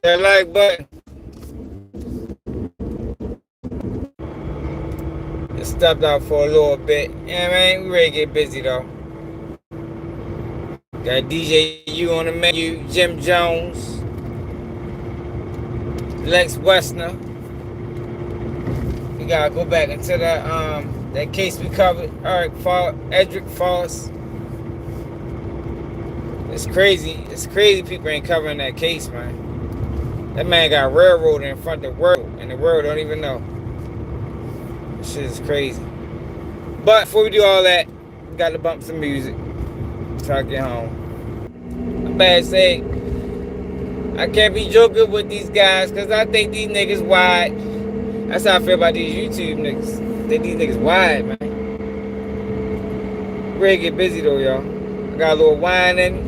that like button. Just stepped out for a little bit. Yeah, man, we ready to get busy though. Got DJ U on the menu, Jim Jones, Lex Westner. We gotta go back into that case we covered. Edric Fost. It's crazy. It's crazy people ain't covering that case, man. That man got railroaded in front of the world, and the world don't even know. This shit is crazy. But before we do all that, we got to bump some music. Try to get home. I'm bad to say, I can't be joking with these guys because I think these niggas wide. That's how I feel about these YouTube niggas. I think these niggas wide, man. Ready to get busy though, y'all. I got a little wine in me.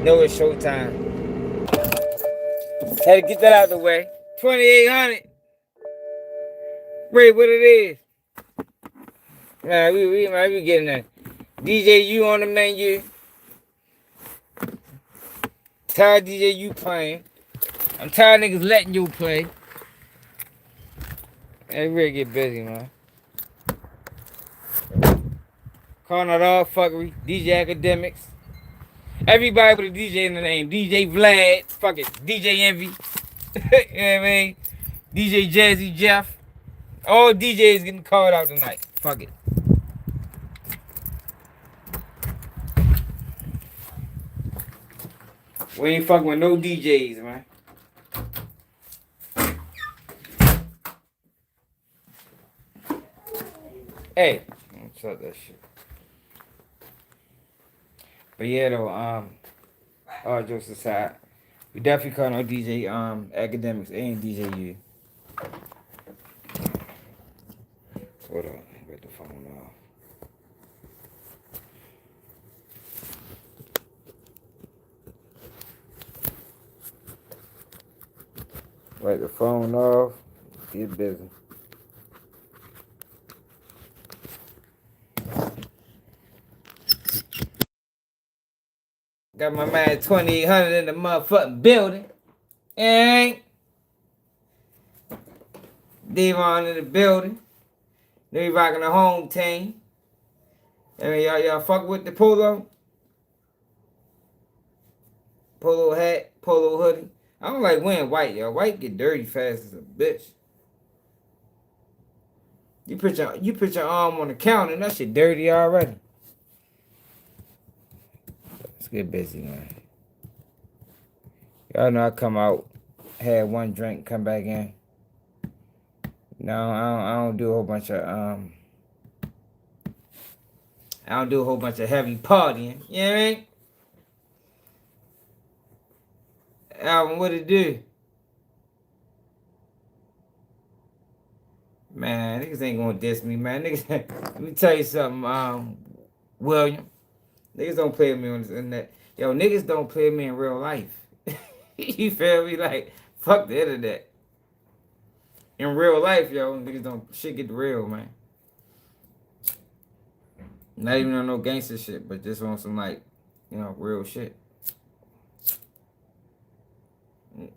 Know it's showtime. Had to get that out of the way. 2800. Ready what it is. Man, we getting that. DJ U on the menu. Tired of DJ U playing. I'm tired of niggas letting you play. Hey, we ready to get busy, man. Calling out all fuckery. DJ AKADEMIKS. Everybody with a DJ in the name. DJ Vlad. Fuck it. DJ Envy. You know what I mean? DJ Jazzy Jeff. All DJs getting called out tonight. Fuck it. We ain't fucking with no DJs, man. Hey. Shut that shit. But yeah, though, all jokes aside, we definitely calling out DJ AKADEMIKS and DJ U. Hold on, get the phone off. Wait the phone off. Get busy. Got my man 2800 in the motherfucking building. And Devon in the building. They rocking the home team. I mean, y'all fuck with the polo? Polo hat, polo hoodie. I don't like wearing white, y'all. White get dirty fast as a bitch. You put your arm on the counter and that shit dirty already. Let's get busy, man. Y'all know I come out, had one drink, come back in. No, I don't do a whole bunch of heavy partying. You know what I mean? Alvin, what it do? Man, niggas ain't gonna diss me, man. Niggas, let me tell you something, William. Niggas don't play with me on this internet. Yo, niggas don't play with me in real life. You feel me? Like, fuck the internet. In real life, yo, niggas don't shit get real, man. Not even on no gangster shit, but just on some like, you know, real shit.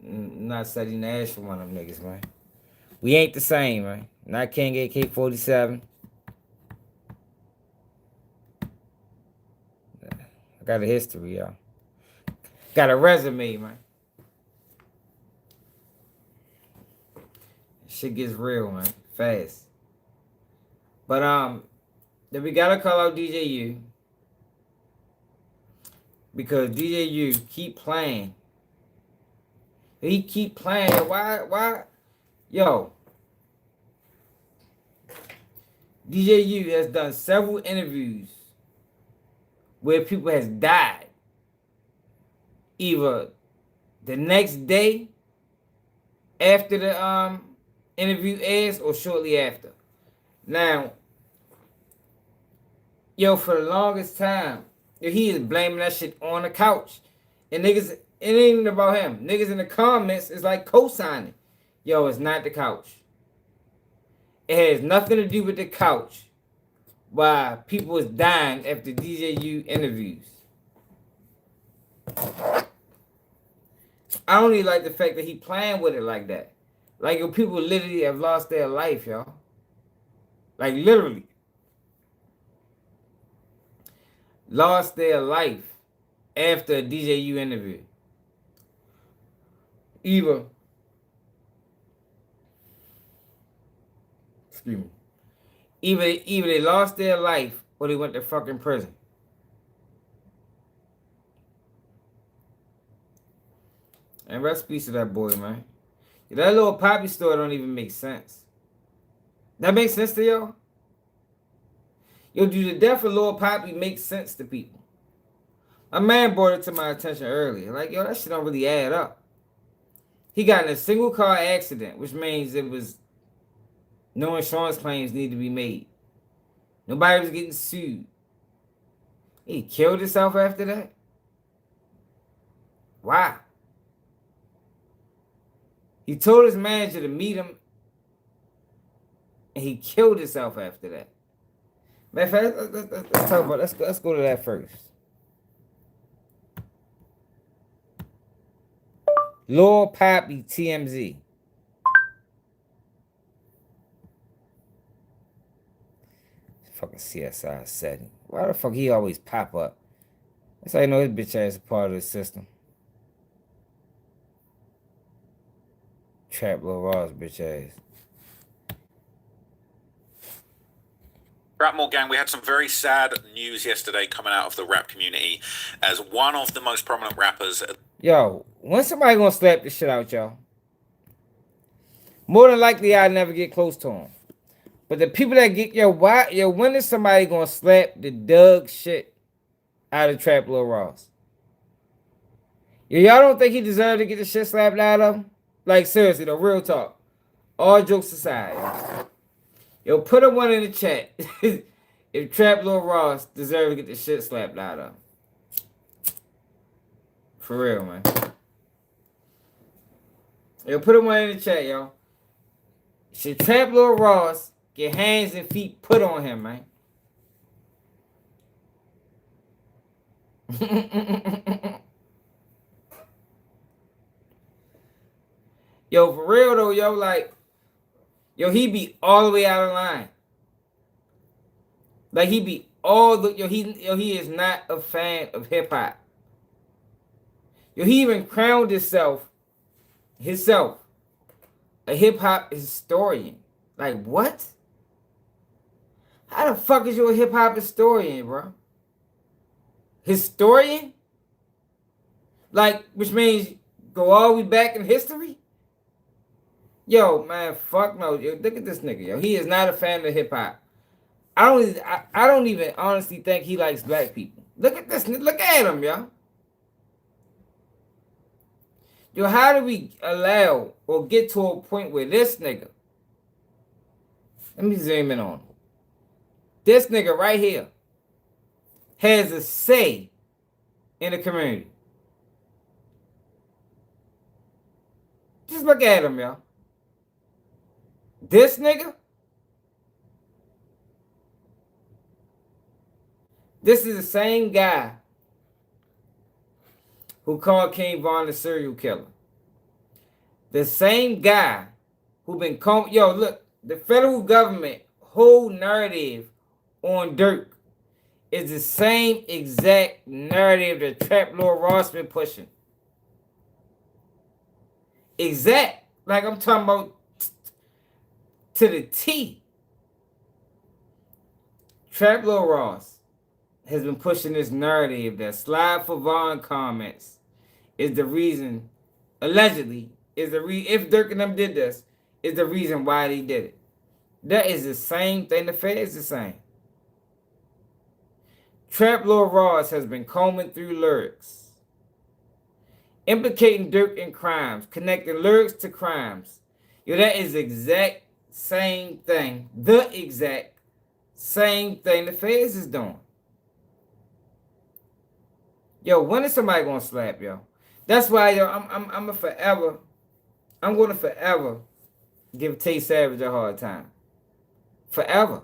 Not studying the ass for one of them niggas, man. We ain't the same, man. Not King AK-47. I got a history, y'all. Got a resume, man. Shit gets real, man. Fast. But then we gotta call out DJ U. Because DJ U keep playing. He keep playing. Why? Yo. DJ U has done several interviews where people has died. Either the next day after the interview airs or shortly after. Now, yo, for the longest time, he is blaming that shit on the couch. And niggas, it ain't even about him. Niggas in the comments is like co-signing. Yo, it's not the couch. It has nothing to do with the couch. Why people is dying after DJ U interviews. I don't even like the fact that he playing with it like that. Like, yo, people literally have lost their life, y'all. Like, literally. Lost their life after a DJU interview. Either, excuse me, either they lost their life or they went to fucking prison. And rest in peace to that boy, man. That Lil Poppa story don't even make sense. That makes sense to y'all? Yo, do the death of Lil Poppa make sense to people? A man brought it to my attention earlier. Like, yo, that shit don't really add up. He got in a single car accident, which means it was no insurance claims need to be made. Nobody was getting sued. He killed himself after that? Why? He told his manager to meet him, and he killed himself after that. Matter of fact, let's talk about. Let's go to that first. Lil Poppa TMZ. Fucking CSI setting. Why the fuck he always pop up? That's how you know his bitch ass is a part of the system. Trap Lil Ross bitch ass. Rap More Gang, we had some very sad news yesterday coming out of the rap community as one of the most prominent rappers. Yo, when somebody gonna slap this shit out, y'all? More than likely, I'll never get close to him. But the people that get, when is somebody gonna slap the Doug shit out of Trap Lil Ross? Yo, y'all don't think he deserved to get the shit slapped out of him? Like, seriously, though, real talk. All jokes aside, yo, put a one in the chat if Trap Lil Ross deserved to get the shit slapped out of him. For real, man. Yo, put a one in the chat, yo. Should Trap Lil Ross get hands and feet put on him, man? Yo, for real though, yo, like, yo, he be all the way out of line. Like, he be all the, he is not a fan of hip hop. Yo, he even crowned himself a hip hop historian. Like, what? How the fuck is you a hip hop historian, bro? Historian? Like, which means go all the way back in history? Yo, man, fuck no. Yo, look at this nigga, yo. He is not a fan of hip hop. I don't even honestly think he likes black people. Look at this. Look at him, yo. Yo, how do we allow or get to a point where this nigga, let me zoom in on him. This nigga right here has a say in the community. Just look at him, yo. This nigga, this is the same guy who called King Von a serial killer. The same guy who been called, yo, look, the federal government whole narrative on Dirk is the same exact narrative that Trap Lil Ross been pushing. Exact. Like I'm talking about to the T. Trap Lil Ross has been pushing this narrative that Slide for Vaughn comments is the reason, allegedly, is the reason, if Dirk and them did this, is the reason why they did it. That is the same thing. The Fed is the same. Trap Lil Ross has been combing through lyrics, implicating Dirk in crimes, connecting lyrics to crimes. Yo, that is the exact same thing. The exact same thing the Feds is doing. Yo, when is somebody gonna slap, yo? That's why, yo, I'm gonna forever give Tay Savage a hard time. Forever.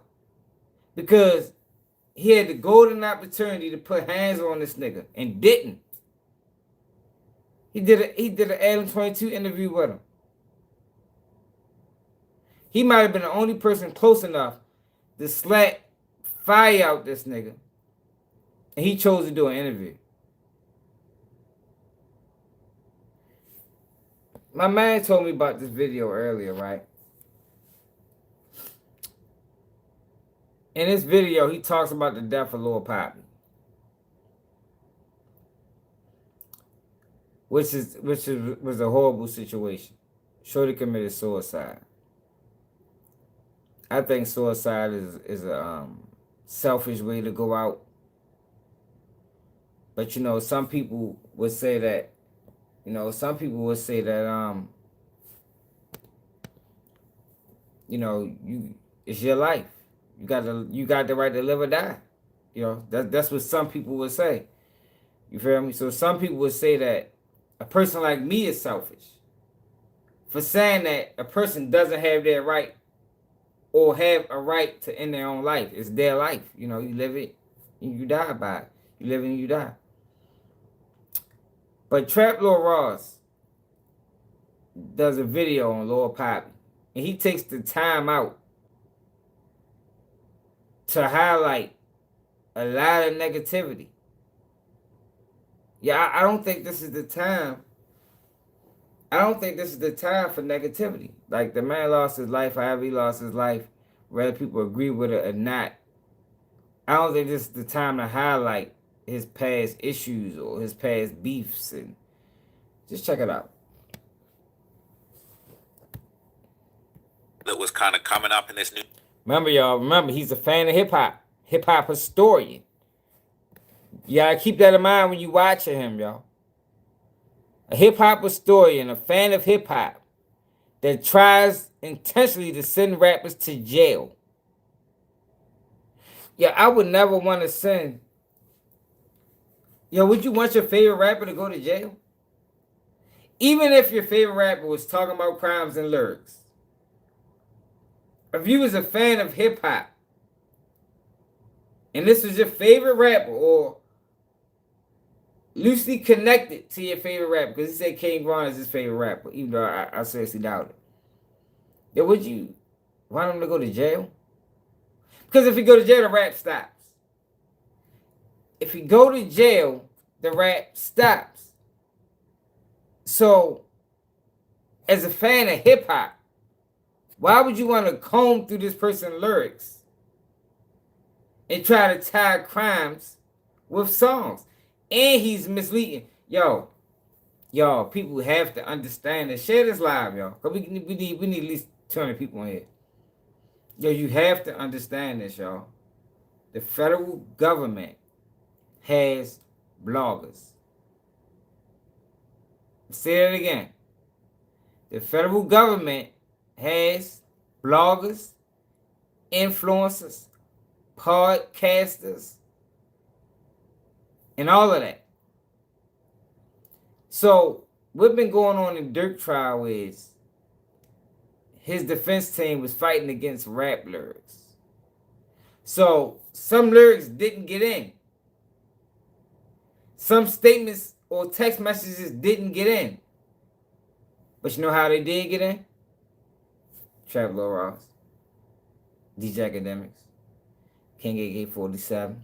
Because he had the golden opportunity to put hands on this nigga and didn't. He did an Adam 22 interview with him. He might have been the only person close enough to slap fire out this nigga. And he chose to do an interview. My man told me about this video earlier, right? In this video, he talks about the death of Lil Poppa, which was a horrible situation. Shorty committed suicide. I think suicide is a selfish way to go out. But you know, some people would say that, it's your life. You got the right to live or die. You know, that's what some people would say. You feel me? So some people would say that a person like me is selfish for saying that a person doesn't have their right or have a right to end their own life. It's their life. You know, you live it and you die by it. You live and you die. But Trap Lil Ross does a video on Lil Poppa, and he takes the time out to highlight a lot of negativity. Yeah, I don't think this is the time. I don't think this is the time for negativity. Like, the man lost his life, however he lost his life, whether people agree with it or not. I don't think this is the time to highlight his past issues or his past beefs. And just check it out. That was kind of coming up in this new. Remember, y'all, he's a fan of hip-hop historian. You gotta keep that in mind when you watching him, y'all. A hip-hop historian, a fan of hip-hop, that tries intentionally to send rappers to jail. Yeah, I would never want to send. Yo, would you want your favorite rapper to go to jail? Even if your favorite rapper was talking about crimes and lyrics. If you was a fan of hip-hop, and this was your favorite rapper, or loosely connected to your favorite rapper, because he said King Von is his favorite rapper, even though I seriously doubt it. Then would you want him to go to jail? Because if he go to jail, the rap stops. If he go to jail, the rap stops. So, as a fan of hip-hop, why would you want to comb through this person's lyrics and try to tie crimes with songs? And he's misleading. Y'all, people have to understand this. Share this live, y'all. Because we need at least 200 people in here. Yo, you have to understand this, y'all. The federal government has bloggers. Say that again. The federal government has bloggers, influencers, podcasters, and all of that. So, what's been going on in Dirk trial is his defense team was fighting against rap lyrics. So, some lyrics didn't get in. Some statements or text messages didn't get in. But you know how they did get in? Trap Lil Ross, DJ AKADEMIKS, King AK-47.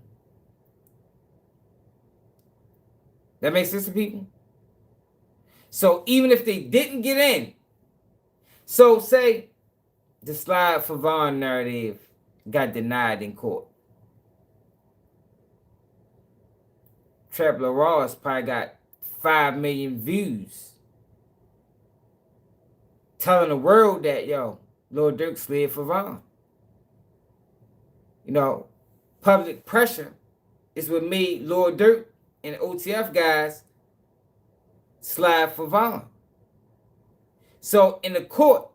That makes sense to people? So even if they didn't get in, so say the Slide for Vaughn narrative got denied in court. Trap Lil Ross probably got 5 million views telling the world that, yo, Lil Durk slid for Vaughn. You know, public pressure is what made Lil Durk and the OTF guys slide for Vaughn. So in the court,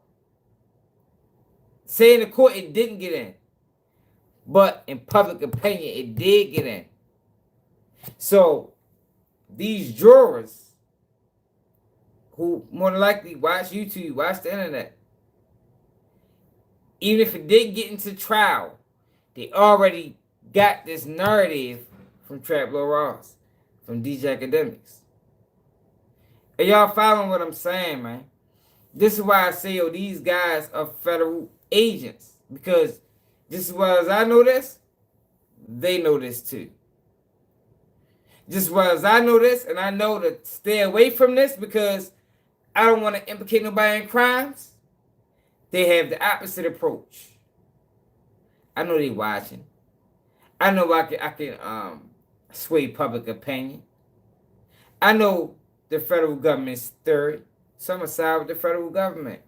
say in the court it didn't get in, but in public opinion it did get in. So these jurors who more than likely watch YouTube, watch the internet, even if it did get into trial, they already got this narrative from Trap Lil Ross, from DJ AKADEMIKS. Are y'all following what I'm saying, man? This is why I say, yo, these guys are federal agents. Because just as well as I know this, they know this too. Just as well as I know this, and I know to stay away from this because I don't want to implicate nobody in crimes, they have the opposite approach. I know they watching. I know I can sway public opinion. I know the federal government's third, so I'm going to side with the federal government.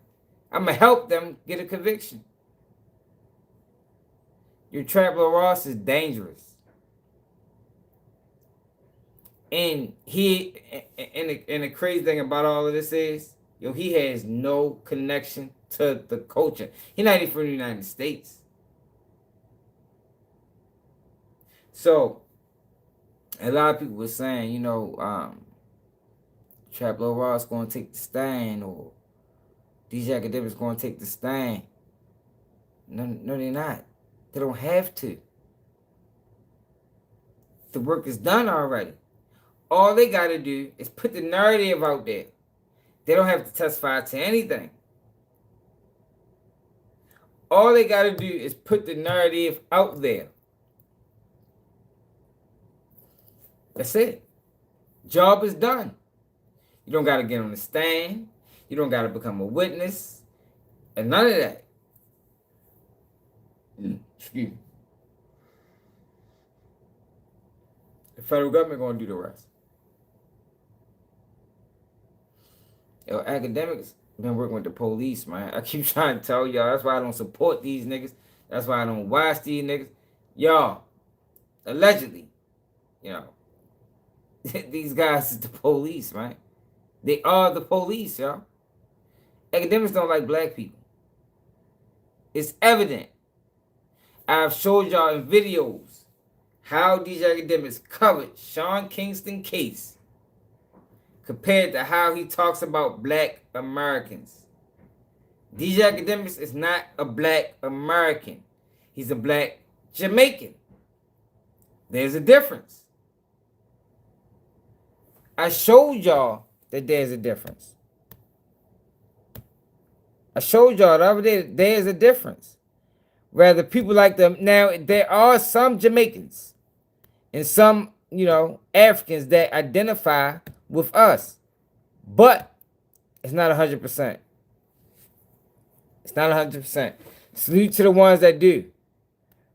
I'm going to help them get a conviction. Your Traveler Ross is dangerous. And the crazy thing about all of this is, yo, he has no connection to the culture. He's not even from the United States. So, a lot of people were saying, you know, Traveler Ross going to take the stand, or DJ AKADEMIKS going to take the stand. No, they're not. They don't have to. The work is done already. All they got to do is put the narrative out there. They don't have to testify to anything. All they got to do is put the narrative out there. That's it. Job is done. You don't got to get on the stand. You don't got to become a witness. And none of that. Excuse me. The federal government going to do the rest. Yo, AKADEMIKS been working with the police, man. I keep trying to tell y'all. That's why I don't support these niggas. That's why I don't watch these niggas. Y'all, allegedly, you know, these guys is the police, man. They are the police, y'all. AKADEMIKS don't like black people. It's evident. I've showed y'all in videos how DJ AKADEMIKS covered Sean Kingston case compared to how he talks about black Americans. DJ AKADEMIKS is not a black American. He's a black Jamaican. There's a difference. I showed y'all that there's a difference. I showed y'all the other day that there's a difference. Rather, people like them. Now, there are some Jamaicans and some, you know, Africans that identify with us. But it's not 100%. It's not 100%. Salute to the ones that do.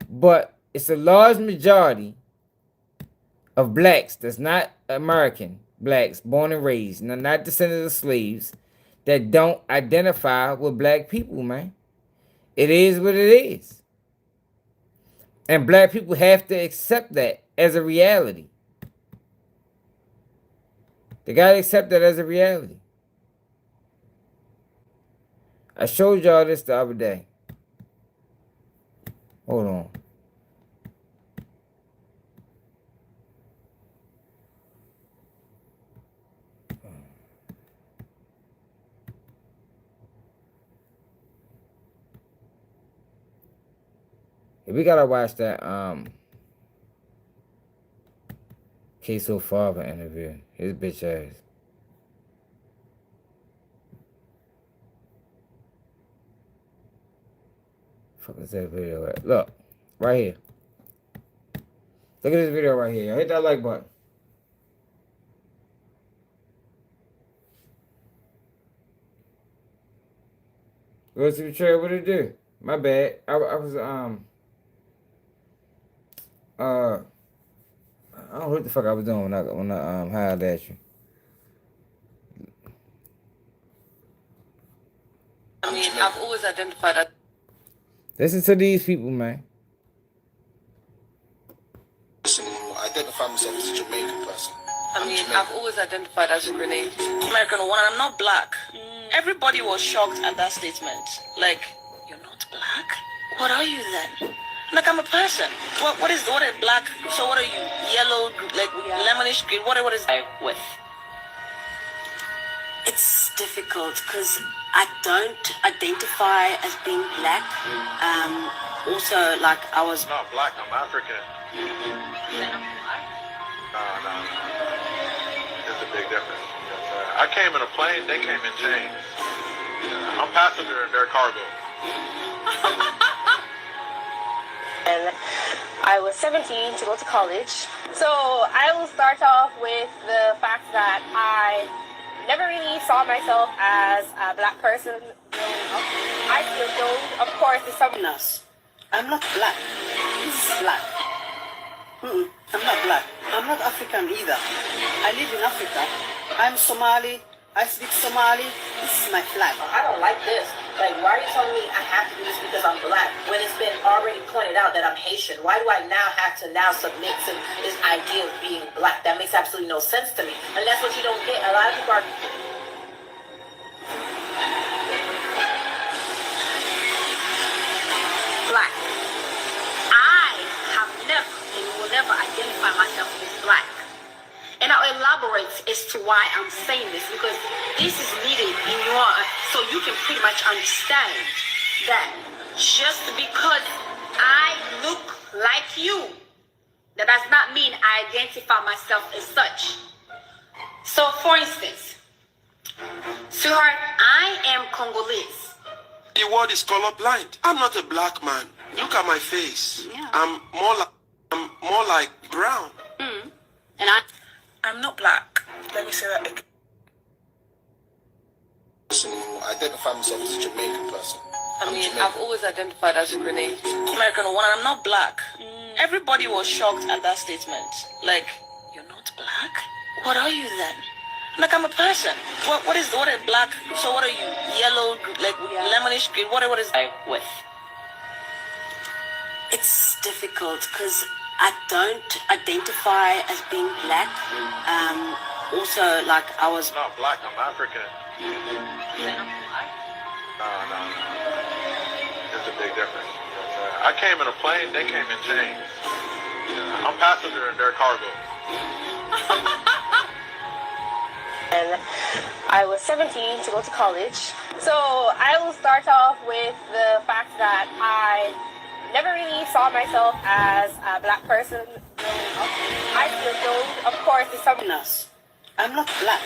But it's a large majority of blacks that's not American blacks, born and raised, not descendants of slaves, that don't identify with black people, man. It is what it is. And black people have to accept that as a reality. They got to accept that as a reality. I showed y'all this the other day. Hold on. We gotta watch that Queso Father interview. His bitch ass. Fuck is that video at? Look, right here. Look at this video right here. Hit that like button. Go to the trailer. What did it do? My bad. I was I don't know what the fuck I was doing when I hired at you. I mean, I've always identified as... Listen to these people, man. identify myself as a Jamaican person. I mean, I've always identified as a Grenadian. American one, I'm not black. Everybody was shocked at that statement. Like, you're not black? What are you then? Like, I'm a person. What is black? So what are you? Yellow, like lemonish green? What is I with? It's difficult because I don't identify as being black. Also, like I was not black. I'm African. No. There's a big difference. I came in a plane, they came in chains. I'm passenger in their cargo. And I was 17 to go to college. So I will start off with the fact that I never really saw myself as a black person growing up. I still don't. Of course, there's some... I'm not black. This is black. I'm not black. I'm not African either. I live in Africa. I'm Somali. I speak Somali. This is my flag. I don't like this. Like, why are you telling me I have to do this because I'm black when it's been already pointed out that I'm Haitian? Why do I now have to submit to this idea of being black? That makes absolutely no sense to me. And that's what you don't get. A lot of people are... Black. I have never and will never identify myself as black. And I'll elaborate as to why I'm saying this, because this is needed in your, so you can pretty much understand that just because I look like you, that does not mean I identify myself as such. So for instance, sweetheart, I am Congolese. The world is colorblind. I'm not a black man. Look at my face. Yeah. I'm more like brown. And I'm not black. Let me say that again. I identify myself as a Jamaican person. I've always identified as a grenade. American one, I'm not black. Everybody was shocked at that statement. Like, you're not black? What are you then? Like, I'm a person. What is black? So what are you? Yellow, like lemonish green? What is I with? it's difficult because I don't identify as being black. Also, like I was I'm not black, I'm African. No. There's a big difference. I came in a plane, they came in chains. I'm passenger in their cargo. And I was 17 to go to college. So I will start off with the fact that I never really saw myself as a black person growing up. I still don't. Of course, there's something else. I'm not black.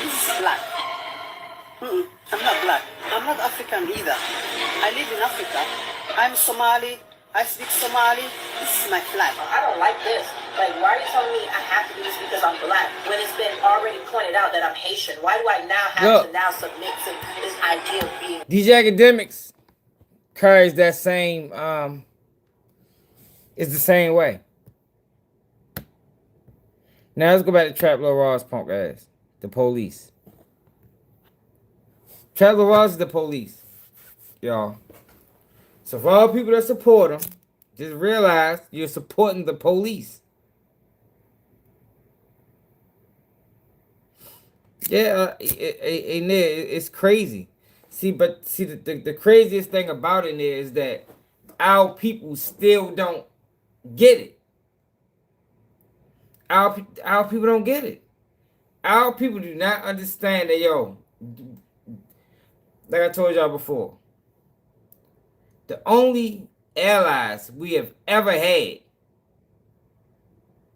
This is black. I'm not black. I'm not African either. I live in Africa. I'm Somali. I speak Somali. This is my flag. I don't like this. Like, why are you telling me I have to do this because I'm black when it's been already pointed out that I'm Haitian? Why do I now have to now submit to this idea of being... DJ AKADEMIKS carries that same, it's the same way. Now let's go back to Trap Lil Raw's punk ass. The police. Trap Lil Raw's is the police. Y'all. So for all people that support him, just realize you're supporting the police. Yeah, it's crazy. See, the craziest thing about it is that our people still don't get it. Our people don't get it. Our people do not understand that, yo, like I told y'all before, the only allies we have ever had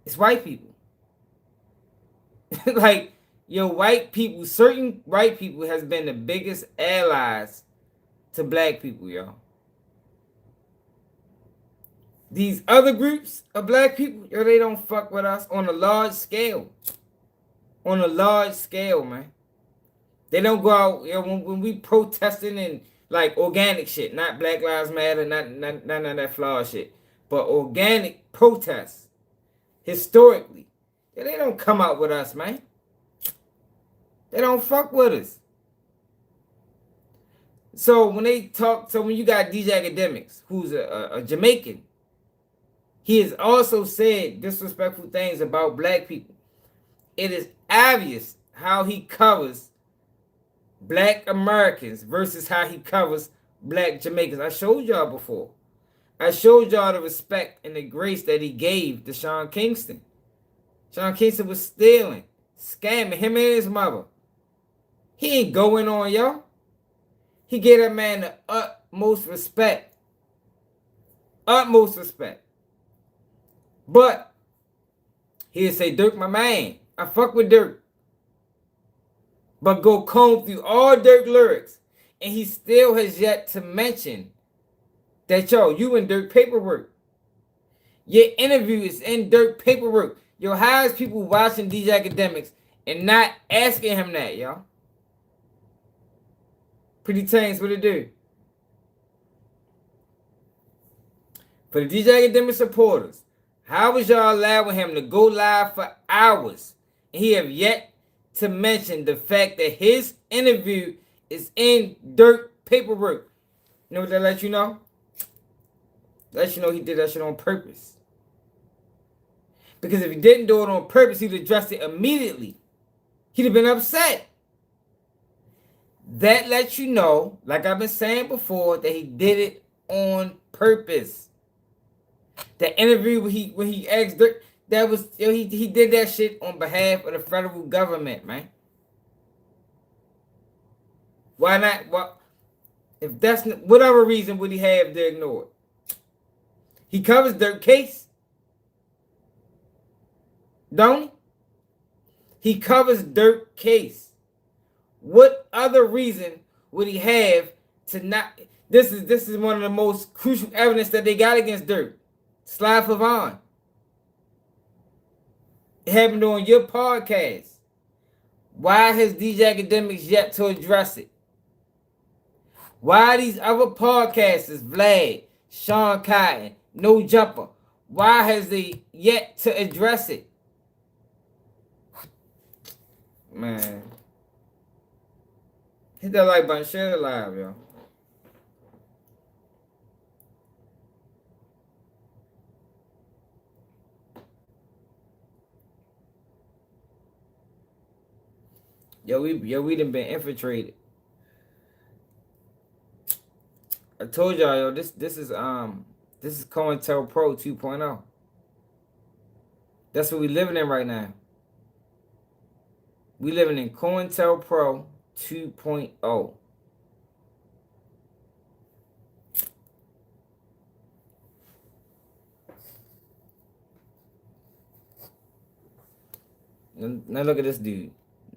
is white people. Like, yo, white people, certain white people has been the biggest allies to black people, y'all. These other groups of black people, yo, they don't fuck with us on a large scale. On a large scale, man. They don't go out, you know, when we protesting and like organic shit, not Black Lives Matter, not none of that flawed shit, but organic protests, historically, yeah, they don't come out with us, man. They don't fuck with us. So when they talk, so when you got DJ AKADEMIKS, who's a Jamaican, he has also said disrespectful things about black people. It is obvious how he covers black Americans versus how he covers black Jamaicans. I showed y'all before. I showed y'all the respect and the grace that he gave to Sean Kingston. Sean Kingston was stealing, scamming him and his mother. He ain't going on, y'all. He gave that man the utmost respect. Utmost respect. But he'd say, Dirk, my man. I fuck with Dirk. but go comb through all Dirk lyrics, and he still has yet to mention that, yo, you in Dirk paperwork. Your interview is in Dirk paperwork. Yo, how is people watching DJ Academics and not asking him that, yo? Pretty tanks, what it do? For the DJ Academic supporters, how was y'all allowing him to go live for hours? And he have yet to mention the fact that his interview is in Dirk paperwork. You know what that lets you know? Let you know he did that shit on purpose. Because if he didn't do it on purpose, he'd addressed it immediately. He'd have been upset. That lets you know, like I've been saying before, that he did it on purpose. That interview when he asked Dirk, that was, he did that shit on behalf of the federal government, man. Why not? Well, if that's whatever reason would he have to ignore it? He covers Dirk's case, don't he? He covers Dirk's case. What other reason would he have to not? This is one of the most crucial evidence that they got against Dirk. Slide for Vaughn. It happened on your podcast. Why has DJ Academics yet to address it? Why these other podcasters, Vlad, Sean Cotton, No Jumper, why has they yet to address it? Man. Hit that like button, share it live, yo. We done been infiltrated. I told y'all, yo, this is COINTELPRO 2.0. That's what we living in right now. We living in COINTELPRO 2.0. Now look at this dude.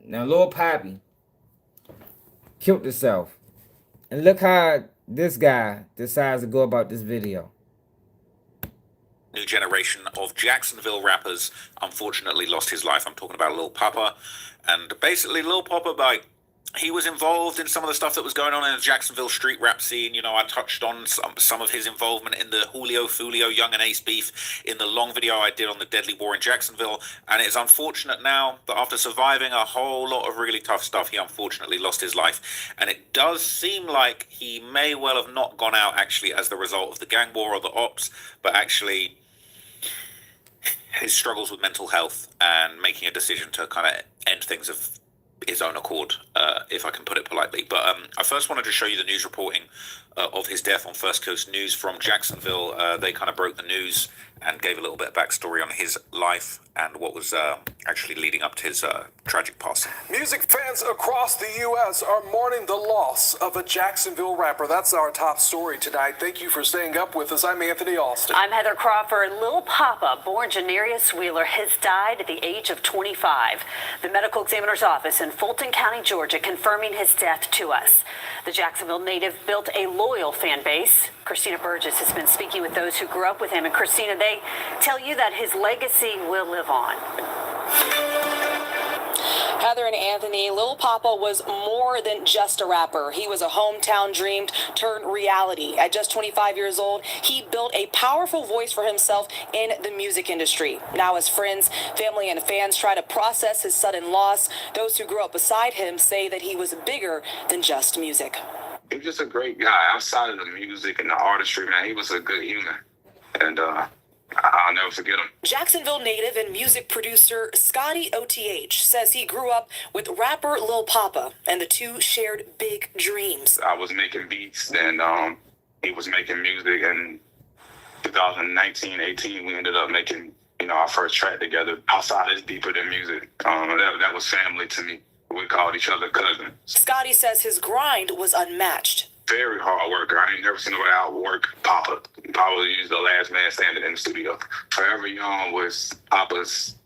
Now Lil Poppa killed himself. And look how this guy decides to go about this video. New generation of Jacksonville rappers unfortunately lost his life. I'm talking about Lil Poppa. And basically Lil Poppa, like, he was involved in some of the stuff that was going on in the Jacksonville street rap scene. You know, I touched on some of his involvement in the Julio, Fulio, Young and Ace beef in the long video I did on the deadly war in Jacksonville. And it's unfortunate now that after surviving a whole lot of really tough stuff, he unfortunately lost his life. And it does seem like he may well have not gone out actually as the result of the gang war or the ops, but actually his struggles with mental health and making a decision to kind of end things of his own accord, if I can put it politely. But I first wanted to show you the news reporting of his death on First Coast News from Jacksonville. They kind of broke the news and gave a little bit of backstory on his life and what was actually leading up to his tragic passing. Music fans across the U.S. are mourning the loss of a Jacksonville rapper. That's our top story tonight. Thank you for staying up with us. I'm Anthony Austin. I'm Heather Crawford. Lil Poppa, born Janarius Wheeler, has died at the age of 25. The medical examiner's office in Fulton County, Georgia, confirming his death to us. The Jacksonville native built a loyal fan base. Christina Burgess has been speaking with those who grew up with him. And Christina, they tell you that his legacy will live on. Heather and Anthony, Lil Poppa was more than just a rapper. He was a hometown dream turned reality. At just 25 years old, he built a powerful voice for himself in the music industry. Now his friends, family, and fans try to process his sudden loss. Those who grew up beside him say that he was bigger than just music. He was just a great guy. Outside of the music and the artistry, man, he was a good human. And I'll never forget him. Jacksonville native and music producer Scotty OTH says he grew up with rapper Lil Poppa, and the two shared big dreams. I was making beats, and he was making music. And 2019, 18, we ended up making, our first track together. Outside is deeper than music. That was family to me. We called each other cousins. Scotty says his grind was unmatched. Very hard worker. I ain't never seen nobody outwork Poppa. Poppa was the last man standing in the studio. Forever Young was Poppa's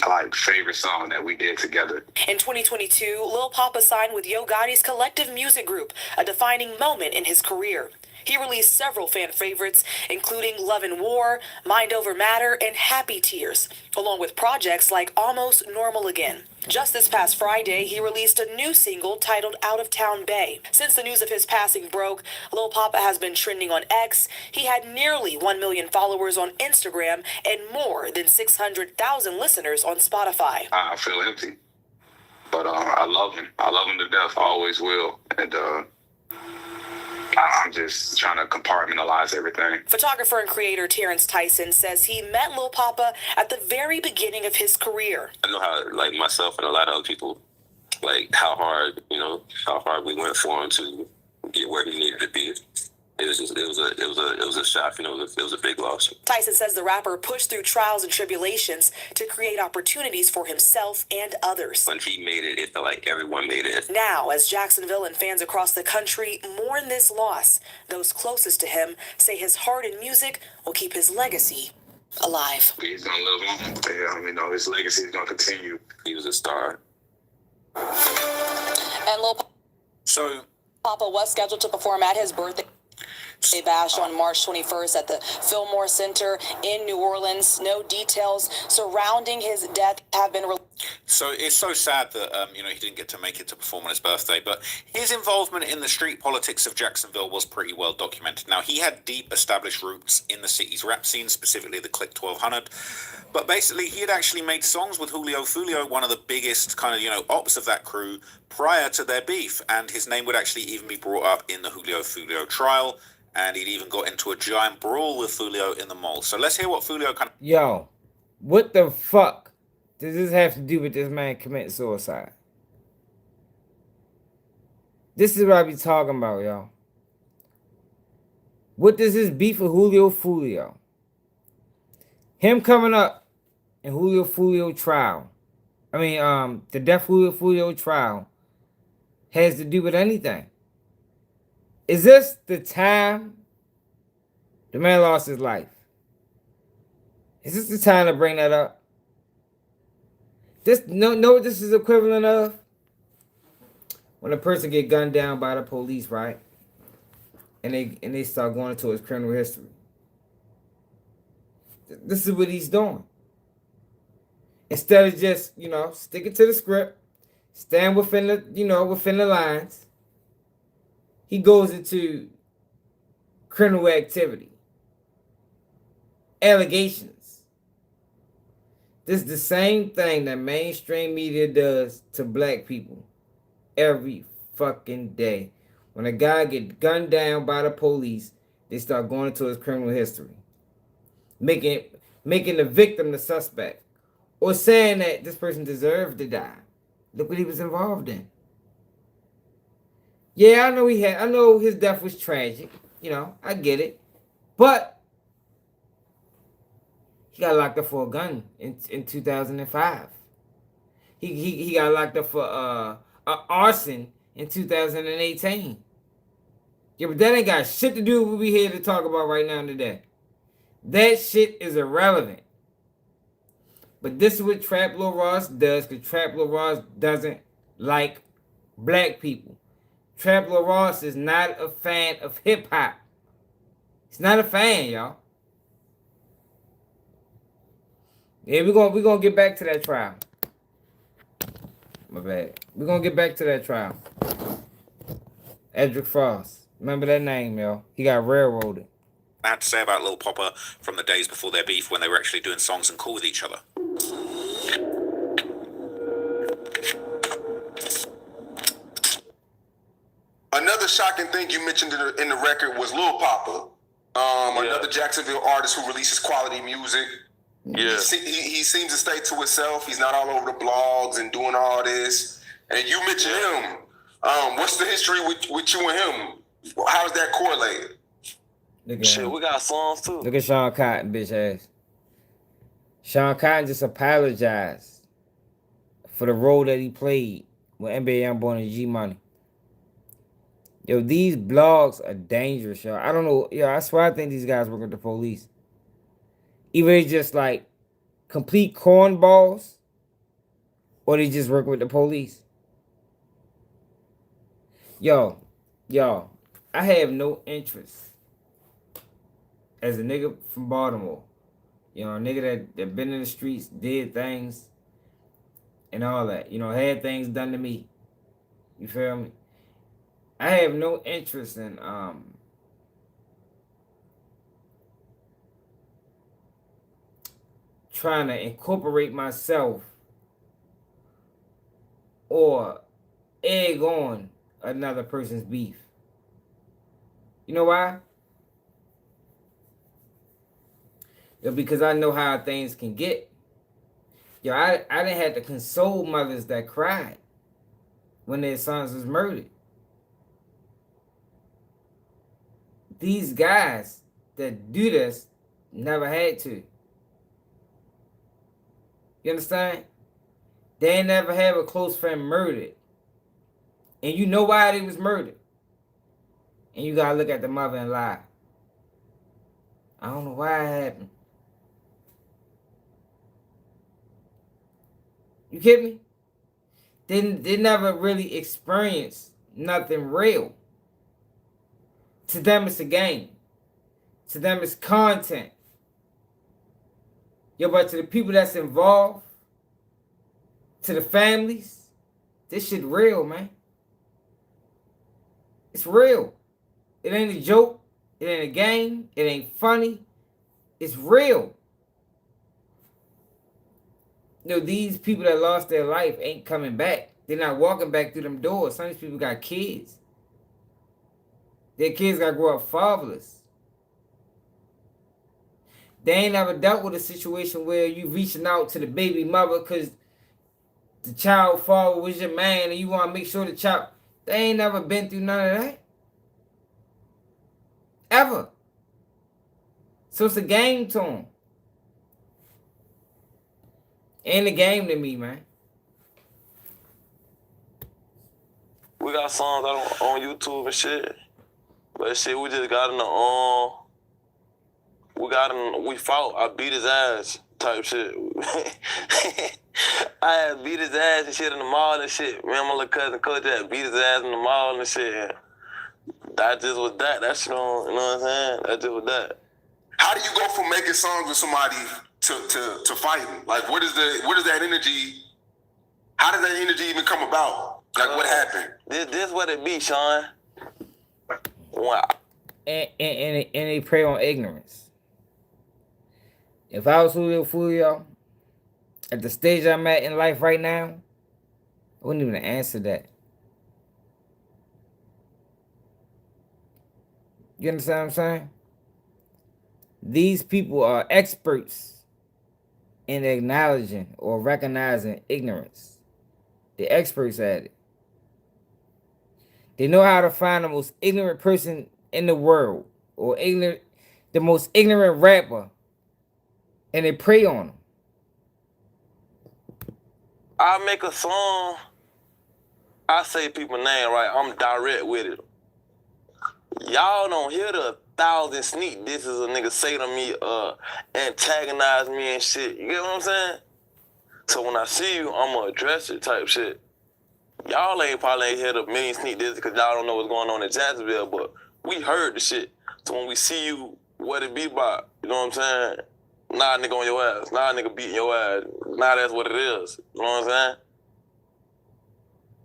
like favorite song that we did together. In 2022, Lil Poppa signed with Yo Gotti's Collective Music Group, a defining moment in his career. He released several fan favorites, including Love and War, Mind Over Matter, and Happy Tears, along with projects like Almost Normal Again. Just this past Friday, he released a new single titled Out of Town Bay. Since the news of his passing broke, Lil Poppa has been trending on X. He had nearly 1 million followers on Instagram and more than 600,000 listeners on Spotify. I feel empty, but I love him. I love him to death. I always will. And I'm just trying to compartmentalize everything. Photographer and creator Terrence Tyson says he met Lil Poppa at the very beginning of his career. I know how, like, myself and a lot of other people, like, how hard we went for him to get where he needed to be. It was a shock, it was a big loss. Tyson says the rapper pushed through trials and tribulations to create opportunities for himself and others. When he made it, it felt like everyone made it. Now, as Jacksonville and fans across the country mourn this loss, those closest to him say his heart and music will keep his legacy alive. He's gonna live on. His legacy is gonna continue. He was a star. And Lil Poppa was scheduled to perform at his birthday bash on March 21st at the Fillmore Center in New Orleans. No details surrounding his death have been released. So it's so sad that he didn't get to make it to perform on his birthday, but his involvement in the street politics of Jacksonville was pretty well documented. Now, he had deep established roots in the city's rap scene, specifically the Click 1200, but basically he had actually made songs with Julio, one of the biggest kind of ops of that crew, prior to their beef, and his name would actually even be brought up in the Julio trial, and he'd even got into a giant brawl with Julio in the mall. So let's hear what Julio kind of... Yo, what the fuck does this have to do with this man committing suicide? This is what I be talking about, y'all. What does this beef with Julio? Him coming up in Julio trial. The death Julio trial has to do with anything. Is this the time the man lost his life? Is this the time to bring that up? This is equivalent of when a person get gunned down by the police, right? And they start going into his criminal history. This is what he's doing. Instead of just, sticking to the script, stand within the lines, he goes into criminal activity. Allegations. This is the same thing that mainstream media does to black people every fucking day. When a guy get gunned down by the police, they start going into his criminal history. Making the victim the suspect. Or saying that this person deserved to die. Look what he was involved in. Yeah, I know his death was tragic. I get it. But he got locked up for a gun in 2005. He got locked up for arson in 2018. Yeah, but that ain't got shit to do with what we here to talk about right now today. That shit is irrelevant. But this is what Trap Lil Ross does, because Trap Lil Ross doesn't like black people. Trap Lil Ross is not a fan of hip-hop. He's not a fan, y'all. Yeah, we're gonna get back to that trial. My bad. We're gonna get back to that trial. Edric Fost. Remember that name, yo. He got railroaded. I had to say about Lil Poppa from the days before their beef, when they were actually doing songs and cool with each other. Another shocking thing you mentioned in the record was Lil Poppa, another Jacksonville artist who releases quality music. Yeah. He seems to stay to himself. He's not all over the blogs and doing all this. And you mentioned him. What's the history with you and him? How's that correlated? Shit, we got songs too. Look at Sean Cotton, bitch ass. Sean Cotton just apologized for the role that he played with NBA Youngboy and G Money. Yo, these blogs are dangerous, yo. I don't know. Yo, I swear I think these guys work with the police. Either they just like complete cornballs, Or they just work with the police. Yo, I have no interest as a nigga from Baltimore. You know, a nigga that been in the streets, did things, and all that. You know, had things done to me. You feel me? I have no interest in trying to incorporate myself or egg on another person's beef. You know why? Yo, because I know how things can get. Yo, I didn't have to console mothers that cried when their sons was murdered. These guys that do this never had to. You understand? They ain't never have a close friend murdered. And you know why they was murdered. And you gotta look at the mother and lie. I don't know why it happened. You get me? They never really experienced nothing real. To them, it's a game. To them, it's content. Yo, but to the people that's involved, to the families, this shit real, man. It's real. It ain't a joke. It ain't a game. It ain't funny. It's real. You know, these people that lost their life ain't coming back. They're not walking back through them doors. Some of these people got kids. Their kids got to grow up fatherless. They ain't ever dealt with a situation where you reaching out to the baby mother because the child father was your man and you want to make sure the child... They ain't never been through none of that. Ever. So it's a game to them. Ain't a game to me, man. We got songs on YouTube and shit. But shit, we just got in the we fought. I beat his ass type shit. I had beat his ass and shit in the mall and shit. Me and my little cousin Coach had beat his ass in the mall and shit. That just was that. That shit on, you know what I'm saying? That just was that. How do you go from making songs with somebody to fighting? Like, what is that energy? How does that energy even come about? Like, what happened? This what it be, Sean. Wow. And they prey on ignorance. If I was Julio, at the stage I'm at in life right now, I wouldn't even answer that. You understand what I'm saying? These people are experts in acknowledging or recognizing ignorance. They're experts at it. They know how to find the most ignorant person in the world or the most ignorant rapper, and they prey on them. I make a song, I say people's name right, I'm direct with it. Y'all don't hear the 1,000 sneak disses a nigga say to me, antagonize me and shit. You get what I'm saying? So when I see you, I'm gonna address it type shit. Y'all probably ain't hear the million sneak disses because y'all don't know what's going on in Jacksonville, but we heard the shit. So when we see you, what it be about, you know what I'm saying? Nah, nigga on your ass. Nah, nigga beating your ass. Nah, that's what it is. You know what I'm saying?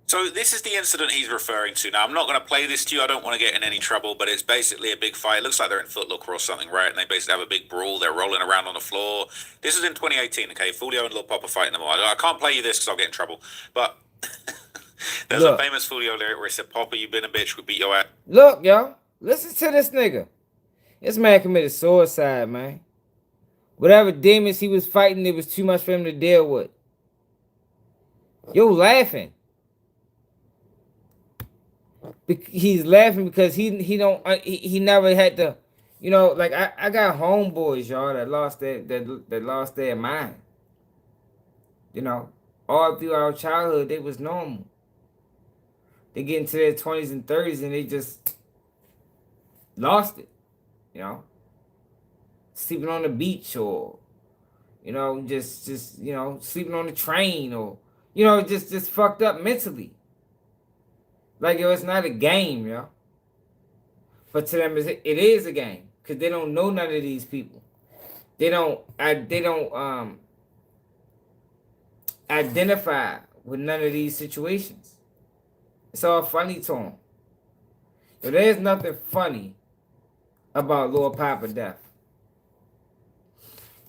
So this is the incident he's referring to. Now, I'm not going to play this to you. I don't want to get in any trouble, but it's basically a big fight. It looks like they're in Foot Locker or something, right? And they basically have a big brawl. They're rolling around on the floor. This is in 2018, okay? Fulio and Lil Poppa fighting them all. I can't play you this because I'll get in trouble. But there's a famous Fulio lyric where he said, Poppa, you been a bitch, we beat your ass. Look, y'all. Listen to this nigga. This man committed suicide, man. Whatever demons he was fighting, it was too much for him to deal with. Yo, laughing. He's laughing because he never had to, you know, like I got homeboys, y'all, that lost their mind. You know, all through our childhood, they was normal. They get into their 20s and 30s and they just lost it, you know. Sleeping on the beach or, you know, just you know, sleeping on the train or, You know, just fucked up mentally. Like, yo, it's not a game, yo. But to them, it is a game. Because they don't know none of these people. They don't identify with none of these situations. It's all funny to them. But there's nothing funny about Lil Poppa death.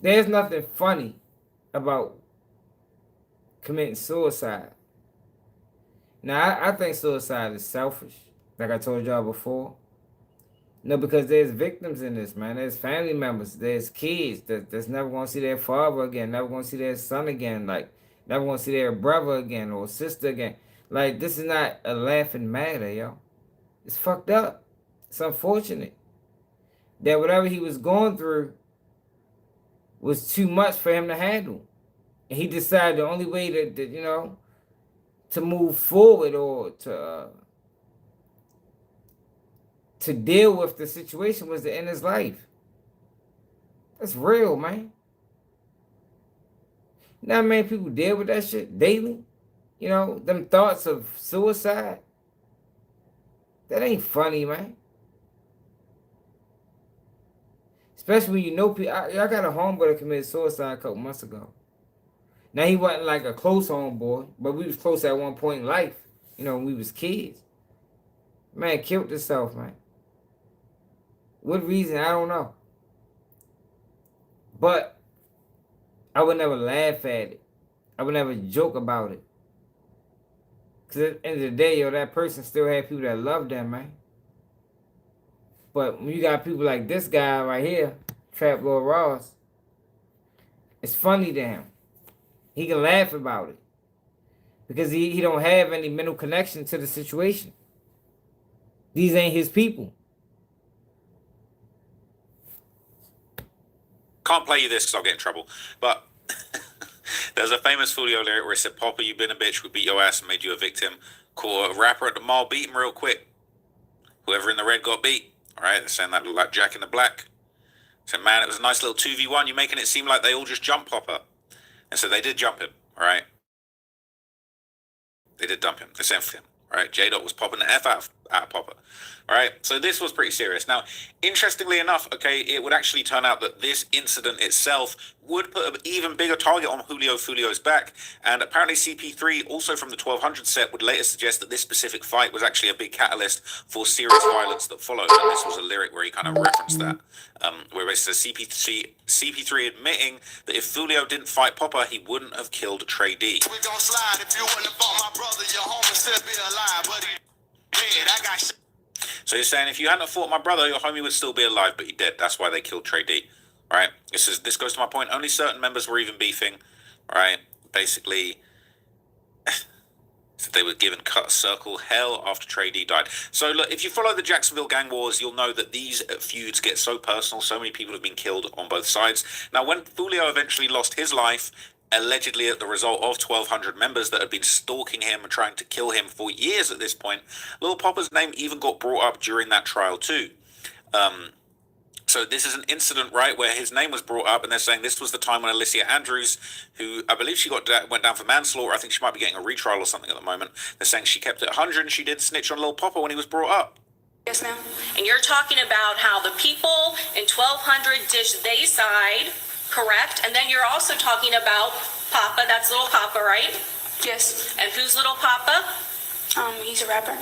There's nothing funny about committing suicide. Now, I think suicide is selfish, like I told y'all before. No, because there's victims in this, man. There's family members. There's kids that's never going to see their father again, never going to see their son again, like, never going to see their brother again or sister again. Like, this is not a laughing matter, yo. It's fucked up. It's unfortunate that whatever he was going through was too much for him to handle. And he decided the only way that you know, to move forward or to deal with the situation was to end his life. That's real, man. You know how many people deal with that shit daily? You know, them thoughts of suicide. That ain't funny, man. Especially when you know people. I got a homeboy that committed suicide a couple months ago. Now, he wasn't like a close homeboy, but we was close at one point in life. You know, when we was kids. Man killed himself, man. What reason? I don't know. But I would never laugh at it. I would never joke about it. Because at the end of the day, yo, that person still had people that love them, man. But when you got people like this guy right here, Trap Lord Ross, it's funny to him. He can laugh about it. Because he don't have any mental connection to the situation. These ain't his people. Can't play you this because I'll get in trouble. But there's a famous Foolio lyric where it said, Poppa, you been a bitch, we beat your ass and made you a victim. Caught a rapper at the mall, beat him real quick. Whoever in the red got beat. Alright, they're saying that like Jack in the Black. Said, man, it was a nice little 2v1. You're making it seem like they all just jumped Poppa. And so they did jump him, alright? They did dump him. They sent for him. Right, J-Dot was popping the F out of Poppa. Right, so this was pretty serious. Now, interestingly enough, okay, it would actually turn out that this incident itself would put an even bigger target on Julio Fulio's back. And apparently CP3, also from the 1200 set, would later suggest that this specific fight was actually a big catalyst for serious violence that followed. And this was a lyric where he kind of referenced that. Where it says CP3 admitting that if Fulio didn't fight Poppa, he wouldn't have killed Trey D. We gon' slide if you wouldn't have fought my brother, your homie still be alive, but he dead. I got shit. So he's saying if you hadn't fought my brother, your homie would still be alive, but he dead. That's why they killed Trey D. Right? This goes to my point. Only certain members were even beefing. Right? Basically, they were given cut circle hell after Trey D died. So look, if you follow the Jacksonville gang wars, you'll know that these feuds get so personal. So many people have been killed on both sides. Now, when Fulio eventually lost his life, allegedly at the result of 1,200 members that had been stalking him and trying to kill him for years at this point, Lil Poppa's name even got brought up during that trial too. So this is an incident, right, where his name was brought up, and they're saying this was the time when Alicia Andrews, who I believe she went down for manslaughter, I think she might be getting a retrial or something at the moment, they're saying she kept it 100 and she did snitch on Lil Poppa when he was brought up. Yes, ma'am. And you're talking about how the people in 1200 dished their side, correct? And then you're also talking about Poppa, that's Lil Poppa, right? Yes. And who's Lil Poppa? He's a rapper.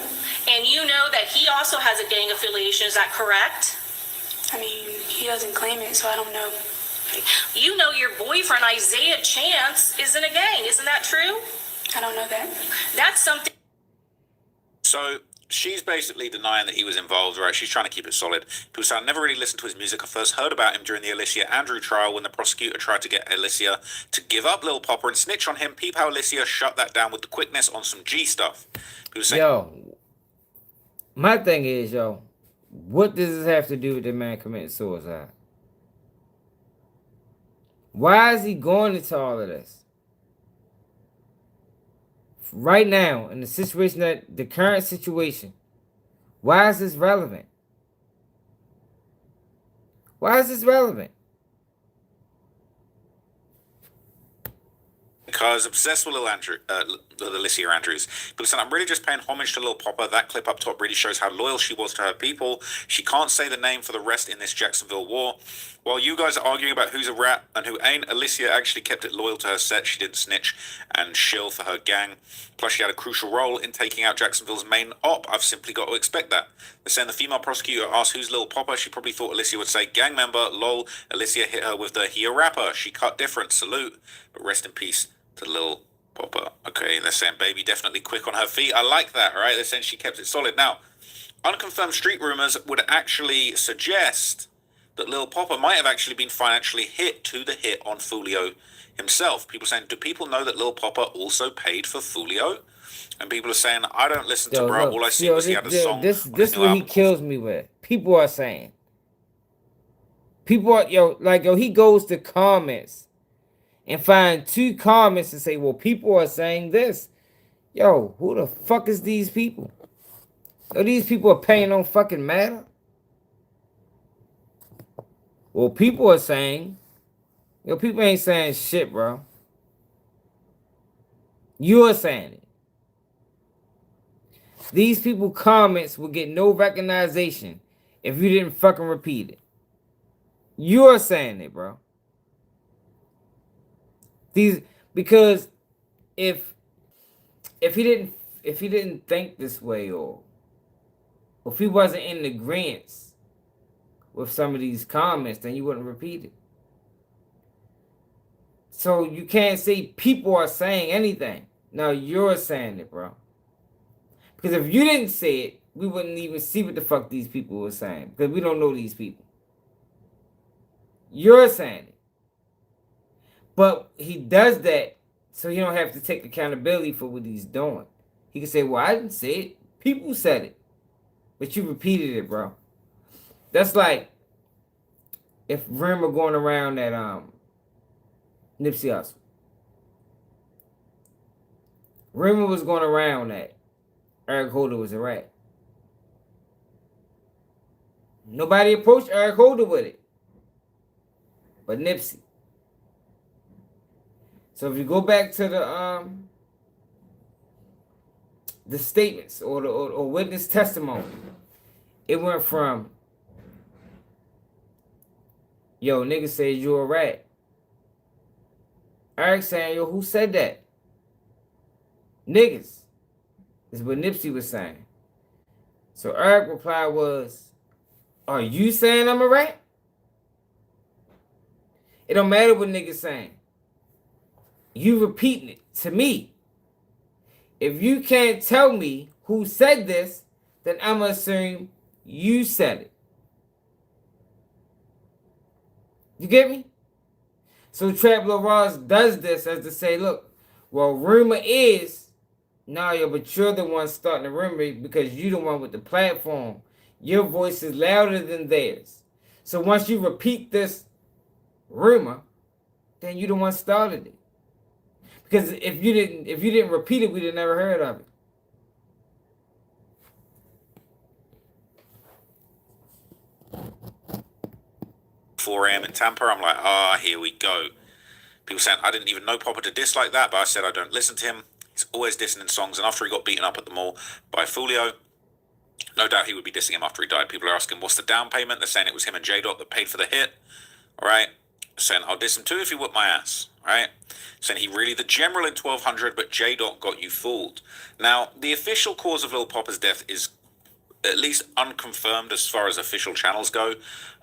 And you know that he also has a gang affiliation, is that correct? I mean, he doesn't claim it, so I don't know. You know your boyfriend, Isaiah Chance, is in a gang, isn't that true? I don't know that. That's something. So she's basically denying that he was involved, right? She's trying to keep it solid. People say, I never really listened to his music. I first heard about him during the Alicia Andrew trial when the prosecutor tried to get Alicia to give up Lil Poppa and snitch on him. Peep how Alicia shut that down with the quickness on some G stuff. People say, yo, my thing is, yo, what does this have to do with the man committing suicide? Why is he going into all of this? Right now, in the situation the current situation, why is this relevant? Why is this relevant? because obsessed with Alicia Andrews. People said, I'm really just paying homage to Lil Poppa. That clip up top really shows how loyal she was to her people. She can't say the name for the rest in this Jacksonville war. While you guys are arguing about who's a rat and who ain't, Alicia actually kept it loyal to her set. She didn't snitch and shill for her gang. Plus, she had a crucial role in taking out Jacksonville's main op. I've simply got to expect that. They're saying the female prosecutor asked who's Lil Poppa. She probably thought Alicia would say gang member. Lol. Alicia hit her with the he a rapper. She cut different. Salute. But rest in peace to Lil Poppa. Okay, they're saying baby definitely quick on her feet. I like that, right? They're saying she kept it solid. Now, unconfirmed street rumors would actually suggest that Lil Poppa might have actually been financially hit to the hit on Foolio himself. People saying, do people know that Lil Poppa also paid for Foolio? And people are saying, I don't listen to bro. All I see was he had a song. This is what he kills me with. People are saying. People are, he goes to comments and find 2 comments and say, well, people are saying this. Yo, who the fuck is these people? Yo, these people are paying no fucking matter. Well, people are saying, people ain't saying shit, bro. You're saying it. These people comments will get no recognition if you didn't fucking repeat it. You're saying it, bro. Because if he didn't think this way, or if he wasn't in agreement with some of these comments, then you wouldn't repeat it. So you can't say people are saying anything. No, you're saying it, bro. Because if you didn't say it, we wouldn't even see what the fuck these people were saying. Because we don't know these people. You're saying it. But he does that so he don't have to take accountability for what he's doing. He can say, well, I didn't say it. People said it. But you repeated it, bro. That's like if rumor going around that Nipsey Hussle. Rumor was going around that Eric Holder was a rat. Nobody approached Eric Holder with it. But Nipsey. So if you go back to the statements or witness testimony, it went from, yo, nigga said you a rat. Eric saying, yo, who said that? Niggas. Is what Nipsey was saying. So Eric reply was, are you saying I'm a rat? It don't matter what niggas saying. You repeating it to me. If you can't tell me who said this, then I'm going to assume you said it. You get me? So Traplo Ross does this as to say, look, well, rumor is, nah, yo, but you're the one starting the rumor because you're the one with the platform. Your voice is louder than theirs. So once you repeat this rumor, then you the one started it. Because if you didn't repeat it, we'd have never heard of it. Four a.m. in Tampa, I'm like, here we go. People saying, I didn't even know Poppa to diss like that, but I said I don't listen to him. He's always dissing in songs, and after he got beaten up at the mall by Foolio, no doubt he would be dissing him after he died. People are asking, what's the down payment? They're saying it was him and J-Dot that paid for the hit. All right? Saying, I'll diss him too if he whooped my ass. All right? Saying he really the general in 1200, but J-Dot got you fooled. Now, the official cause of Lil Poppa's death is at least unconfirmed as far as official channels go,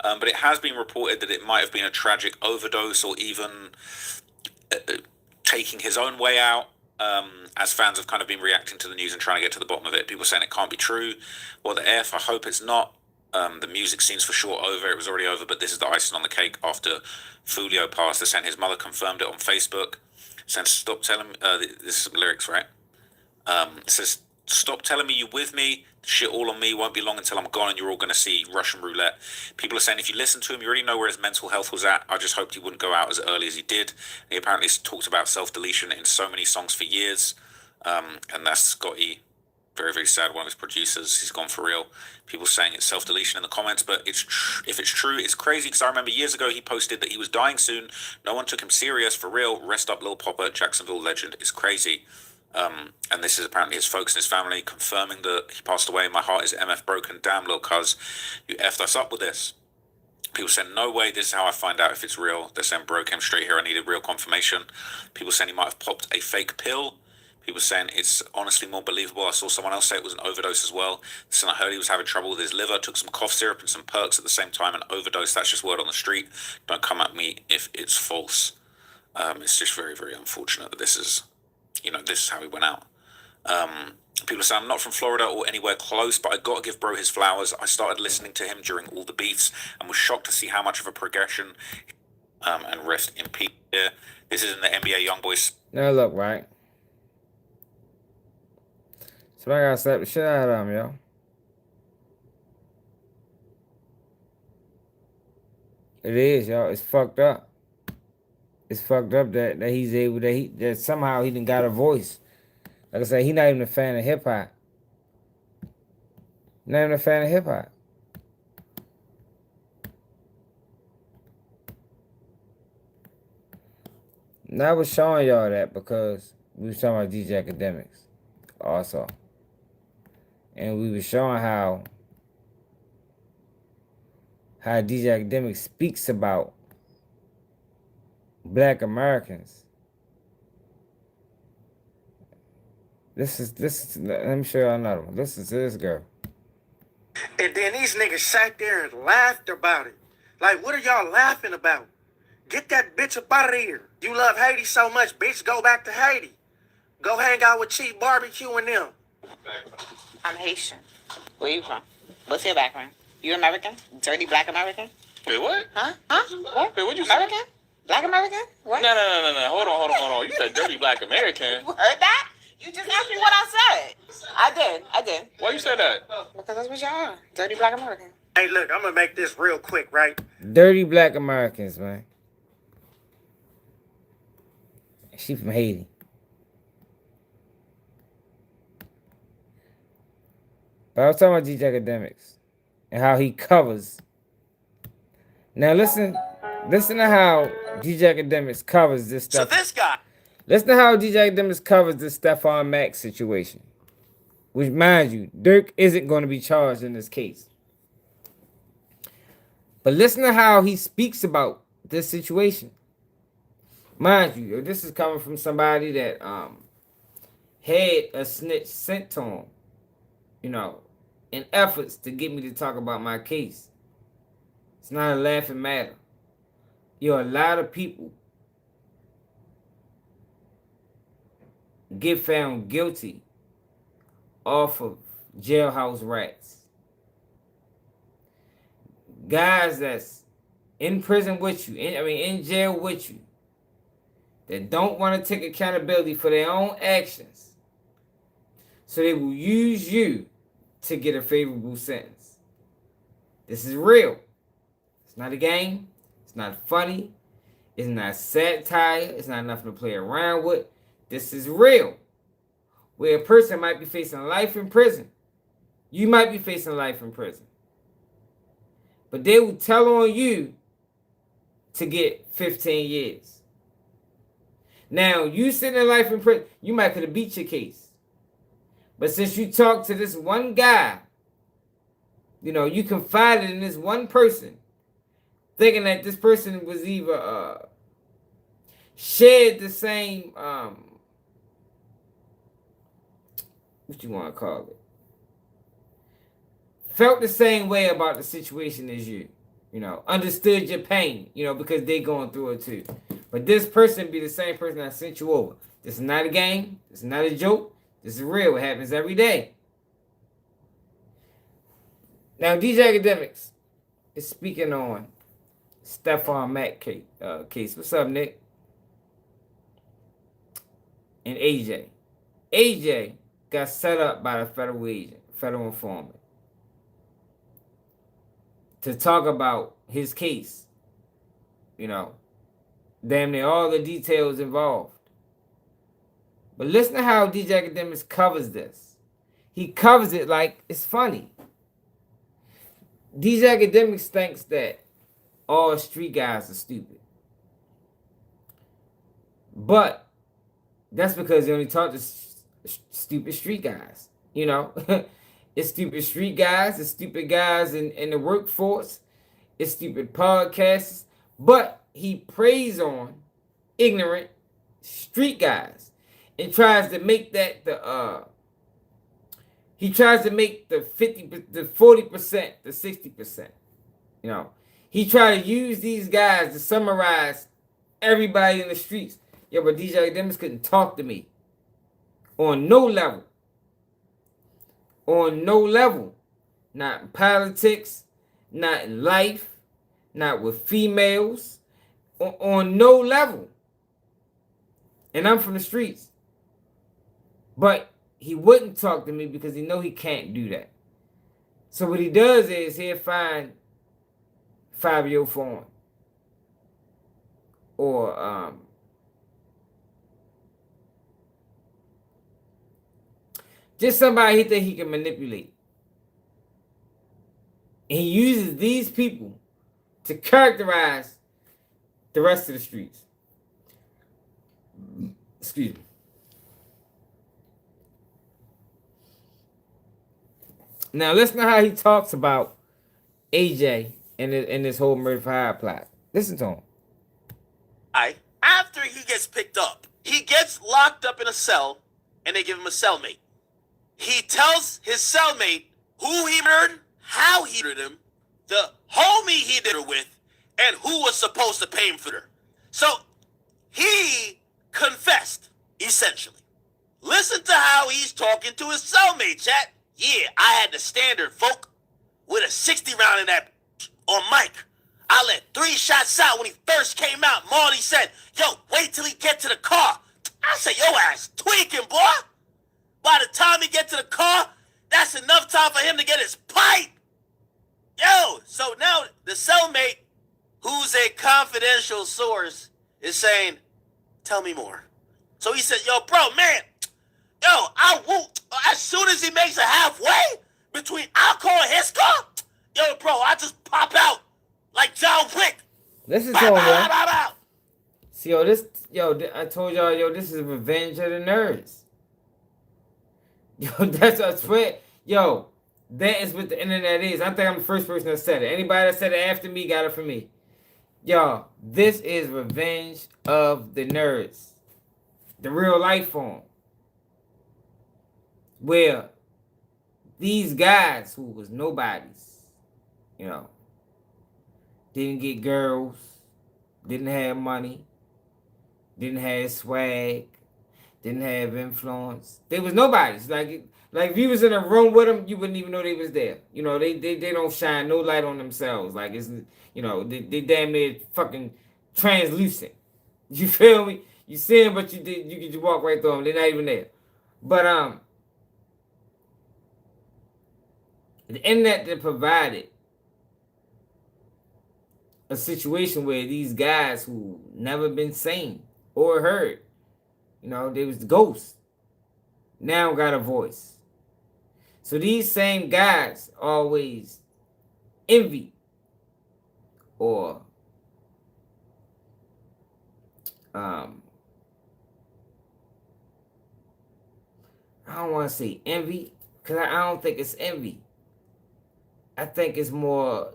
but it has been reported that it might have been a tragic overdose or even taking his own way out, as fans have kind of been reacting to the news and trying to get to the bottom of it. People saying it can't be true. What the F, I hope it's not. The music scene's for sure over. It was already over, but this is the icing on the cake after Foolio passed. They're saying his mother confirmed it on Facebook. Saying, stop telling me, this is some lyrics, right? It says, stop telling me you with me. Shit all on me. Won't be long until I'm gone and you're all going to see Russian roulette. People are saying if you listen to him, you already know where his mental health was at. I just hoped he wouldn't go out as early as he did. He apparently talked about self-deletion in so many songs for years. And that's got he Very, very sad. One of his producers, he's gone for real. People saying it's self-deletion in the comments, but if it's true, it's crazy, because I remember years ago he posted that he was dying soon. No one took him serious, for real. Rest up, Lil Poppa, Jacksonville legend. It's crazy. And this is apparently his folks and his family confirming that he passed away. My heart is MF broken. Damn, Lil Cuz, you effed us up with this. People saying, no way, this is how I find out if it's real. They're saying, bro came straight here, I needed real confirmation. People saying he might have popped a fake pill. People saying it's honestly more believable. I saw someone else say it was an overdose as well. So I heard he was having trouble with his liver, took some cough syrup and some perks at the same time, and overdose. That's just word on the street. Don't come at me if it's false. It's just very, very unfortunate that this is, this is how he went out. People say, I'm not from Florida or anywhere close, but I got to give bro his flowers. I started listening to him during all the beefs and was shocked to see how much of a progression, and rest in peace. This is in the NBA Youngboys. Now look, right? So I gotta slap the shit out of him, yo. It is, yo. It's fucked up. It's fucked up that he's able, that somehow he done got a voice. Like I said, he not even a fan of hip hop. Not even a fan of hip hop. And I was showing y'all that because we was talking about DJ AKADEMIKS also. And we were showing how DJ AKADEMIKS speaks about Black Americans. This is let me show y'all another one. Listen to this girl. And then these niggas sat there and laughed about it. Like, what are y'all laughing about? Get that bitch up out of here. You love Haiti so much, bitch, go back to Haiti. Go hang out with Chief Barbecue and them. I'm Haitian. Where you from? What's your background? You American? Dirty Black American? Wait, what? Huh? What? Wait, what you American? say? Black American? What? No. Hold on. You said dirty Black American. You heard that? You just asked me what I said. I did. Why you say that? Because that's what y'all are. Dirty Black American. Hey, look, I'm gonna make this real quick, right? Dirty Black Americans, man. She from Haiti. But I was talking about DJ AKADEMIKS and how he covers. Now listen to how DJ AKADEMIKS covers this stuff. So this guy. Listen to how DJ AKADEMIKS covers this Stephon Max situation. Which, mind you, Dirk isn't going to be charged in this case. But listen to how he speaks about this situation. Mind you, this is coming from somebody that had a snitch sent to him, in efforts to get me to talk about my case. It's not a laughing matter. A lot of people get found guilty off of jailhouse rats. Guys that's in prison with you, in jail with you, that don't want to take accountability for their own actions. So they will use you to get a favorable sentence. This is real. It's not a game. It's not funny. It's not satire. It's not nothing to play around with. This is real. Where a person might be facing life in prison. You might be facing life in prison. But they will tell on you to get 15 years. Now, you sitting in life in prison, you might could have beat your case. But since you talked to this one guy, you confided in this one person, thinking that this person was either shared the same, what you want to call it, felt the same way about the situation as you, understood your pain, because they going through it too. But this person be the same person that sent you over. This is not a game. This is not a joke. This is real. It happens every day. Now, DJ AKADEMIKS is speaking on Stephon Mack case. What's up, Nick? And AJ. AJ got set up by the federal agent, federal informant, to talk about his case. Damn near all the details involved. But listen to how DJ AKADEMIKS covers this. he covers it like it's funny. These academics thinks that all street guys are stupid. But that's because they only talk to stupid street guys. You know, it's stupid street guys, it's stupid guys in the workforce, it's stupid podcasts. But he preys on ignorant street guys and tries to make that he tries to make the 40%, the 60%. You know, he tried to use these guys to summarize everybody in the streets. Yeah, but these academics couldn't talk to me on no level. On no level. Not in politics, not in life, not with females, on no level. And I'm from the streets. But he wouldn't talk to me because he know he can't do that. So what he does is he'll find Fabio Foreign or just somebody he think he can manipulate. And he uses these people to characterize the rest of the streets. Excuse me. Now listen to how he talks about AJ and this whole murder for hire plot. Listen to him. After he gets picked up, he gets locked up in a cell, and they give him a cellmate. He tells his cellmate who he murdered, how he murdered him, the homie he did it with, and who was supposed to pay him for it. So he confessed, essentially. Listen to how he's talking to his cellmate, chat. Yeah, I had the standard, folk, with a 60 round in that on Mike. I let 3 shots out when he first came out. Marty said, yo, wait till he get to the car. I said, yo ass tweaking, boy. By the time he get to the car, that's enough time for him to get his pipe. Yo, so now the cellmate, who's a confidential source, is saying, tell me more. So he said, yo, bro, man, yo, I won't. As soon as he makes it halfway between our car and his car, yo, bro, I just pop out like John Wick. Listen to him, man. See, I told y'all, yo, this is Revenge of the Nerds. Yo, that's a swear. Yo, that is what the internet is. I think I'm the first person that said it. Anybody that said it after me got it from me. Y'all, this is Revenge of the Nerds. The real life form. Where these guys who was nobodies, you know, didn't get girls, didn't have money, didn't have swag, didn't have influence. They was nobodies. Like if you was in a room with them, you wouldn't even know they was there. You know, they don't shine no light on themselves. Like it's, you know, they damn near fucking translucent. You feel me? You see them, but you could just walk right through them. They're not even there. But the internet that provided a situation where these guys who never been seen or heard, you know, they was the ghosts, now got a voice. So these same guys always envy or I don't want to say envy, because I don't think it's envy. I think it's more,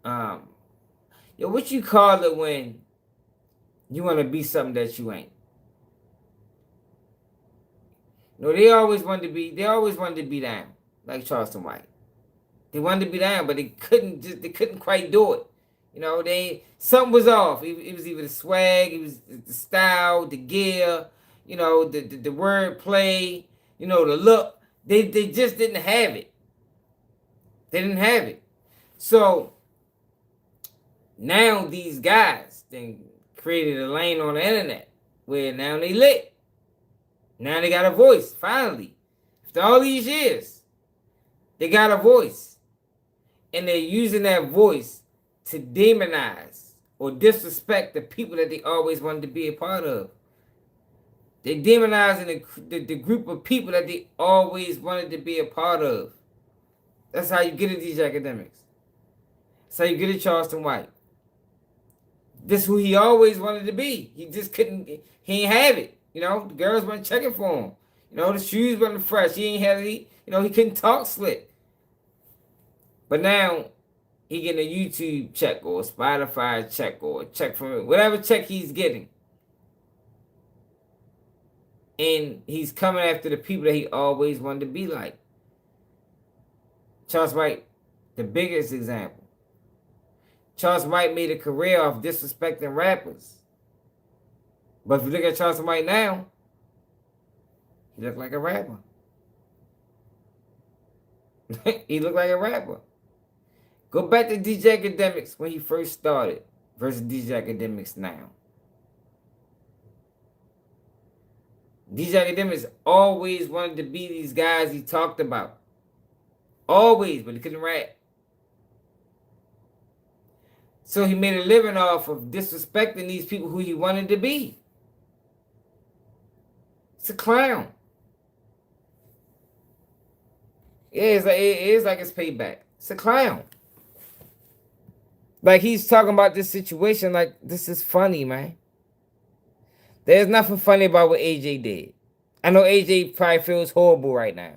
what you call it when you want to be something that you ain't. No, they always wanted to be down, like Charleston White. They wanted to be down, but they couldn't quite do it. You know, something was off. It was either the swag, it was the style, the gear, you know, the word play, you know, the look. They just didn't have it. They didn't have it. So now these guys then created a lane on the internet where now they lit. Now they got a voice, finally. After all these years, they got a voice. And they're using that voice to demonize or disrespect the people that they always wanted to be a part of. They're demonizing the group of people that they always wanted to be a part of. That's how you get at these academics. That's how you get at Charleston White. This is who he always wanted to be. He just couldn't, he ain't have it. You know, the girls weren't checking for him. You know, the shoes wasn't fresh. He ain't had it. You know, he couldn't talk slick. But now, he getting a YouTube check or a Spotify check or a check from whatever check he's getting. And he's coming after the people that he always wanted to be like. Charles White, the biggest example. Charles White made a career off disrespecting rappers. But if you look at Charles White now, he look like a rapper. He looked like a rapper. Go back to DJ AKADEMIKS when he first started versus DJ AKADEMIKS now. DJ AKADEMIKS always wanted to be these guys he talked about. Always, but he couldn't rap. So he made a living off of disrespecting these people who he wanted to be. It's a clown. Yeah, it is like it's payback. It's a clown. Like he's talking about this situation like this is funny, man. There's nothing funny about what AJ did. I know AJ probably feels horrible right now.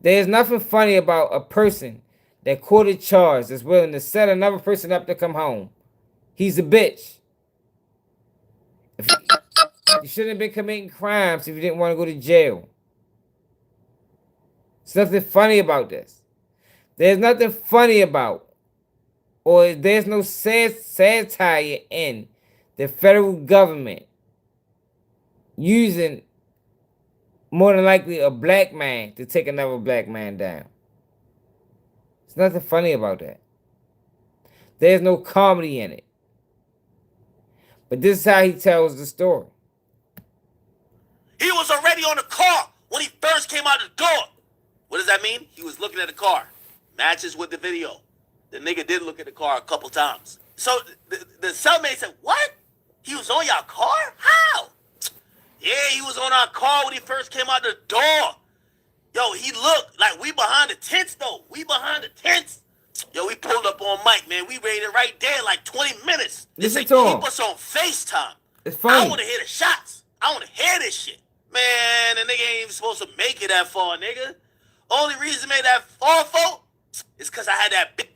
There's nothing funny about a person that courted charge that's willing to set another person up to come home. He's a bitch. You shouldn't have been committing crimes if you didn't want to go to jail. There's nothing funny about this. There's nothing funny about, or there's no satire in the federal government using more than likely a black man to take another black man down. There's nothing funny about that. There's no comedy in it. But this is how he tells the story. He was already on the car when he first came out the door. What does that mean? He was looking at the car. Matches with the video. The nigga did look at the car a couple times. So the cellmate said, what? He was on your car? How? Yeah, he was on our car when he first came out the door. Yo, he looked like we behind the tents, though. We behind the tents. Yo, we pulled up on Mike, man. We waited right there like 20 minutes. Listen to him. Keep us on FaceTime. It's funny. I want to hear the shots. I want to hear this shit. Man, the nigga ain't even supposed to make it that far, nigga. Only reason made that far, folk, is because I had that big...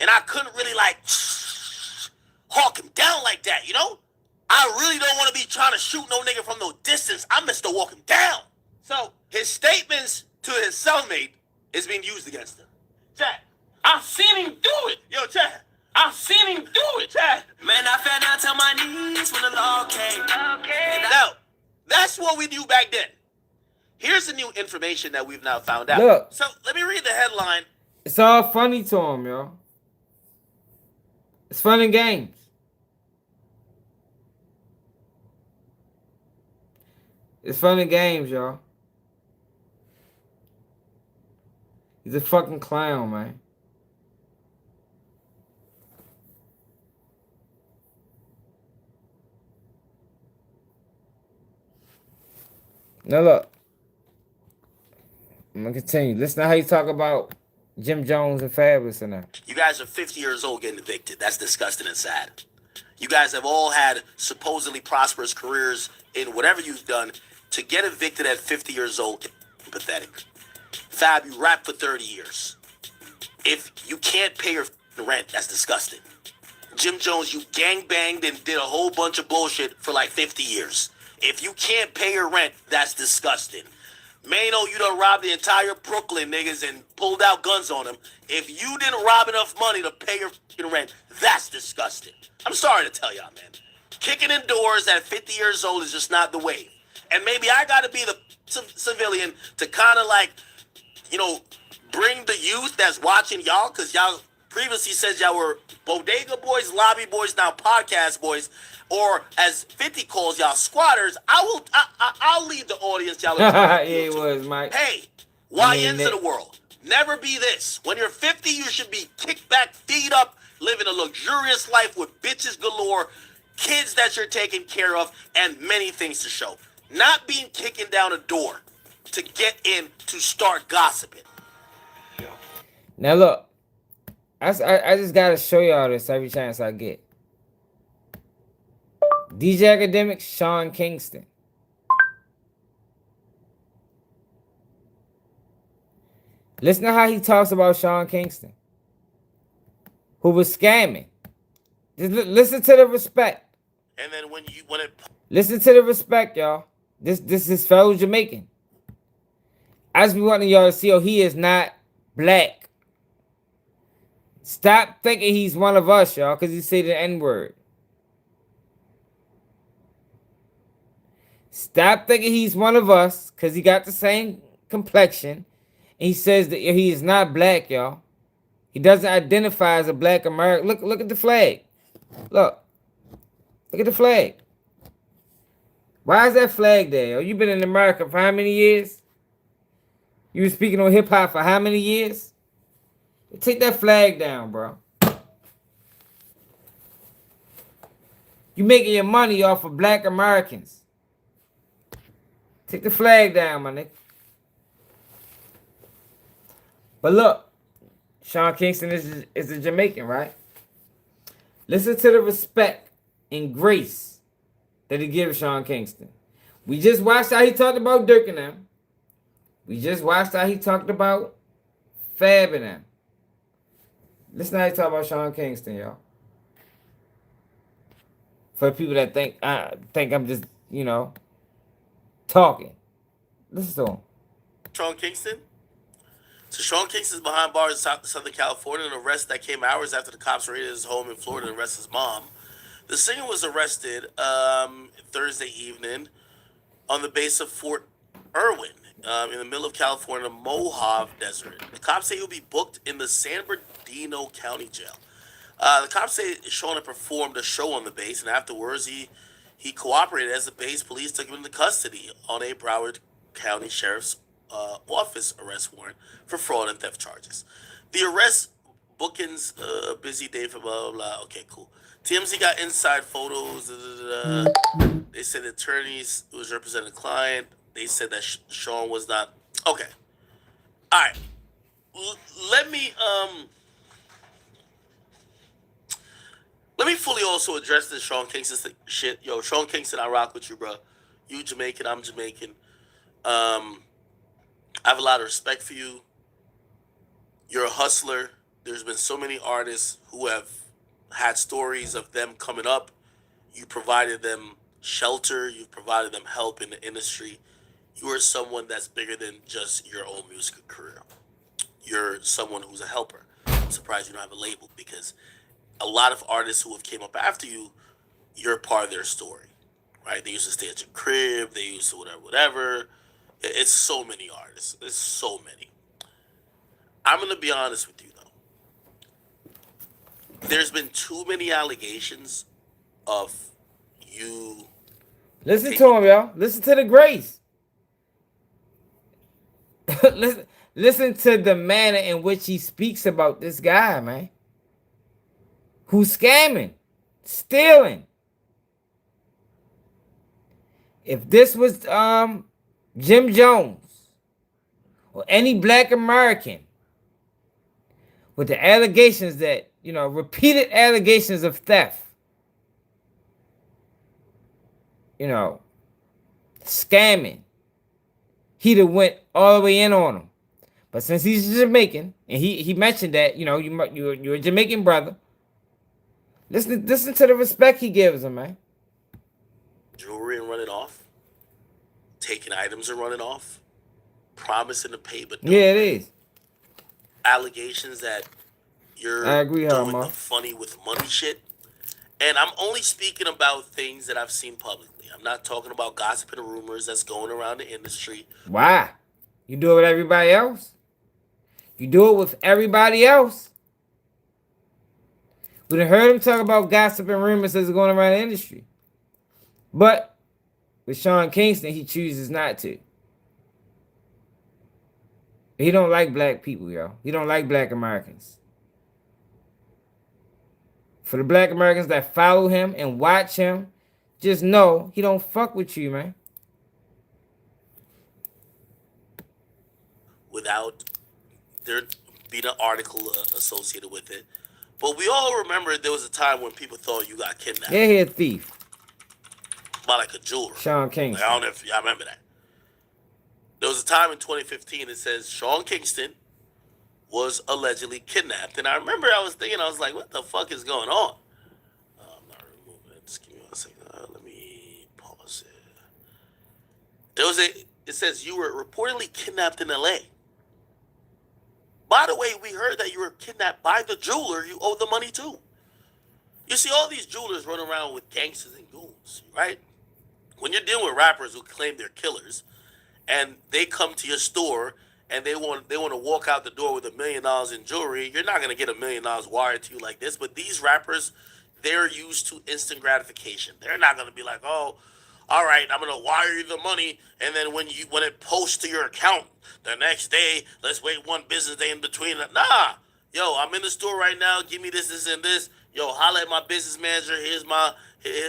And I couldn't really, like, hawk him down like that, you know? I really don't want to be trying to shoot no nigga from no distance. I missed to walk him down. So, his statements to his cellmate is being used against him. Chad, I've seen him do it. Yo, Chad, I've seen him do it, Chad. Man, I fell down to my knees when the law came. Okay. Now, that's what we knew back then. Here's the new information that we've now found out. Look. So, let me read the headline. It's all funny to him, yo. It's fun and games. It's fun and games, y'all. He's a fucking clown, man. Now look. I'm gonna continue. Listen to how you talk about Jim Jones and Fabulous and that. You guys are 50 years old getting evicted. That's disgusting and sad. You guys have all had supposedly prosperous careers in whatever you've done. To get evicted at 50 years old, pathetic. Fab, you rapped for 30 years. If you can't pay your rent, that's disgusting. Jim Jones, you gangbanged and did a whole bunch of bullshit for like 50 years. If you can't pay your rent, that's disgusting. Mano, you done robbed the entire Brooklyn niggas and pulled out guns on them. If you didn't rob enough money to pay your rent, that's disgusting. I'm sorry to tell y'all, man. Kicking indoors at 50 years old is just not the way. And maybe I got to be the civilian to kind of like, you know, bring the youth that's watching y'all, because y'all previously said y'all were bodega boys, lobby boys, now podcast boys, or as 50 calls y'all, squatters. I'll lead the audience, y'all. Yeah, it was, Mike. Hey, YNs of the world, never be this. When you're 50, you should be kicked back, feet up, living a luxurious life with bitches galore, kids that you're taking care of, and many things to show. Not being kicking down a door to get in to start gossiping. Now look, I just gotta show y'all this every chance I get. DJ AKADEMIKS, Sean Kingston. Listen to how he talks about Sean Kingston, who was scamming. Just listen to the respect. And then when it Listen to the respect, y'all. This is fellow Jamaican. I just be wanting y'all to see, oh, he is not black. Stop thinking he's one of us, y'all, because he say the N-word. Stop thinking he's one of us, because he got the same complexion. And he says that he is not black, y'all. He doesn't identify as a black American. Look at the flag. Look at the flag. Why is that flag there? Yo? You been in America for how many years? You were speaking on hip-hop for how many years? Take that flag down, bro. You making your money off of black Americans. Take the flag down, my nigga. But look, Sean Kingston is a Jamaican, right? Listen to the respect and grace that he gives Sean Kingston. We just watched how he talked about Dirk and them. We just watched how he talked about Fab and them. Listen how he talk about Sean Kingston, y'all. For people that think I'm just, talking. Listen to him. Sean Kingston? So Sean Kingston's behind bars in Southern California, an arrest that came hours after the cops raided his home in Florida and arrested his mom. The singer was arrested Thursday evening on the base of Fort Irwin in the middle of California, Mojave Desert. The cops say he'll be booked in the San Bernardino County Jail. The cops say Sean had performed a show on the base, and afterwards he cooperated as the base police took him into custody on a Broward County Sheriff's Office arrest warrant for fraud and theft charges. The arrest bookends a busy day for blah, blah, blah. Okay, cool. TMZ got inside photos. They said the attorneys who was representing the client. They said that Sean was not. Okay. All right. Let me fully also address this Sean Kingston shit. Yo, Sean Kingston, I rock with you, bro. You Jamaican, I'm Jamaican. I have a lot of respect for you. You're a hustler. There's been so many artists who have had stories of them coming up. You provided them shelter. You've provided them help in the industry. You are someone that's bigger than just your own music career. You're someone who's a helper. I'm surprised you don't have a label because a lot of artists who have came up after you, you're part of their story, right? They used to stay at your crib. They used to whatever. It's so many artists. It's so many. I'm going to be honest with you, though. There's been too many allegations of you. Listen to him, y'all. Listen to the grace. Listen to the manner in which he speaks about this guy, man. Who's scamming, stealing. If this was Jim Jones or any black American with the allegations that, repeated allegations of theft, scamming, he'd have went all the way in on him. But since he's Jamaican, and he mentioned that, you're a Jamaican brother, listen to the respect he gives him, man. Jewelry and running off. Taking items and running off. Promising to pay, but no. Yeah, it is. Allegations that you're doing the funny with money shit. And I'm only speaking about things that I've seen publicly. I'm not talking about gossip and rumors that's going around the industry. Why? You do it with everybody else? You do it with everybody else? We done heard him talk about gossip and rumors that's going around the industry. But with Sean Kingston, he chooses not to. He don't like black people, yo. He don't like black Americans. For the black Americans that follow him and watch him, just know he don't fuck with you, man. Without there being an article associated with it. But we all remember there was a time when people thought you got kidnapped. Yeah, he a thief. By like a jeweler. Sean Kingston. Like, I don't know if y'all remember that. There was a time in 2015 that says Sean Kingston was allegedly kidnapped. And I remember I was like, what the fuck is going on? I'm not removing it. Just give me 1 second. Let me pause it. It says you were reportedly kidnapped in LA. By the way, we heard that you were kidnapped by the jeweler you owe the money to. You see, all these jewelers run around with gangsters and goons, right? When you're dealing with rappers who claim they're killers, and they come to your store and they want to walk out the door with $1 million in jewelry, you're not gonna get $1 million wired to you like this. But these rappers, they're used to instant gratification. They're not gonna be like, oh, all right, I'm gonna wire you the money, and then when it posts to your account the next day, let's wait 1 business day in between. Nah, yo, I'm in the store right now. Give me this, this, and this. Yo, holla at my business manager. Here's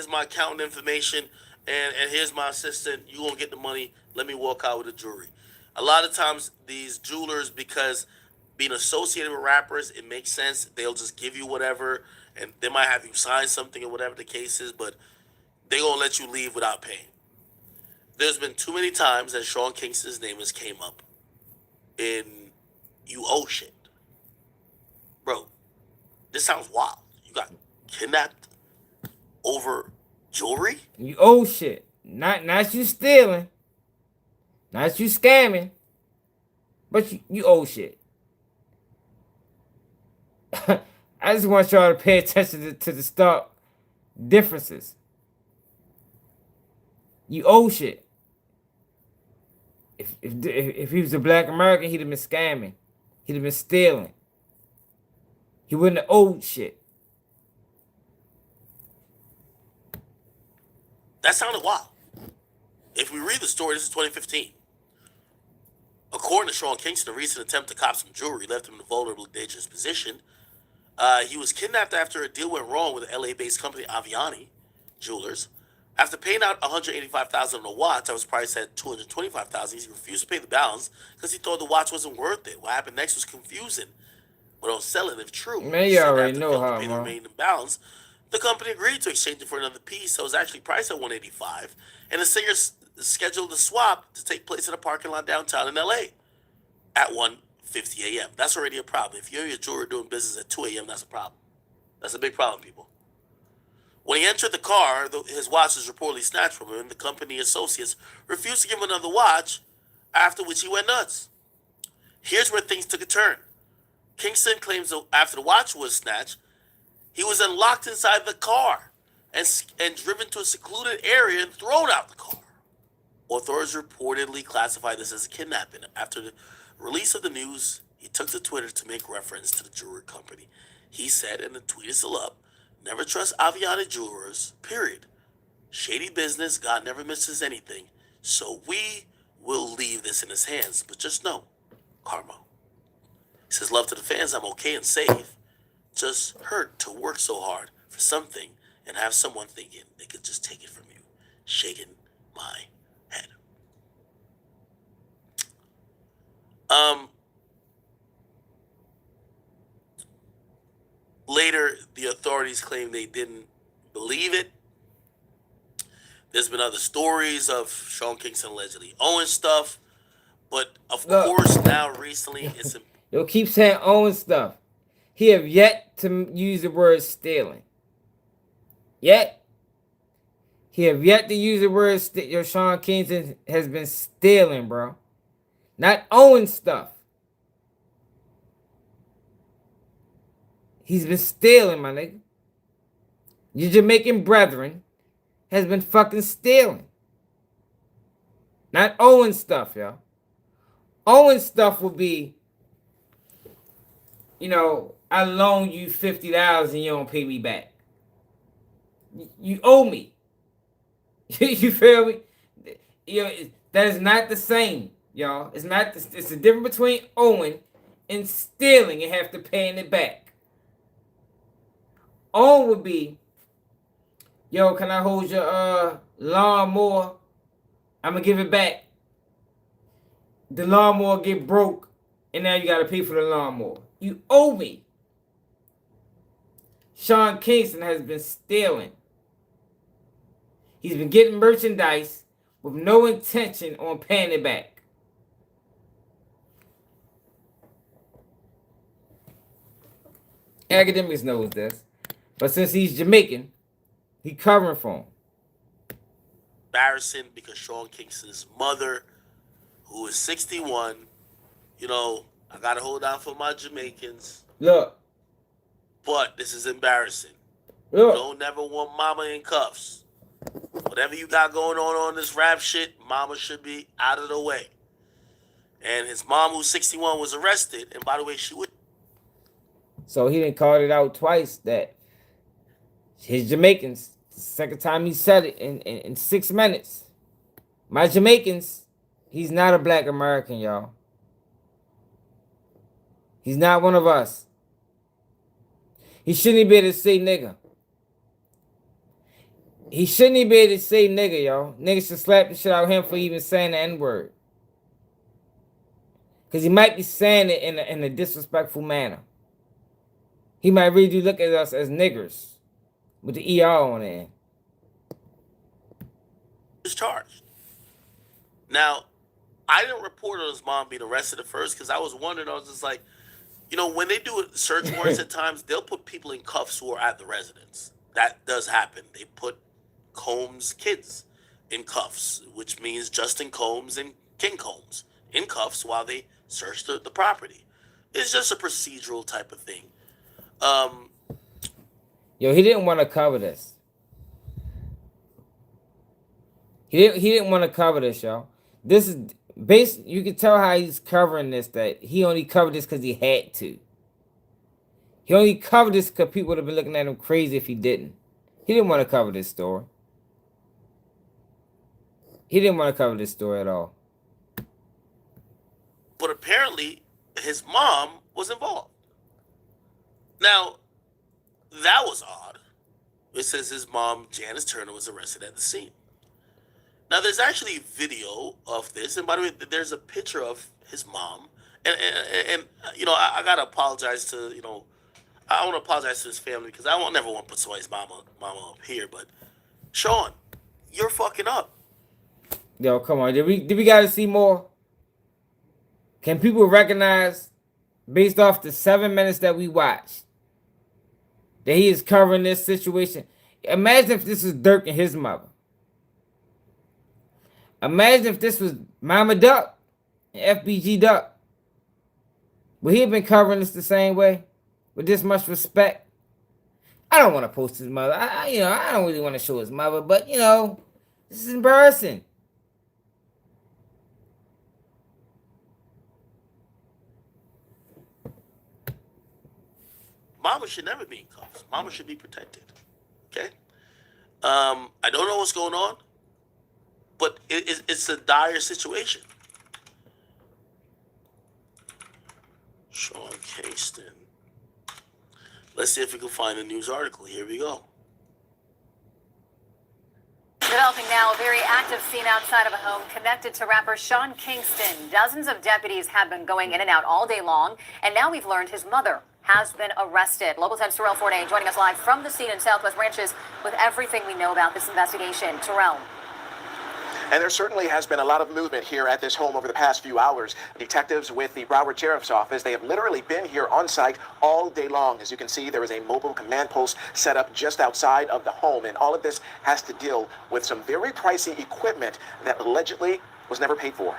my accountant information, and here's my assistant. You gonna get the money. Let me walk out with the jewelry. A lot of times, these jewelers, because being associated with rappers, it makes sense. They'll just give you whatever, and they might have you sign something or whatever the case is, but they gonna let you leave without paying. There's been too many times that Sean Kingston's name has came up in you owe shit. Bro, this sounds wild. You got kidnapped over jewelry? You owe shit. Not you stealing. Not you scamming. But you owe shit. I just want y'all to pay attention to the stark differences. You owe shit. If he was a black American, he'd have been scamming. He'd have been stealing. He wouldn't have owed shit. That sounded wild. If we read the story, this is 2015. According to Sean Kingston, a recent attempt to cop some jewelry left him in a vulnerable, dangerous position. He was kidnapped after a deal went wrong with the LA-based company Aviani Jewelers. After paying out $185,000 on a watch that was priced at $225,000, he refused to pay the balance because he thought the watch wasn't worth it. What happened next was confusing. But on selling, if true, man, you already know how, man. The remaining balance, the company agreed to exchange it for another piece that was actually priced at $185,000, and the singer scheduled the swap to take place in a parking lot downtown in LA at 1:50 a.m. That's already a problem. If you're your jeweler doing business at 2 a.m., that's a problem. That's a big problem, people. When he entered the car, his watch was reportedly snatched from him. The company associates refused to give him another watch, after which he went nuts. Here's where things took a turn. Kingston claims that after the watch was snatched, he was unlocked inside the car and driven to a secluded area and thrown out the car. Authorities reportedly classified this as a kidnapping. After the release of the news, he took to Twitter to make reference to the jewelry company. He said, and the tweet is still up, "Never trust Aviani Jewelers, period. Shady business, God never misses anything. So we will leave this in his hands. But just know, karma." He says, "Love to the fans, I'm okay and safe. Just hurt to work so hard for something and have someone thinking they could just take it from you." Shaking my head. Later, the authorities claimed they didn't believe it. There's been other stories of Sean Kingston allegedly owing stuff, but of course now recently it's You'll keep saying owing stuff. He have yet to use the word stealing. Yet. He have yet to use the word Sean Kingston has been stealing, bro. Not owing stuff. He's been stealing, my nigga. Your Jamaican brethren has been fucking stealing. Not owing stuff, y'all. Owing stuff will be, you know, I loan you $50 and you don't pay me back. You owe me. You feel me? You know, that is not the same, y'all. It's not. It's the difference between owing and stealing and have to paying it back. own would be, yo, can I hold your lawnmower? I'm gonna give it back. The lawnmower get broke, and now you gotta pay for the lawnmower. You owe me. Sean Kingston has been stealing. He's been getting merchandise with no intention on paying it back. Academics knows this. But since he's Jamaican, he covering for him. Embarrassing because Sean Kingston's mother, who is 61, you know, I got to hold down for my Jamaicans. Look. But this is embarrassing. Look. Don't never want mama in cuffs. Whatever you got going on this rap shit, mama should be out of the way. And his mom, who's 61, was arrested. And by the way, she would. So he done called it out twice that his Jamaicans, the second time he said it in 6 minutes. My Jamaicans, he's not a black American, y'all. He's not one of us. He shouldn't be able to say nigga. He shouldn't be able to say nigga, y'all. Niggas should slap the shit out of him for even saying the N-word. Because he might be saying it in a disrespectful manner. He might really do look at us as niggers with the ER on it. Was charged. Now, I didn't report on his mom being arrested at first because I was wondering, I was just like, you know, when they do search warrants at times, they'll put people in cuffs who are at the residence. That does happen. They put Combs' kids in cuffs, which means Justin Combs and King Combs in cuffs while they search the property. It's just a procedural type of thing. Yo, he didn't want to cover this. He didn't want to cover this, y'all. This is based. You can tell how he's covering this. That he only covered this because he had to. He only covered this because people would have been looking at him crazy if he didn't. He didn't want to cover this story. He didn't want to cover this story at all. But apparently, his mom was involved. Now, that was odd. It says his mom, Janice Turner, was arrested at the scene. Now, there's actually video of this. And by the way, there's a picture of his mom. And you know, I got to apologize to, you know, I want to apologize to his family because I won't never want to put somebody's mama up here. But, Sean, you're fucking up. Yo, come on. Did we got to see more? Can people recognize, based off the 7 minutes that we watched, that he is covering this situation? Imagine if this was Dirk and his mother. Imagine if this was Mama Duck and FBG Duck. Would he have been covering this the same way? With this much respect? I don't want to post his mother. I don't really want to show his mother, but, you know, this is embarrassing. Mama should never be in cuffs. Mama should be protected. Okay? I don't know what's going on, but it's a dire situation. Sean Kingston. Let's see if we can find a news article. Here we go. Developing now, a very active scene outside of a home connected to rapper Sean Kingston. Dozens of deputies have been going in and out all day long, and now we've learned his mother has been arrested. Local 10's Terrell Fornay joining us live from the scene in Southwest Ranches with everything we know about this investigation. Terrell. And there certainly has been a lot of movement here at this home over the past few hours. Detectives with the Broward Sheriff's Office, they have literally been here on site all day long. As you can see, there is a mobile command post set up just outside of the home. And all of this has to deal with some very pricey equipment that allegedly was never paid for.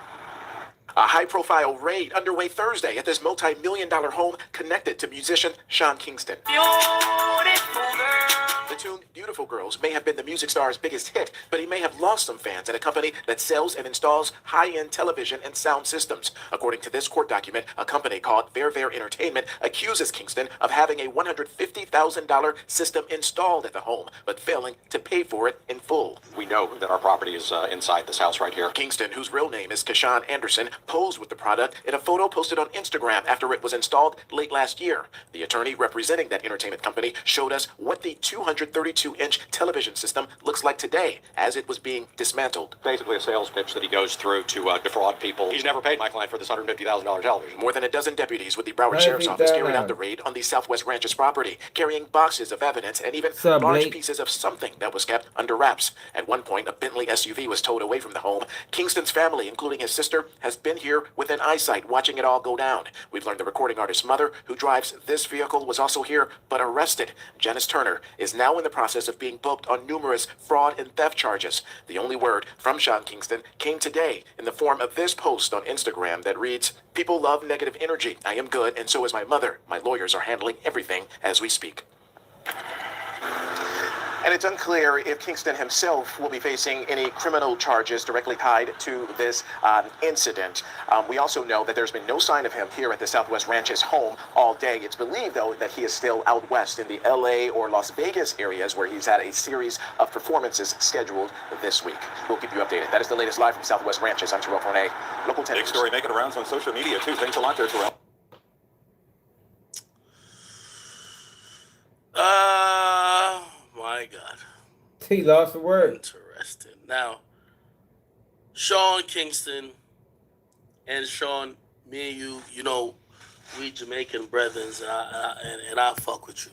A high-profile raid underway Thursday at this multi-million-dollar home connected to musician Sean Kingston. Beautiful girl. The tune Beautiful Girls may have been the music star's biggest hit, but he may have lost some fans at a company that sells and installs high-end television and sound systems. According to this court document, a company called Ver Entertainment accuses Kingston of having a $150,000 system installed at the home, but failing to pay for it in full. We know that our property is inside this house right here. Kingston, whose real name is Kashawn Anderson, posed with the product in a photo posted on Instagram after it was installed late last year. The attorney representing that entertainment company showed us what the 232-inch television system looks like today as it was being dismantled. Basically a sales pitch that he goes through to defraud people. He's never paid my client for this $150,000 television. More than a dozen deputies with the Broward Sheriff's Office carried out the raid on the Southwest Ranches property, carrying boxes of evidence and even large pieces of something that was kept under wraps. At one point, a Bentley SUV was towed away from the home. Kingston's family, including his sister, has been here within eyesight watching it all go down. We've learned the recording artist's mother, who drives this vehicle, was also here but arrested. Janice Turner is now in the process of being booked on numerous fraud and theft charges. The only word from Sean Kingston came today in the form of this post on Instagram that reads, "People love negative energy. I am good, and so is my mother. My lawyers are handling everything as we speak." And it's unclear if Kingston himself will be facing any criminal charges directly tied to this incident. We also know that there's been no sign of him here at the Southwest Ranches home all day. It's believed, though, that he is still out west in the LA or Las Vegas areas where he's had a series of performances scheduled this week. We'll keep you updated. That is the latest live from Southwest Ranches. I'm Terrell Forney, Local 10 Big story making rounds on social media, too. Thanks a lot there, Terrell. My God. He lost the word. Interesting. Now, Sean Kingston and Sean, me and you know, we Jamaican brethren, and I fuck with you.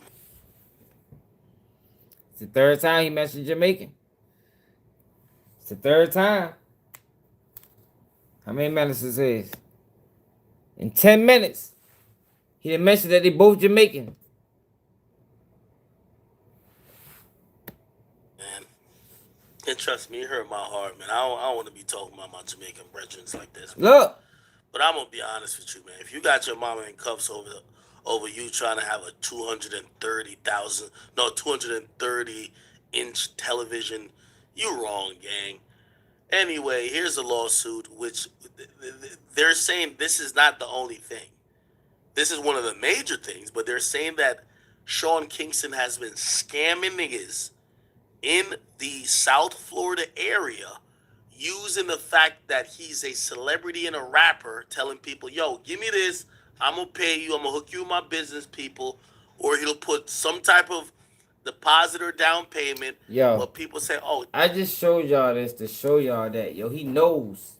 It's the third time he mentioned Jamaican. It's the third time. How many minutes is this? In 10 minutes, he didn't mention that they both Jamaican. And trust me, it hurt my heart, man. I don't want to be talking about my Jamaican brethren like this. Man. Look. But I'm going to be honest with you, man. If you got your mama in cuffs over you trying to have a 230-inch television, you wrong, gang. Anyway, here's a lawsuit, which they're saying this is not the only thing. This is one of the major things, but they're saying that Sean Kingston has been scamming niggas in the South Florida area, using the fact that he's a celebrity and a rapper, telling people, yo, give me this, I'm going to pay you, I'm going to hook you with my business people, or he'll put some type of deposit or down payment. Yo, but people say, oh. I just showed y'all this to show y'all that, yo, he knows.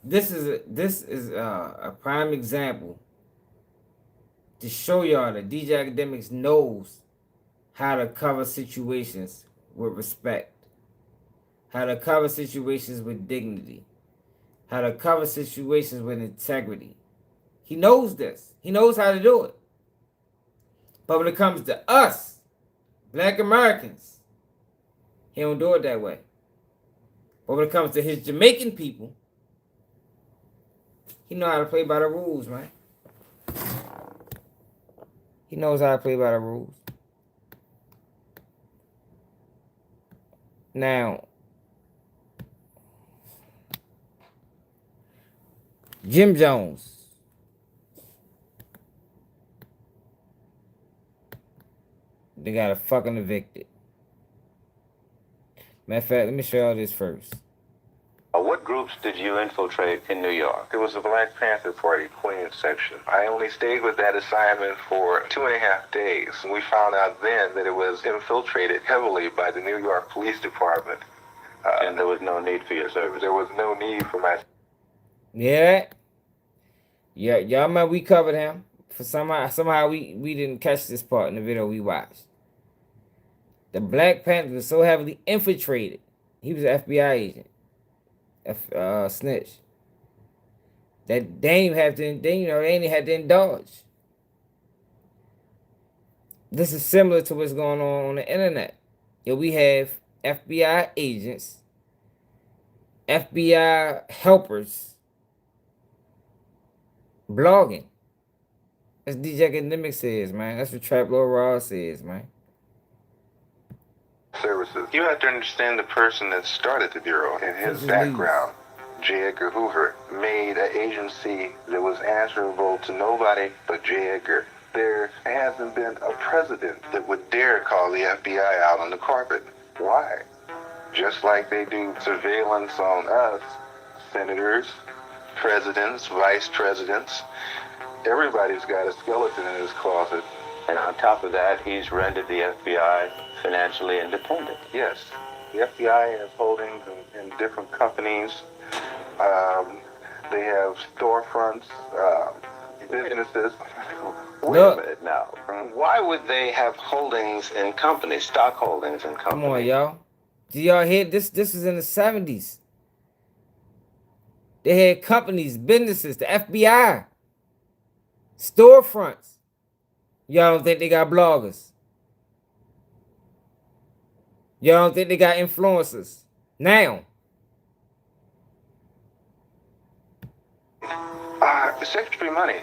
This is a prime example to show y'all that DJ AKADEMIKS knows how to cover situations with respect, how to cover situations with dignity, how to cover situations with integrity. He knows this. He knows how to do it. But when it comes to us, Black Americans, he don't do it that way. But when it comes to his Jamaican people, he knows how to play by the rules, man. He knows how to play by the rules. Now, Jim Jones. They got a fucking evicted. Matter of fact, let me show y'all this first. What groups did you infiltrate in New York? It was the Black Panther Party Queens section. I only stayed with that assignment for 2.5 days. We found out then that it was infiltrated heavily by the New York Police Department. And there was no need for your service. There was no need for my... Yeah. Yeah, y'all remember we covered him. For somehow we didn't catch this part in the video we watched. The Black Panther was so heavily infiltrated. He was an FBI agent. Snitch. That they ain't have to, they ain't had to indulge. This is similar to what's going on the internet. Yo, we have FBI agents, FBI helpers, blogging. That's DJ AKADEMIKS says, man. That's what Trap Lord Raw says, man. services. You have to understand the person that started the Bureau and his background. J. Edgar Hoover made an agency that was answerable to nobody but J. Edgar. There hasn't been a president that would dare call the FBI out on the carpet. Why? Just like they do surveillance on us, senators, presidents, vice presidents. Everybody's got a skeleton in his closet. And on top of that, he's rendered the FBI financially independent. Yes, the FBI has holdings in different companies. They have storefronts, businesses. Wait a minute now. Why would they have holdings in companies, stock holdings in companies? Come on, y'all. Do y'all hear this? This is in the 70s. They had companies, businesses, the FBI, storefronts. Y'all don't think they got bloggers? Y'all don't think they got influencers? Now. Secretary money.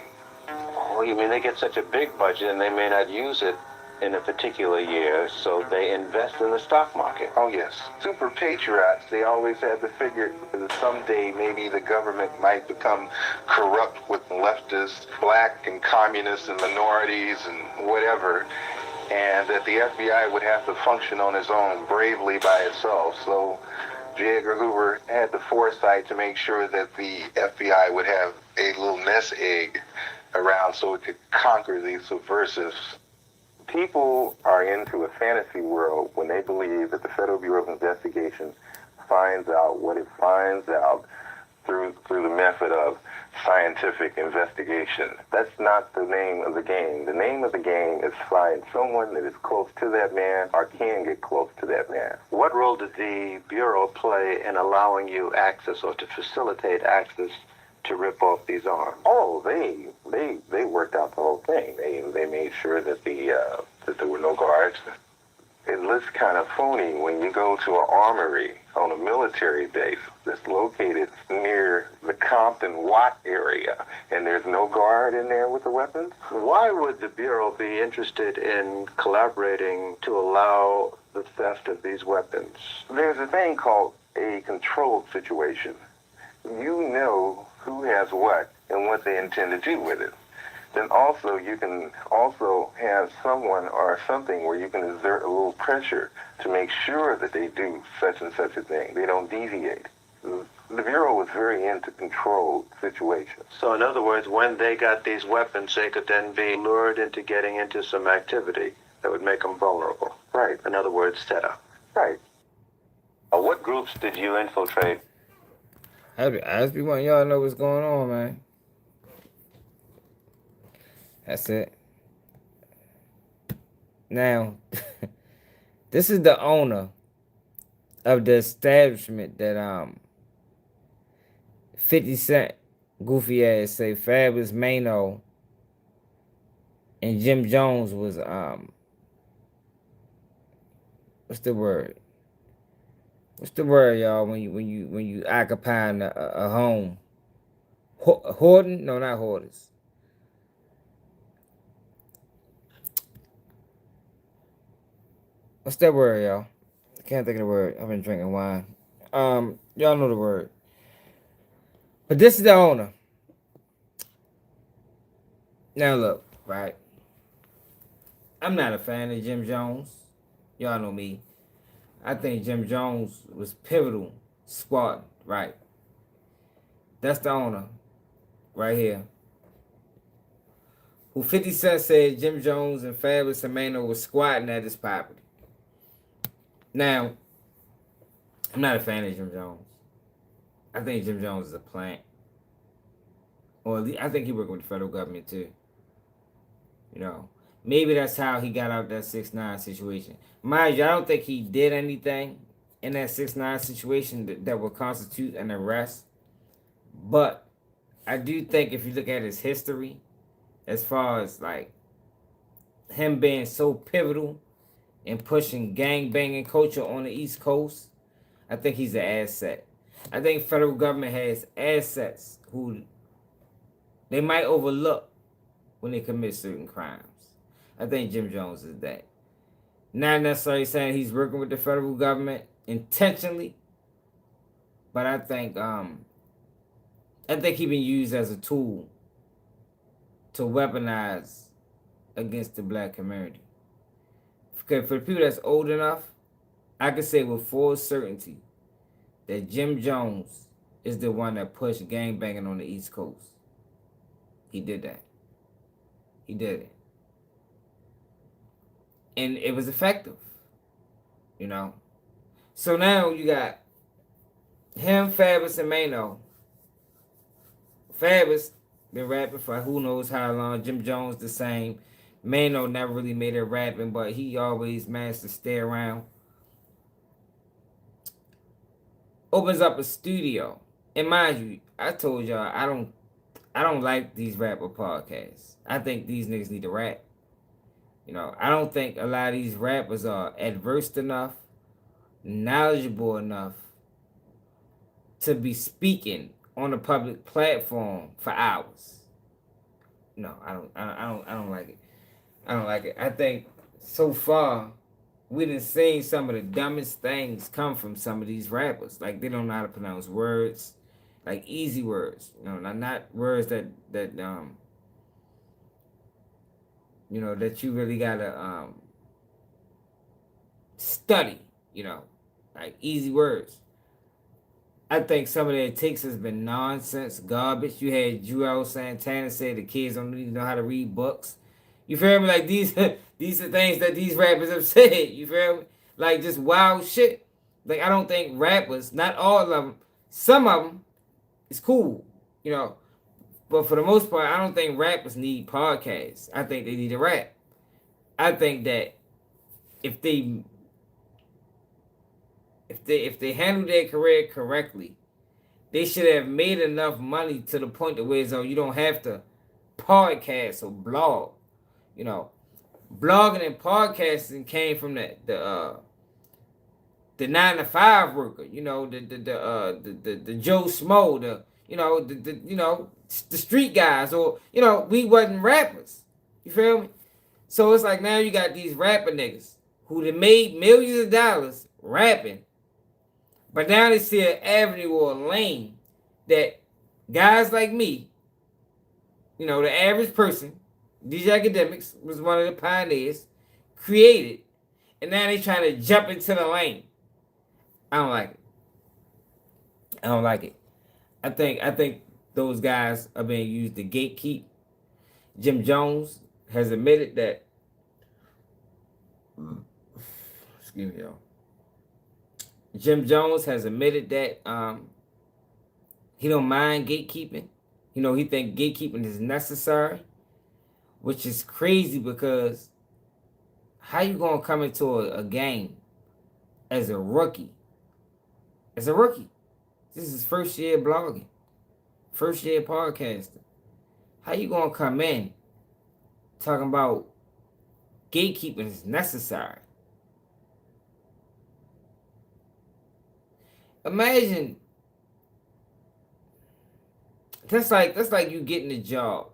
Oh, you mean they get such a big budget and they may not use it in a particular year, so they invest in the stock market? Oh, yes. Super patriots, they always had the figure that someday maybe the government might become corrupt with leftists, black and communists and minorities and whatever, and that the FBI would have to function on its own bravely by itself. So J. Edgar Hoover had the foresight to make sure that the FBI would have a little nest egg around so it could conquer these subversives. People are into a fantasy world when they believe that the Federal Bureau of Investigation finds out what it finds out through the method of scientific investigation. That's not the name of the game. The name of the game is find someone that is close to that man or can get close to that man. What role did the Bureau play in allowing you access or to facilitate access to rip off these arms? Oh, they worked out the whole thing. They made sure that that there were no guards. It looks kind of phony when you go to an armory on a military base that's located near the Compton Watt area, and there's no guard in there with the weapons. Why would the Bureau be interested in collaborating to allow the theft of these weapons? There's a thing called a controlled situation. You know who has what and what they intend to do with it. Then also you can also have someone or something where you can exert a little pressure to make sure that they do such and such a thing. They don't deviate. The Bureau was very into controlled situations. So in other words, when they got these weapons, they could then be lured into getting into some activity that would make them vulnerable. Right. In other words, set up. Right. What groups did you infiltrate? I just be wanting y'all to know what's going on, man. That's it. Now, this is the owner of the establishment that 50 Cent goofy ass say Fabulous Mano and Jim Jones was what's the word? What's the word, y'all? When you occupying a home, hoarding? No, not hoarders. What's that word, y'all? I can't think of the word. I've been drinking wine. Y'all know the word. But this is the owner. Now look, right? I'm not a fan of Jim Jones. Y'all know me. I think Jim Jones was pivotal, squad, right? That's the owner, right here. Who 50 Cent said Jim Jones and Fabulous Mano was squatting at his property. Now, I'm not a fan of Jim Jones. I think Jim Jones is a plant. Or at least, I think he working with the federal government too. You know, maybe that's how he got out that 6ix9ine situation. Mind you, I don't think he did anything in that 6ix9ine situation that would constitute an arrest. But I do think if you look at his history, as far as like him being so pivotal in pushing gang-banging culture on the East Coast, I think he's an asset. I think federal government has assets who they might overlook when they commit certain crimes. I think Jim Jones is that. Not necessarily saying he's working with the federal government intentionally, but I think he been used as a tool to weaponize against the black community. Okay, for the people that's old enough, I can say with full certainty that Jim Jones is the one that pushed gangbanging on the East Coast. He did that. He did it. And it was effective, you know. So now you got him, Fabulous, and Mano. Fabulous been rapping for who knows how long. Jim Jones the same. Mano never really made it rapping, but he always managed to stay around. Opens up a studio. And mind you, I told y'all I don't like these rapper podcasts. I think these niggas need to rap. You know, I don't think a lot of these rappers are adverse enough, knowledgeable enough to be speaking on a public platform for hours. No, I don't like it. I don't like it. I think so far we done seen some of the dumbest things come from some of these rappers. Like they don't know how to pronounce words, like easy words. You know, not words that you know, that you really gotta study, you know, like easy words. I think some of their takes has been nonsense, garbage. You had Joel Santana say the kids don't even know how to read books. You feel me? Like these are things that these rappers have said. You feel me? Like just wild shit. Like I don't think rappers, not all of them, some of them, is cool, you know. But for the most part, I don't think rappers need podcasts. I think they need to rap. I think that if they handle their career correctly, they should have made enough money to the point to where you don't have to podcast or blog. You know, blogging and podcasting came from the 9-to-5 worker. You know, the Joe Smo, the street guys, or we wasn't rappers. You feel me? So it's like now you got these rapper niggas who done made millions of dollars rapping, but now they see an avenue or a lane that guys like me, the average person, DJ AKADEMIKS was one of the pioneers, created, and now they trying to jump into the lane. I don't like it. I don't like it. I think those guys are being used to gatekeep. Jim Jones has admitted that. Excuse me, y'all. Jim Jones has admitted that he don't mind gatekeeping. He think gatekeeping is necessary, which is crazy because how you gonna come into a game as a rookie? As a rookie, this is his first year blogging, first year podcasting. How you gonna come in talking about gatekeeping is necessary? Imagine that's like you getting a job,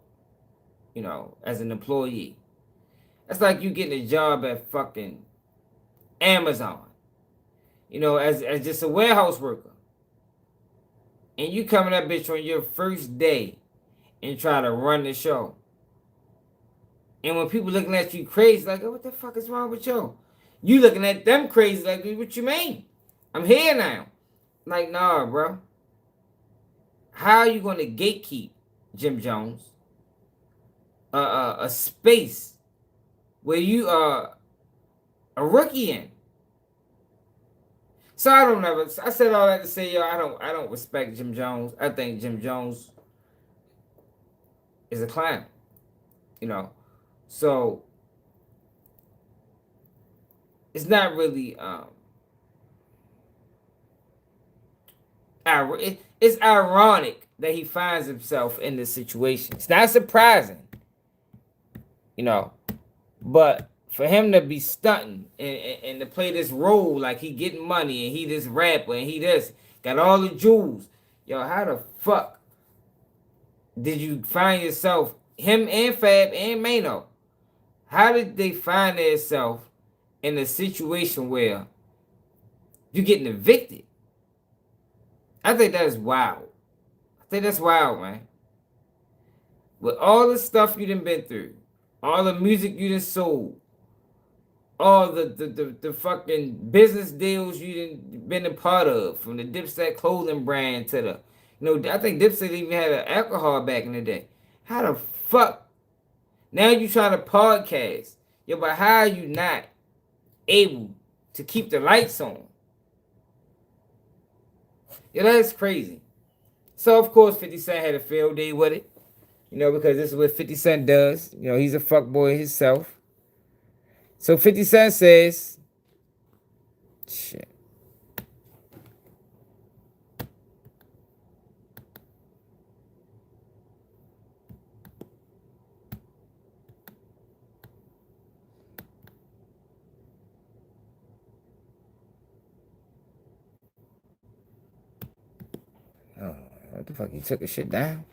as an employee. That's like you getting a job at fucking Amazon, as just a warehouse worker. And you coming that bitch on your first day and try to run the show. And when people looking at you crazy, like, oh, what the fuck is wrong with you? You looking at them crazy, like, what you mean? I'm here now. Like, nah, bro. How are you going to gatekeep, Jim Jones, a space where you are a rookie in? So I said all that to say, yo, I don't respect Jim Jones. I think Jim Jones is a clown, So it's not really it's ironic that he finds himself in this situation. It's not surprising, but for him to be stunting and to play this role like he getting money and he this rapper and he this, got all the jewels. Yo, how the fuck did you find yourself, him and Fab and Mano, how did they find themselves in a situation where you're getting evicted. I think that is wild. I think that's wild, man. With all the stuff you done been through, all the music you done sold, all the fucking business deals you done been a part of, from the Dipset clothing brand to the, I think Dipset even had an alcohol back in the day. How the fuck? Now you trying to podcast. Yo, but how are you not able to keep the lights on? Yo, that's crazy. So, of course, 50 Cent had a field day with it. Because this is what 50 Cent does. He's a fuckboy himself. So 50 Cent says, shit. Oh, what the fuck? He took his shit down?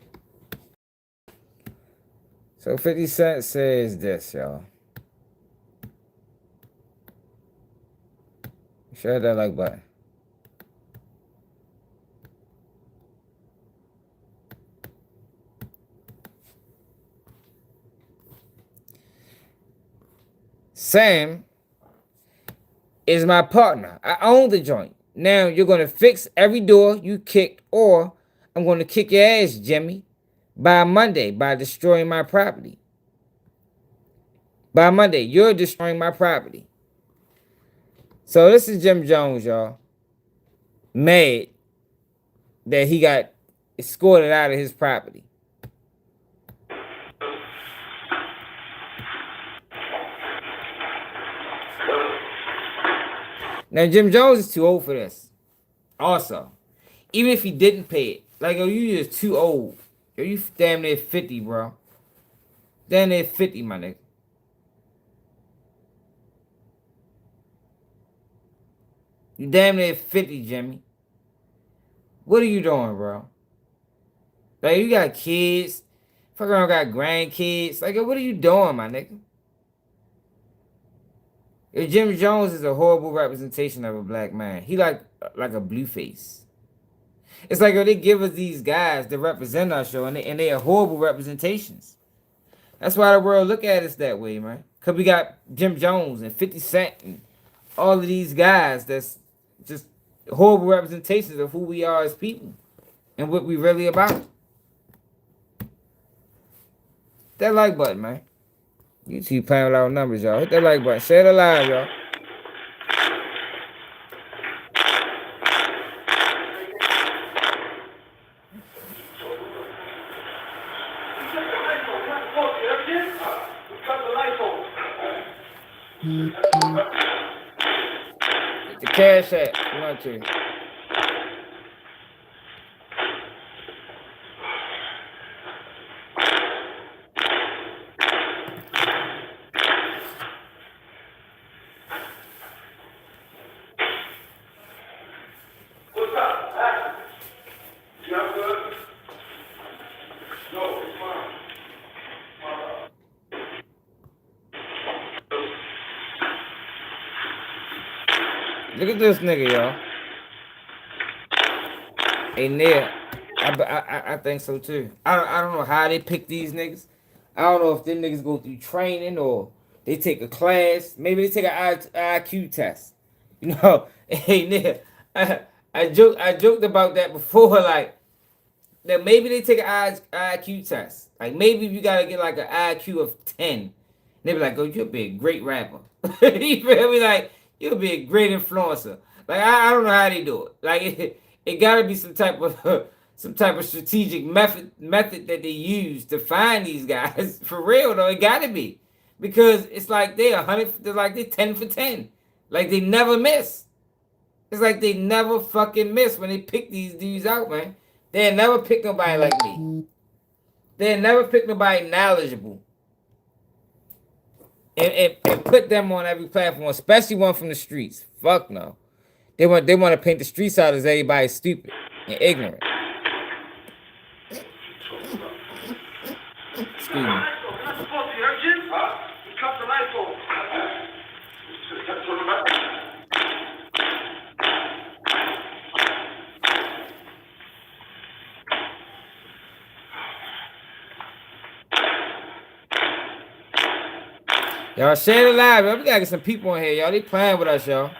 So 50 Cent says this, y'all. Share that like button. Sam is my partner. I own the joint. Now you're going to fix every door you kicked, or I'm going to kick your ass, Jimmy, by Monday by destroying my property. By Monday, you're destroying my property. So this is Jim Jones, y'all. Mad that he got escorted out of his property. Now, Jim Jones is too old for this. Also, even if he didn't pay it, like, you just too old. Yo, you damn near 50, bro. Damn near 50, my nigga. You damn near 50, Jimmy. What are you doing, bro? Like, you got kids. Fuck around, got grandkids. Like, what are you doing, my nigga? Yo, Jim Jones is a horrible representation of a black man. He like a blue face. It's like, they give us these guys to represent our show, and they are horrible representations. That's why the world look at us that way, man. Because we got Jim Jones and 50 Cent and all of these guys that's just horrible representations of who we are as people and what we really about. That like button, man. You keep playing with our numbers, y'all. Hit that like button. Share it live, y'all. Get the cash app. You want to. Look at this nigga, y'all. Hey, Neil, I think so too. I don't know how they pick these niggas. I don't know if them niggas go through training or they take a class. Maybe they take an IQ test. Hey, Neil, I joked about that before, like, that maybe they take an IQ test. Like, maybe you gotta get like an IQ of 10. They be like, oh, you'll be a great rapper. You feel me? Like, you'll be a great influencer. Like, I don't know how they do it. Like, it gotta be some type of strategic method that they use to find these guys. For real though, it gotta be. Because it's like they're 10 for 10. Like, they never miss. It's like they never fucking miss when they pick these dudes out, man. They'll never pick nobody like me. They'll never pick nobody knowledgeable. And put them on every platform, especially one from the streets. Fuck no. They want to paint the streets out as everybody stupid and ignorant. Excuse me. Y'all share the live, y'all. We gotta get some people in here, y'all. They playing with us, y'all.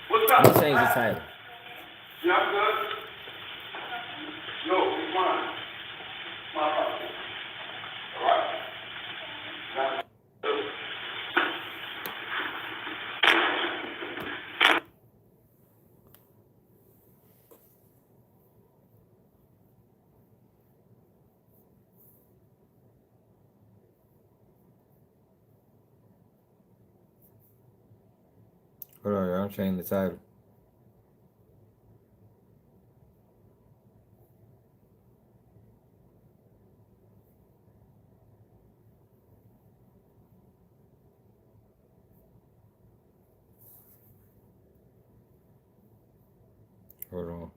What's Let up? me change the title. Yeah, I'm good. No, it's fine. My fault. All right. Hold on, y'all. I'm changing the title. Hold on.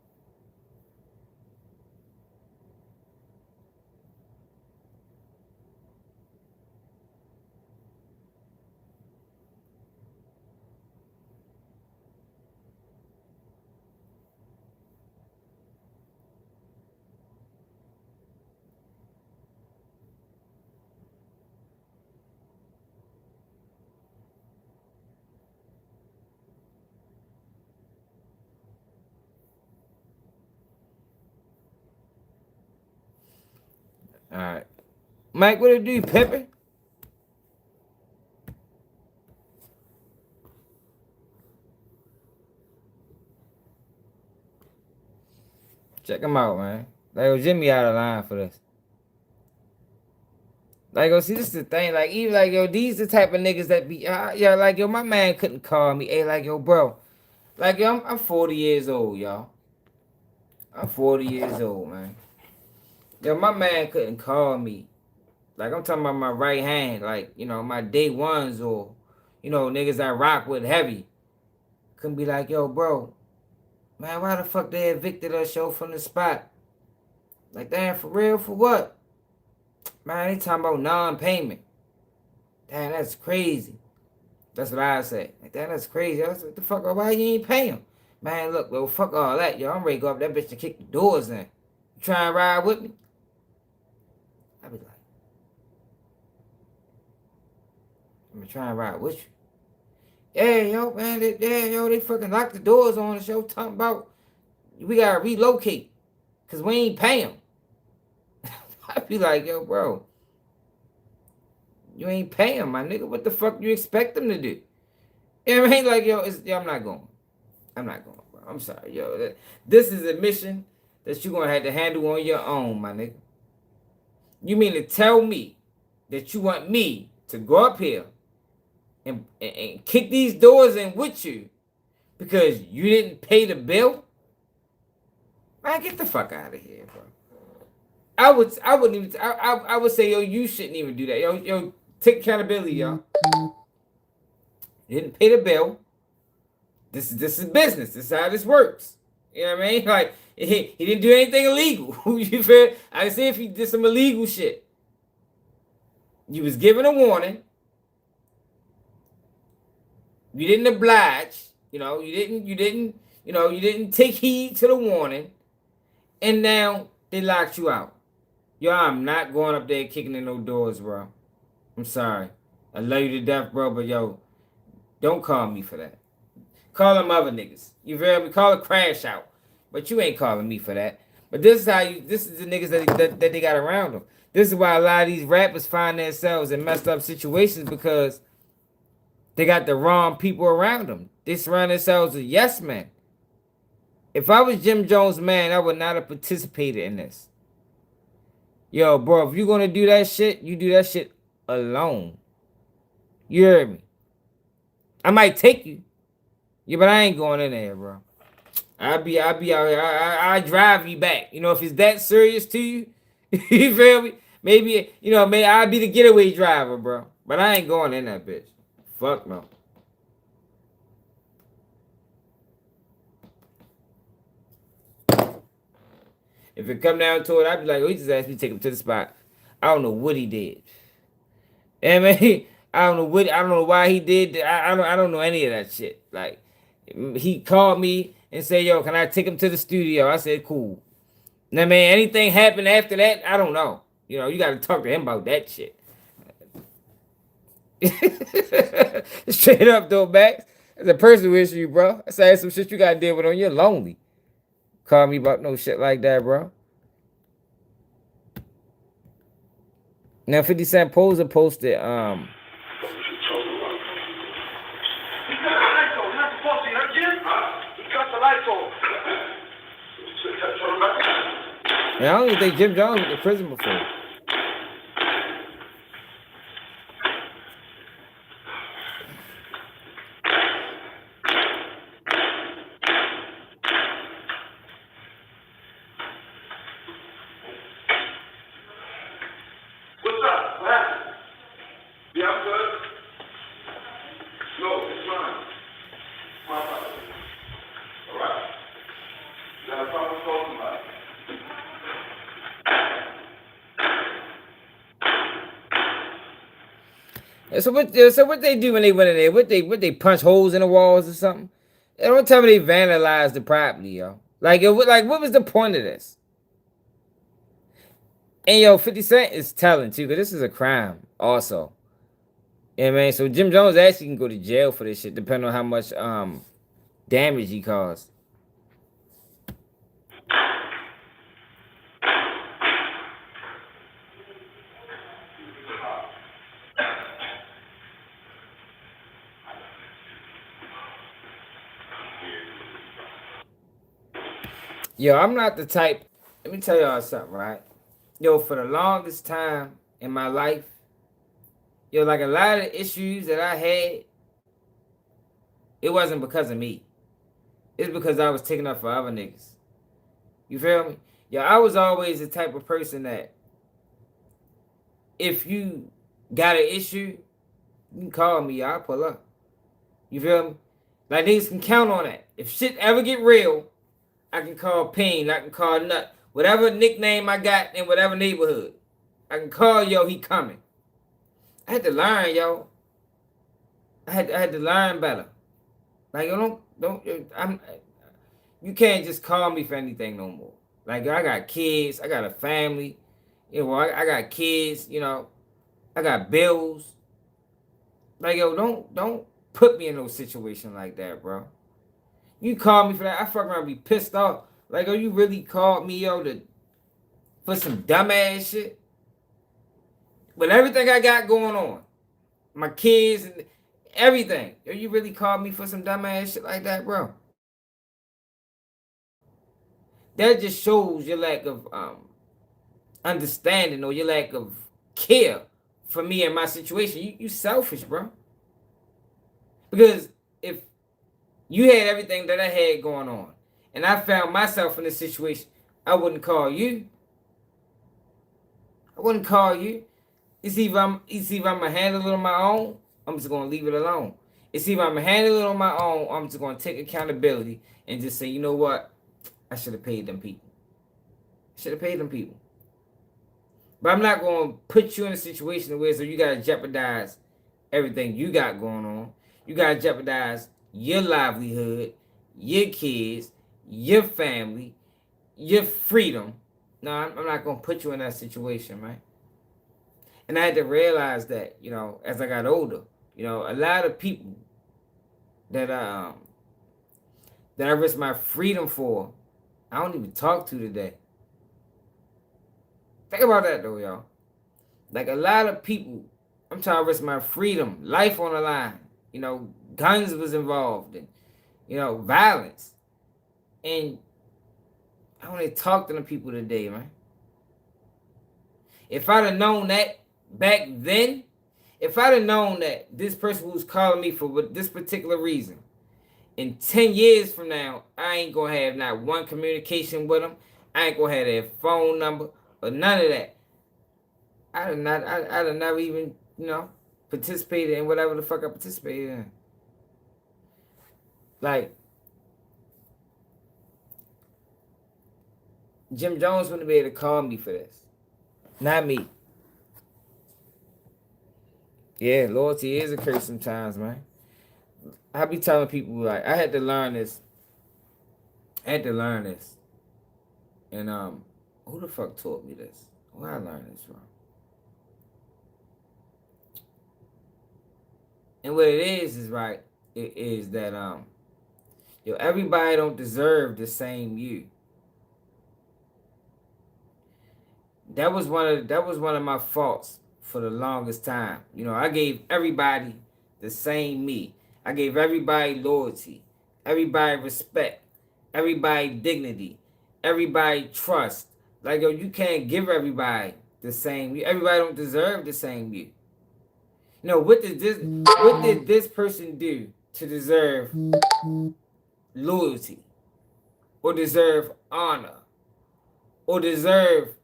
All right. Mike, what it do, Pepper? Check him out, man. Like, yo, Jimmy out of line for this. Like, yo, see, this is the thing. Like, even like, yo, these the type of niggas that be, yeah, like, yo, my man couldn't call me. Hey, like, yo, bro. Like, yo, I'm 40 years old, y'all. I'm 40 years old, man. Yo, my man couldn't call me. Like, I'm talking about my right hand. Like, you know, my day ones or, you know, niggas I rock with heavy. Couldn't be like, yo, bro. Man, why the fuck they evicted us show from the spot? Like, damn, for real? For what? Man, they talking about non-payment. Damn, that's crazy. That's what I say. Like, damn, that's crazy. I said, what the fuck? Why you ain't pay him? Man, look, bro, fuck all that, yo. I'm ready to go up that bitch and kick the doors in. You try and ride with me? I be like, I'm gonna try and ride with you. Yeah, yo, man, they fucking locked the doors on the show talking about we gotta relocate because we ain't pay them. I be like, yo, bro, you ain't pay them, my nigga. What the fuck you expect them to do? You know what I mean? Like, yo, I'm not going. I'm not going, bro. I'm sorry, yo. This is a mission that you're gonna have to handle on your own, my nigga. You mean to tell me that you want me to go up here and kick these doors in with you because you didn't pay the bill? Man, get the fuck out of here, bro. I would say, yo, you shouldn't even do that. Yo, take accountability, y'all. You didn't pay the bill. This is business. This is how this works. You know what I mean? Like, he didn't do anything illegal. You feel? I can see if he did some illegal shit. You was given a warning. You didn't oblige. You didn't take heed to the warning. And now they locked you out. Yo, I'm not going up there kicking in no doors, bro. I'm sorry. I love you to death, bro, but yo, don't call me for that. Call them other niggas. You feel me? Call a crash out. But you ain't calling me for that. But this is the niggas that they got around them. This is why a lot of these rappers find themselves in messed up situations because they got the wrong people around them. They surround themselves with yes men. If I was Jim Jones' man, I would not have participated in this. Yo, bro, if you're going to do that shit, you do that shit alone. You heard me? I might take you. Yeah, but I ain't going in there, bro. I'll be out here. I drive you back. You know, if it's that serious to you, you feel me? Maybe, I'll be the getaway driver, bro. But I ain't going in that bitch. Fuck no. If it come down to it, I'd be like, oh, he just asked me to take him to the spot. I don't know what he did. And man, I don't know why he did. I don't know any of that shit. Like, he called me and said, yo, can I take him to the studio? I said, cool. Now, man, anything happened after that? I don't know. You know, you got to talk to him about that shit. Straight up though, Max. It's a personal issue, bro. I say some shit you got to deal with on your lonely. Call me about no shit like that, bro. Now 50 Cent Poser posted and I don't even think Jim Jones was in prison before. What's up? What happened? Yeah, I'm good. No, it's fine. My problem. All right. You got a problem with talking about it? So what they do when they went in there? What they punch holes in the walls or something? Don't tell me they vandalized the property, yo. Like what was the point of this? And yo, 50 Cent is telling too, because this is a crime also. Yeah, man. So Jim Jones actually can go to jail for this shit, depending on how much damage he caused. Yo, I'm not the type. Let me tell y'all something, right? Yo, for the longest time in my life, yo, like a lot of the issues that I had, it wasn't because of me. It's because I was taking up for other niggas. You feel me? Yo, I was always the type of person that if you got an issue, you can call me, I'll pull up. You feel me? Like niggas can count on that. If shit ever get real, I can call Pain, I can call Nut. Whatever nickname I got in whatever neighborhood, I can call, yo, he coming. I had to learn, yo. I had to learn better. Like, yo, you can't just call me for anything no more. Like, I got kids, I got a family, you know, I got kids, you know, I got bills. Like, yo, don't put me in no situation like that, bro. You call me for that, I fuck around and be pissed off. Like, oh, you really called me, yo, for some dumbass shit? With everything I got going on, my kids and everything, yo, you really called me for some dumbass shit like that, bro? That just shows your lack of understanding or your lack of care for me and my situation. You selfish, bro. Because if you had everything that I had going on, and I found myself in this situation, I wouldn't call you. I wouldn't call you. It's either I'm gonna handle it on my own, I'm just gonna leave it alone. It's either I'm gonna handle it on my own, or I'm just gonna take accountability and just say, you know what? I should have paid them people. But I'm not gonna put you in a situation where so you gotta jeopardize everything you got going on. You gotta jeopardize your livelihood, your kids, your family, your freedom. No, I'm not gonna put you in that situation, right? And I had to realize that, you know, as I got older, you know, a lot of people that I risk my freedom for, I don't even talk to today. Think about that though, y'all. Like a lot of people, I'm trying to risk my freedom, life on the line. You know, guns was involved and, you know, violence. And I don't even talk to them people today, man. If I'd have known that back then, if I'd have known that this person who's calling me for this particular reason, in 10 years from now, I ain't gonna have not one communication with them. I ain't gonna have their phone number or none of that. I'd have never even, you know, participated in whatever the fuck I participated in. Like, Jim Jones wouldn't be able to call me for this. Not me. Yeah, loyalty is a curse sometimes, man. I be telling people, like, I had to learn this. And who the fuck taught me this? Where I learned this from? And what it is right, it is that yo, everybody don't deserve the same you. That was one of my faults for the longest time. You know, I gave everybody the same me. I gave everybody loyalty, everybody respect, everybody dignity, everybody trust. Like, yo, you can't give everybody the same you. Everybody don't deserve the same you. You know, what did this person do to deserve loyalty, or deserve honor, or deserve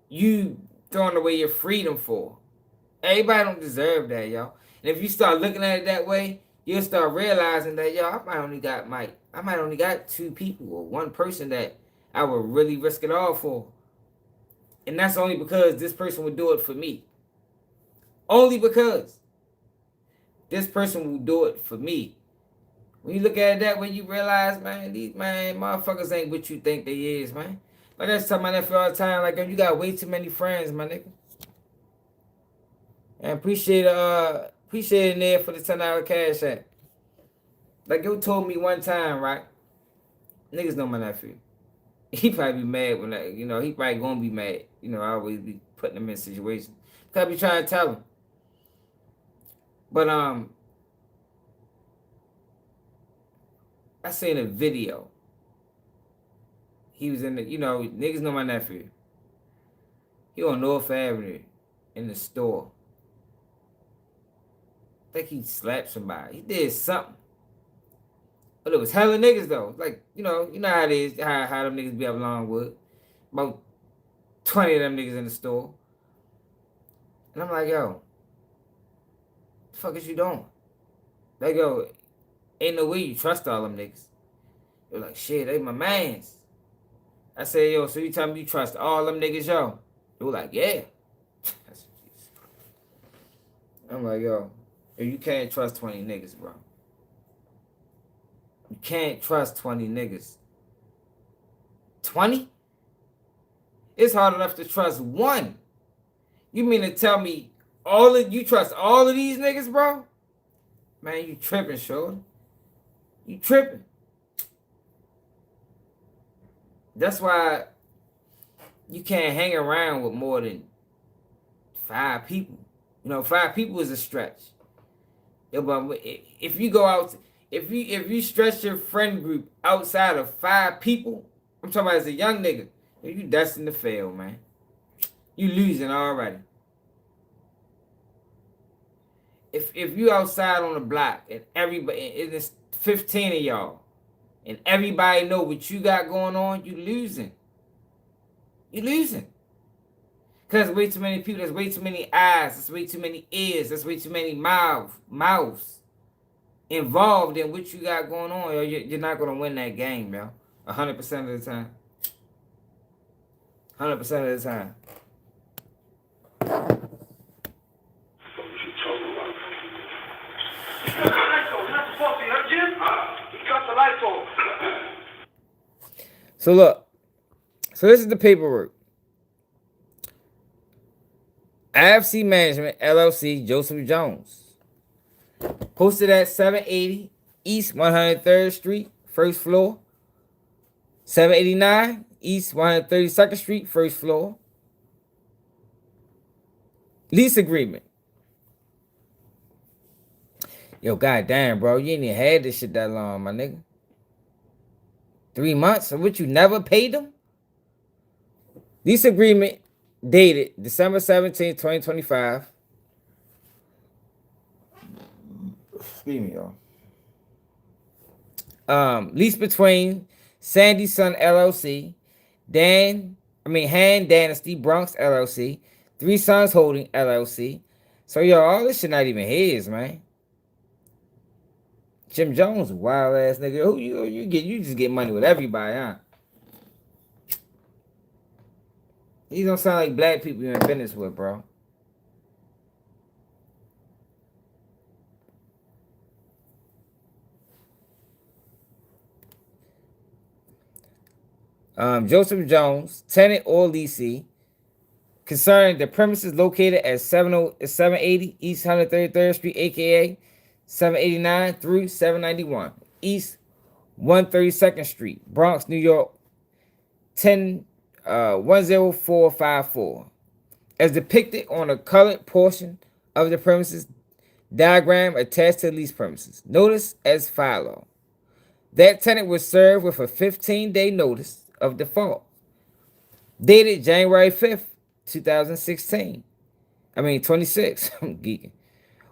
you throwing away your freedom for? Everybody don't deserve that, y'all. And if you start looking at it that way, you'll start realizing that, yo, I might only got 2 people or 1 person that I would really risk it all for. And that's only because this person would do it for me. Only because this person will do it for me. When you look at it that way, you realize, man, these motherfuckers ain't what you think they is, man. Like I tell my nephew all the time, like, yo, you got way too many friends, my nigga. And appreciate it in there for the $10 cash app. Like, yo told me one time, right? Niggas know my nephew. He probably be mad when he probably gonna be mad. You know, I always be putting him in situations. Cause I be trying to tell him. But I seen a video. He was in the, niggas know my nephew. He on North Avenue in the store. I think he slapped somebody. He did something. But it was hella niggas though. Like, you know how it is, how them niggas be up Longwood. About 20 of them niggas in the store. And I'm like, yo, the fuck is you doing? Like, yo, ain't no way you trust all them niggas. They're like, shit, they my mans. I said, yo, so you tell me you trust all them niggas, yo? They were like, yeah. I'm like, yo, you can't trust 20 niggas, bro. You can't trust 20 niggas. 20? It's hard enough to trust 1. You mean to tell me you trust all of these niggas, bro? Man, you tripping, shorty. You tripping. That's why you can't hang around with more than 5 people. 5 people is a stretch. Yo, but if you go out, if you stretch your friend group outside of 5 people, I'm talking about as a young nigga, you destined to fail, man. You losing already. If you outside on the block and everybody, it's 15 of y'all, and everybody know what you got going on, you losing. You losing. Because there's way too many people, there's way too many eyes, there's way too many ears, there's way too many mouths involved in what you got going on. Yo, you're not going to win that game, yo. 100% of the time. 100% of the time. So look. So this is the paperwork. IFC Management, LLC, Joseph Jones. Posted at 780 East 103rd Street, first floor. 789 East 132nd Street, first floor. Lease agreement. Yo, goddamn, bro. You ain't even had this shit that long, my nigga. 3 months? So what, you never paid them? Lease agreement dated December 17, 2025. Excuse me, y'all. Lease between Sandy Sun LLC, Han Dynasty Bronx LLC, Three Sons Holding LLC. So, yo, all this shit not even his, man. Jim Jones, wild ass nigga. Who you just get money with everybody, huh? These don't sound like black people you're in business with, bro. Joseph Jones, tenant or leasee, concerning the premises located at 780 East 133rd Street, aka 789 through 791 East 132nd Street, Bronx, New York, 10454, as depicted on a colored portion of the premises diagram attached to the lease premises. Notice as follows. That tenant was served with a 15-day notice of default, dated January 5th, 2016. 26, I'm geeking.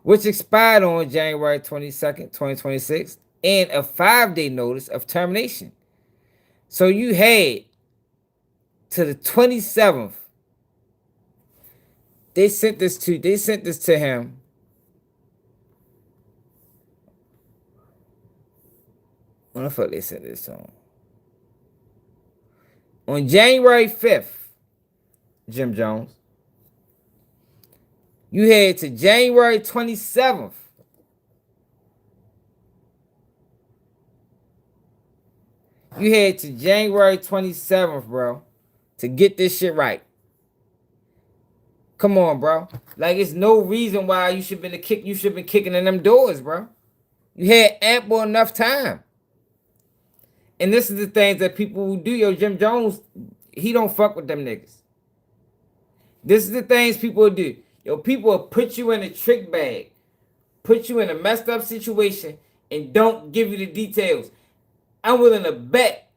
Which expired on January 22nd, 2026, and a 5-day notice of termination. So you had to the 27th. They sent this to him. When the fuck they sent this to him? On January 5th, Jim Jones, you had to January 27th. You had to January 27th, bro, to get this shit right. Come on, bro. Like, it's no reason why you should been kicking in them doors, bro. You had ample enough time. And this is the things that people who do. Yo, Jim Jones, he don't fuck with them niggas. This is the things people do. Yo, people will put you in a trick bag, put you in a messed up situation, and don't give you the details. I'm willing to bet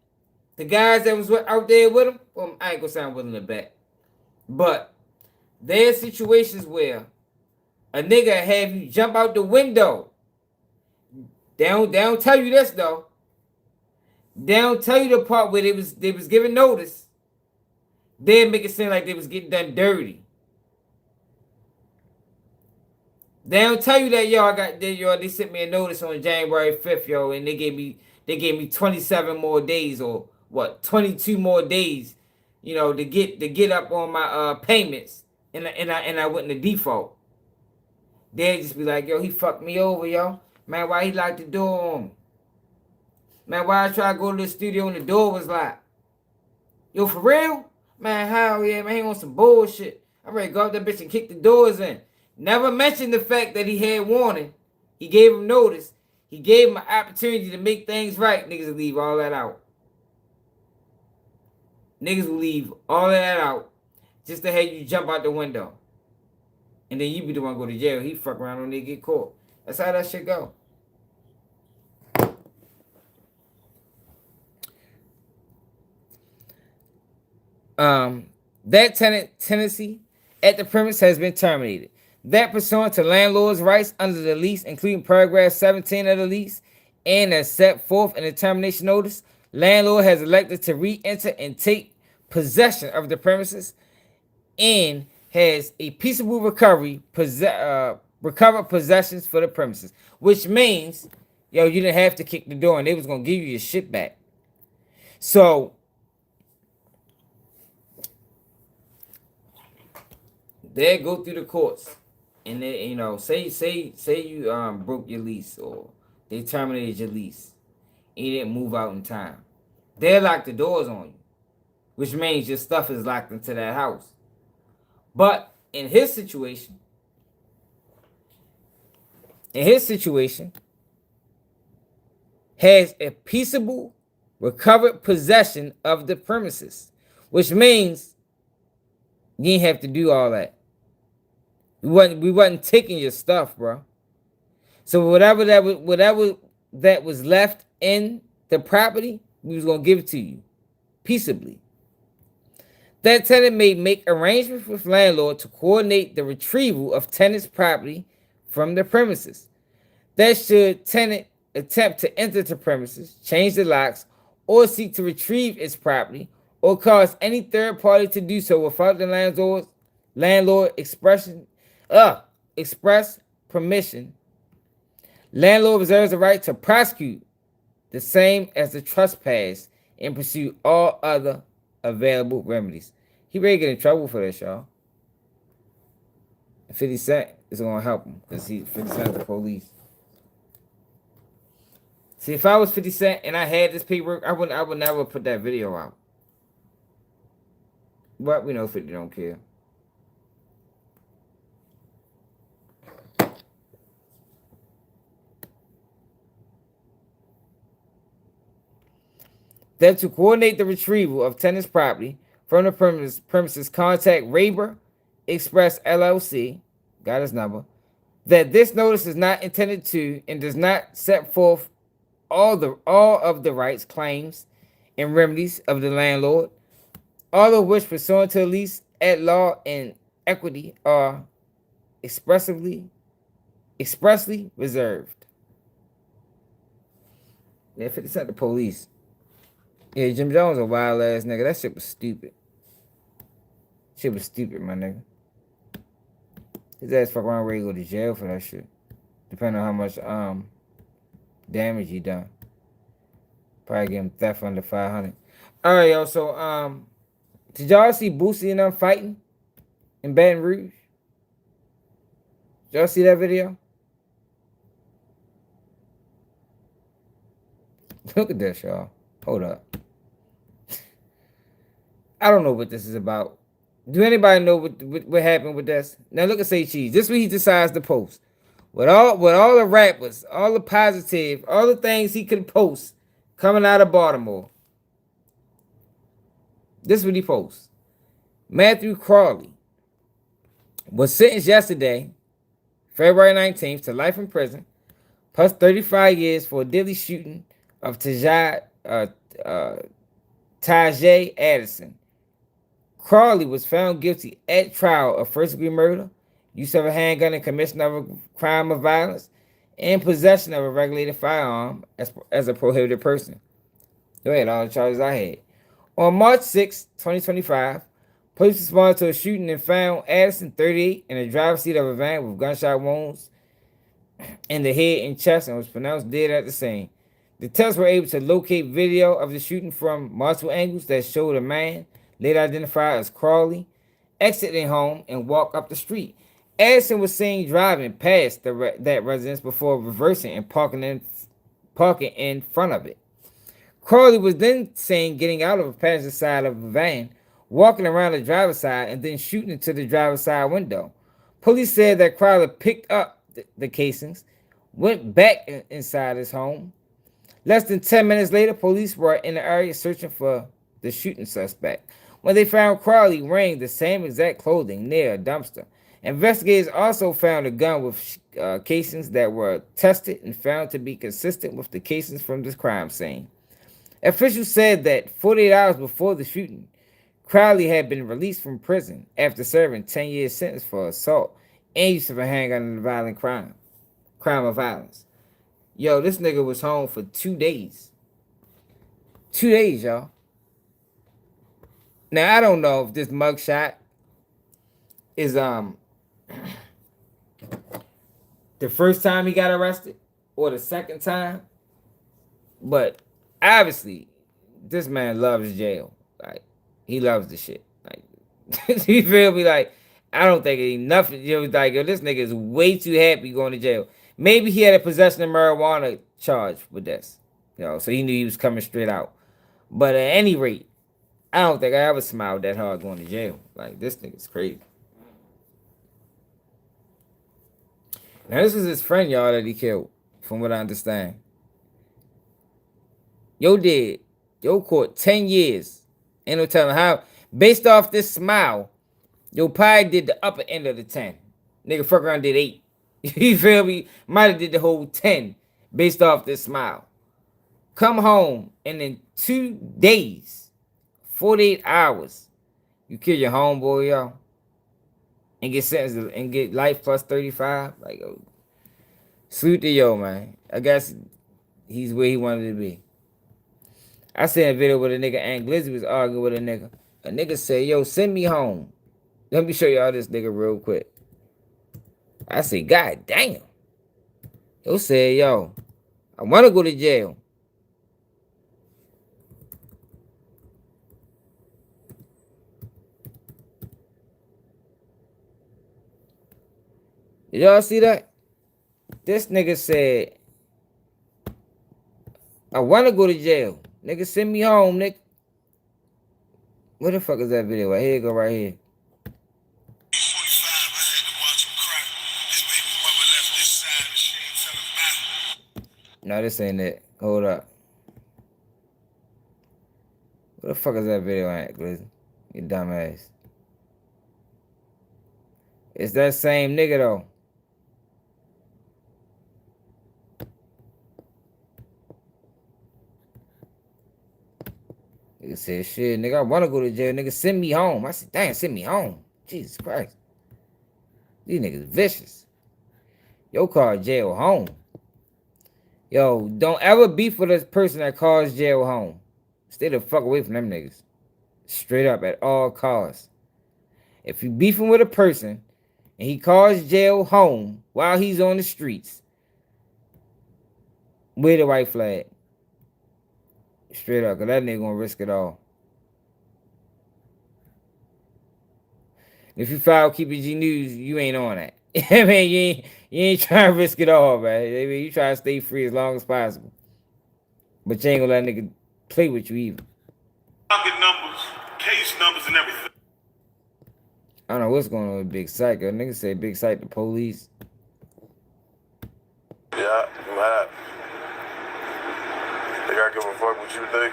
the guys that was out there with him, well, I ain't gonna say I'm willing to bet, but there's situations where a nigga have you jump out the window. They don't tell you this though. They don't tell you the part where they was giving notice. They make it seem like they was getting done dirty. They don't tell you that, they sent me a notice on January 5th, yo, and they gave me 27 more days, or what, 22 more days, to get up on my payments, and I went in the default. They'd just be like, yo, he fucked me over, yo. Man, why he locked the door on me? Man, why I try to go to the studio and the door was locked? Yo, for real? Man, hell yeah, man, he on some bullshit. I'm ready to go up that bitch and kick the doors in. Never mentioned the fact that he had warning. He gave him notice. He gave him an opportunity to make things right. Niggas will leave all that out. Niggas will leave all of that out just to have you jump out the window. And then you be the one go to jail. He fuck around when they get caught. That's how that shit go. That tenancy at the premise has been terminated. That pursuant to landlord's rights under the lease, including paragraph 17 of the lease, and as set forth in the termination notice, landlord has elected to re-enter and take possession of the premises and has a peaceable recovered possessions for the premises, which means, yo, you didn't have to kick the door and they was going to give you your shit back. So, they go through the courts, and they, say you broke your lease, or they terminated your lease, and you didn't move out in time. They lock the doors on you, which means your stuff is locked into that house. But in his situation, has a peaceable recovered possession of the premises, which means you didn't have to do all that. We wasn't taking your stuff, bro. So whatever that was left in the property, we was gonna give it to you peaceably. That tenant may make arrangements with landlord to coordinate the retrieval of tenant's property from the premises. That should tenant attempt to enter the premises, change the locks, or seek to retrieve its property, or cause any third party to do so without the landlord express permission. Landlord reserves the right to prosecute the same as the trespass and pursue all other available remedies. He ready to get in trouble for this, y'all. 50 Cent is going to help him because 50 Cent is the police. See, if I was 50 Cent and I had this paperwork, I would never put that video out. But we know 50 don't care. Then to coordinate the retrieval of tenant's property from the premises, contact Raber Express LLC, got his number, that this notice is not intended to and does not set forth all of the rights, claims, and remedies of the landlord, all of which pursuant to the lease at law and equity are expressly reserved. Yeah, 50 Cent the police. Yeah, Jim Jones a wild ass nigga. That shit was stupid. Shit was stupid, my nigga. His ass fuck around ready to go to jail for that shit. Depending on how much damage he done. Probably give him theft under 500. Alright, yo, so did y'all see Boosie and them fighting in Baton Rouge? Did y'all see that video? Look at this, y'all. Hold up. I don't know what this is about. Do anybody know what happened with this? Now look at Say Cheese. This is what he decides to post. With all the rappers, all the positive, all the things he could post coming out of Baltimore. This is what he posts. Matthew Crawley was sentenced yesterday, February 19th, to life in prison, plus 35 years for a deadly shooting of Tajay Addison. Crawley was found guilty at trial of first-degree murder, use of a handgun and commission of a crime of violence, and possession of a regulated firearm as a prohibited person. Go ahead, all the charges I had. On March 6, 2025, police responded to a shooting and found Addison, 38, in the driver's seat of a van with gunshot wounds in the head and chest and was pronounced dead at the scene. Detectives were able to locate video of the shooting from multiple angles that showed a man, later identified as Crawley, exiting home and walk up the street. Addison was seen driving past that residence before reversing and parking in front of it. Crawley was then seen getting out of the passenger side of a van, walking around the driver's side, and then shooting into the driver's side window. Police said that Crawley picked up the casings, went back inside his home. Less than 10 minutes later, police were in the area searching for the shooting suspect. When they found Crawley wearing the same exact clothing near a dumpster, investigators also found a gun with casings that were tested and found to be consistent with the casings from the crime scene. Officials said that 48 hours before the shooting, Crawley had been released from prison after serving 10-year sentence for assault and use of a handgun in a violent crime of violence. Yo, this nigga was home for 2 days. 2 days, y'all. Now, I don't know if this mugshot is the first time he got arrested or the second time, but obviously this man loves jail. Like, he loves the shit. Like, you feel me? Like, I don't think enough. You know, like, yo, this nigga is way too happy going to jail. Maybe he had a possession of marijuana charge with this, you know, so he knew he was coming straight out. But at any rate, I don't think I ever smiled that hard going to jail. Like, this nigga's crazy. Now, this is his friend, y'all, that he killed, from what I understand. Yo did. Yo caught 10 years. Ain't no telling how. Based off this smile, yo probably did the upper end of the 10. Nigga fuck around did 8. You feel me? Might have did the whole 10 based off this smile. Come home, and in 2 days, 48 hours, you kill your homeboy, y'all, and get sentenced and get life plus 35. Like, oh, salute to yo, man. I guess he's where he wanted to be. I seen a video where the nigga Aunt Glizzy was arguing with a nigga. A nigga said, yo, send me home. Let me show y'all this nigga real quick. I said, God damn. Yo said, yo, I want to go to jail. Did y'all see that? This nigga said, I want to go to jail. Nigga, send me home, nigga. Where the fuck is that video? Here you go, right here. No, this ain't it. Hold up. Where the fuck is that video at, Glizzy? You dumbass. It's that same nigga, though. Nigga said, shit, nigga, I want to go to jail. Nigga, send me home. I said, damn, send me home. Jesus Christ. These niggas vicious. Yo, call jail home. Yo, don't ever beef with this person that calls jail home. Stay the fuck away from them niggas. Straight up, at all costs. If you beefing with a person and he calls jail home while he's on the streets, wear the white flag. Straight up, because that nigga gonna risk it all. If you file Keeping G News, you ain't on that. I mean, you ain't trying to risk it all, man. I mean, you try to stay free as long as possible. But you ain't gonna let nigga play with you either. Target numbers, case numbers, and everything. I don't know what's going on with Big Psych. A nigga say Big Psych the police. Yeah, I'm hot. Think I give a fuck what you think?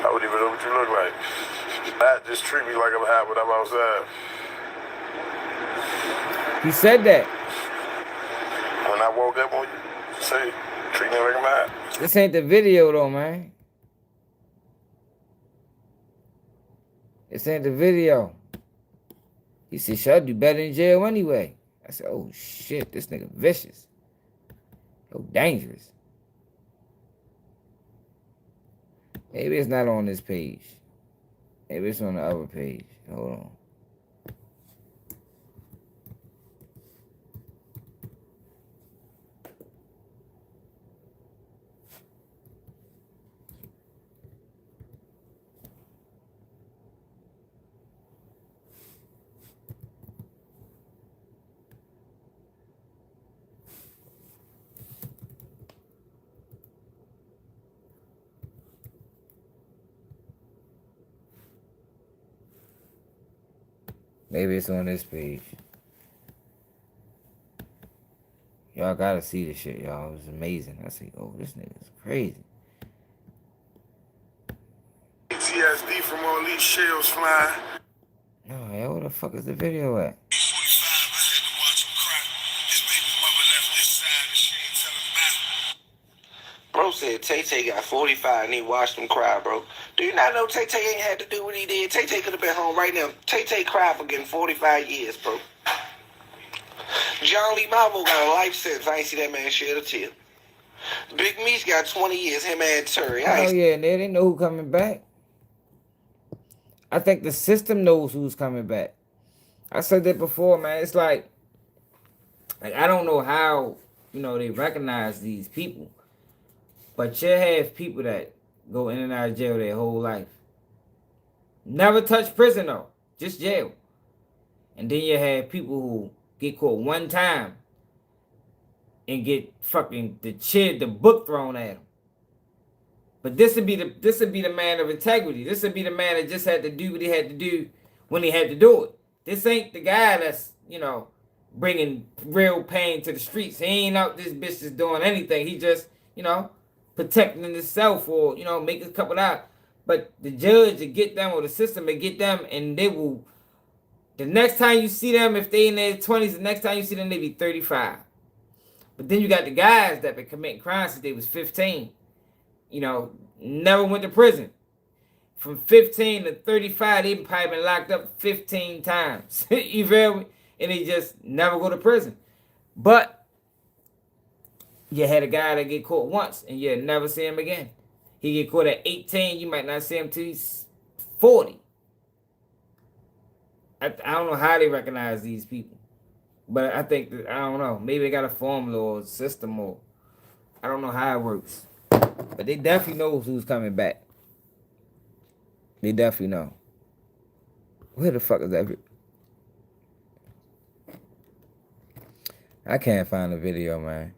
I wouldn't even know what you look like. That just treat me like I'm hot when I'm outside. He said that. When I woke up on you, say, treat me like I'm hot. This ain't the video though, man. This ain't the video. He said, shit, I'll do better in jail anyway. I said, oh shit, this nigga vicious. So dangerous. Maybe it's not on this page. Maybe it's on the other page. Hold on. Maybe it's on this page. Y'all gotta see this shit, y'all. It was amazing. I say, oh, this nigga's crazy. PTSD from all these shells flying. No, yeah, where the fuck is the video at? Bro said Tay-Tay got 45 and he watched him cry, bro. Do you not know Tay-Tay ain't had to do what he did? Tay-Tay could have been home right now. Tay-Tay cried for getting 45 years, bro. John Lee Malvo got a life sentence. I ain't see that man shed a tear. Big Meech got 20 years, him and Terry. Oh yeah, and they didn't know who coming back. I think the system knows who's coming back. I said that before, man. It's like I don't know how, they recognize these people. But you have people that go in and out of jail their whole life. Never touch prison though, just jail. And then you have people who get caught one time and get fucking the book thrown at them. But this would be the man of integrity. This would be the man that just had to do what he had to do when he had to do it. This ain't the guy that's bringing real pain to the streets. He ain't out this bitch just doing anything. He just protecting himself or, making a couple out. But the judge will get them or the system will get them and they will, the next time you see them, if they in their 20s, the next time you see them, they be 35. But then you got the guys that been committing crimes since they was 15. Never went to prison. From 15 to 35, they probably been locked up 15 times. You feel me? And they just never go to prison. But you had a guy that get caught once and you never see him again. He get caught at 18, you might not see him till he's 40. I don't know how they recognize these people. But I think that, I don't know, maybe they got a formula or a system or I don't know how it works. But they definitely know who's coming back. They definitely know. Where the fuck is that? I can't find the video, man.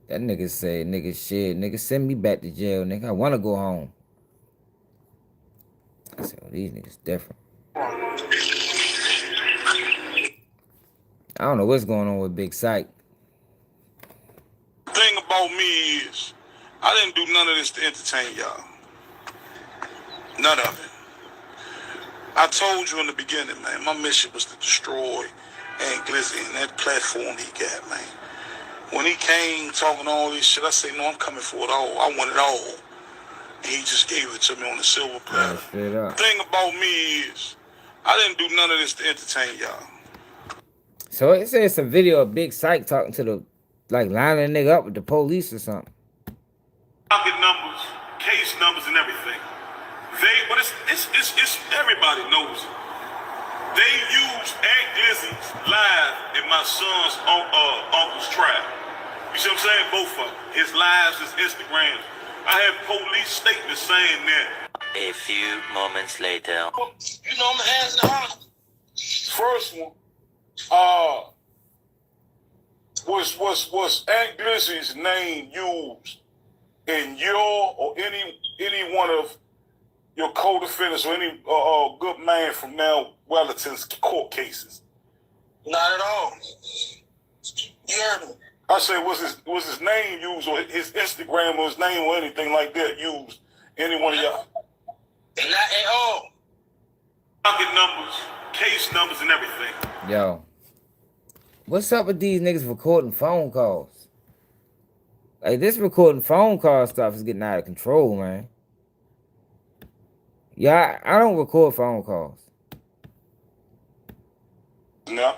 That nigga say, nigga, shit, nigga, send me back to jail, nigga. I want to go home. I said, well, these niggas different. I don't know what's going on with Big Psych. The thing about me is, I didn't do none of this to entertain y'all. None of it. I told you in the beginning, man, my mission was to destroy Ant Glizzy and that platform he got, man. When he came talking all this shit, I said, no, I'm coming for it all. I want it all. And he just gave it to me on the silver platter. Straight up. The thing about me is, I didn't do none of this to entertain y'all. So it says some video of Big Psych talking to the, like, lining a nigga up with the police or something. Pocket numbers, case numbers, and everything. But it's everybody knows it. They used Ant Glizzy's live in my son's uncle's trial. You see what I'm saying? Both of them. His lives, his Instagrams. I have police statements saying that. A few moments later. You know I'm asking her. First one, was Ant Glizzy's name used in your or any one of your co-defendants or any good man from now Wellington's court cases? Not at all. Yeah. I say, was his name used or his Instagram or his name or anything like that used? Any one of y'all? Not at all. Pocket numbers, case numbers, and everything. Yo. What's up with these niggas recording phone calls? Like, this recording phone call stuff is getting out of control, man. Yeah, I don't record phone calls. No.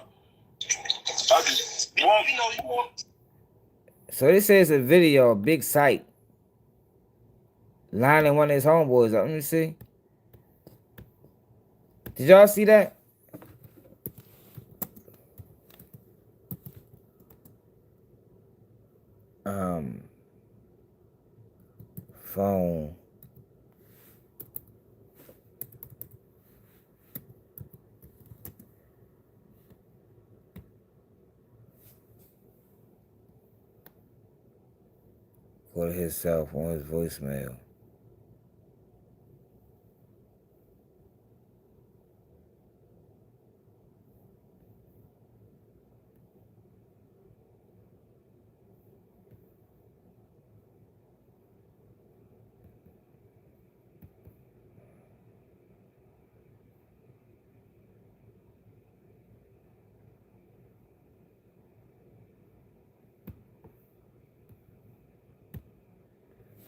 I just want, you want. So this says a video of Big Psych lining one of his homeboys up. Let me see. Did y'all see that? Phone. Go to his cell phone, his voicemail.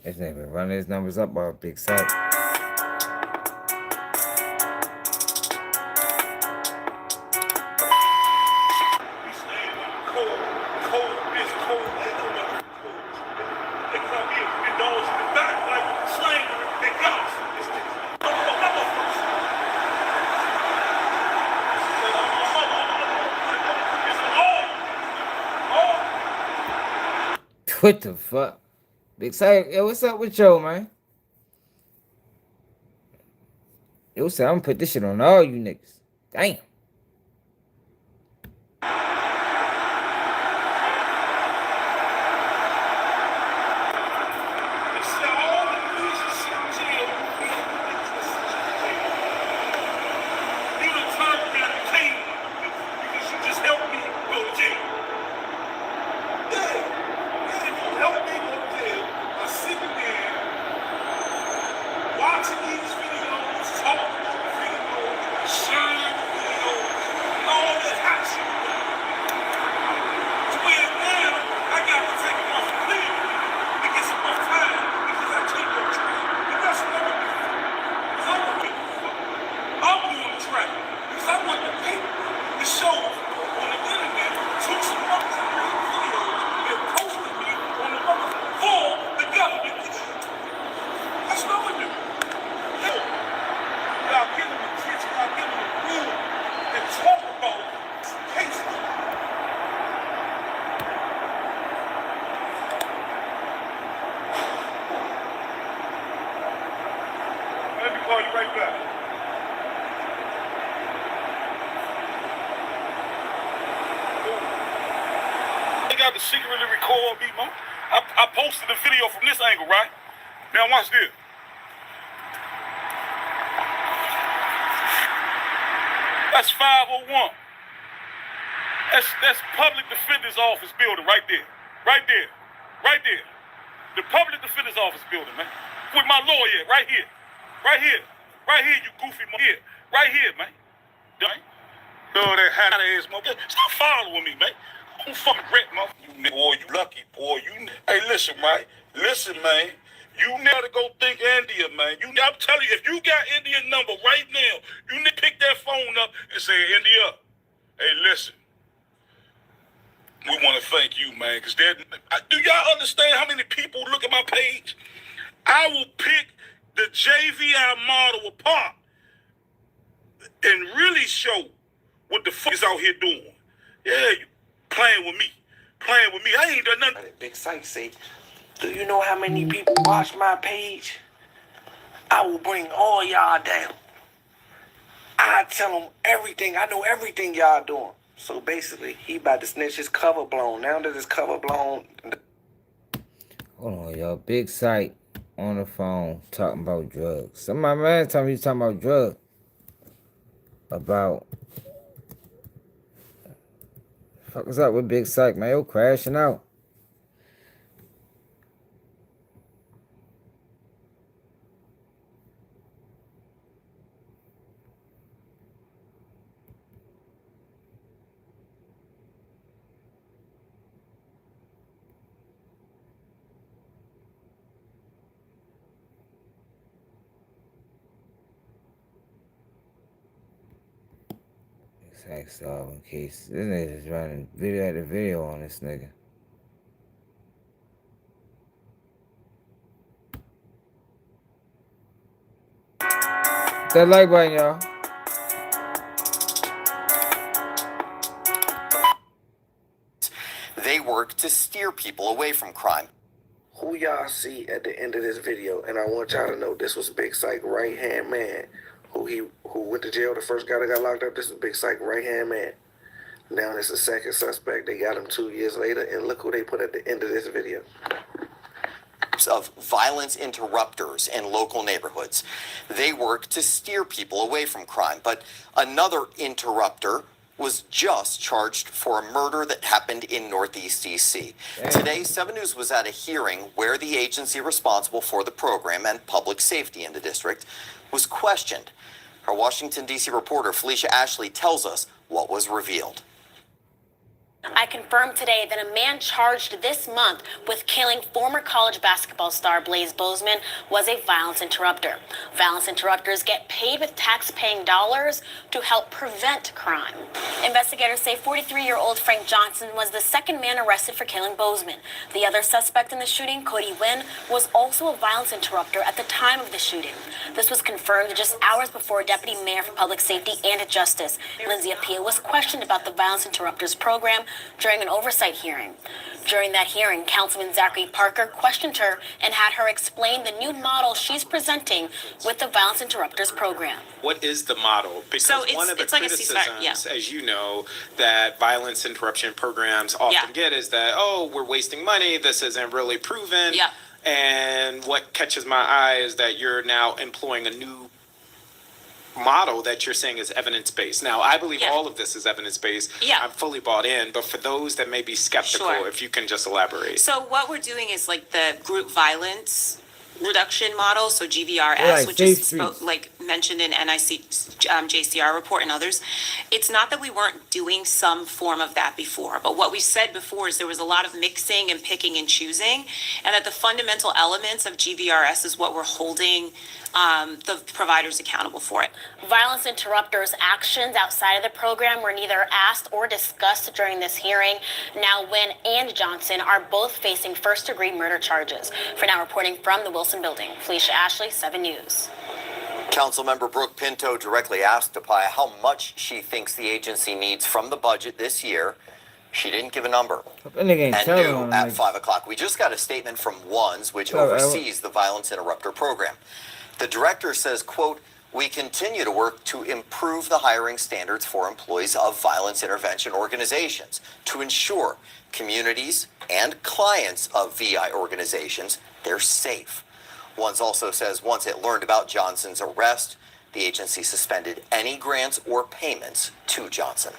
This nigga been running his numbers up by Big Psych. What the fuck? Big Psych, yo, what's up with yo, man? Yo, said I'm gonna put this shit on all you niggas. Damn. Got to secretly record me, man. I posted the video from this angle, right? Now watch this. That's 501. That's Public Defender's Office building right there. Right there. Right there. The Public Defender's Office building, man. With my lawyer, right here. Right here. Right here, you goofy here. Right here, man. Dang. Oh, that hot ass motherfucker. Stop following me, man. Don't fucking regret, motherfucker. You boy, you lucky, boy. Hey, listen, right? Listen, man. You never go think India, man. I'm telling you, if you got India's number right now, you need to pick that phone up and say, India, hey, listen. We want to thank you, man, because do y'all understand how many people look at my page? I will pick the JVI model apart and really show what the fuck is out here doing. Yeah, you playing with me. Playing with me. I ain't done nothing. Big Psych say, do you know how many people watch my page? I will bring all y'all down. I tell them everything. I know everything y'all doing. So basically, he about to snitch his cover blown. Now that his cover blown... Hold on, y'all. Big Psych on the phone talking about drugs. Some of my man told me he's talking about drugs. About... Fuck is up with Big Psych, man? Yo, crashing out. Psych solving case. This nigga is running video after video on this nigga. That like button, y'all. They work to steer people away from crime. Who y'all see at the end of this video, and I want y'all to know this was Big Psych right-hand man. Who went to jail, the first guy that got locked up, this is Big Psych right-hand man. Now it's the second suspect. They got him 2 years later, and look who they put at the end of this video. Of violence interrupters in local neighborhoods. They work to steer people away from crime. But another interrupter was just charged for a murder that happened in Northeast DC. Today, 7 News was at a hearing where the agency responsible for the program and public safety in the district was questioned. Our Washington, D.C. reporter Felicia Ashley tells us what was revealed. I confirmed today that a man charged this month with killing former college basketball star Blaze Bozeman was a violence interrupter. Violence interrupters get paid with tax-paying dollars to help prevent crime. Investigators say 43-year-old Frank Johnson was the second man arrested for killing Bozeman. The other suspect in the shooting, Cody Wynn, was also a violence interrupter at the time of the shooting. This was confirmed just hours before Deputy Mayor for Public Safety and Justice, Lindsay Appiah, was questioned about the violence interrupters program during an oversight hearing. During that hearing, Councilman Zachary Parker questioned her and had her explain the new model she's presenting with the violence interrupters program. What is the model? Because one of the criticisms, as you know, that violence interruption programs often get is that, oh, we're wasting money, this isn't really proven. And what catches my eye is that you're now employing a new model that you're saying is evidence-based. Now, I believe all of this is evidence-based. I'm fully bought in, but for those that may be skeptical, if you can just elaborate. So what we're doing is like the group violence reduction model, so GVRS, which is mentioned in NIC JCR report and others. It's not that we weren't doing some form of that before, but what we said before is there was a lot of mixing and picking and choosing, and that the fundamental elements of GVRS is what we're holding the providers accountable for it. Violence interrupters' actions outside of the program were neither asked or discussed during this hearing. Now, Wynn and Johnson are both facing first-degree murder charges. For now, reporting from the Wilson Building, Felicia Ashley, 7 News. Councilmember Brooke Pinto directly asked Appiah how much she thinks the agency needs from the budget this year. She didn't give a number. And new at 5 o'clock. We just got a statement from WANS, which oversees the violence interrupter program. The director says, quote, We continue to work to improve the hiring standards for employees of violence intervention organizations to ensure communities and clients of VI organizations, they're safe. Once also says once it learned about Johnson's arrest, the agency suspended any grants or payments to Johnson.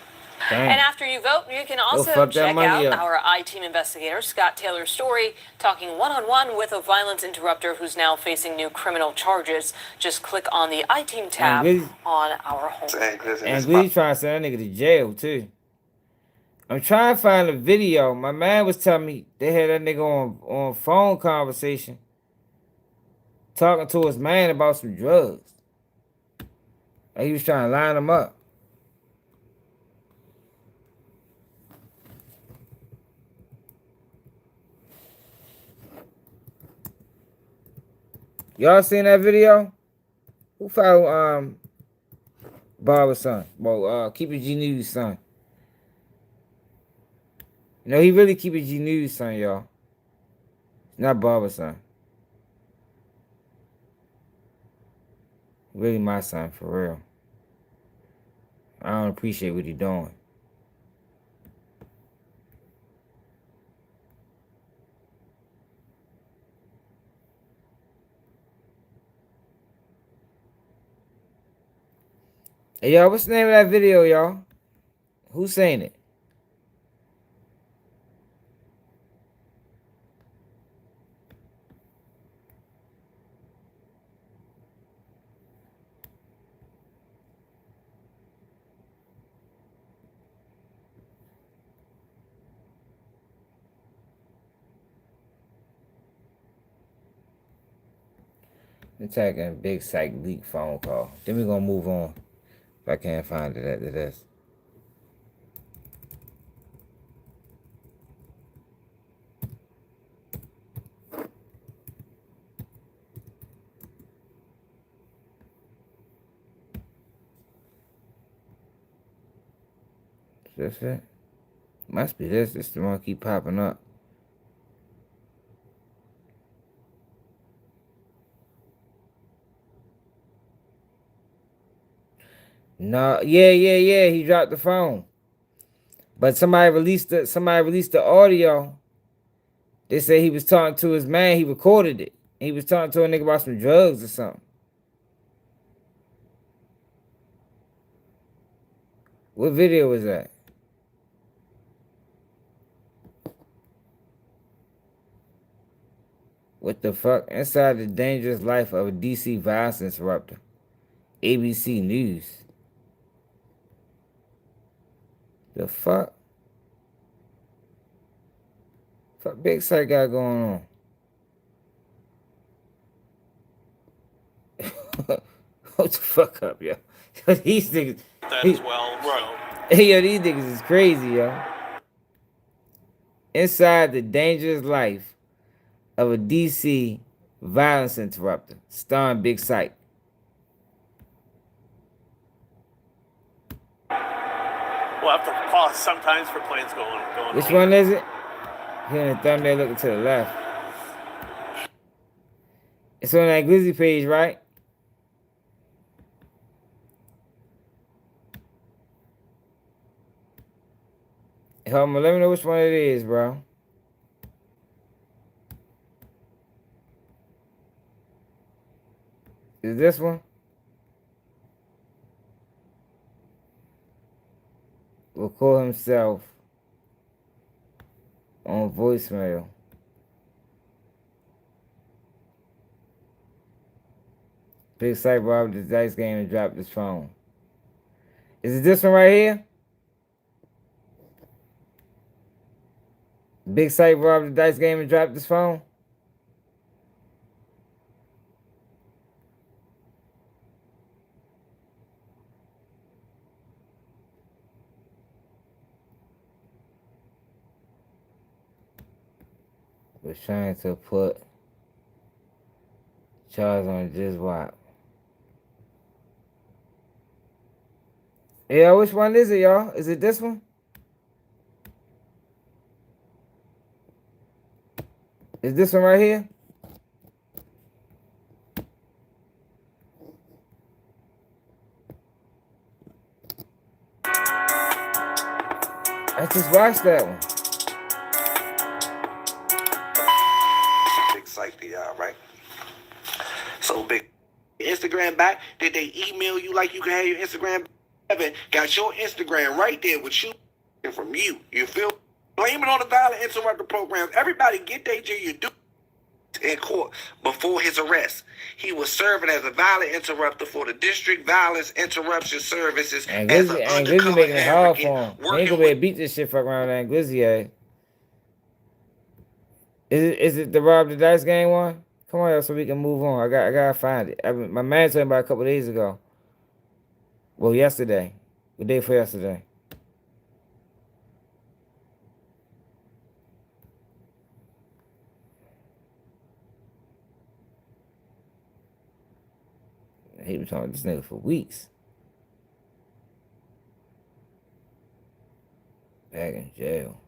Damn. And after you vote, you can also check out our I-Team investigator, Scott Taylor's story, talking one-on-one with a violence interrupter who's now facing new criminal charges. Just click on the I-Team tab on our home. And we trying to send that nigga to jail, too. I'm trying to find a video. My man was telling me they had that nigga on phone conversation talking to his man about some drugs. And he was trying to line him up. Y'all seen that video? Who followed Barber's son? Well, Keep It G News son. You know, he really Keep It G News son, y'all. It's not Barber's son. Really my son, for real. I don't appreciate what he doing. Hey, y'all, what's the name of that video, y'all? Who's saying it? I'm taking a big Psych leak phone call. Then we're going to move on. If I can't find it after this. Is this it? Must be this. This is the one keep popping up. No, yeah. He dropped the phone. But somebody released the audio. They said he was talking to his man. He recorded it. He was talking to a nigga about some drugs or something. What video was that? What the fuck? Inside the Dangerous Life of a DC Violence Interrupter. ABC News. The fuck? Fuck Big Psych got going on? Hold the fuck up, yo. These niggas. That as well, bro. Hey, yo, these niggas is crazy, yo. Inside the Dangerous Life of a DC Violence Interrupter. Starring Big Psych. We'll have to pause sometimes for planes going. Which one is it? Here in the thumbnail looking to the left. It's on that Glizzy page, right? Hold on, let me know which one it is, bro. Is this one? Will call himself on voicemail. Big Psych robbed the dice game and dropped his phone. Is it this one right here? Big Psych robbed the dice game and dropped his phone? Was trying to put Charles on just what? Yeah, which one is it, y'all? Is it this one? Is this one right here? I just watched that one. Big Psych to y'all, right? So big. Instagram back. Did they email you like you can have your Instagram? Got your Instagram right there with you and from you. You feel? Blame it on the violent interrupter programs. Everybody get their you do in court before his arrest. He was serving as a violent interrupter for the District Violence Interruption Services. And as an Glizzy undercover making it hard for advocate, him. He ain't gonna be able to beat this shit fuck around and Glizzy ass. Is it the Rob the Dice game one? Come on, so we can move on. I gotta find it. My man told me about a couple days ago. Well, yesterday. The day for yesterday. He was talking to this nigga for weeks. Back in jail.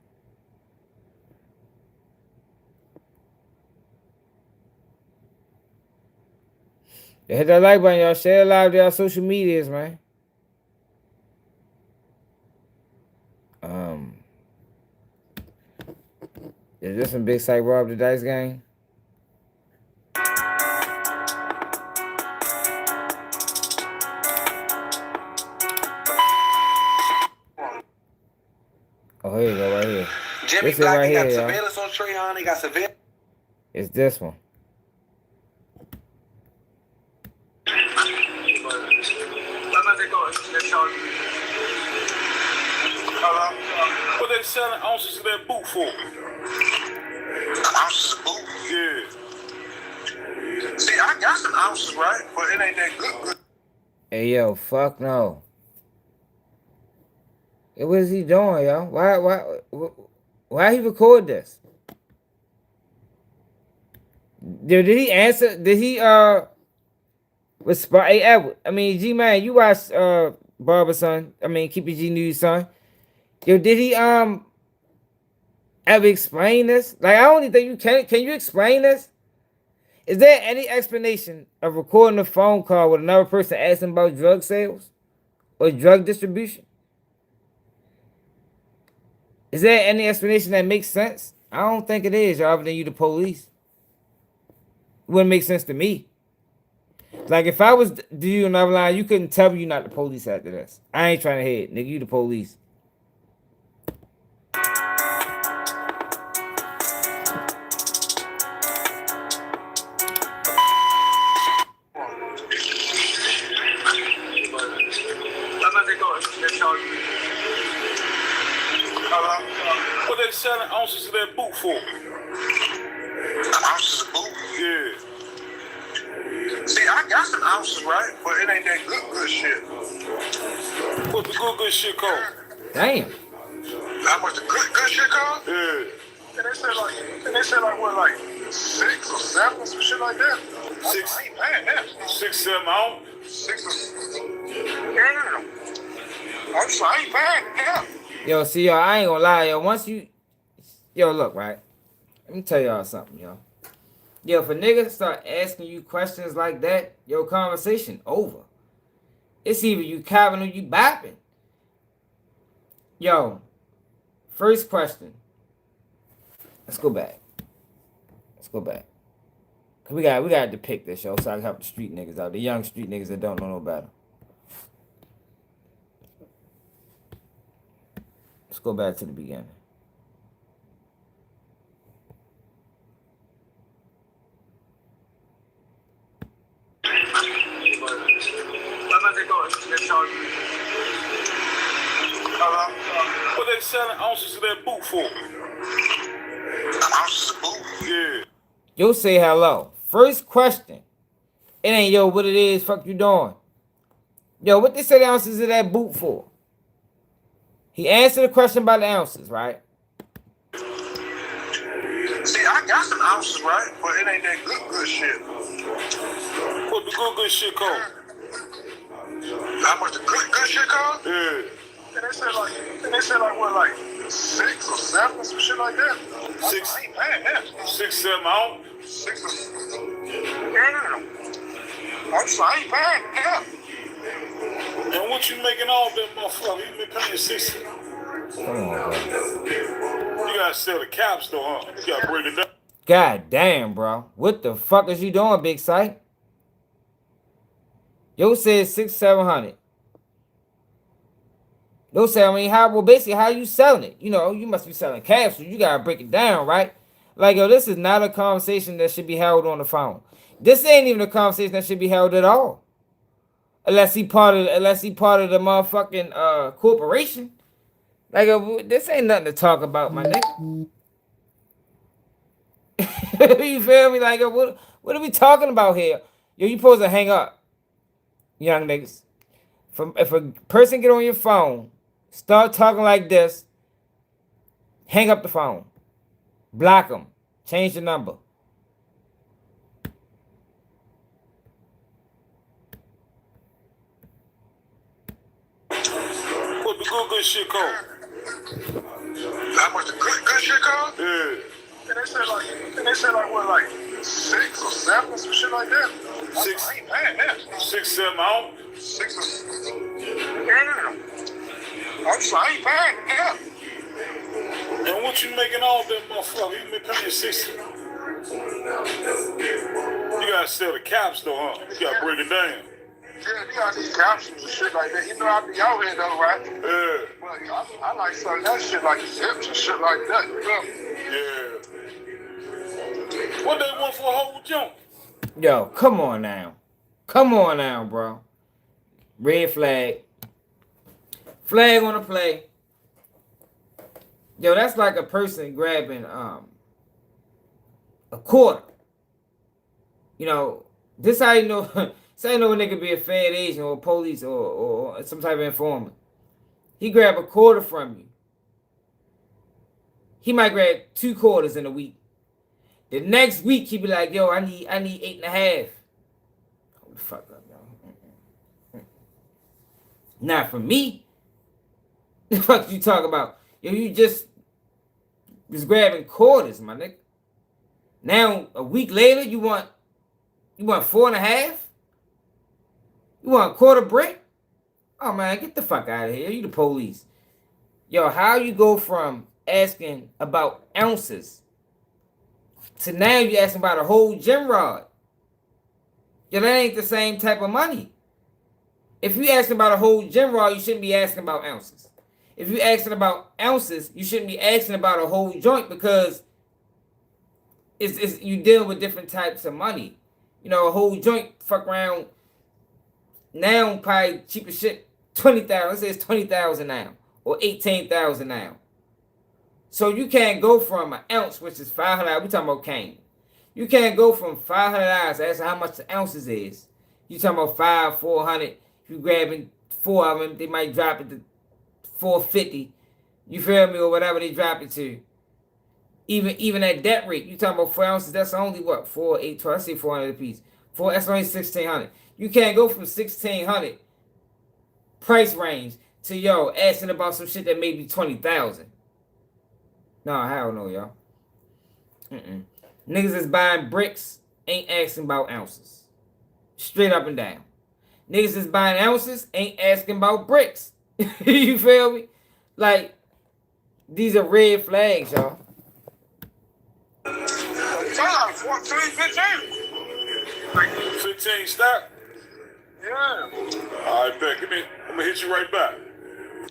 Yeah, hit that like button, y'all. Share it live to y'all social medias, man. Is this some Big Psych Rob the Dice game? Oh, here you go, right here. Jimmy This Black, right he got here, y'all. surveillance on Trayvon. He got surveillance. It's this one. What they selling ounces of that boot for? Ounces of boot? Yeah. See, I got some ounces, right? But it ain't that good. Hey, yo, fuck no. Hey, what is he doing, yo? Why he record this? Did he answer? Did he respond? Hey, Edward, I mean, G-Man, you watch Barber Son. I mean, Keep It G News, son. Yo, did he ever explain this? Like, I don't even think you can you explain this? Is there any explanation of recording a phone call with another person asking about drug sales or drug distribution? Is there any explanation that makes sense? I don't think it is, other than you the police. It wouldn't make sense to me. Like, if I was do you another line, you couldn't tell me you're not the police after this. I ain't trying to hear it. Nigga, you the police. What they selling ounces of that boot for? Ounces of boot? Yeah. See, I got some ounces, right? But it ain't that good shit. What's the good shit called? Damn. How much the good shit cost? Yeah. And they said like 6 or 7 or some shit like that. Six. I ain't paying that. 6, 7 ounce? 6 or 7. Yeah. I ain't paying that. Yo, see, y'all, I ain't gonna lie, yo. Once you... Yo, look, right? Let me tell y'all something, yo. Yo, if a nigga start asking you questions like that, your conversation over. It's either you capping or you bapping. Yo, first question. Let's go back. Cause we gotta depict this, yo, so I can help the street niggas out. The young street niggas that don't know no better. Let's go back to the beginning. What they selling ounces of that boot for? Ounces of boot? Yeah. Yo, say hello. First question. It ain't, yo, what it is, fuck you doing? Yo, what they say the ounces of that boot for? He answered the question about the ounces, right? See, I got some ounces, right? But it ain't that good shit. What the good shit called? How much the good shit cost? Yeah. And they said like 6 or 7 or some shit like that. 6. I ain't paying that. 6, 7 ounce? 6 or 7. Yeah. I ain't paying that. And what you making all that motherfucker? You been paying 60. Come on, bro. You gotta sell the caps though, huh? You gotta break it down. God damn, bro. What the fuck is you doing, Big Psych? Yo said 600-700. Yo said, I mean, basically, how you selling it? You know, you must be selling capsules. You gotta break it down, right? Like, yo, this is not a conversation that should be held on the phone. This ain't even a conversation that should be held at all. Unless he part of the motherfucking corporation. Like, this ain't nothing to talk about, my nigga. You feel me? Like, what are we talking about here? Yo, you supposed to hang up, young niggas. If a person get on your phone, start talking like this, hang up the phone. Block them. Change the number. What the good shit called? How much the good shit called? Yeah. And they said like what, like 6 or 7 or some shit like that. 6. I ain't paying that. 6, 7 out. 6 or 7. Yeah. I ain't paying that. And what you making all that motherfucker? You been paying 60. You gotta sell the caps though, huh? You gotta break it down. Yeah, you got these capsules and shit like that. You know I be out here though, right? Yeah. But I like selling that shit like zips and shit like that. You know? Yeah. What they want for a whole jump? Yo, come on now. Come on now, bro. Red flag. Flag on the play. Yo, that's like a person grabbing a quarter. You know, this how you know this how you know a nigga be a fed agent or police or some type of informant. He grab a quarter from you. He might grab 2 quarters in a week. The next week he be like, yo, I need 8.5. Hold the fuck up, yo. Not for me. The fuck you talk about? Yo, you just was grabbing quarters, my nigga. Now a week later, you want 4.5? You want a quarter brick? Oh man, get the fuck out of here. You the police. Yo, how you go from asking about ounces to now you asking about a whole gym rod? Yo, that ain't the same type of money. If you asking about a whole gym rod, you shouldn't be asking about ounces. If you asking about ounces, you shouldn't be asking about a whole joint because it's you dealing with different types of money. You know, a whole joint fuck around now probably cheap as shit, 20,000. Let's say it's 20,000 now or 18,000 now. So you can't go from an ounce, which is $500. We talking about cane. You can't go from $500. That's how much the ounces is. You talking about $400. If you grabbing 4 of them, they might drop it to $450. You feel me, or whatever they drop it to. Even at that rate, you talking about 4 ounces. That's only what 4, 8, 12. I say 400 a piece. That's only 1,600. You can't go from 1,600 price range to yo asking about some shit that may be 20,000. No, hell no, y'all. Niggas that's buying bricks ain't asking about ounces. Straight up and down. Niggas that's buying ounces ain't asking about bricks. You feel me? Like, these are red flags, y'all. 14, 15. 15 stock? Yeah. All right, bet. I'm gonna hit you right back.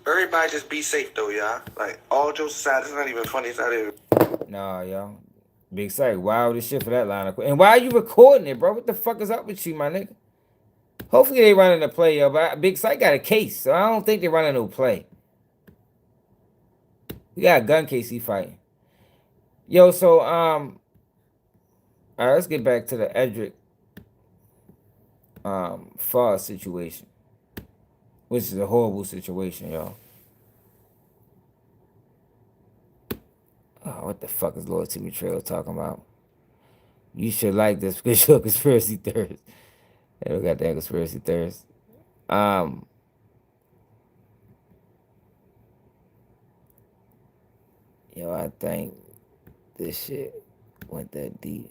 Everybody just be safe though, y'all. Like, all jokes aside, it's not even funny. It's not even. Nah, y'all. Big Psych, wild as shit for that line of questions. And why are you recording it, bro? What the fuck is up with you, my nigga? Hopefully they running a play, yo. But Big Psych got a case, so I don't think they running no play. We got a gun case he fighting. Yo, so all right, let's get back to the Edric Fost situation, which is a horrible situation, y'all. Oh, what the fuck is Lord Timmy Trail talking about? You should like this because you're a conspiracy theorist. Hey, we got that conspiracy theorist. Yo, I think this shit went that deep.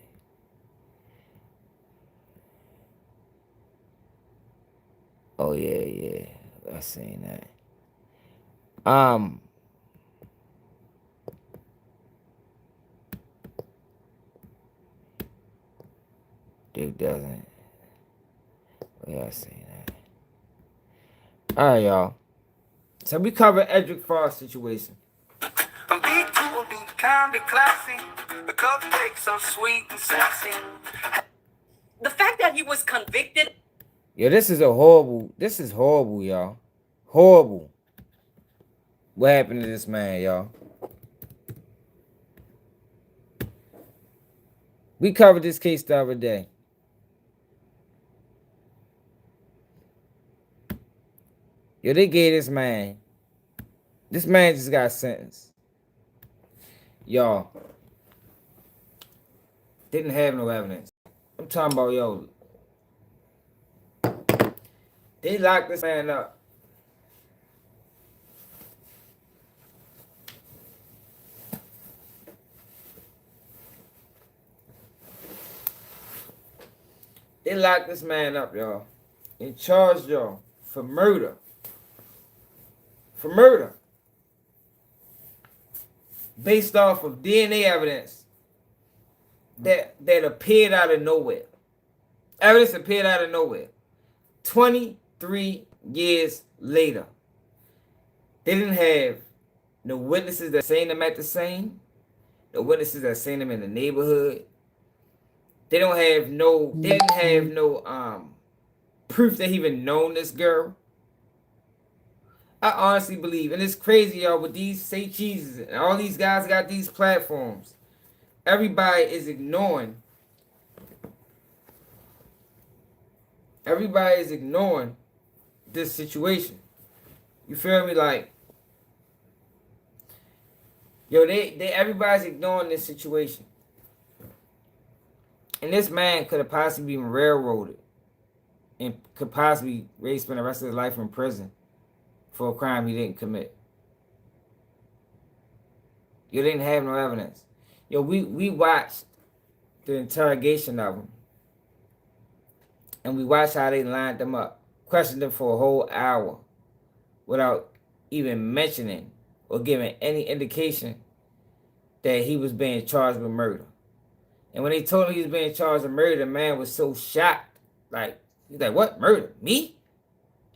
Oh, yeah. I seen that. Dude doesn't. Yeah, I seen that. All right, y'all. So we covered Edric Fost situation. A beat will be kind of classy. The cupcake so sweet and sexy. The fact that he was convicted. Yo, this is horrible, y'all. Horrible. What happened to this man, y'all? We covered this case the other day. Yo, they gave this man just got sentenced. Y'all, didn't have no evidence. I'm talking about, yo, they locked this man up. They locked this man up, y'all, and charged y'all for murder. For murder. Based off of DNA evidence that appeared out of nowhere. Evidence appeared out of nowhere. 23 years later. They didn't have no witnesses that seen them at the scene. No witnesses that seen them in the neighborhood. They didn't have no proof that he even known this girl. I honestly believe, and it's crazy, y'all, with these Say Cheeses and all these guys got these platforms. Everybody is ignoring. Everybody is ignoring this situation. You feel me? Like, yo, everybody's ignoring this situation. And this man could have possibly been railroaded and could possibly spend the rest of his life in prison for a crime he didn't commit. You didn't have no evidence. Yo, we watched the interrogation of him. And we watched how they lined them up. Questioned him for a whole hour without even mentioning or giving any indication that he was being charged with murder. And when they told him he was being charged with murder, the man was so shocked. Like, he's like, what? Murder? Me?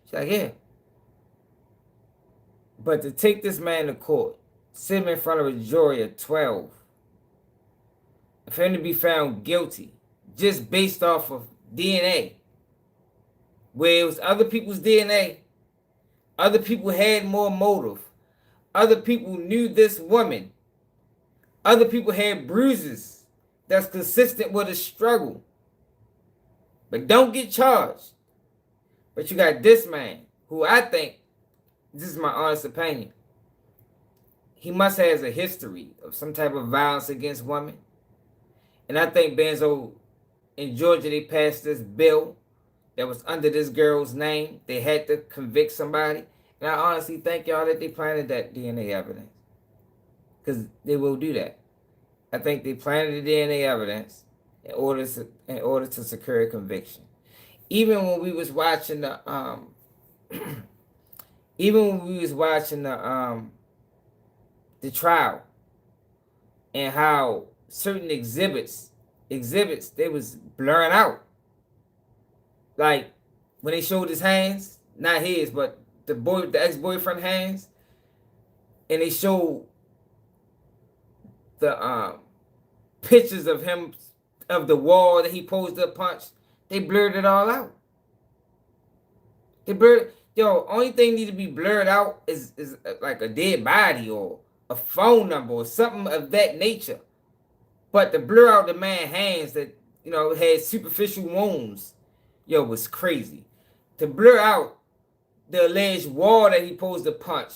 She's like, yeah. But to take this man to court, sit him in front of a jury of 12, and for him to be found guilty just based off of DNA, where it was other people's DNA, other people had more motive, other people knew this woman, other people had bruises that's consistent with a struggle, but don't get charged. But you got this man, who I think, this is my honest opinion, he must have a history of some type of violence against women. And I think Benzo, in Georgia, they passed this bill that was under this girl's name. They had to convict somebody. And I honestly think, y'all, that they planted that DNA evidence. Because they will do that. I think they planted the DNA evidence in order to secure a conviction. Even when we was watching the trial, and how certain exhibits they was blurring out. Like when they showed his hands, not his, but the ex-boyfriend hands, and they showed the pictures of him, of the wall that he posed up punch, they blurred it all out. They blurred. Yo, only thing need to be blurred out is like a dead body or a phone number or something of that nature. But to blur out the man's hands that, you know, had superficial wounds, yo, was crazy. To blur out the alleged wall that he posed to punch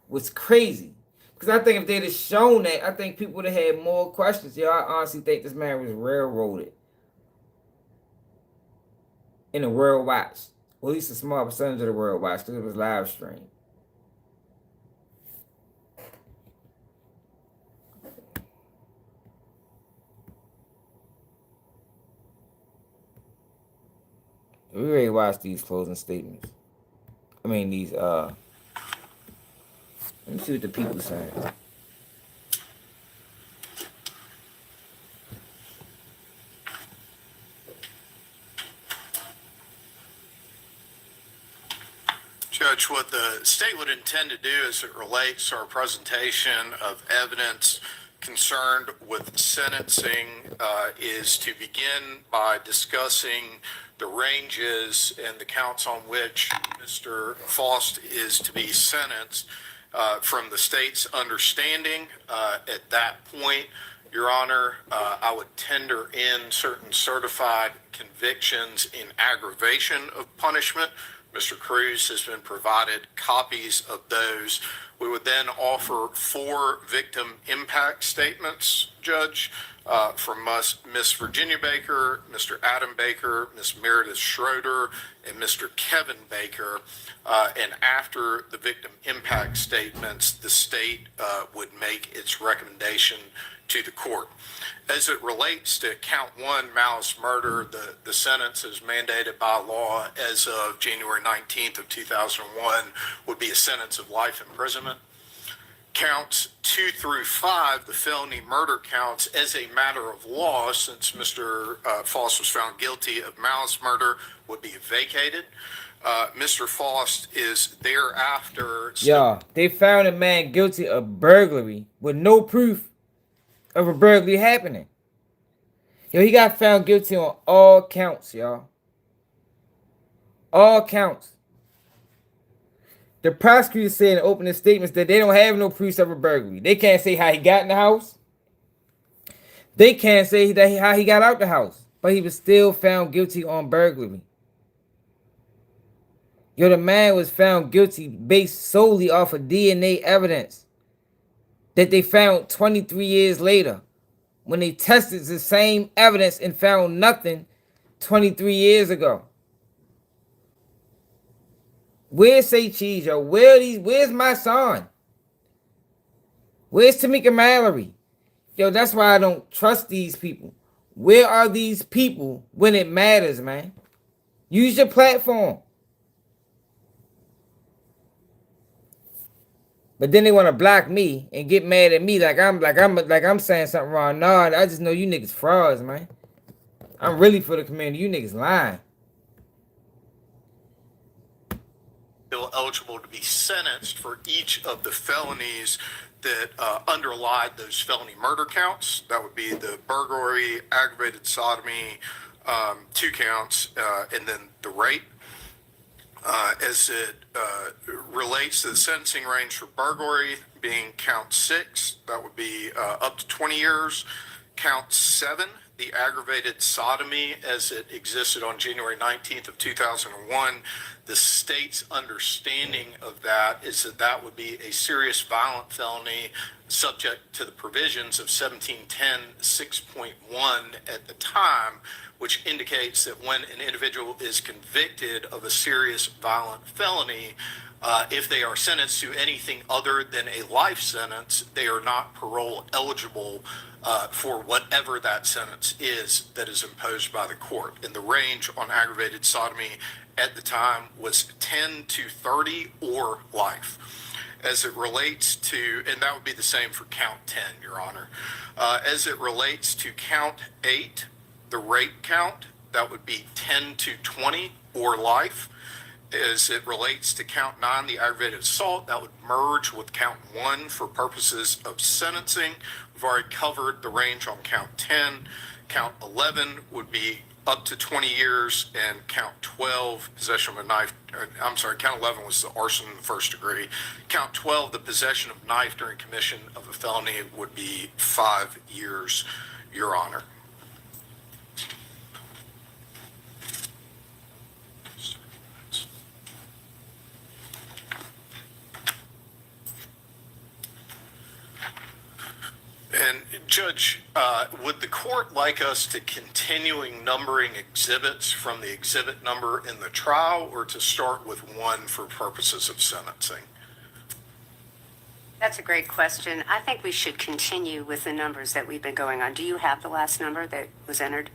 was crazy. Because I think if they'd have shown that, I think people would have had more questions. Yo, I honestly think this man was railroaded in the World Watch. Well, at least a small percentage of the World Watch, because it was live streamed. We already watched these closing statements. these, let me see what the people saying. Judge, what the state would intend to do as it relates to our presentation of evidence concerned with sentencing is to begin by discussing the ranges and the counts on which Mr. Fost is to be sentenced from the state's understanding. At that point, Your Honor, I would tender in certain certified convictions in aggravation of punishment. Mr. Cruz has been provided copies of those. We would then offer 4 victim impact statements, Judge, from Miss Virginia Baker, Mr. Adam Baker, Miss Meredith Schroeder, and Mr. Kevin Baker. And after the victim impact statements, the state would make its recommendation to the court. As it relates to count 1, malice murder, the sentence is mandated by law as of January 19th of 2001 would be a sentence of life imprisonment. Counts 2 through 5, the felony murder counts, as a matter of law, since Mr. Fost was found guilty of malice murder, would be vacated. Mr. Fost is thereafter... Yeah, they found a man guilty of burglary with no proof of a burglary happening. Yo, he got found guilty on all counts, y'all. All counts. The prosecutor said in opening statements that they don't have no proofs of a burglary. They can't say how he got in the house. They can't say how he got out the house. But he was still found guilty on burglary. Yo, the man was found guilty based solely off of DNA evidence that they found 23 years later when they tested the same evidence and found nothing 23 years ago. Where's Say Cheese, yo? Where's my son? Where's Tamika Mallory? Yo, that's why I don't trust these people. Where are these people when it matters, man? Use your platform. But then they want to block me and get mad at me like I'm saying something wrong. No, I just know you niggas frauds, man. I'm really for the community. You niggas lying. Still eligible to be sentenced for each of the felonies that underlie those felony murder counts. That would be the burglary, aggravated sodomy, 2 counts, and then the rape. As it relates to the sentencing range for burglary being count 6, that would be up to 20 years. Count 7, the aggravated sodomy as it existed on January 19th of 2001, the state's understanding of that is that that would be a serious violent felony subject to the provisions of 1710 6.1 at the time, which indicates that when an individual is convicted of a serious violent felony, if they are sentenced to anything other than a life sentence, they are not parole eligible for whatever that sentence is that is imposed by the court. And the range on aggravated sodomy at the time was 10 to 30 or life. As it relates to, and that would be the same for count 10, Your Honor. As it relates to count 8, the rape count, that would be 10 to 20 or life. As it relates to count 9, the aggravated assault, that would merge with count 1 for purposes of sentencing. We've already covered the range on count 10. Count 11 would be up to 20 years, and count 12, possession of a knife, count 11 was the arson in the first degree. Count 12, the possession of knife during commission of a felony would be 5 years, Your Honor. And Judge, would the court like us to continuing numbering exhibits from the exhibit number in the trial, or to start with 1 for purposes of sentencing? That's a great question. I think we should continue with the numbers that we've been going on. Do you have the last number that was entered?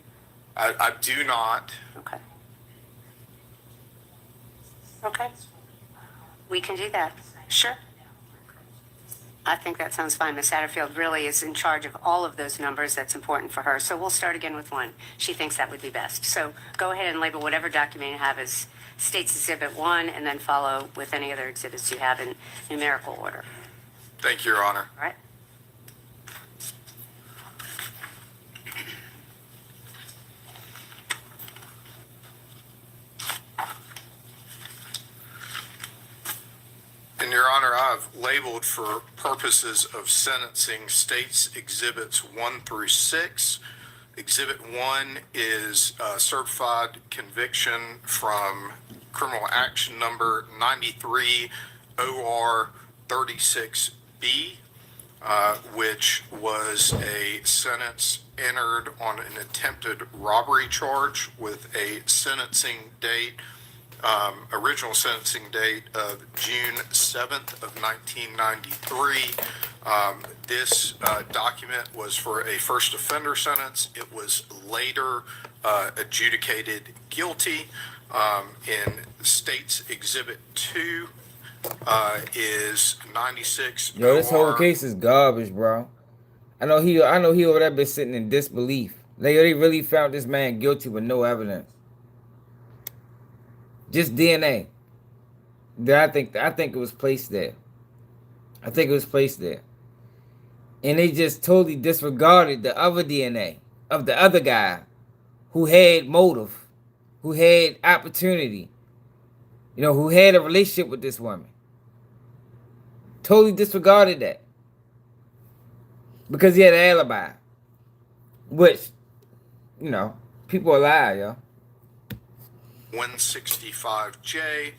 I do not. Okay. Okay. We can do that. Sure. I think that sounds fine. Ms. Satterfield really is in charge of all of those numbers. That's important for her. So we'll start again with 1. She thinks that would be best. So go ahead and label whatever document you have as States Exhibit 1, and then follow with any other exhibits you have in numerical order. Thank you, Your Honor. All right? And Your Honor, I've labeled for purposes of sentencing States Exhibits 1 through 6. Exhibit 1 is certified conviction from criminal action number 93 OR 36B, which was a sentence entered on an attempted robbery charge with a sentencing date, original sentencing date of June 7th of 1993. This document was for a first offender sentence. It was later adjudicated guilty. In States Exhibit 2 is 96. Yo, this whole case is garbage, bro. I know he over there been sitting in disbelief. They really found this man guilty with no evidence. Just DNA. I think it was placed there. I think it was placed there. And they just totally disregarded the other DNA of the other guy who had motive, who had opportunity, who had a relationship with this woman. Totally disregarded that. Because he had an alibi. Which, people lie, yo. 165J.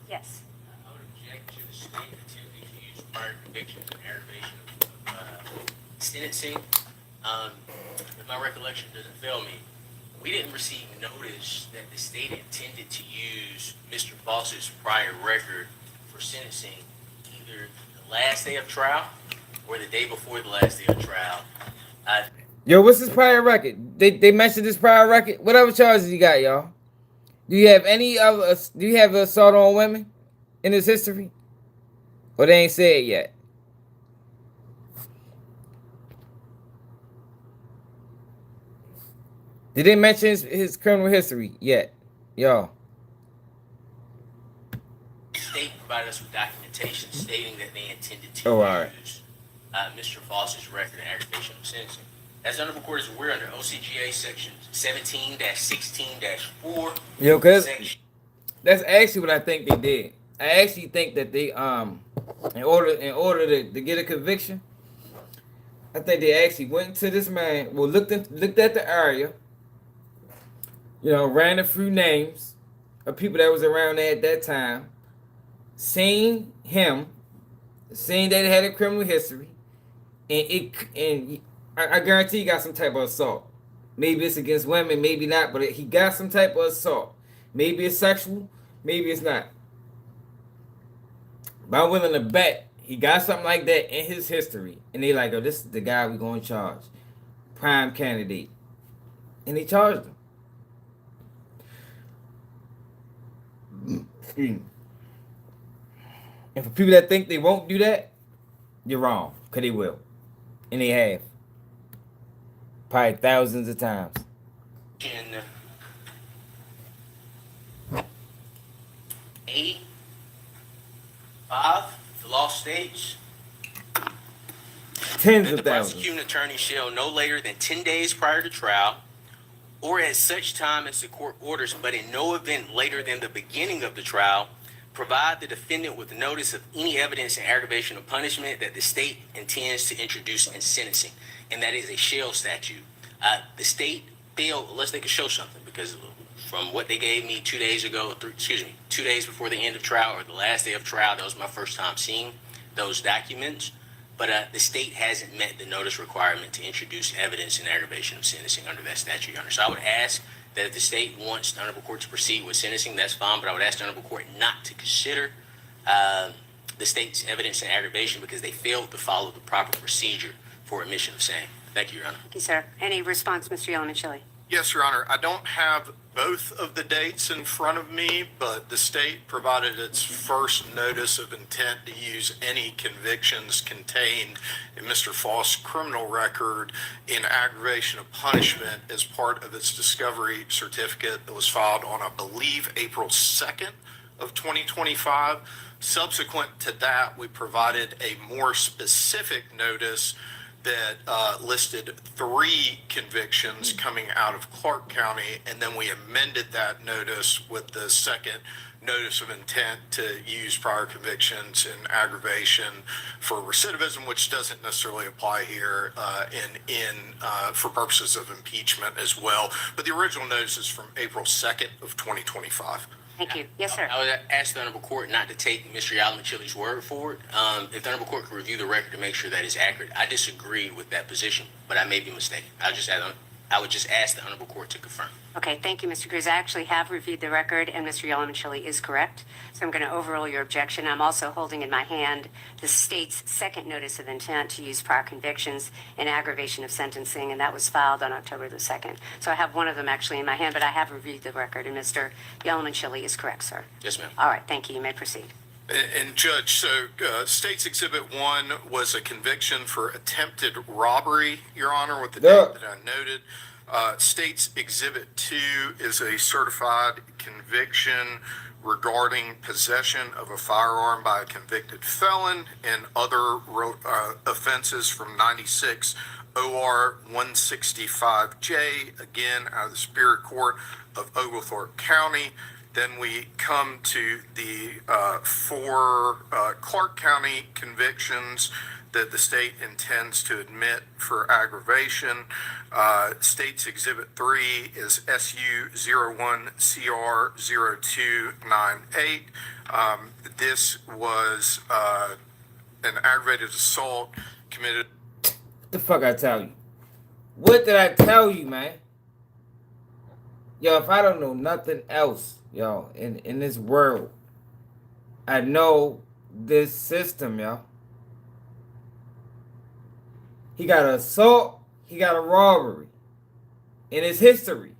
Yes. I would object to the state attempting to use prior conviction for aggravation of sentencing. If my recollection doesn't fail me, we didn't receive notice that the state intended to use Mr. Fost's prior record for sentencing either the last day of trial or the day before the last day of trial. Yo, what's his prior record? They mentioned his prior record. What other charges he got, y'all? Do you have any other? Do you have assault on women in his history? Or they ain't said it yet? Did they mention his criminal history yet, y'all? The state provided us with documentation stating that they intended to use Mr. Fost's record in aggravation of sentencing. As the Honorable Court is aware, under OCGA section 17-16-4. Yo, cause that's actually what I think they did. I actually think that they in order to get a conviction, I think they actually went to this man, looked at the area, ran a few names of people that was around there at that time, seen him, seen that he had a criminal history, and I guarantee he got some type of assault. Maybe it's against women, maybe not, but he got some type of assault. Maybe it's sexual, maybe it's not. But I'm willing to bet he got something like that in his history. And they like, oh, this is the guy we're going to charge. Prime candidate. And they charged him. And for people that think they won't do that, you're wrong. Because they will. And they have. Probably thousands of times. In A5, the law states, tens of the thousands. prosecuting attorney shall no later than 10 days prior to trial, or at such time as the court orders, but in no event later than the beginning of the trial, provide the defendant with notice of any evidence in aggravation of punishment that the state intends to introduce in sentencing. And that is a shell statute. The state failed, unless they could show something, because from what they gave me 2 days ago, 2 days before the end of trial or the last day of trial, that was my first time seeing those documents. But the state hasn't met the notice requirement to introduce evidence in aggravation of sentencing under that statute, Your Honor. So I would ask that if the state wants the Honorable Court to proceed with sentencing, that's fine, but I would ask the Honorable Court not to consider the state's evidence in aggravation because they failed to follow the proper procedure for admission of same. Thank you, Your Honor. Thank you, sir. Any response, Mr. Yellenchilly? Yes, Your Honor. I don't have both of the dates in front of me, but the state provided its first notice of intent to use any convictions contained in Mr. Fost's criminal record in aggravation of punishment as part of its discovery certificate that was filed on, I believe, April 2nd of 2025. Subsequent to that, we provided a more specific notice that listed 3 convictions coming out of Clark County, and then we amended that notice with the second notice of intent to use prior convictions in aggravation for recidivism, which doesn't necessarily apply here for purposes of impeachment as well. But the original notice is from April 2nd of 2025. Thank you. Yes, sir. I would ask the Honorable Court not to take Mr. Yalamachile's word for it. If the Honorable Court could review the record to make sure that it's accurate. I disagree with that position, but I may be mistaken. I would just ask the Honorable Court to confirm. Okay, thank you, Mr. Cruz. I actually have reviewed the record, and Mr. Yalamachile is correct. So I'm going to overrule your objection. I'm also holding in my hand the state's second notice of intent to use prior convictions in aggravation of sentencing, and that was filed on October the 2nd. So I have one of them actually in my hand, but I have reviewed the record, and Mr. Yalamachile is correct, sir. Yes, ma'am. All right, thank you. You may proceed. And Judge, so State's Exhibit 1 was a conviction for attempted robbery, Your Honor, with the date that I noted. State's Exhibit 2 is a certified conviction regarding possession of a firearm by a convicted felon and other offenses from 96 OR 165J, again, out of the Superior Court of Oglethorpe County. Then we come to the 4 Clark County convictions that the state intends to admit for aggravation. State's Exhibit 3 is SU 01CR0298. This was an aggravated assault committed. What the fuck I tell you? What did I tell you, man? Yo, if I don't know nothing else, yo, in this world, I know this system, yo. He got an assault, he got a robbery in his history.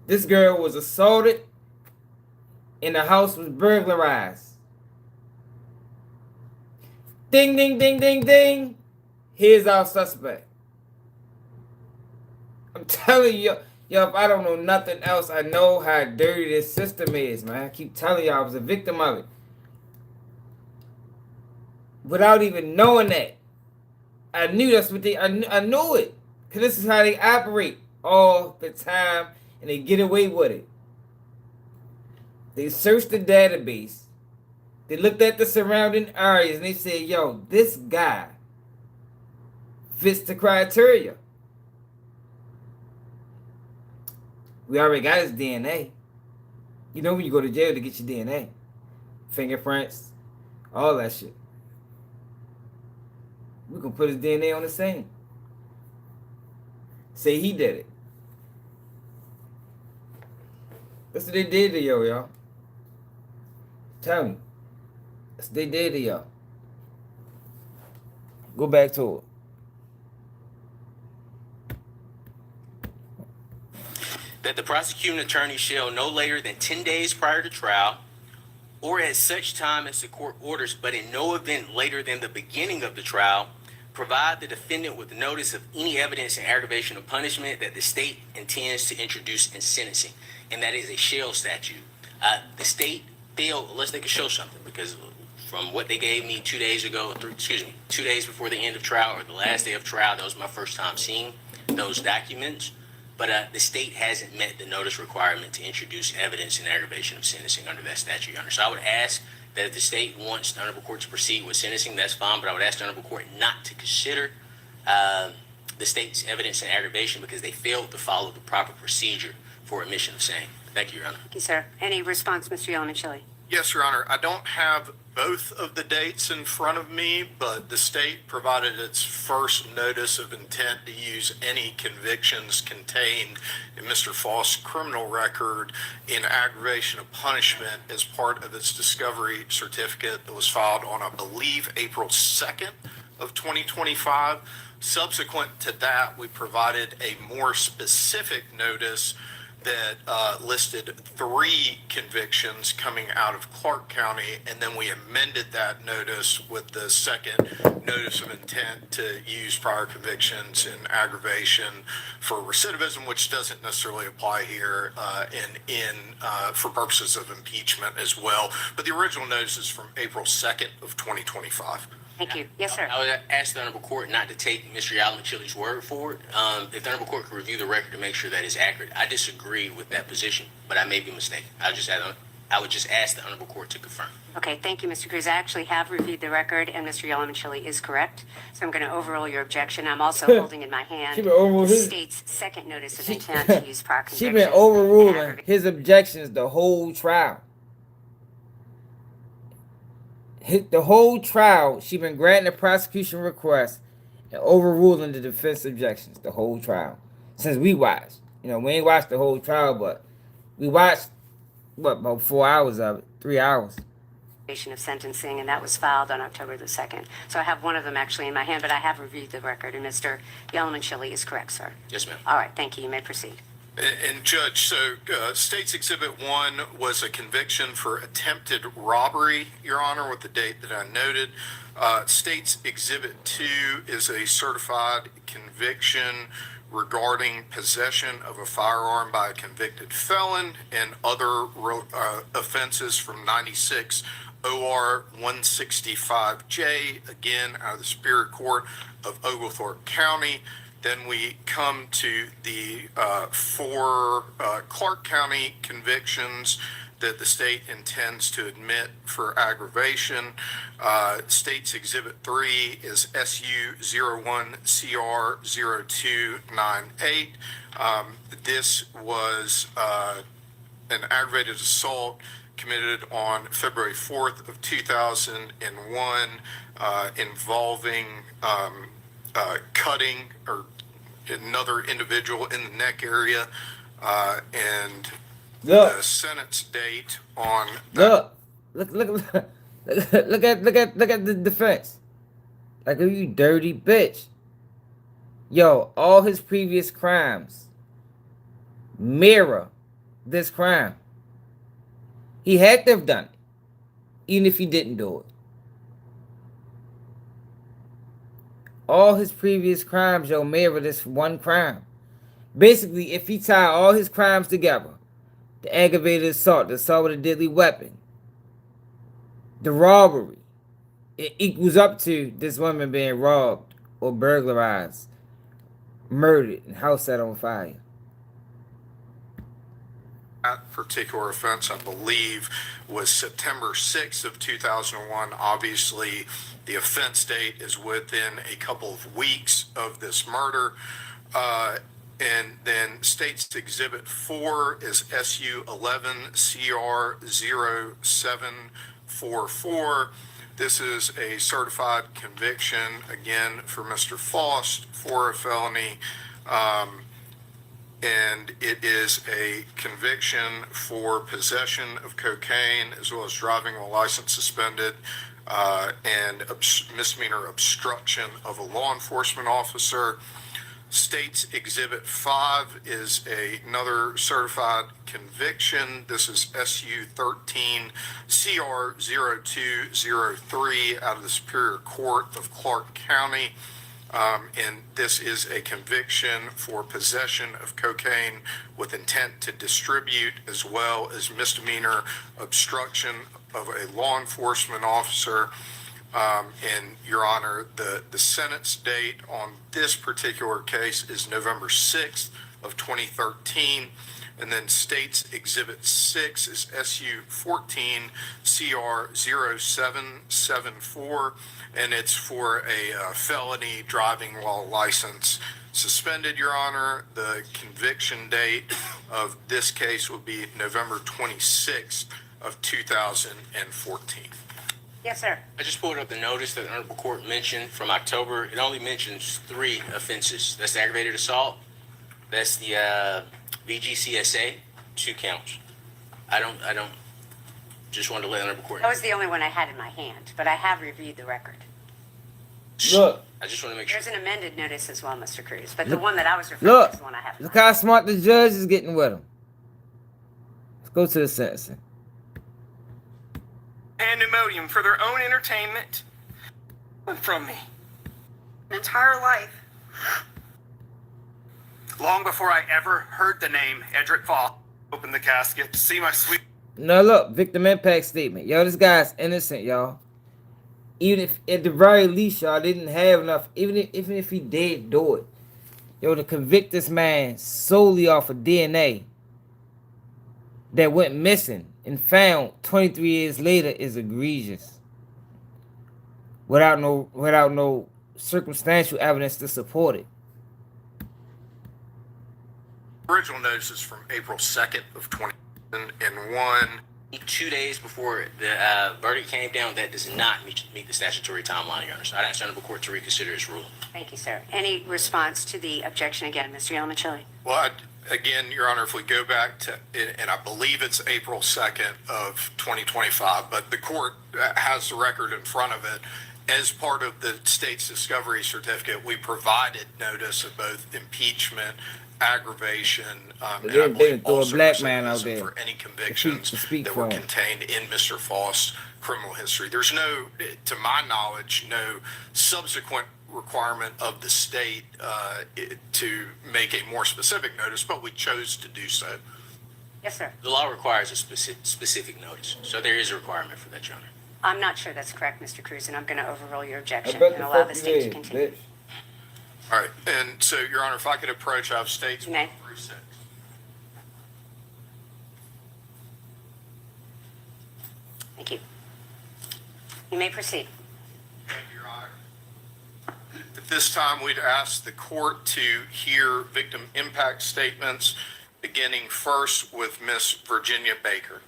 This girl was assaulted and the house was burglarized. Ding, ding, ding, ding, ding. Here's our suspect. I'm telling you, yo, if I don't know nothing else, I know how dirty this system is, man. I keep telling you, I was a victim of it. Without even knowing that. I knew that's what I knew it. Because this is how they operate all the time. And they get away with it. They searched the database. They looked at the surrounding areas. And they said, yo, this guy fits the criteria. We already got his DNA. You know when you go to jail to get your DNA. Fingerprints. All that shit. We can put his DNA on the scene. Say he did it. That's what they did to y'all. Tell me. That's what they did to y'all. Go back to it. That the prosecuting attorney shall no later than 10 days prior to trial or at such time as the court orders, but in no event later than the beginning of the trial, provide the defendant with notice of any evidence in aggravation of punishment that the state intends to introduce in sentencing. And that is a shell statute. The state failed, unless they could show something, because from what they gave me 2 days ago, 2 days before the end of trial or the last day of trial, that was my first time seeing those documents. But the state hasn't met the notice requirement to introduce evidence in aggravation of sentencing under that statute, Your Honor. So I would ask that if the state wants the Honorable Court to proceed with sentencing, that's fine, but I would ask the Honorable Court not to consider the state's evidence in aggravation because they failed to follow the proper procedure for admission of same. Thank you, Your Honor. Thank you, sir. Any response, Mr. Yalamachile? Yes, Your Honor. I don't have both of the dates in front of me, but the state provided its first notice of intent to use any convictions contained in Mr. Fost's criminal record in aggravation of punishment as part of its discovery certificate that was filed on, I believe, April 2nd of 2025. Subsequent to that, we provided a more specific notice that listed 3 convictions coming out of Clark County, and then we amended that notice with the second notice of intent to use prior convictions in aggravation for recidivism, which doesn't necessarily apply here, for purposes of impeachment as well. But the original notice is from April 2nd of 2025. Thank you. Yes, sir. I would ask the Honorable Court not to take Mr. Yalamachily's word for it. If the Honorable Court could review the record to make sure that it's accurate. I disagree with that position, but I may be mistaken. I would just ask the Honorable Court to confirm. Okay, thank you, Mr. Cruz. I actually have reviewed the record, and Mr. Yalamachili is correct. So I'm going to overrule your objection. I'm also holding in my hand the state's second notice of intent to use prior convictions. She's been overruling his objections the whole trial. The whole trial, she's been granting the prosecution request and overruling the defense objections the whole trial. Since we watched. We ain't watched the whole trial, but we watched, about 4 hours of it, 3 hours. Of sentencing, and that was filed on October the 2nd. So I have one of them actually in my hand, but I have reviewed the record, and Mr. Yalamachili is correct, sir. Yes, ma'am. All right, thank you. You may proceed. And Judge, so State's Exhibit 1 was a conviction for attempted robbery, Your Honor, with the date that I noted. State's Exhibit 2 is a certified conviction regarding possession of a firearm by a convicted felon and other offenses from 96 OR 165J, again, out of the Superior Court of Oglethorpe County. Then we come to the 4 Clark County convictions that the state intends to admit for aggravation. State's Exhibit 3 is SU 01CR0298. This was an aggravated assault committed on February 4th of 2001 involving cutting or another individual in the neck area, and the sentence date on look at the defense. Like, you dirty bitch. Yo, all his previous crimes mirror this crime. He had to have done it, even if he didn't do it. All his previous crimes, mirror this one crime. Basically, if he tied all his crimes together, the aggravated assault, the assault with a deadly weapon, the robbery, it equals up to this woman being robbed or burglarized, murdered, and house set on fire. That particular offense, I believe, was September 6th of 2001. Obviously, the offense date is within a couple of weeks of this murder. And then State's Exhibit 4 is SU 11CR0744. This is a certified conviction, again, for Mr. Fost for a felony. And it is a conviction for possession of cocaine as well as driving while license suspended and misdemeanor obstruction of a law enforcement officer. State's Exhibit 5 is another certified conviction. This is SU 13CR0203 out of the Superior Court of Clark County. And this is a conviction for possession of cocaine with intent to distribute, as well as misdemeanor obstruction of a law enforcement officer. And Your Honor, the sentence date on this particular case is November 6th of 2013. And then State's Exhibit 6 is SU 14CR0774, and it's for a felony driving while license suspended, Your Honor. The conviction date of this case will be November 26th of 2014. Yes, sir. I just pulled up the notice that the Honorable Court mentioned from October. It only mentions 3 offenses. That's the aggravated assault. That's the VGCSA, 2 counts. I don't, just wanted to let the Honorable Court know. That was the only one I had in my hand, but I have reviewed the record. Look. I just want to make sure. There's an amended notice as well, Mr. Cruz, but the one that I was referring to is the one I have. Look how smart the judge is getting with him. Let's go to the sentencing. Pandemonium for their own entertainment from me. An entire life. Long before I ever heard the name Edric Fost, opened the casket to see my sweet. Now look, victim impact statement. Yo, this guy's innocent, y'all. Even if, at the very least, y'all didn't have enough, even if he did do it, yo, to convict this man solely off of DNA that went missing and found 23 years later is egregious. Without no circumstantial evidence to support it. Original notice is from April 2nd of 2001. 2 days before the verdict came down, that does not meet the statutory timeline, Your Honor. So I'd ask the Honorable Court to reconsider its ruling. Thank you, sir. Any response to the objection again, Mr. Yelmichilli? Well, again, Your Honor, if we go back to, and I believe it's April 2nd of 2025, but the court has the record in front of it. As part of the state's discovery certificate, we provided notice of both impeachment, aggravation, and I believe also black man out there for any convictions that were contained in Mr. Fost's criminal history. There's no, to my knowledge, no subsequent requirement of the state to make a more specific notice, but we chose to do so. Yes, sir. The law requires a specific notice, so there is a requirement for that, Your Honor. I'm not sure that's correct, Mr. Cruz, and I'm going to overrule your objection and allow the state to continue. All right, and so, Your Honor, if I could approach, I have states 1 through 6. Thank you. You may proceed. Thank you, Your Honor. At this time, we'd ask the court to hear victim impact statements, beginning first with Miss Virginia Baker.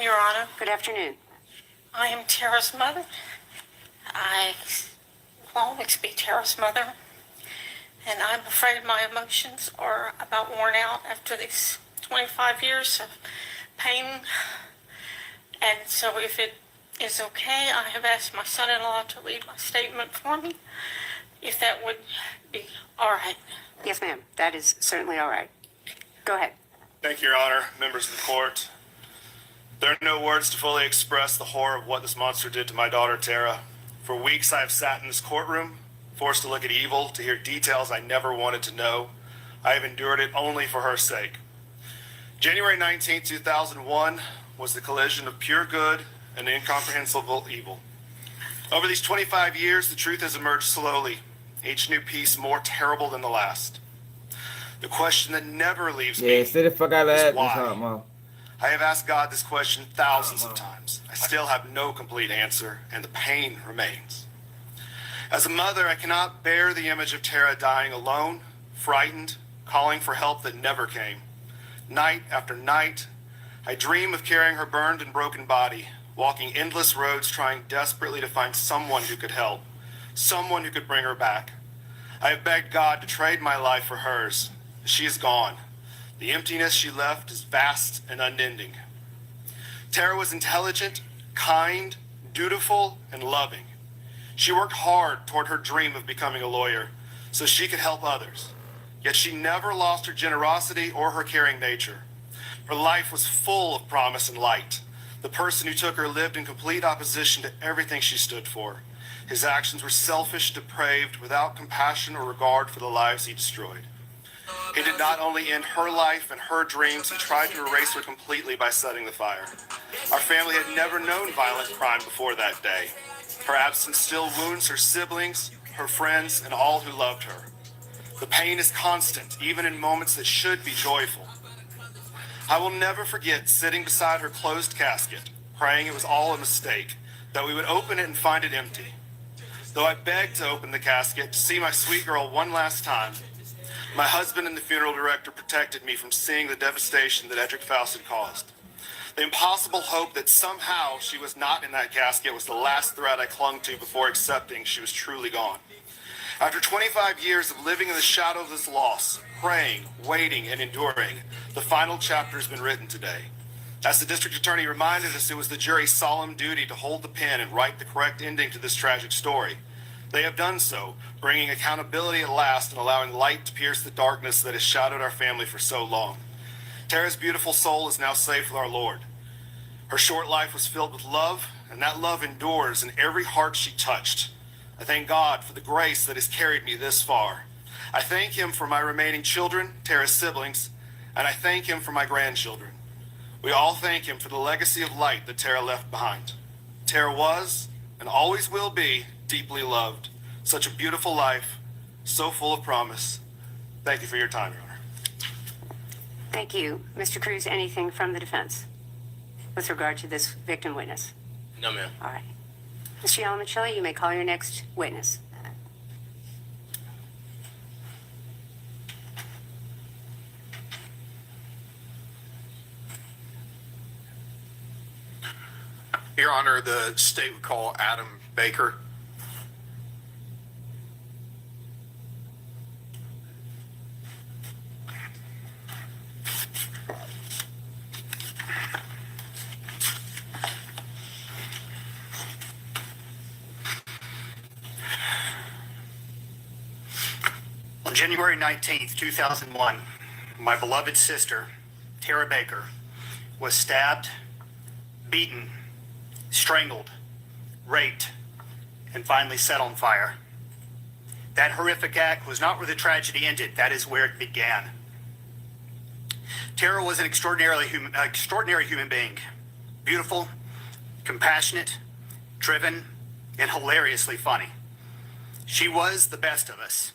Your Honor. Good afternoon. I am Tara's mother. I will always be Tara's mother. And I'm afraid my emotions are about worn out after these 25 years of pain. And so if it is okay, I have asked my son-in-law to read my statement for me, if that would be all right. Yes, ma'am. That is certainly all right. Go ahead. Thank you, Your Honor, members of the court. There are no words to fully express the horror of what this monster did to my daughter, Tara. For weeks, I have sat in this courtroom, forced to look at evil, to hear details I never wanted to know. I have endured it only for her sake. January 19, 2001 was the collision of pure good and incomprehensible evil. Over these 25 years, the truth has emerged slowly, each new piece more terrible than the last. The question that never leaves me is why? I have asked God this question thousands of times. I still have no complete answer, and the pain remains. As a mother, I cannot bear the image of Tara dying alone, frightened, calling for help that never came. Night after night, I dream of carrying her burned and broken body, walking endless roads, trying desperately to find someone who could help, someone who could bring her back. I have begged God to trade my life for hers. She is gone. The emptiness she left is vast and unending. Tara was intelligent, kind, dutiful, and loving. She worked hard toward her dream of becoming a lawyer so she could help others. Yet she never lost her generosity or her caring nature. Her life was full of promise and light. The person who took her lived in complete opposition to everything she stood for. His actions were selfish, depraved, without compassion or regard for the lives he destroyed. He did not only end her life and her dreams, he tried to erase her completely by setting the fire. Our family had never known violent crime before that day. Her absence still wounds her siblings, her friends, and all who loved her. The pain is constant, even in moments that should be joyful. I will never forget sitting beside her closed casket, praying it was all a mistake, that we would open it and find it empty. Though I begged to open the casket to see my sweet girl one last time, My husband and the funeral director protected me from seeing the devastation that Edric Fost had caused. The impossible hope that somehow she was not in that casket was the last thread I clung to before accepting she was truly gone. After 25 years of living in the shadow of this loss, praying, waiting, and enduring, the final chapter has been written today. As the district attorney reminded us, it was the jury's solemn duty to hold the pen and write the correct ending to this tragic story. They have done so, bringing accountability at last and allowing light to pierce the darkness that has shadowed our family for so long. Tara's beautiful soul is now safe with our Lord. Her short life was filled with love, and that love endures in every heart she touched. I thank God for the grace that has carried me this far. I thank him for my remaining children, Tara's siblings, and I thank him for my grandchildren. We all thank him for the legacy of light that Tara left behind. Tara was, and always will be, deeply loved. Such a beautiful life, so full of promise. Thank you for your time, Your Honor. Thank you. Mr. Cruz, anything from the defense with regard to this victim witness? No, ma'am. All right. Mr. Yalamichilli, you may call your next witness. Your Honor, the state would call Adam Baker. On January 19th, 2001, my beloved sister, Tara Baker, was stabbed, beaten, strangled, raped, and finally set on fire. That horrific act was not where the tragedy ended. That is where it began. Tara was an extraordinary human being. Beautiful, compassionate, driven, and hilariously funny. She was the best of us.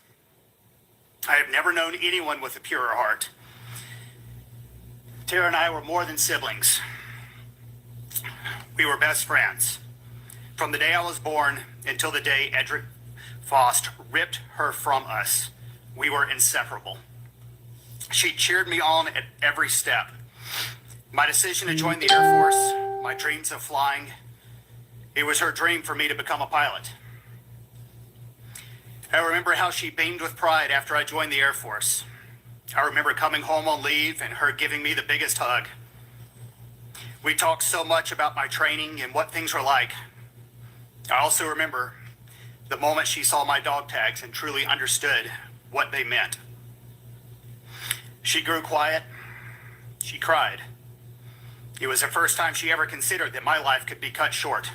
I have never known anyone with a purer heart. Tara and I were more than siblings. We were best friends. From the day I was born until the day Edric Fost ripped her from us, we were inseparable. She cheered me on at every step. My decision to join the Air Force, my dreams of flying, it was her dream for me to become a pilot. I remember how she beamed with pride after I joined the Air Force. I remember coming home on leave and her giving me the biggest hug. We talked so much about my training and what things were like. I also remember the moment she saw my dog tags and truly understood what they meant. She grew quiet. She cried. It was the first time she ever considered that my life could be cut short.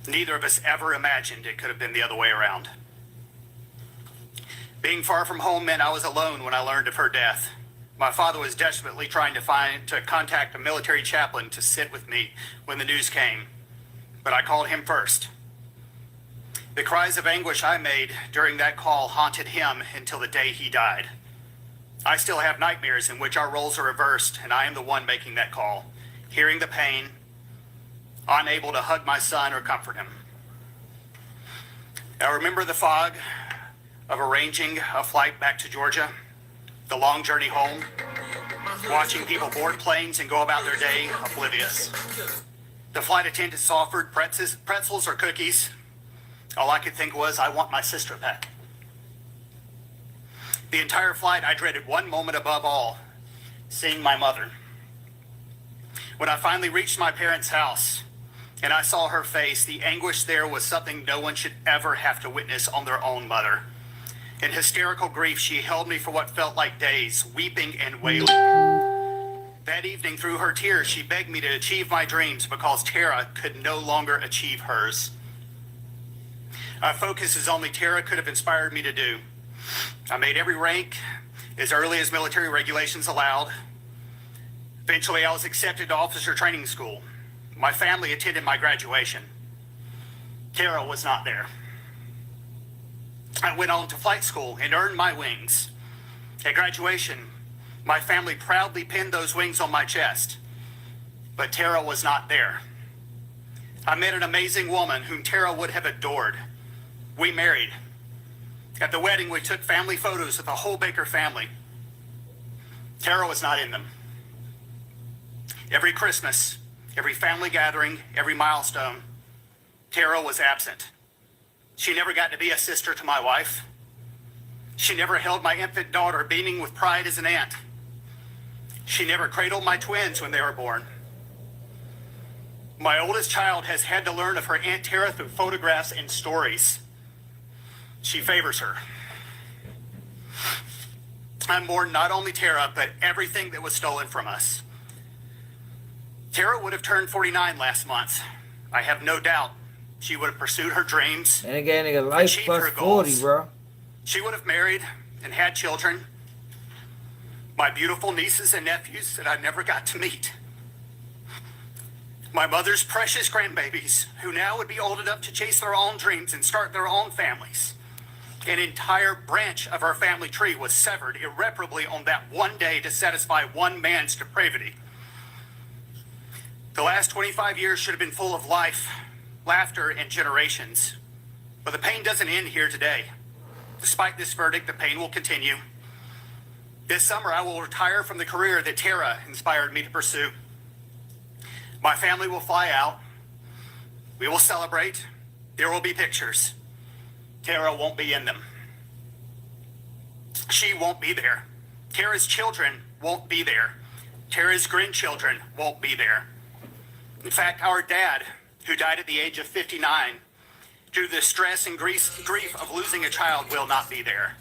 Neither of us ever imagined it could have been the other way around. Being far from home meant I was alone when I learned of her death. My father was desperately trying to contact a military chaplain to sit with me when the news came, but I called him first. The cries of anguish I made during that call haunted him until the day he died. I still have nightmares in which our roles are reversed and I am the one making that call, hearing the pain, unable to hug my son or comfort him. I remember the fog of arranging a flight back to Georgia, the long journey home, watching people board planes and go about their day oblivious. The flight attendants offered pretzels or cookies. All I could think was, I want my sister back. The entire flight, I dreaded one moment above all, seeing my mother. When I finally reached my parents' house and I saw her face, the anguish there was something no one should ever have to witness on their own mother. In hysterical grief, she held me for what felt like days, weeping and wailing. That evening, through her tears, she begged me to achieve my dreams because Tara could no longer achieve hers. I focused as only Tara could have inspired me to do. I made every rank as early as military regulations allowed. Eventually, I was accepted to officer training school. My family attended my graduation. Tara was not there. I went on to flight school and earned my wings. At graduation, my family proudly pinned those wings on my chest. But Tara was not there. I met an amazing woman whom Tara would have adored. We married. At the wedding, we took family photos of the whole Baker family. Tara was not in them. Every Christmas, every family gathering, every milestone, Tara was absent. She never got to be a sister to my wife. She never held my infant daughter, beaming with pride as an aunt. She never cradled my twins when they were born. My oldest child has had to learn of her Aunt Tara through photographs and stories. She favors her. I mourn not only Tara, but everything that was stolen from us. Tara would have turned 49 last month. I have no doubt she would have pursued her dreams. And again, nigga, life plus 40, bro. She would have married and had children. My beautiful nieces and nephews that I never got to meet. My mother's precious grandbabies, who now would be old enough to chase their own dreams and start their own families. An entire branch of our family tree was severed irreparably on that one day to satisfy one man's depravity. The last 25 years should have been full of life, laughter, and generations. But the pain doesn't end here today. Despite this verdict, the pain will continue. This summer, I will retire from the career that Tara inspired me to pursue. My family will fly out. We will celebrate. There will be pictures. Tara won't be in them. She won't be there. Tara's children won't be there. Tara's grandchildren won't be there. In fact, our dad, who died at the age of 59, due to the stress and grief of losing a child, will not be there.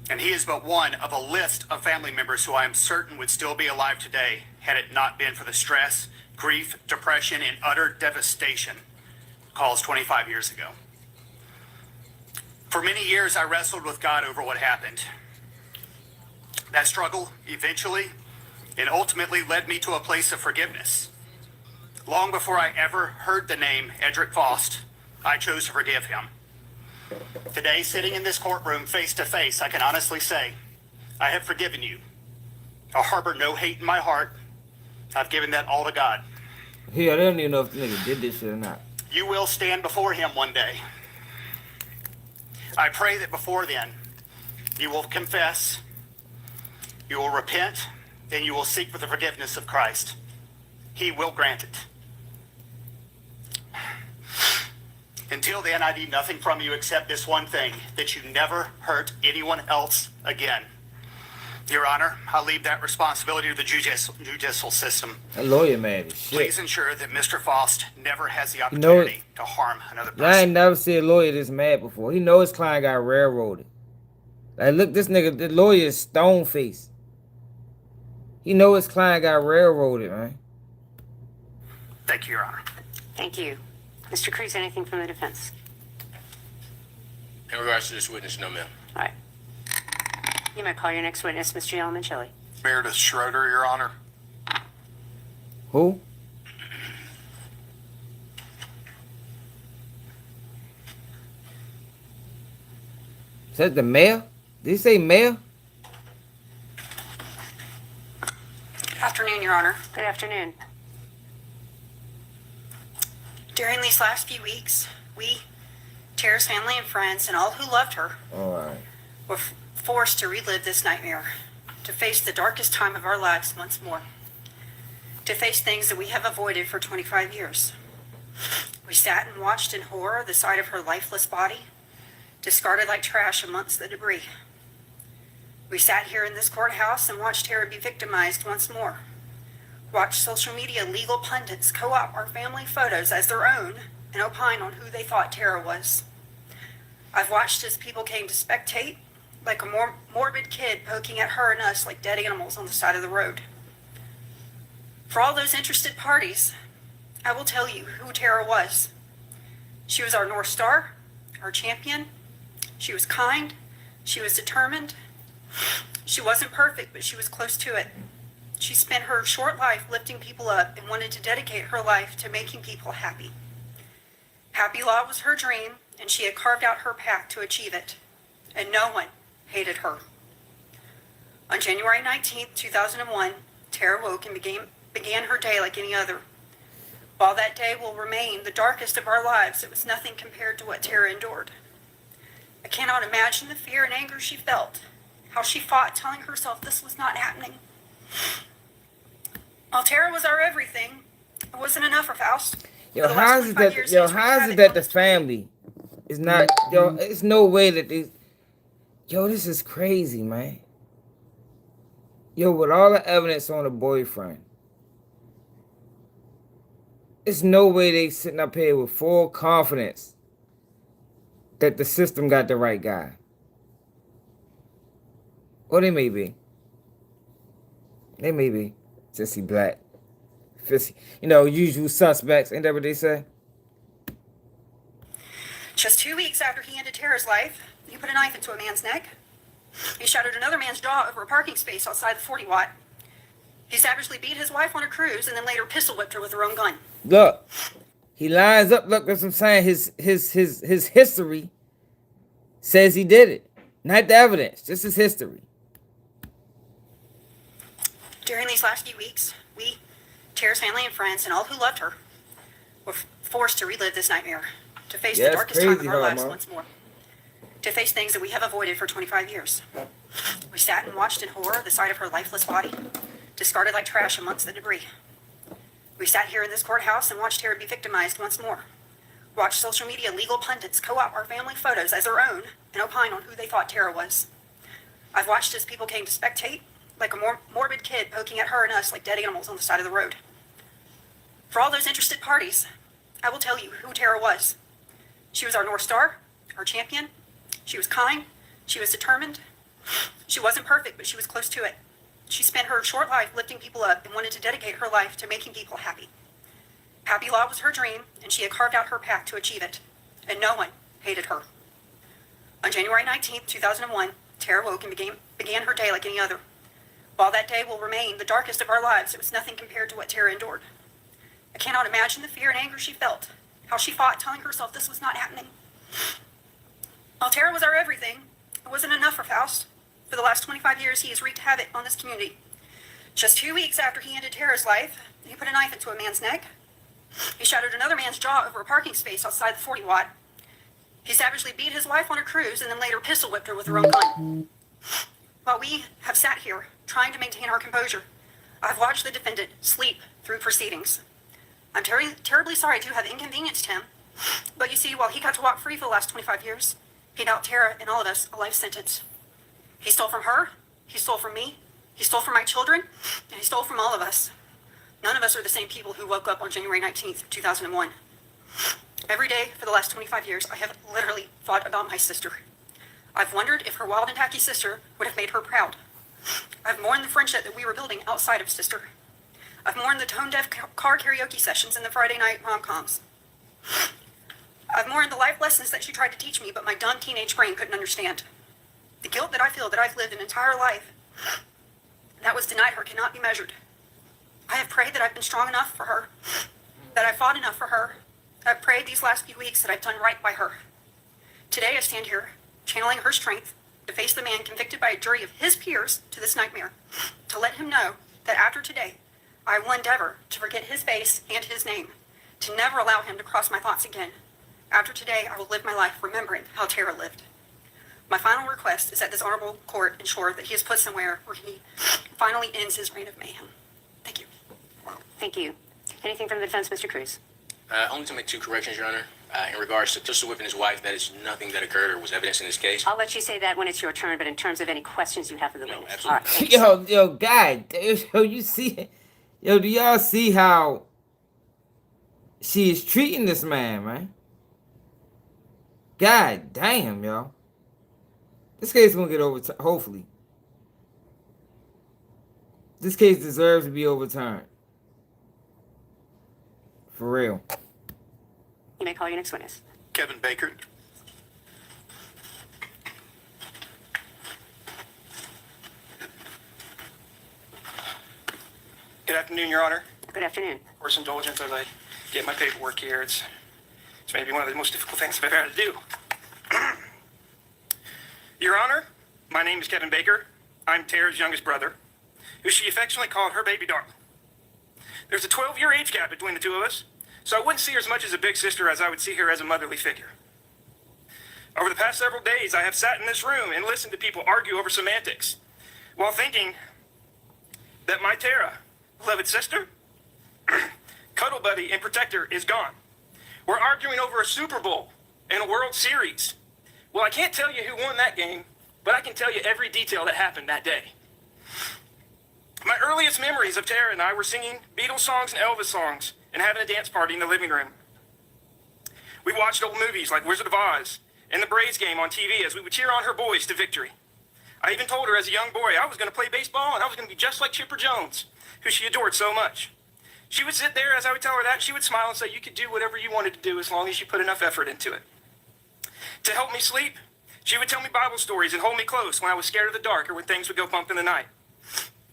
And he is but one of a list of family members who I am certain would still be alive today had it not been for the stress, grief, depression, and utter devastation caused 25 years ago. For many years, I wrestled with God over what happened. That struggle eventually and ultimately led me to a place of forgiveness. Long before I ever heard the name Edric Fost, I chose to forgive him. Today, sitting in this courtroom face to face, I can honestly say, I have forgiven you. I harbor no hate in my heart. I've given that all to God. Yeah, I don't even know if the nigga did this shit or not. You will stand before him one day. I pray that before then, you will confess, you will repent, and you will seek for the forgiveness of Christ. He will grant it. Until then, I need nothing from you except this one thing, that you never hurt anyone else again. Your Honor, I leave that responsibility to the judicial system. That lawyer man is shit. Please ensure that Mr. Fost never has the opportunity to harm another person. I ain't never seen a lawyer this mad before. He know his client got railroaded. Like, look, this nigga, the lawyer is stone faced. He know his client got railroaded, man. Thank you, Your Honor. Thank you. Mr. Cruz, anything from the defense? In regards to this witness, no, ma'am. All right. You might call your next witness, Mr. Yelman-Chili. Meredith Schroeder, Your Honor. Who? Is that the mayor? Did he say mayor? Good afternoon, Your Honor. Good afternoon. During these last few weeks, we, Tara's family and friends, and all who loved her, were forced to relive this nightmare, to face the darkest time of our lives once more, to face things that we have avoided for 25 years. We sat and watched in horror the sight of her lifeless body, discarded like trash amongst the debris. We sat here in this courthouse and watched Tara be victimized once more. Watched social media legal pundits co-opt our family photos as their own and opine on who they thought Tara was. I've watched as people came to spectate, like a morbid kid poking at her and us like dead animals on the side of the road. For all those interested parties, I will tell you who Tara was. She was our North Star, our champion. She was kind. She was determined. She wasn't perfect, but she was close to it. She spent her short life lifting people up and wanted to dedicate her life to making people happy. Happy Law was her dream, and she had carved out her path to achieve it. And no one hated her. On January 19th, 2001, Tara woke and began her day like any other. While that day will remain the darkest of our lives, it was nothing compared to what Tara endured. A cannot imagine the fear and anger she felt, how she fought, telling herself this was not happening. While Tara was our everything, it wasn't enough for Faust. Yo, how is it that the family is not, yo, it's no way that these, yo, this is crazy, man. Yo, with all the evidence on the boyfriend, it's no way they sitting up here with full confidence that the system got the right guy. Or they may be. They may be. Sissy black. You know, usual suspects. Ain't that what they say? Just 2 weeks after he ended Tara's life, he put a knife into a man's neck. He shattered another man's jaw over a parking space outside the 40 Watt. He savagely beat his wife on a cruise and then later pistol whipped her with her own gun. Look, he lines up. Look, that's what I'm saying. His history says he did it. Not the evidence, just his history. During these last few weeks, we, Tara's family and friends, and all who loved her, were forced to relive this nightmare, to face the darkest time of our lives once more, to face things that we have avoided for 25 years. We sat and watched in horror the sight of her lifeless body, discarded like trash amongst the debris. We sat here in this courthouse and watched Tara be victimized once more. Watched social media legal pundits co-opt our family photos as their own and opine on who they thought Tara was. I've watched as people came to spectate, like a morbid kid poking at her and us like dead animals on the side of the road. For all those interested parties, I will tell you who Tara was. She was our North Star, our champion. She was kind. She was determined. She wasn't perfect, but she was close to it. She spent her short life lifting people up and wanted to dedicate her life to making people happy. Happy Law was her dream, and she had carved out her path to achieve it. And no one hated her. On January 19th, 2001, Tara woke and began her day like any other. While that day will remain the darkest of our lives, it was nothing compared to what Tara endured. I cannot imagine the fear and anger she felt, how she fought, telling herself this was not happening. While Tara was our everything, it wasn't enough for Faust. For the last 25 years, he has wreaked havoc on this community. Just 2 weeks after he ended Tara's life, he put a knife into a man's neck. He shattered another man's jaw over a parking space outside the 40 Watt. He savagely beat his wife on a cruise and then later pistol whipped her with her own gun. While we have sat here trying to maintain our composure, I've watched the defendant sleep through proceedings. I'm terribly sorry to have inconvenienced him, but you see, while he got to walk free for the last 25 years, he dealt Tara and all of us a life sentence. He stole from her, he stole from me, he stole from my children, and he stole from all of us. None of us are the same people who woke up on January 19th, 2001. Every day for the last 25 years, I have literally thought about my sister. I've wondered if her wild and tacky sister would have made her proud. I've mourned the friendship that we were building outside of sister. I've mourned the tone-deaf car karaoke sessions and the Friday night rom-coms. I've mourned the life lessons that she tried to teach me, but my dumb teenage brain couldn't understand. The guilt that I feel that I've lived an entire life that was denied her cannot be measured. I have prayed that I've been strong enough for her, that I fought enough for her. I've prayed these last few weeks that I've done right by her. Today I stand here, channeling her strength to face the man convicted by a jury of his peers to this nightmare, to let him know that after today, I will endeavor to forget his face and his name, to never allow him to cross my thoughts again. After today, I will live my life remembering how Tara lived. My final request is that this honorable court ensure that he is put somewhere where he finally ends his reign of mayhem. Thank you. Thank you. Anything from the defense, Mr. Cruz? Only to make two corrections, Your Honor. In regards to pistol whipping his wife, that is nothing that occurred or was evidence in this case. I'll let you say that when it's your turn, but in terms of any questions you have for the witness. Absolutely. All right. Yo, God, yo, you see, yo, do y'all see how she is treating this man, man? God damn, yo. This case is gonna get overturned, hopefully. This case deserves to be overturned. For real. You may call your next witness. Kevin Baker. Good afternoon, Your Honor. Good afternoon. Course indulgence as I get my paperwork here. It's maybe one of the most difficult things I've ever had to do. Your Honor, my name is Kevin Baker. I'm Tara's youngest brother, who she affectionately called her baby darling. There's a 12-year age gap between the two of us, so I wouldn't see her as much as a big sister as I would see her as a motherly figure. Over the past several days, I have sat in this room and listened to people argue over semantics while thinking that my Tara, beloved sister, cuddle buddy, and protector is gone. We're arguing over a Super Bowl and a World Series. Well, I can't tell you who won that game, but I can tell you every detail that happened that day. My earliest memories of Tara and I were singing Beatles songs and Elvis songs and having a dance party in the living room. We watched old movies like Wizard of Oz and the Braves game on TV as we would cheer on her boys to victory. I even told her as a young boy I was going to play baseball and I was going to be just like Chipper Jones, who she adored so much. She would sit there as I would tell her that. She would smile and say, you could do whatever you wanted to do as long as you put enough effort into it. To help me sleep, she would tell me Bible stories and hold me close when I was scared of the dark or when things would go bump in the night.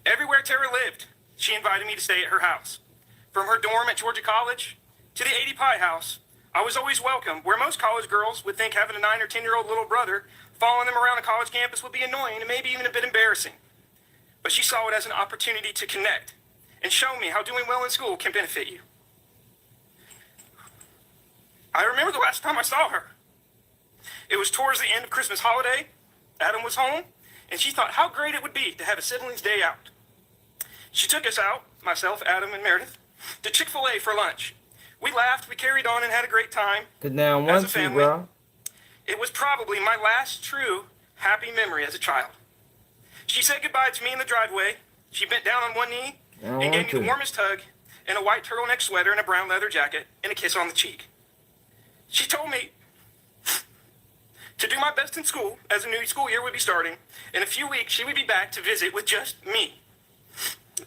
Everywhere Tara lived, she invited me to stay at her house. From her dorm at Georgia College to the 80 Pie house, I was always welcome, where most college girls would think having a 9 or 10-year-old little brother following them around a college campus would be annoying and maybe even a bit embarrassing. But she saw it as an opportunity to connect and show me how doing well in school can benefit you. I remember the last time I saw her. It was towards the end of Christmas holiday. Adam was home, and she thought how great it would be to have a siblings' day out. She took us out, myself, Adam, and Meredith, to Chick-fil-A for lunch. We laughed, we carried on, and had a great time. Cause now I want you, bro. It was probably my last true happy memory as a child. She said goodbye to me in the driveway. She bent down on one knee and gave me the warmest hug in a white turtleneck sweater and a brown leather jacket and a kiss on the cheek. She told me to do my best in school as a new school year would be starting. In a few weeks, she would be back to visit with just me.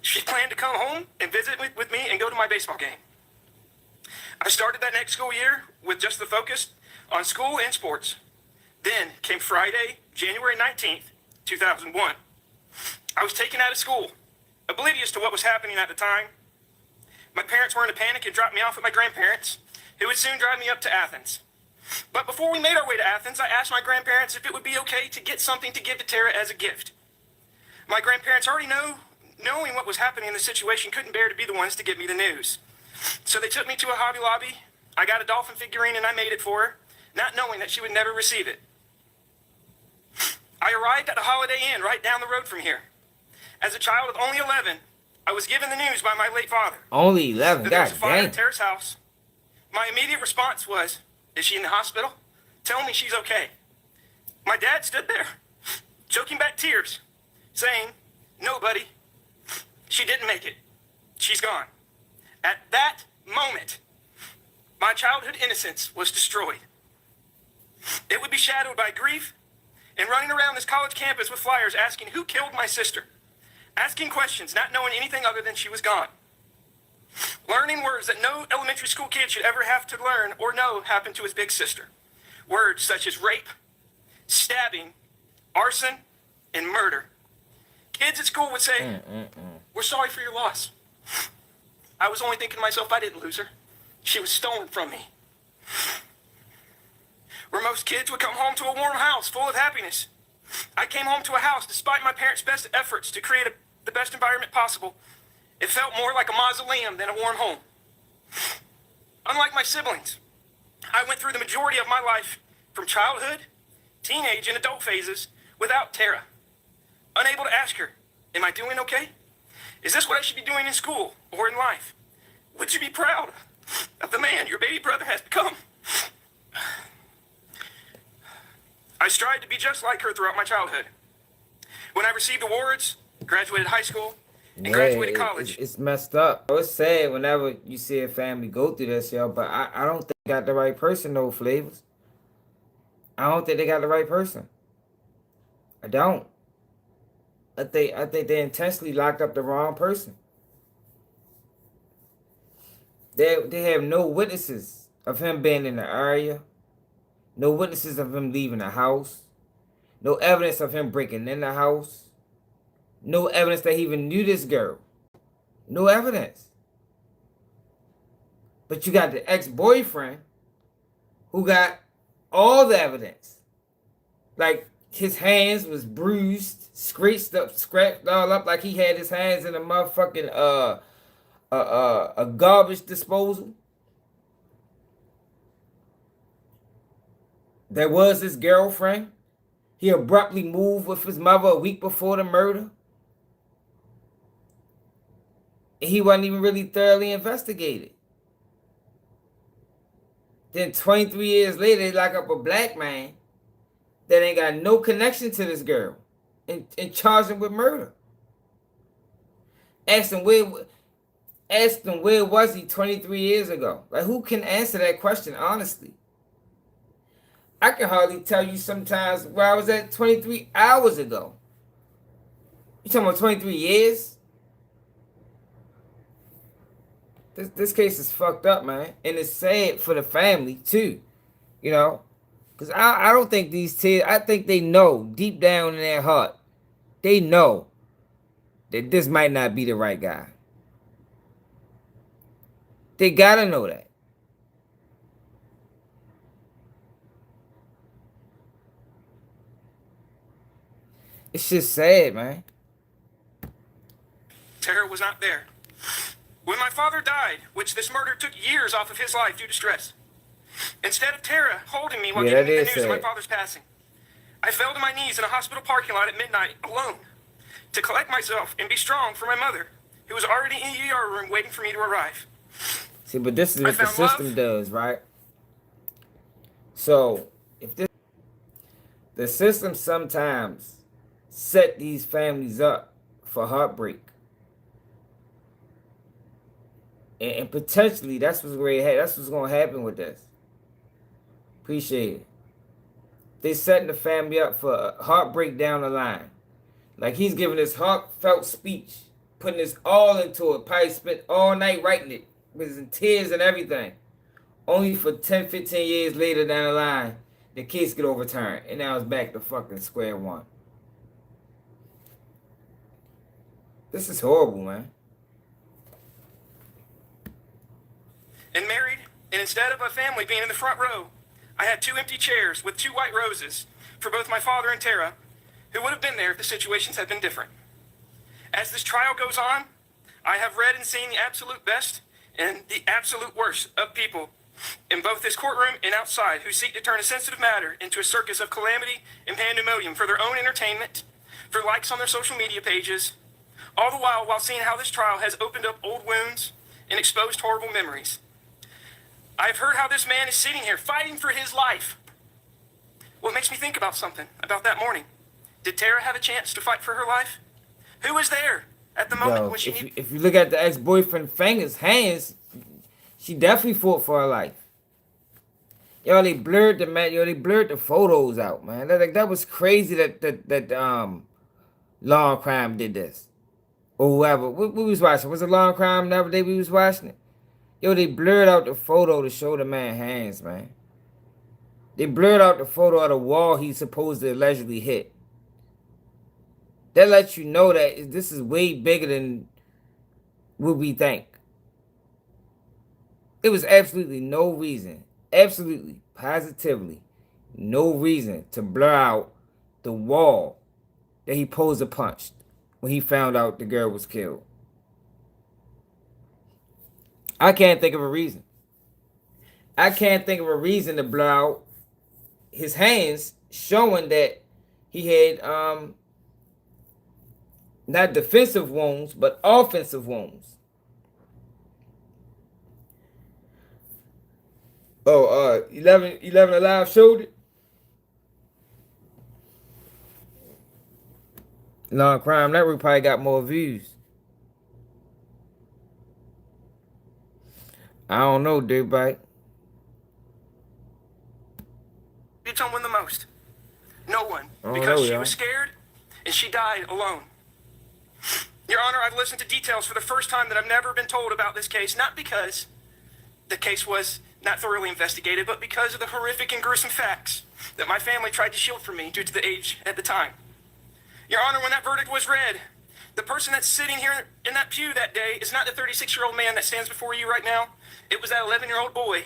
She planned to come home and visit with me and go to my baseball game. I started that next school year with just the focus on school and sports. Then came Friday, January 19th, 2001. I was taken out of school, oblivious to what was happening at the time. My parents were in a panic and dropped me off at my grandparents, who would soon drive me up to Athens. But before we made our way to Athens, I asked my grandparents if it would be okay to get something to give to Tara as a gift. My grandparents already knowing what was happening in the situation, couldn't bear to be the ones to give me the news. So they took me to a Hobby Lobby. I got a dolphin figurine and I made it for her, not knowing that she would never receive it. I arrived at a Holiday Inn right down the road from here. As a child of only 11, I was given the news by my late father. Only 11, that there was a fire dang. at Tara's house. My immediate response was, is she in the hospital? Tell me she's okay. My dad stood there, choking back tears, saying, no, buddy, she didn't make it. She's gone. At that moment, my childhood innocence was destroyed. It would be shadowed by grief and running around this college campus with flyers asking who killed my sister, asking questions, not knowing anything other than she was gone. Learning words that no elementary school kid should ever have to learn or know happened to his big sister. Words such as rape, stabbing, arson, and murder. Kids at school would say, we're sorry for your loss. I was only thinking to myself, I didn't lose her. She was stolen from me. Where most kids would come home to a warm house full of happiness, I came home to a house, despite my parents' best efforts to create the best environment possible. It felt more like a mausoleum than a warm home. Unlike my siblings, I went through the majority of my life, from childhood, teenage, and adult phases, without Tara. Unable to ask her, am I doing okay? Is this what I should be doing in school or in life? Would you be proud of the man your baby brother has become? I strived to be just like her throughout my childhood. When I received awards, graduated high school, and graduated college. It's messed up. It's sad whenever you see a family go through this, yo, but I don't think they got the right person, no Flavors. I don't think they got the right person. I don't. I think they intentionally locked up the wrong person. They have no witnesses of him being in the area. No witnesses of him leaving the house. No evidence of him breaking in the house. No evidence that he even knew this girl. No evidence. But you got the ex-boyfriend who got all the evidence. Like his hands was bruised, scratched all up like he had his hands in a motherfucking a garbage disposal. that was his girlfriend. He abruptly moved with his mother a week before the murder. And he wasn't even really thoroughly investigated. Then 23 years later, they lock up a black man that ain't got no connection to this girl and charge him with murder. Ask him where was he 23 years ago? Like, who can answer that question honestly? I can hardly tell you sometimes where I was at 23 hours ago. You talking about 23 years? This case is fucked up, man. And it's sad for the family, too. You know? Because I don't think these kids, I think they know deep down in their heart, they know that this might not be the right guy. They gotta know that. It's just sad, man. Tara was not there. When my father died, which this murder took years off of his life due to stress, instead of Tara holding me while giving me the news of my father's passing, I fell to my knees in a hospital parking lot at midnight alone to collect myself and be strong for my mother, who was already in the ER room waiting for me to arrive. See, but this is what the system does, right? So, if this, the system sometimes set these families up for heartbreak. And potentially, that's what's going to happen with this. Appreciate it. They setting the family up for a heartbreak down the line. Like, he's giving this heartfelt speech, putting this all into it, probably spent all night writing it, with his tears and everything. Only for 10, 15 years later down the line, the case get overturned. And now it's back to fucking square one. This is horrible, man. And married, and instead of a family being in the front row, I had 2 empty chairs with 2 white roses for both my father and Tara, who would have been there if the situations had been different. As this trial goes on, I have read and seen the absolute best and the absolute worst of people in both this courtroom and outside who seek to turn a sensitive matter into a circus of calamity and pandemonium for their own entertainment, for likes on their social media pages, all the while seeing how this trial has opened up old wounds and exposed horrible memories. I've heard how this man is sitting here fighting for his life. Well, it makes me think about something, about that morning. Did Tara have a chance to fight for her life? Who was there at the moment when she needed... If you look at the ex-boyfriend fingers, hands, she definitely fought for her life. Yo, they blurred the photos out, man. That was crazy that Law and Crime did this. Or whoever. We was watching. Was it Law and Crime the other day we was watching it? Yo, they blurred out the photo to show the man hands, man. They blurred out the photo of the wall he supposed to allegedly hit. That lets you know that this is way bigger than what we think. There was absolutely no reason, absolutely, positively, no reason to blur out the wall that he posed a punched when he found out the girl was killed. I can't think of a reason. I can't think of a reason to blur out his hands, showing that he had not defensive wounds, but offensive wounds. Oh, 11 Alive showed it. Law and Crime Network probably got more views. I don't know, dude, but Did someone the most? No one. Because she was scared and she died alone. Your Honor, I've listened to details for the first time that I've never been told about this case, not because the case was not thoroughly investigated, but because of the horrific and gruesome facts that my family tried to shield from me due to the age at the time. Your Honor, when that verdict was read, the person that's sitting here in that pew that day is not the 36-year-old man that stands before you right now. It was that 11-year-old boy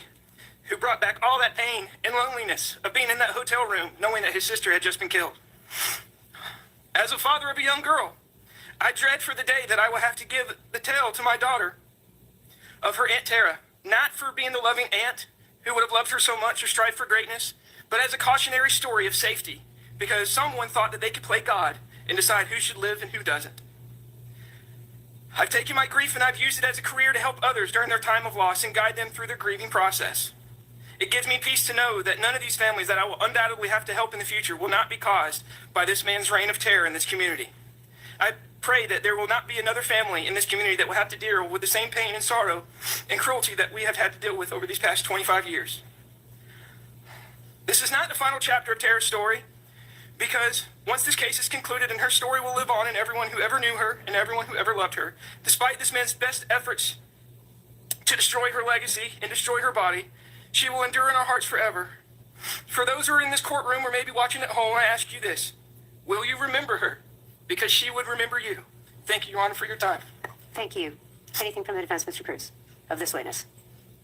who brought back all that pain and loneliness of being in that hotel room knowing that his sister had just been killed. As a father of a young girl, I dread for the day that I will have to give the tale to my daughter of her Aunt Tara, not for being the loving aunt who would have loved her so much or strived for greatness, but as a cautionary story of safety, because someone thought that they could play God and decide who should live and who doesn't. I've taken my grief and I've used it as a career to help others during their time of loss and guide them through their grieving process. It gives me peace to know that none of these families that I will undoubtedly have to help in the future will not be caused by this man's reign of terror in this community. I pray that there will not be another family in this community that will have to deal with the same pain and sorrow and cruelty that we have had to deal with over these past 25 years. This is not the final chapter of Tara's story, because once this case is concluded and her story will live on in everyone who ever knew her and everyone who ever loved her, despite this man's best efforts to destroy her legacy and destroy her body, she will endure in our hearts forever. For those who are in this courtroom or maybe watching at home, I ask you this: will you remember her? Because she would remember you. Thank you, Your Honor, for your time. Thank you. Anything from the defense, Mr. Cruz, of this witness?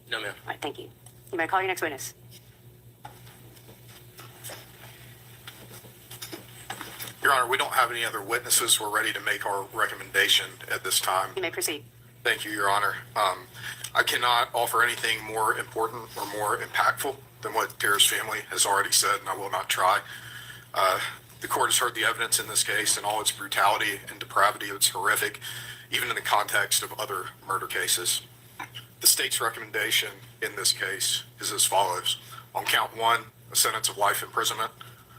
No, ma'am. All right, thank you. You may call your next witness. Your Honor, we don't have any other witnesses. We're ready to make our recommendation at this time. You may proceed. Thank you, Your Honor. I cannot offer anything more important or more impactful than what Tara's family has already said, and I will not try. The court has heard the evidence in this case and all its brutality and depravity. It's horrific, even in the context of other murder cases. The state's recommendation in this case is as follows. On count 1, a sentence of life imprisonment.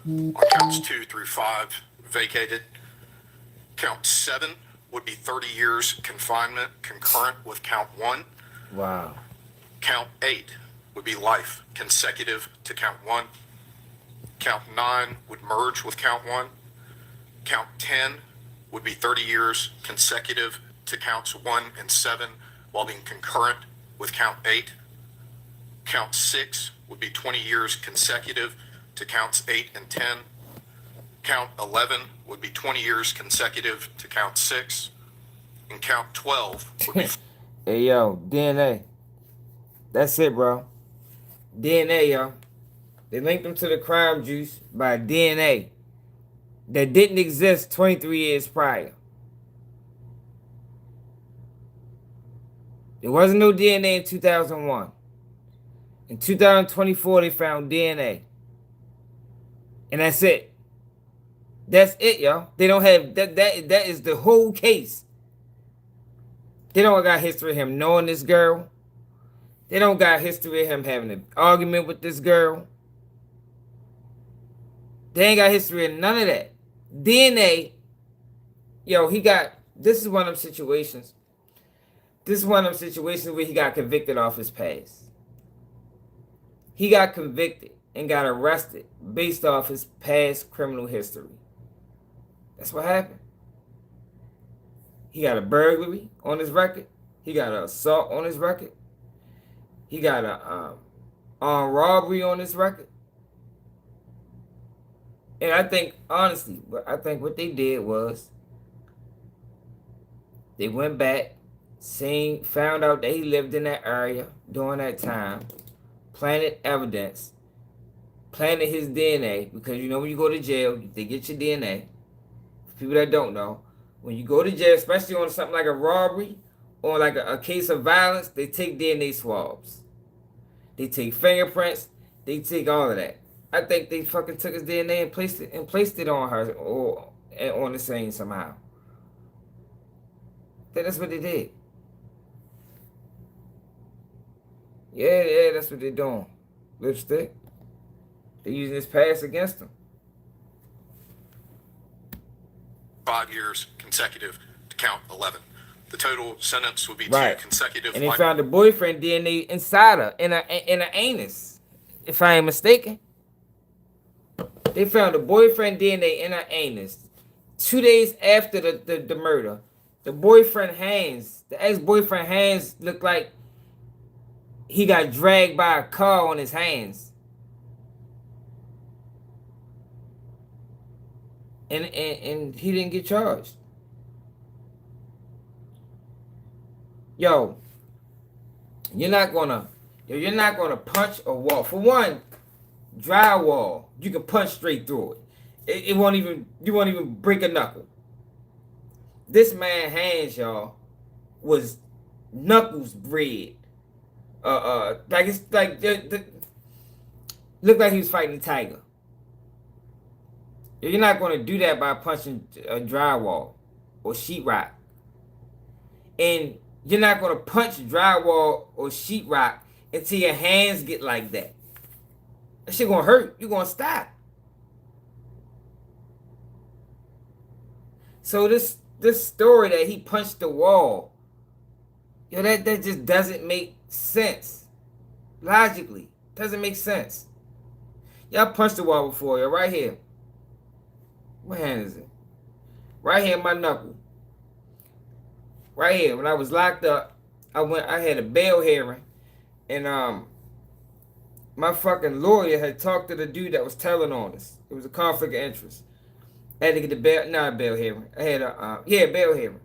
On counts 2 through 5, vacated. Count 7 would be 30 years confinement concurrent with count 1. Wow. Count 8 would be life consecutive to count 1. Count 9 would merge with count 1. Count 10 would be 30 years consecutive to counts 1 and 7 while being concurrent with count 8. Count 6 would be 20 years consecutive to counts 8 and 10. Count 11 would be 20 years consecutive to count 6. And count 12 would be... Hey, yo, DNA. That's it, bro. DNA, yo. They linked them to the crime juice by DNA that didn't exist 23 years prior. There wasn't no DNA in 2001. In 2024, they found DNA. And that's it. That's it, y'all. They don't have that is the whole case. They don't got history of him knowing this girl. They don't got history of him having an argument with this girl. They ain't got history of none of that. DNA, yo, this is one of them situations. This is one of them situations where he got convicted off his past. He got convicted and got arrested based off his past criminal history. That's what happened. He got a burglary on his record. He got an assault on his record. He got a armed robbery on his record. And I think, honestly, what they did was they went back, found out that he lived in that area during that time, planted evidence, planted his DNA, because you know when you go to jail, they get your DNA. For people that don't know, when you go to jail, especially on something like a robbery or like a case of violence, they take DNA swabs. They take fingerprints. They take all of that. I think they fucking took his DNA and placed it on her or on the scene somehow. I think that's what they did. Yeah, that's what they're doing. Lipstick. They're using his past against him. 5 years consecutive to count 11. The total sentence would be 2 consecutive. And they found the boyfriend DNA inside her, in an anus, if I ain't mistaken. They found the boyfriend DNA in her anus 2 days after the murder. The boyfriend hands, the ex-boyfriend hands looked like he got dragged by a car on his hands. And he didn't get charged. Yo, you're not gonna punch a wall. For one, drywall, you can punch straight through it. You won't even break a knuckle. This man's hands, y'all, was knuckles red. Like it's like Looked like he was fighting a tiger. You're not going to do that by punching a drywall or sheetrock. And you're not going to punch drywall or sheetrock until your hands get like that. That shit going to hurt. You're going to stop. So this story that he punched the wall, yo, that just doesn't make sense. Logically, doesn't make sense. Y'all punched the wall before, yo, right here. What hand is it? Right here, my knuckle. Right here. When I was locked up, I had a bail hearing, and my fucking lawyer had talked to the dude that was telling on us. It was a conflict of interest. I had to get the bail, not a bail hearing. I had a bail hearing.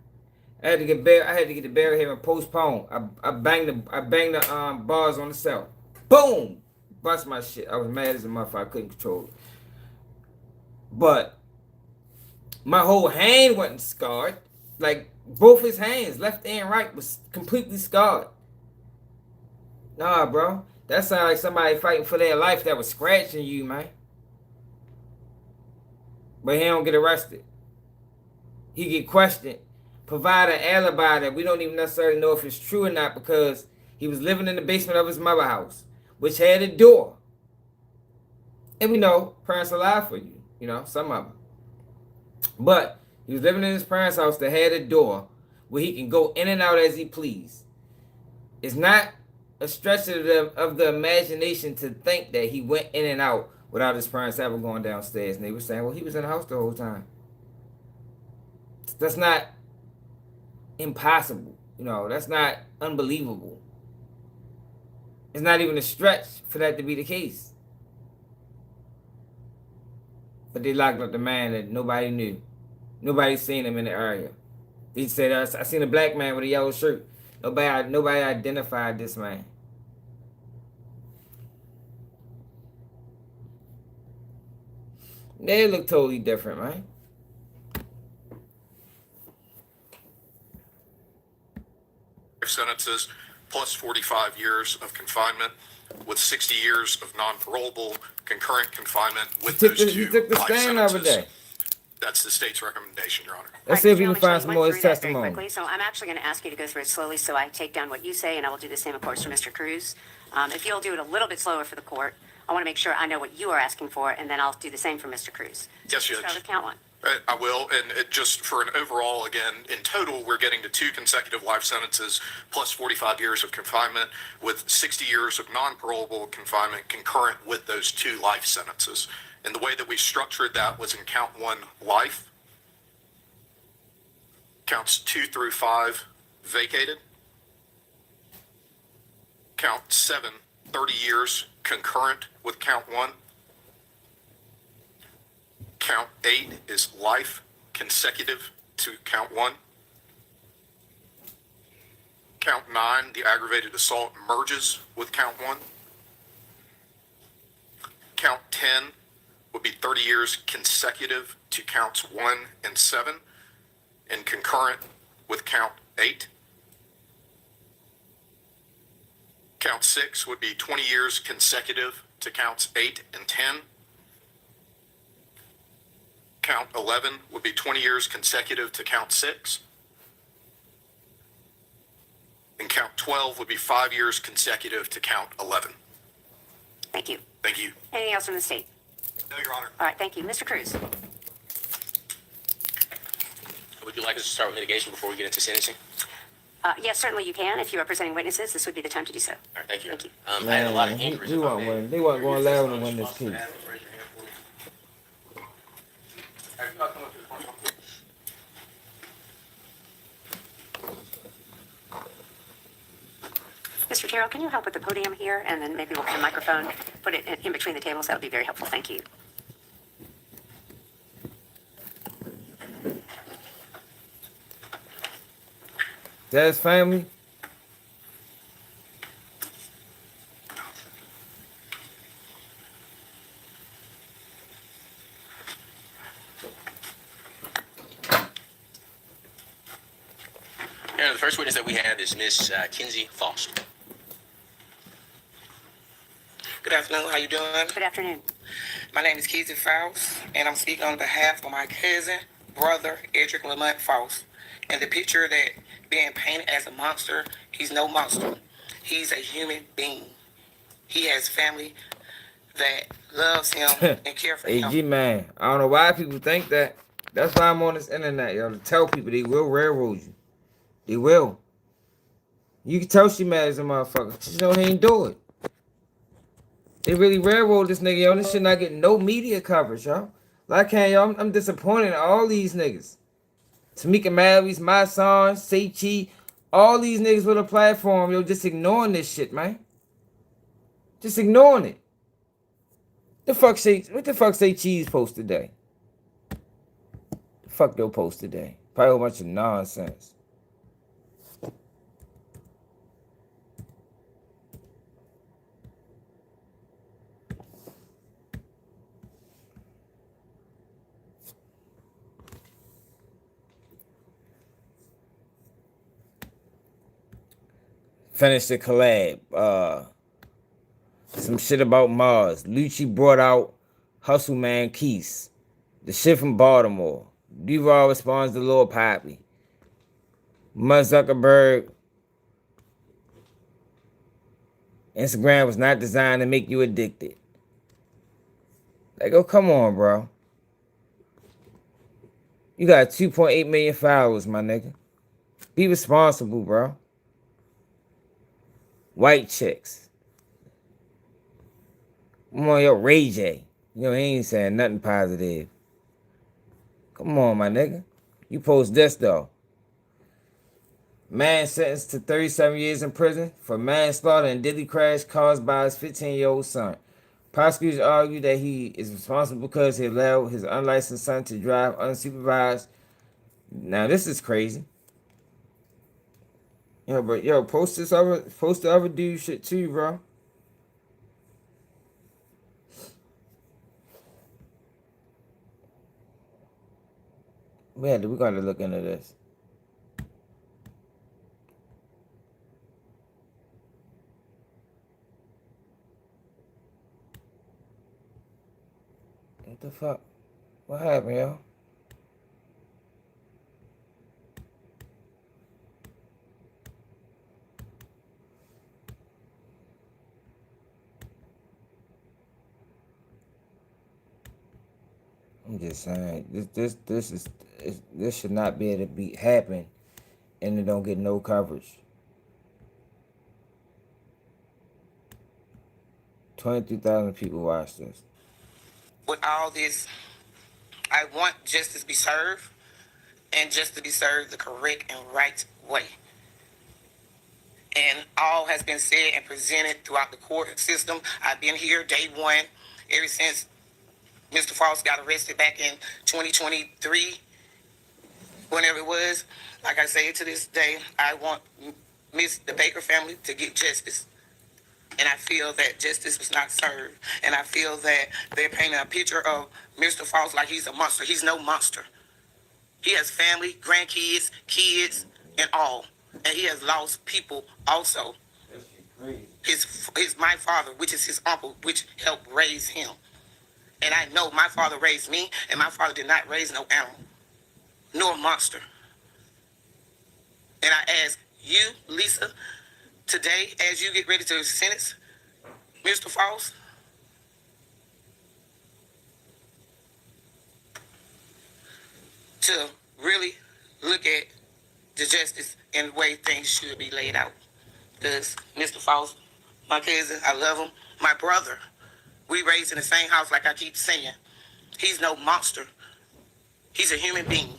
I had to get the bail hearing postponed. I banged the bars on the cell. Boom! Bust my shit. I was mad as a motherfucker. I couldn't control it. But my whole hand wasn't scarred. Like both his hands, left and right, was completely scarred. Nah, bro. That sounds like somebody fighting for their life that was scratching you, man. But he don't get arrested. He get questioned. Provide an alibi that we don't even necessarily know if it's true or not, because he was living in the basement of his mother's house, which had a door. And we know parents are alive for you. You know, some of them. But he was living in his parents' house that had a door where he can go in and out as he please. It's not a stretch of the imagination to think that he went in and out without his parents ever going downstairs. And they were saying, well, he was in the house the whole time. That's not impossible. You know, that's not unbelievable. It's not even a stretch for that to be the case. But they locked up the man that nobody knew. Nobody seen him in the area. He said, I seen a black man with a yellow shirt. Nobody identified this man. They look totally different, right? Sentences plus 45 years of confinement with 60 years of non-parolable concurrent confinement with those two life sentences. That's the state's recommendation, Your Honor. Let's see if we can find some more of his Very testimony. quickly. So I'm actually going to ask you to go through it slowly so I take down what you say, and I will do the same, of course, for Mr. Cruz. If you'll do it a little bit slower for the court, I want to make sure I know what you are asking for, and then I'll do the same for Mr. Cruz. Yes, Judge. Start with count one. I will, and just for an overall, again, in total, we're getting to 2 consecutive life sentences plus 45 years of confinement with 60 years of non-parolable confinement concurrent with those 2 life sentences. And the way that we structured that was in count 1, life. Counts 2 through 5, vacated. Count 7, 30 years concurrent with count 1. Count 8 is life consecutive to count 1. Count 9, the aggravated assault, merges with count 1. Count 10 would be 30 years consecutive to counts 1 and 7 and concurrent with count 8. Count 6 would be 20 years consecutive to counts 8 and 10. Count 11 would be 20 years consecutive to count 6. And count 12 would be 5 years consecutive to count 11. Thank you. Thank you. Anything else from the state? No, Your Honor. All right, thank you. Mr. Cruz. Would you like us to start with mitigation before we get into sentencing? Yes, certainly you can. If you are presenting witnesses, this would be the time to do so. All right, thank you. Thank you. I had a lot of inquiries. They weren't going to allow him to win this case. Mr. Terrell, can you help with the podium here? And then maybe we'll get a microphone, put it in between the tables. That would be very helpful. Thank you. That's family. The first witness that we have is Miss Kinsey Fost. Good Good afternoon. How you doing? Good afternoon. My name is Kingston Fost, and I'm speaking on behalf of my cousin, brother, Edric Fost. And the picture that being painted as a monster, he's no monster. He's a human being. He has family that loves him and care for him. AG, man, I don't know why people think that. That's why I'm on this internet, yo, to tell people they will railroad you. They will. You can tell she mad as a motherfucker. She know he ain't do it. They really railroad this nigga, yo. This shit not getting no media coverage, yo. Like, yo, I'm disappointed in all these niggas. Tamika Mallory's, my son, Psych, all these niggas with a platform, yo, just ignoring this shit, man. Just ignoring it. What the fuck say Cheese post today? The fuck they'll post today? Probably a whole bunch of nonsense. Finished the collab. Some shit about Mars. Lucci brought out Hustle Man Keys. The shit from Baltimore. Duval responds to Lil Poppa. Mark Zuckerberg. Instagram was not designed to make you addicted. Like, oh, come on, bro. You got 2.8 million followers, my nigga. Be responsible, bro. White chicks. Come on, yo, Ray J. You know, he ain't saying nothing positive. Come on, my nigga. You post this, though. Man sentenced to 37 years in prison for manslaughter and deadly crash caused by his 15-year-old son. Prosecutors argue that he is responsible because he allowed his unlicensed son to drive unsupervised. Now, this is crazy. Yo, but yo, post the other dude shit too, bro. We gotta look into this. What the fuck? What happened, yo? I'm just saying, this should not be able to happen, and it don't get no coverage. 23,000 people watch this. With all this, I want justice to be served, and justice to be served the correct and right way. And all has been said and presented throughout the court system. I've been here day one, ever since Mr. Fost got arrested back in 2023, whenever it was. Like I say to this day, I want the Baker family to get justice. And I feel that justice was not served. And I feel that they're painting a picture of Mr. Fost like he's a monster. He's no monster. He has family, grandkids, kids, and all. And he has lost people also. My father, which is his uncle, which helped raise him. And I know my father raised me, and my father did not raise no animal, nor monster. And I ask you, Lisa, today, as you get ready to sentence Mr. Fost, to really look at the justice and the way things should be laid out. Because Mr. Fost, my cousin, I love him, my brother, we raised in the same house, like I keep saying. He's no monster. He's a human being.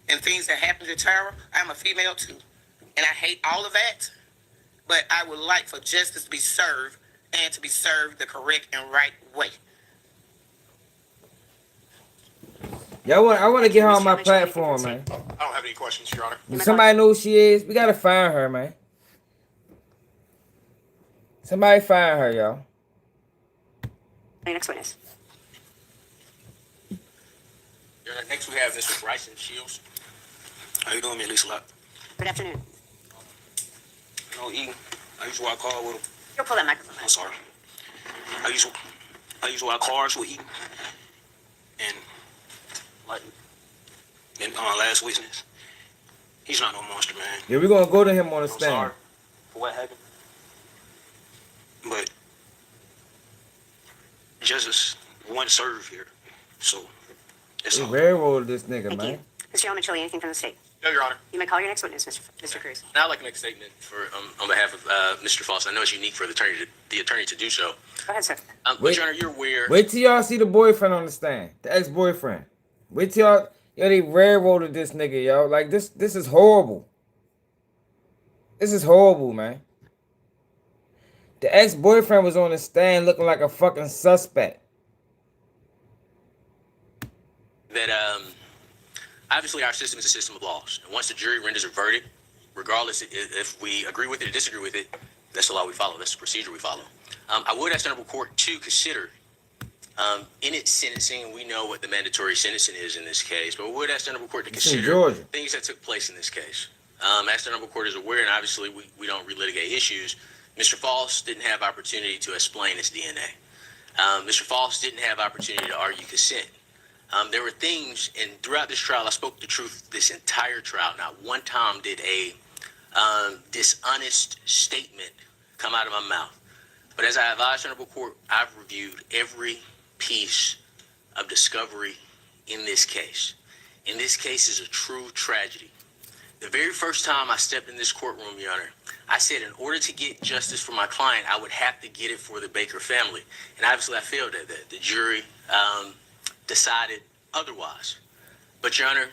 And things that happen to Tara, I'm a female too. And I hate all of that. But I would like for justice to be served, and to be served the correct and right way. Yo, I want to get her on my platform, man. I don't have any questions, Your Honor. If somebody knows who she is, we gotta find her, man. Somebody find her, y'all. Next witness. Next we have Mr. Bryson Shields. How you doing, Miss Lisa Locke? Good afternoon. No, E. I used to walk hard with him. You'll pull that microphone. I'm sorry. I used to while cars were eating, and like, and last witness, he's not no monster, man. Yeah, we're gonna go to him on the I'm stand. sorry for what happened, but justice wasn't served here, so it's They all. railroaded this nigga, Thank man. you. Mr. Yeoman, anything from the state? No, Your Honor. You may call your next witness, Mr. Cruz. Now I'd like to make a statement for on behalf of Mr. Fost. I know it's unique for the attorney to do so. Go ahead, sir. But Your Honor, you're aware. Wait till y'all see the boyfriend on the stand, the ex-boyfriend. Wait till y'all, they railroaded this nigga, yo. Like this is horrible. This is horrible, man. The ex-boyfriend was on the stand looking like a fucking suspect. That obviously our system is a system of laws, and once the jury renders a verdict, regardless if we agree with it or disagree with it, that's the law we follow. That's the procedure we follow. I would ask the Honorable Court to consider in its sentencing. We know what the mandatory sentencing is in this case, but we would ask the Honorable Court to consider things that took place in this case. As the Honorable Court is aware, and obviously we don't relitigate issues, Mr. Fost didn't have opportunity to explain his DNA. Mr. Fost didn't have opportunity to argue consent. There were things, and throughout this trial, I spoke the truth this entire trial. Not one time did a dishonest statement come out of my mouth. But as I advised the Honorable Court, I've reviewed every piece of discovery in this case. And this case is a true tragedy. The very first time I stepped in this courtroom, Your Honor, I said in order to get justice for my client, I would have to get it for the Baker family. And obviously I failed at that. The jury decided otherwise. But Your Honor,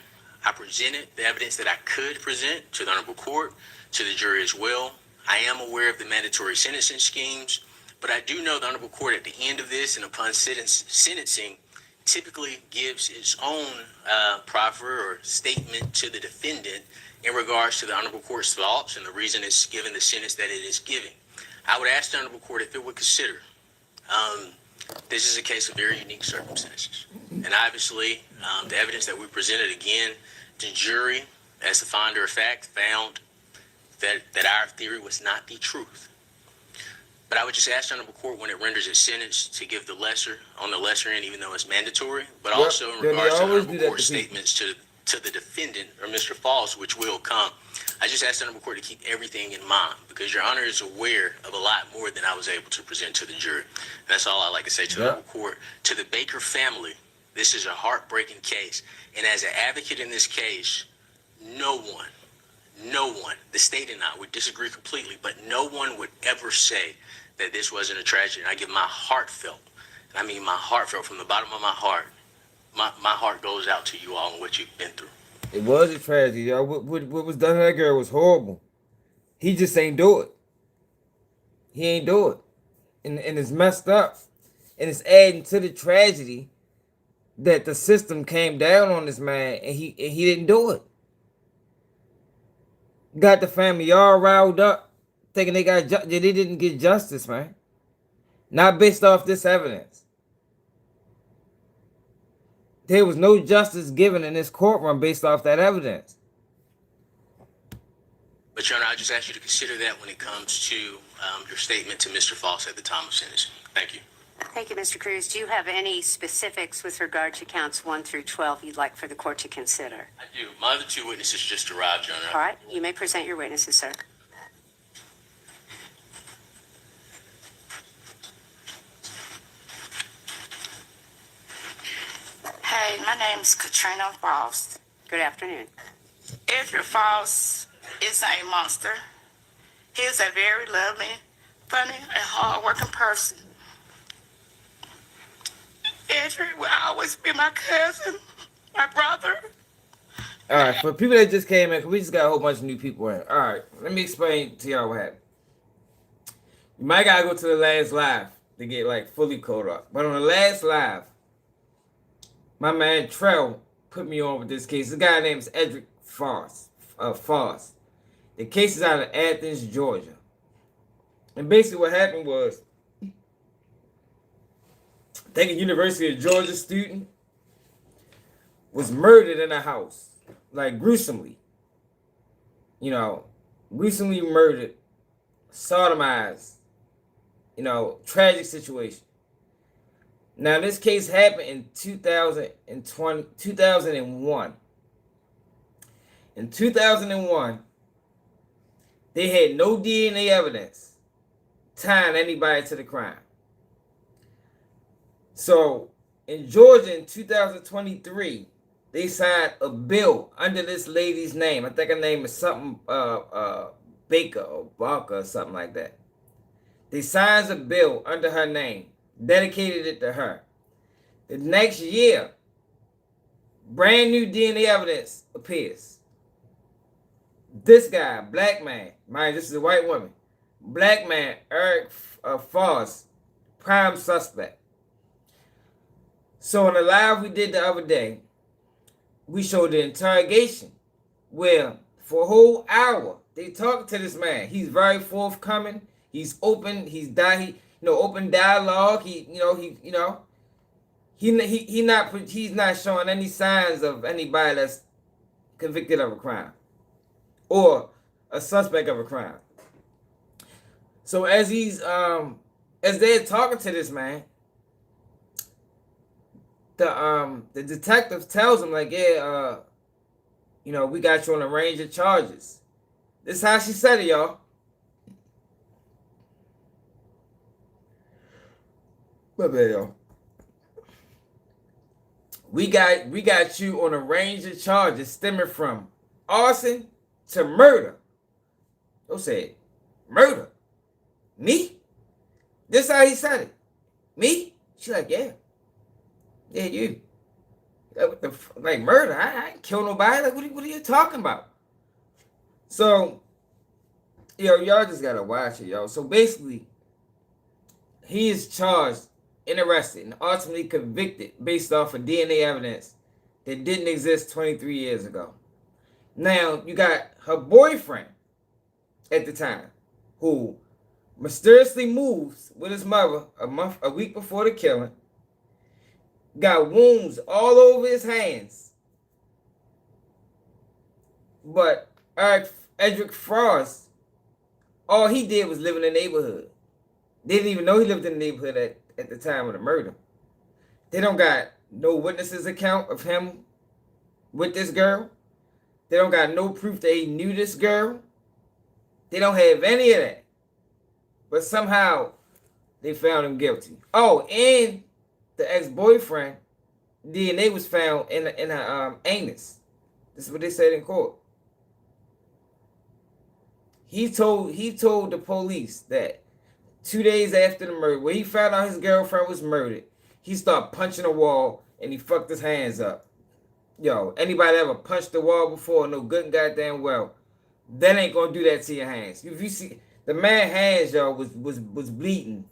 I presented the evidence that I could present to the Honorable Court, to the jury as well. I am aware of the mandatory sentencing schemes, but I do know the Honorable Court at the end of this and upon sentencing typically gives its own proffer or statement to the defendant in regards to the Honorable Court's thoughts and the reason it's given the sentence that it is giving. I would ask the Honorable Court if it would consider this is a case of very unique circumstances. And obviously, the evidence that we presented again, the jury, as the finder of fact, found that our theory was not the truth. But I would just ask the Honorable Court when it renders its sentence to give the lesser end, even though it's mandatory, but also in regards to the Honorable Court statements to the defendant or Mr. Fost, which will come. I just asked the Honorable Court to keep everything in mind because Your Honor is aware of a lot more than I was able to present to the jury. And that's all I like to say to the Honorable Court. To the Baker family, this is a heartbreaking case. And as an advocate in this case, no one, the state and I would disagree completely, but no one would ever say that this wasn't a tragedy. And I give my heartfelt, and I mean my heartfelt from the bottom of my heart, my heart goes out to you all and what you've been through. It was a tragedy, y'all. What was done to that girl was horrible. He just ain't do it. He ain't do it. And it's messed up. And it's adding to the tragedy that the system came down on this man and he didn't do it. Got the family all riled up, thinking they didn't get justice, man. Not based off this evidence. There was no justice given in this courtroom based off that evidence. But Your Honor, I just ask you to consider that when it comes to your statement to Mr. Fost at the time of sentencing. Thank you. Thank you, Mr. Cruz. Do you have any specifics with regard to counts 1 through 12 you'd like for the court to consider? I do. My other two witnesses just arrived, Your Honor. All right. You may present your witnesses, sir. Hey, my name's Katrina Fost. Good afternoon. Edric Fost is a monster. He's a very lovely, funny, and hard-working person. Edric will always be my cousin, my brother. All right, for people that just came in, we just got a whole bunch of new people in. All right, let me explain to y'all what happened. You might gotta go to the last live to get like fully caught up. But on the last live, my man Trell put me on with this case. This guy named is Edric Fost. The case is out of Athens, Georgia. And basically what happened was, I think a University of Georgia student was murdered in a house, like gruesomely. You know, gruesomely murdered, sodomized tragic situation. Now, this case happened in 2001. In 2001, they had no DNA evidence tying anybody to the crime. So, in Georgia in 2023, they signed a bill under this lady's name. I think her name is something Baker or Barker or something like that. They signed a bill under her name, dedicated it to her. The next year, brand new DNA evidence appears. This guy, black man, mind this is a white woman, black man, Edric Fost, prime suspect. So in the live we did the other day, we showed the interrogation where for a whole hour they talked to this man. He's very forthcoming. He's open. He's open dialogue. He's not showing any signs of anybody that's convicted of a crime or a suspect of a crime. So as they're talking to this man, the detective tells him like, yeah, we got you on a range of charges. This is how she said it, y'all. My bad, y'all. We got you on a range of charges stemming from arson to murder. Yo said, murder? Me? This is how he said it. Me? She like, yeah. Yeah, you. Like murder? I ain't kill nobody. Like, what are you talking about? So, y'all just gotta watch it, y'all. So basically, he is charged and arrested and ultimately convicted based off of DNA evidence that didn't exist 23 years ago. Now, you got her boyfriend at the time who mysteriously moves with his mother a week before the killing, got wounds all over his hands. But Edric Fost, all he did was live in the neighborhood. They didn't even know he lived in the neighborhood at the time of the murder. They don't got no witnesses account of him with this girl. They don't got no proof that he knew this girl. They don't have any of that. But somehow they found him guilty. Oh, and the ex-boyfriend, DNA was found in her anus. This is what they said in court. He told the police that 2 days after the murder, when he found out his girlfriend was murdered, he started punching a wall and he fucked his hands up. Yo, anybody ever punched the wall before? No good and goddamn well. That ain't gonna do that to your hands. If you see the man's hands, y'all, was bleeding.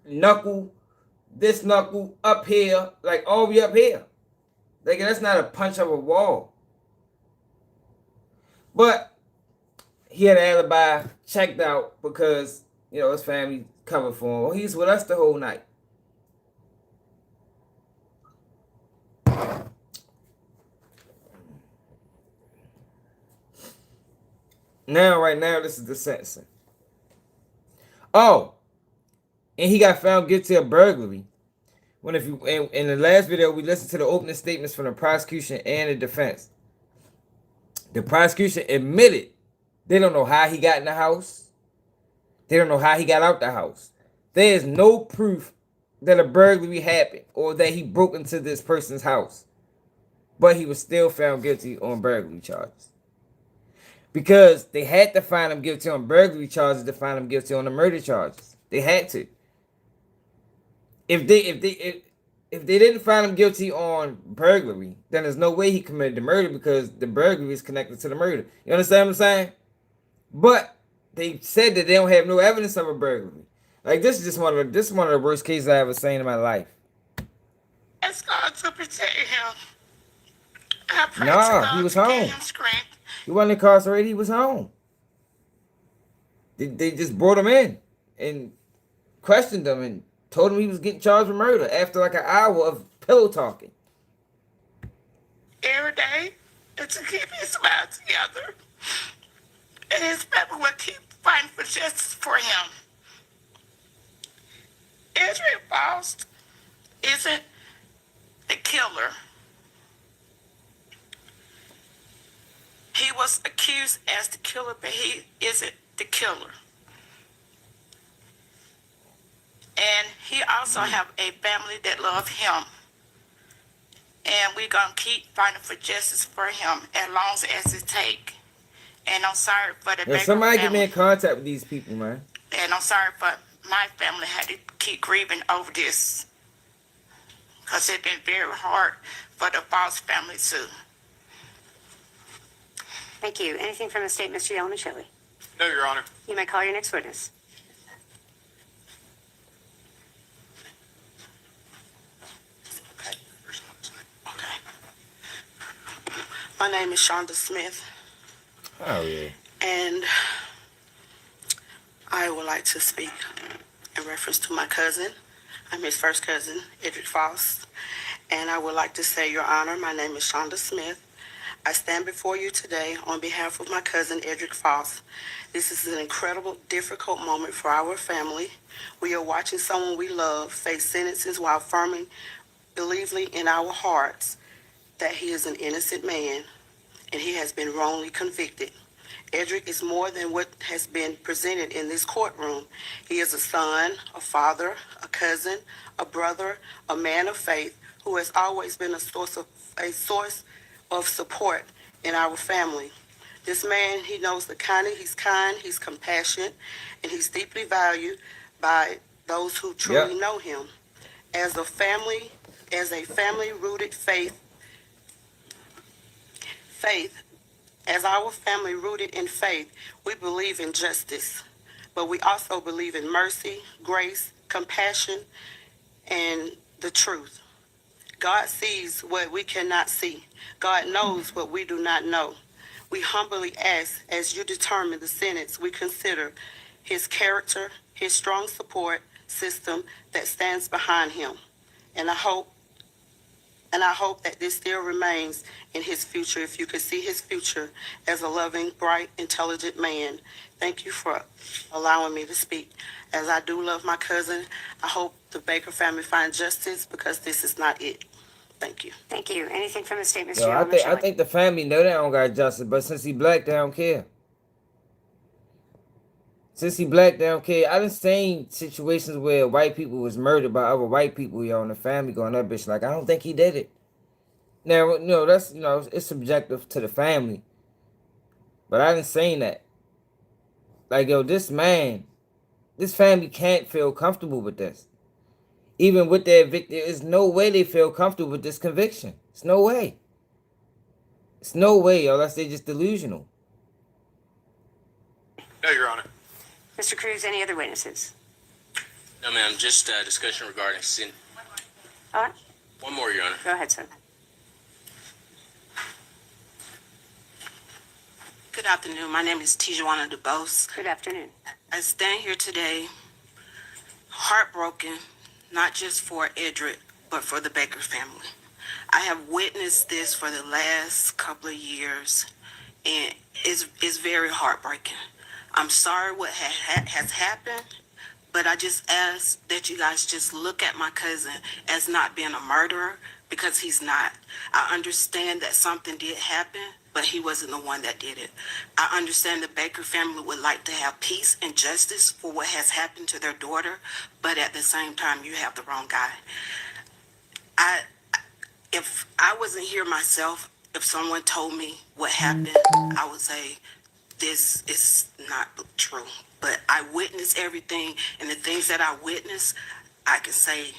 Knuckle, this knuckle up here, like all the way up here. Like that's not a punch of a wall. But he had an alibi checked out because his family covered for him. He's with us the whole night. Right now, this is the sentencing. Oh, and he got found guilty of burglary. When in the last video, we listened to the opening statements from the prosecution and the defense. The prosecution admitted they don't know how he got in the house. They don't know how he got out the house. There is no proof that a burglary happened or that he broke into this person's house. But he was still found guilty on burglary charges. Because they had to find him guilty on burglary charges to find him guilty on the murder charges. They had to. If they didn't find him guilty on burglary, then there's no way he committed the murder because the burglary is connected to the murder. You understand what I'm saying? But they said that they don't have no evidence of a burglary. Like this is one of the worst cases I ever seen in my life. Ask God to protect him. I pray to Nah, God he was to give home. him strength. He wasn't incarcerated. He was home. They just brought him in and questioned him and told him he was getting charged with murder after like an hour of pillow talking. Every day, and to keep his smile together. And his family will keep fighting for justice for him. Edric Fost isn't the killer. He was accused as the killer, but he isn't the killer. And he also have a family that love him. And we're going to keep fighting for justice for him as long as it take. And I'm sorry for the Baker somebody family. get me in contact with these people, man. And I'm sorry for my family had to keep grieving over this. Because it's been very hard for the Fost family too. Thank you. Anything from the state, Mr. Yelmichilli? No, Your Honor. You may call your next witness. My name is Shonda Smith. Oh, yeah. And I would like to speak in reference to my cousin. I'm his first cousin, Edric Fost. And I would like to say, Your Honor, my name is Shonda Smith. I stand before you today on behalf of my cousin, Edric Fost. This is an incredible, difficult moment for our family. We are watching someone we love face sentences while firmly believing in our hearts that he is an innocent man and he has been wrongly convicted. Edric is more than what has been presented in this courtroom. He is a son, a father, a cousin, a brother, a man of faith who has always been a source of support in our family. This man, he knows he's kind, he's compassionate, and he's deeply valued by those who truly know him. As a family rooted as our family rooted in faith, we believe in justice, but we also believe in mercy, grace, compassion, and the truth. God sees what we cannot see. God knows what we do not know. We humbly ask, as you determine the sentence, we consider his character, his strong support system that stands behind him. And I hope that this still remains in his future, if you could see his future as a loving, bright, intelligent man. Thank you for allowing me to speak. As I do love my cousin, I hope the Baker family finds justice because this is not it. Thank you. Thank you. Anything from the state, Mr. Yo, I think the family know they don't got justice, but since he black, they don't care. Since he black, they don't care. I done seen situations where white people was murdered by other white people, yo, and the family going, that bitch, like, I don't think he did it. Now, that's, it's subjective to the family. But I done seen that. Like, yo, this family can't feel comfortable with this. Even with their victim, there's no way they feel comfortable with this conviction. It's no way. It's no way, yo, unless they're just delusional. No, Your Honor. Mr. Cruz, any other witnesses? No, ma'am. Just discussion regarding sin. All right. One more, Your Honor. Go ahead, sir. Good afternoon. My name is Tijuana DeBose. Good afternoon. I stand here today heartbroken, not just for Edric, but for the Baker family. I have witnessed this for the last couple of years, and it's very heartbreaking. I'm sorry what has happened, but I just ask that you guys just look at my cousin as not being a murderer, because he's not. I understand that something did happen, but he wasn't the one that did it. I understand the Baker family would like to have peace and justice for what has happened to their daughter, but at the same time, you have the wrong guy. If I wasn't here myself, if someone told me what happened, I would say, this is not true. But I witnessed everything, and the things that I witnessed, I can say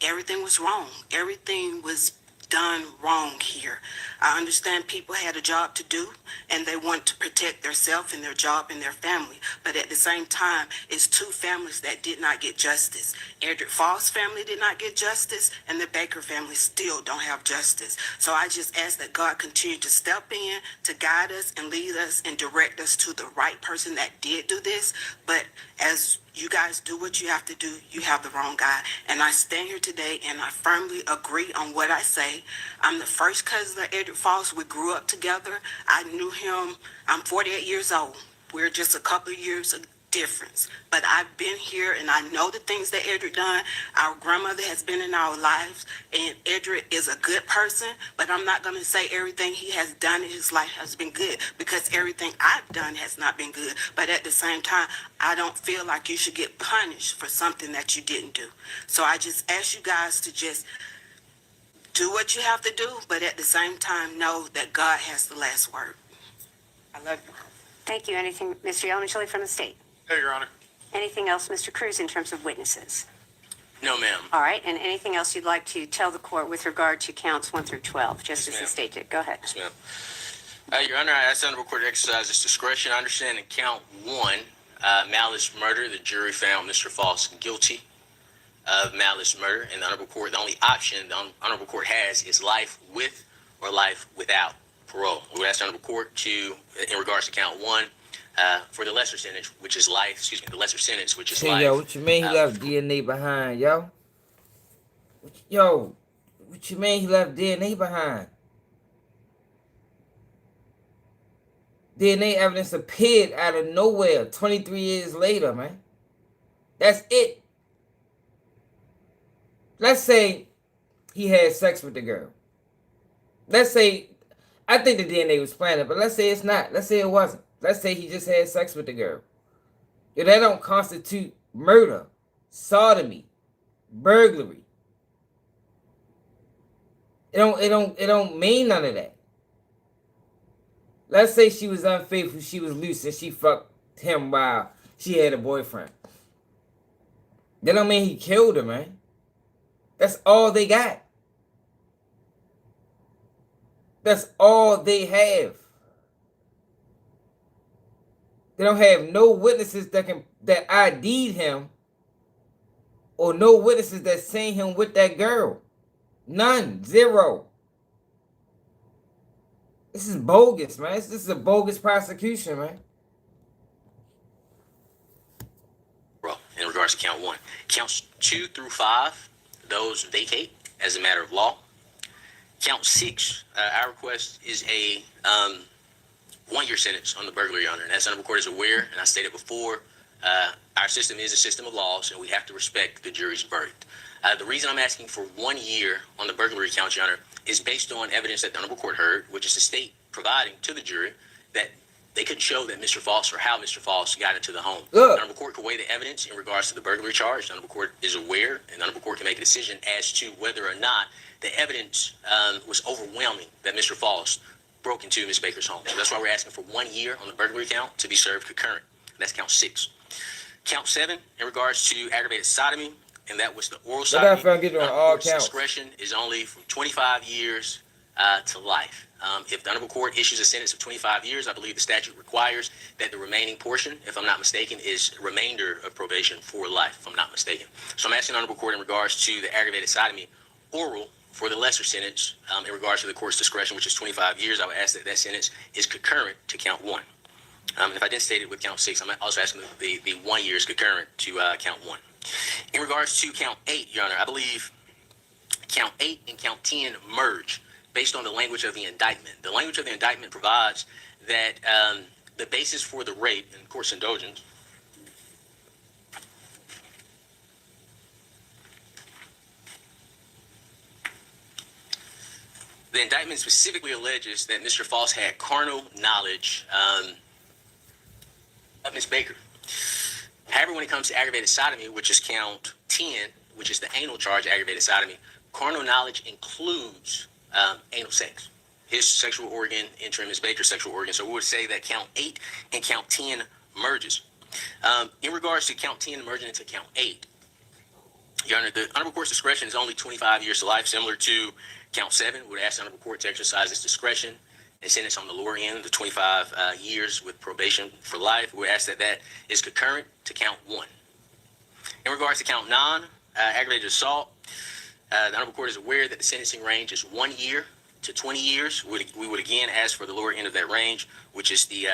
everything was wrong. Everything was done wrong here. I understand people had a job to do, and they want to protect themselves and their job and their family. But at the same time, it's two families that did not get justice. Edric Fost family did not get justice, and the Baker family still don't have justice. So I just ask that God continue to step in, to guide us and lead us and direct us to the right person that did do this. But as you guys do what you have to do, you have the wrong guy. And I stand here today and I firmly agree on what I say. I'm the first cousin of Edric Fost. We grew up together. I knew him. I'm 48 years old. We're just a couple of years difference. But I've been here and I know the things that Edric done. Our grandmother has been in our lives, and Edric is a good person, but I'm not going to say everything he has done in his life has been good, because everything I've done has not been good. But at the same time, I don't feel like you should get punished for something that you didn't do. So I just ask you guys to just do what you have to do, but at the same time, know that God has the last word. I love you. Thank you. Anything, Mr. Yelman-Shilly from the state? Hey, Your Honor. Anything else, Mr. Cruz, in terms of witnesses? No, ma'am. All right, and anything else you'd like to tell the court with regard to counts 1 through 12, just as the state did? Go ahead. Yes, ma'am. Your Honor, I ask the Honorable Court to exercise its discretion. I understand in count 1, malice murder, the jury found Mr. Fost guilty of malice murder, and the Honorable Court, the only option the Honorable Court has is life with or life without parole. We ask the Honorable Court to, in regards to count 1, for the lesser sentence, which is life, the lesser sentence, which is life. Yo, what you mean he left DNA behind, yo? What you mean he left DNA behind? DNA evidence appeared out of nowhere 23 years later, man. That's it. Let's say he had sex with the girl. Let's say, I think the DNA was planted, but let's say it's not. Let's say it wasn't. Let's say he just had sex with the girl. If that don't constitute murder, sodomy, burglary. It don't mean none of that. Let's say she was unfaithful, she was loose, and she fucked him while she had a boyfriend. That don't mean he killed her, man. That's all they got. That's all they have. They don't have no witnesses that ID'd him, or no witnesses that seen him with that girl. None. Zero. This is bogus, man. This is a bogus prosecution, man. Well, in regards to count 1, counts 2 through 5, those vacate as a matter of law. Count 6, our request is a 1-year sentence on the burglary, Your Honor. And as the Honorable Court is aware, and I stated before, our system is a system of laws, and we have to respect the jury's verdict. The reason I'm asking for 1 year on the burglary count, Your Honor, is based on evidence that the Honorable Court heard, which is the state providing to the jury that they couldn't show that Mr. Fost or how Mr. Fost got into the home. The Honorable Court could weigh the evidence in regards to the burglary charge. The Honorable Court is aware, and the Honorable Court can make a decision as to whether or not the evidence was overwhelming that Mr. Fost broke into Ms. Baker's home. So that's why we're asking for 1 year on the burglary count to be served concurrent. That's count 6. Count 7, in regards to aggravated sodomy, and that was the oral sodomy. Discretion is only from 25 years to life. If the Honorable Court issues a sentence of 25 years, I believe the statute requires that the remaining portion, if I'm not mistaken, is remainder of probation for life, if I'm not mistaken. So I'm asking the Honorable Court in regards to the aggravated sodomy oral for the lesser sentence, in regards to the court's discretion, which is 25 years, I would ask that that sentence is concurrent to count 1. And if I didn't state it with count 6, I'm also asking the 1 year is concurrent to count 1. In regards to count 8, Your Honor, I believe count 8 and count 10 merge based on the language of the indictment. The language of the indictment provides that the basis for the rape, and court's indulgence, the indictment specifically alleges that Mr. Fost had carnal knowledge of Ms. Baker. However, when it comes to aggravated sodomy, which is count 10, which is the anal charge, aggravated sodomy, carnal knowledge includes anal sex. His sexual organ entering Ms. Baker's sexual organ. So we would say that count 8 and count 10 merges. In regards to count 10 merging into count 8, Your Honor, the Honorable Court's discretion is only 25 years to life, similar to count 7. We would ask the Honorable Court to exercise its discretion and sentence on the lower end, the 25 years with probation for life. We would ask that that is concurrent to count 1. In regards to count 9, aggravated assault, the Honorable Court is aware that the sentencing range is 1 year to 20 years. We would again ask for the lower end of that range, which is the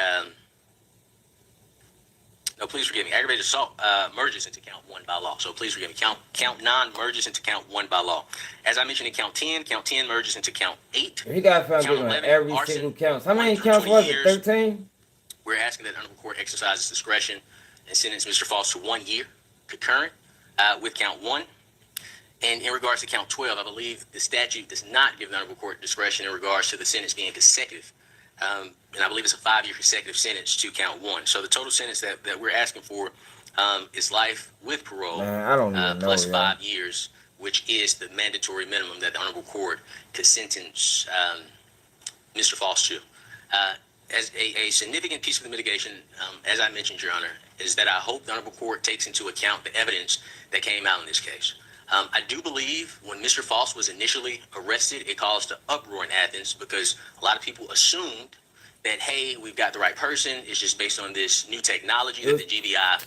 no, please forgive me. Aggravated assault merges into count 1 by law. So please forgive me. Count 9 merges into count 1 by law. As I mentioned in count 10 merges into count 8. He got found guilty on every single count. How many counts was it? 13? We're asking that the Honorable Court exercise its discretion and sentenced Mr. Fost to 1 year concurrent with count 1. And in regards to count 12, I believe the statute does not give the Honorable Court discretion in regards to the sentence being consecutive. And I believe it's a 5-year consecutive sentence to count 1. So the total sentence that we're asking for is life with parole. Man, I don't even plus know, 5 years, which is the mandatory minimum that the Honorable Court could sentence Mr. Fost to. As a significant piece of the mitigation, as I mentioned, Your Honor, is that I hope the Honorable Court takes into account the evidence that came out in this case. I do believe when Mr. Fost was initially arrested, it caused an uproar in Athens because a lot of people assumed that, hey, we've got the right person. It's just based on this new technology that the GBI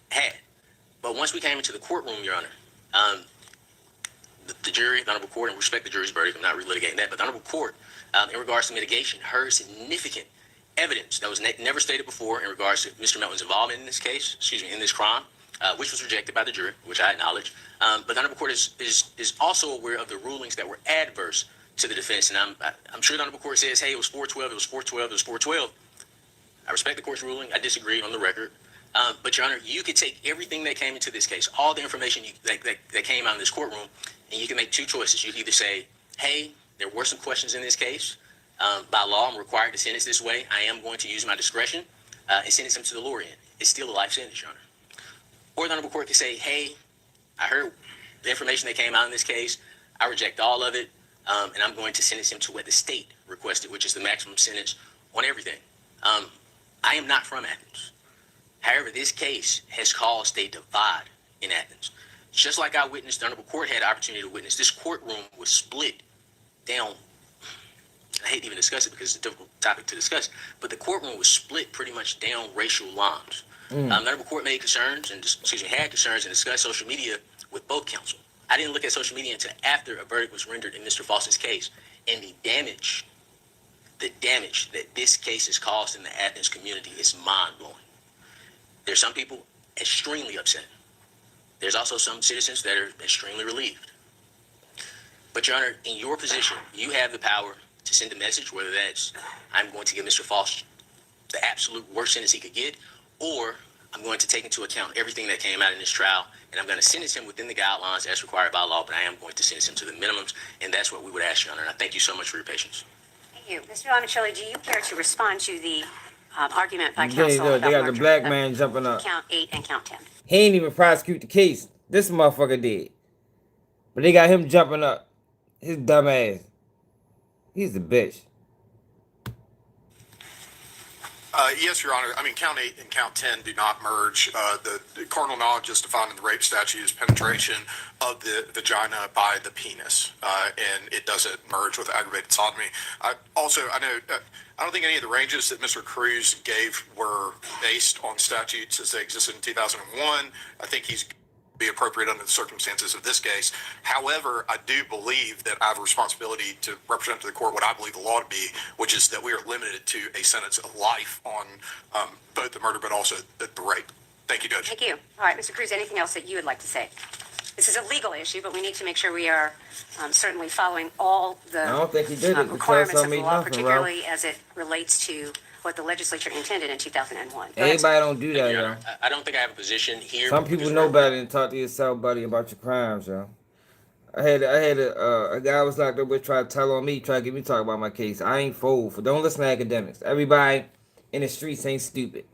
had. But once we came into the courtroom, Your Honor, the jury, the Honorable Court, and respect the jury's verdict, I'm not relitigating that, but the Honorable Court, in regards to mitigation, heard significant evidence that was never stated before in regards to Mr. Melton's involvement in this case, in this crime, which was rejected by the jury, which I acknowledge. But the Honorable Court is also aware of the rulings that were adverse to the defense. And I'm sure the Honorable Court says, hey, it was 412, it was 412, it was 412. I respect the court's ruling. I disagree on the record. But, Your Honor, you could take everything that came into this case, all the information that came out in this courtroom, and you can make two choices. You can either say, hey, there were some questions in this case. By law, I'm required to sentence this way. I am going to use my discretion and sentence him to the lower end. It's still a life sentence, Your Honor. Or the Honorable Court could say, hey, I heard the information that came out in this case. I reject all of it, and I'm going to sentence him to what the state requested, which is the maximum sentence on everything. I am not from Athens. However, this case has caused a divide in Athens. Just like I witnessed, the Honorable Court had the opportunity to witness, this courtroom was split down. I hate to even discuss it because it's a difficult topic to discuss, but the courtroom was split pretty much down racial lines. The Honorable Court made concerns and had concerns and discussed social media with both counsel. I didn't look at social media until after a verdict was rendered in Mr. Fost's case, and the damage that this case has caused in the Athens community is mind-blowing. There's some people extremely upset. There's also some citizens that are extremely relieved. But, Your Honor, in your position, you have the power to send a message, whether that's I'm going to give Mr. Fost the absolute worst sentence he could get, or I'm going to take into account everything that came out in this trial, and I'm going to sentence him within the guidelines as required by law, but I am going to sentence him to the minimums, and that's what we would ask, Your Honor. And I thank you so much for your patience. Thank you. Mr. Monticelli, do you care to respond to the argument by counsel They about got the black man jumping up. count 8 and count 10? He ain't even prosecute the case. This motherfucker did. But they got him jumping up. His dumb ass. He's a bitch. Yes, Your Honor. I mean, count 8 and count 10 do not merge. The carnal knowledge is defined in the rape statute as penetration of the vagina by the penis, and it doesn't merge with aggravated sodomy. I don't think any of the ranges that Mr. Cruz gave were based on statutes as they existed in 2001. I think he's be appropriate under the circumstances of this case. However, I do believe that I have a responsibility to represent to the court what I believe the law to be, which is that we are limited to a sentence of life on both the murder but also the rape. Thank you, Judge. Thank you. All right, Mr. Cruz, anything else that you would like to say? This is a legal issue, but we need to make sure we are certainly following all the I don't think he did it. requirements of the law, particularly as it relates to what the legislature intended in 2001. Everybody don't do that, yo. I don't think I have a position here. Some people know better than talk to yourself, buddy, about your crimes, yo. I had a guy was locked up with try to tell on me, try to get me to talk about my case. I ain't fooled. Don't listen to academics. Everybody in the streets ain't stupid.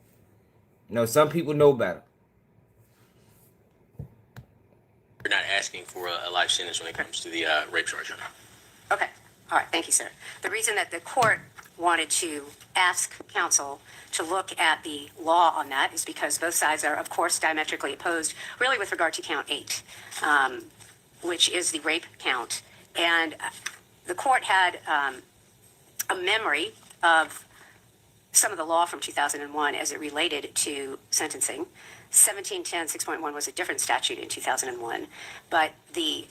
You know, some people know better. We're not asking for a life sentence when it comes to the rape charge. Okay. All right. Thank you, sir. The reason that the court wanted to ask counsel to look at the law on that is because both sides are, of course, diametrically opposed, really with regard to count 8, which is the rape count. And the court had a memory of some of the law from 2001 as it related to sentencing. 1710 6.1 was a different statute in 2001, but the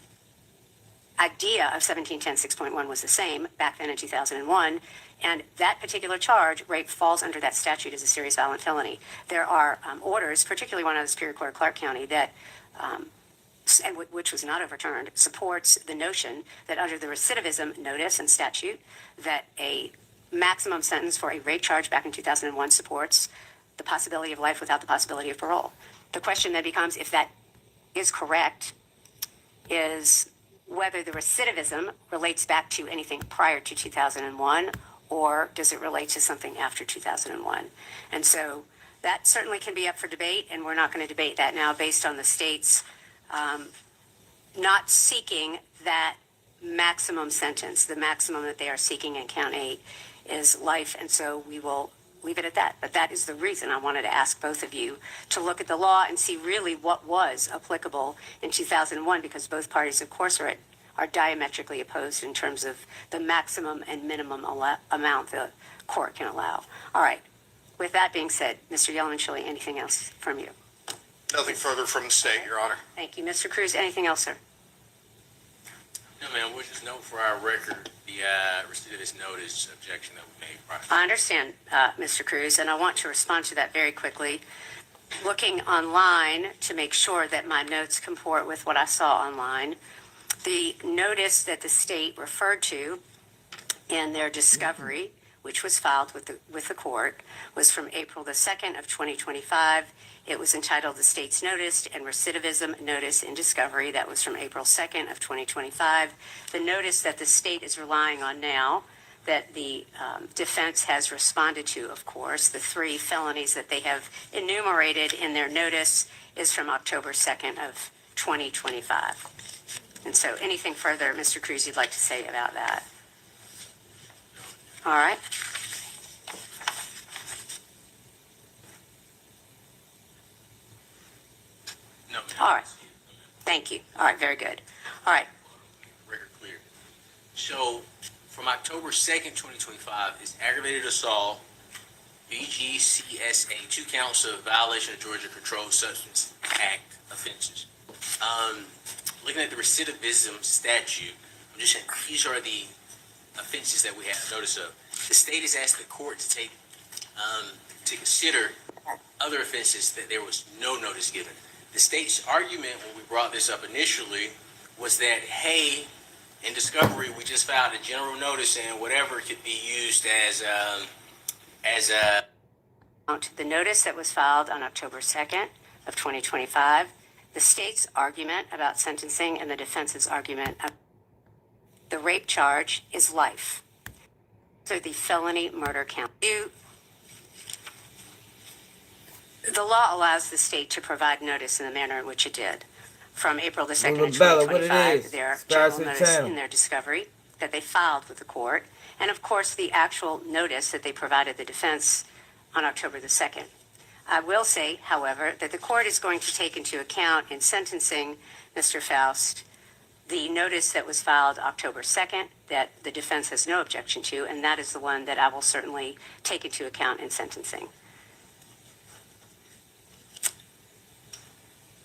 idea of 1710 6.1 was the same back then in 2001, and that particular charge, rape, falls under that statute as a serious violent felony. There are orders, particularly one out of the Superior Court of Clark County, that and which was not overturned, supports the notion that under the recidivism notice and statute, that a maximum sentence for a rape charge back in 2001 supports the possibility of life without the possibility of parole. The question then becomes, if that is correct, is whether the recidivism relates back to anything prior to 2001, or does it relate to something after 2001? And so that certainly can be up for debate, and we're not going to debate that now based on the state's not seeking that maximum sentence. The maximum that they are seeking in count 8 is life, and so we will leave it at that. But that is the reason I wanted to ask both of you to look at the law and see really what was applicable in 2001, because both parties, of course, are diametrically opposed in terms of the maximum and minimum amount the court can allow. All right. With that being said, Mr. Yelman-Chili, anything else from you? Nothing further from the state, Your Honor. Thank you. Mr. Cruz, anything else, sir? No, ma'am, we'll just note for our record the recidivist notice objection that we made prior. I understand, Mr. Cruz, and I want to respond to that very quickly. Looking online to make sure that my notes comport with what I saw online, the notice that the state referred to in their discovery, which was filed with the court, was from April the 2nd of 2025. It was entitled the State's Notice and Recidivism Notice in Discovery. That was from April 2nd of 2025. The notice that the state is relying on now, that the defense has responded to, of course, the 3 felonies that they have enumerated in their notice, is from October 2nd of 2025. And so anything further, Mr. Cruz, you'd like to say about that? All right. No. All right. Thank you. All right. Very good. All right. Record clear. So from October 2nd, 2025 is aggravated assault, BGCSA, 2 counts of violation of Georgia Controlled Substance Act offenses. Looking at the recidivism statute, I'm just saying these are the offenses that we have notice of. The state has asked the court to take to consider other offenses that there was no notice given. The state's argument when we brought this up initially was that, hey, in discovery we just filed a general notice and whatever could be used as a The notice that was filed on October 2nd of 2025, the state's argument about sentencing and the defense's argument of the rape charge is life. So the felony murder count. The law allows the state to provide notice in the manner in which it did. From April the 2nd of 2025, their general notice in their discovery that they filed with the court, and of course the actual notice that they provided the defense on October the 2nd. I will say, however, that the court is going to take into account in sentencing Mr. Faust the notice that was filed October 2nd that the defense has no objection to, and that is the one that I will certainly take into account in sentencing.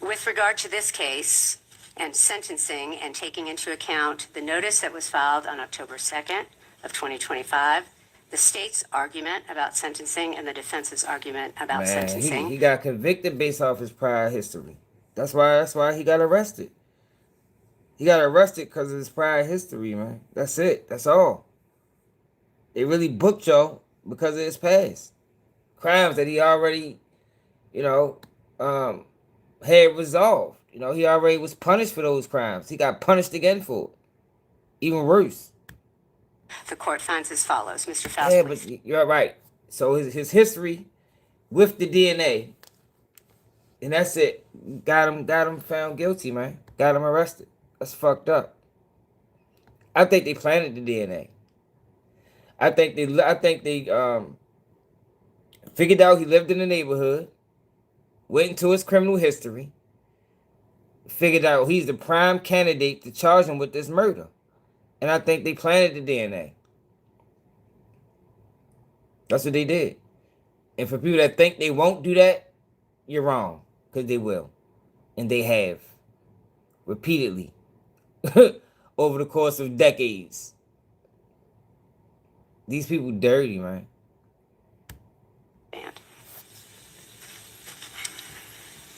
With regard to this case and sentencing and taking into account the notice that was filed on October 2nd of 2025, the state's argument about sentencing and the defense's argument about sentencing. He got convicted based off his prior history. That's why he got arrested. He got arrested because of his prior history, man. That's it. That's all. They really booked y'all because of his past crimes that he already, had resolved. He already was punished for those crimes. He got punished again for it. Even worse. The court finds as follows. Mr. Faust, yeah, please. But you're right. So his history with the DNA, and that's it. Got him found guilty, man. Got him arrested. That's fucked up. I think they planted the DNA. I think they figured out he lived in the neighborhood, went into his criminal history, figured out he's the prime candidate to charge him with this murder. And I think they planted the DNA. That's what they did. And for people that think they won't do that, you're wrong. Because they will. And they have. Repeatedly. Over the course of decades. These people dirty, man.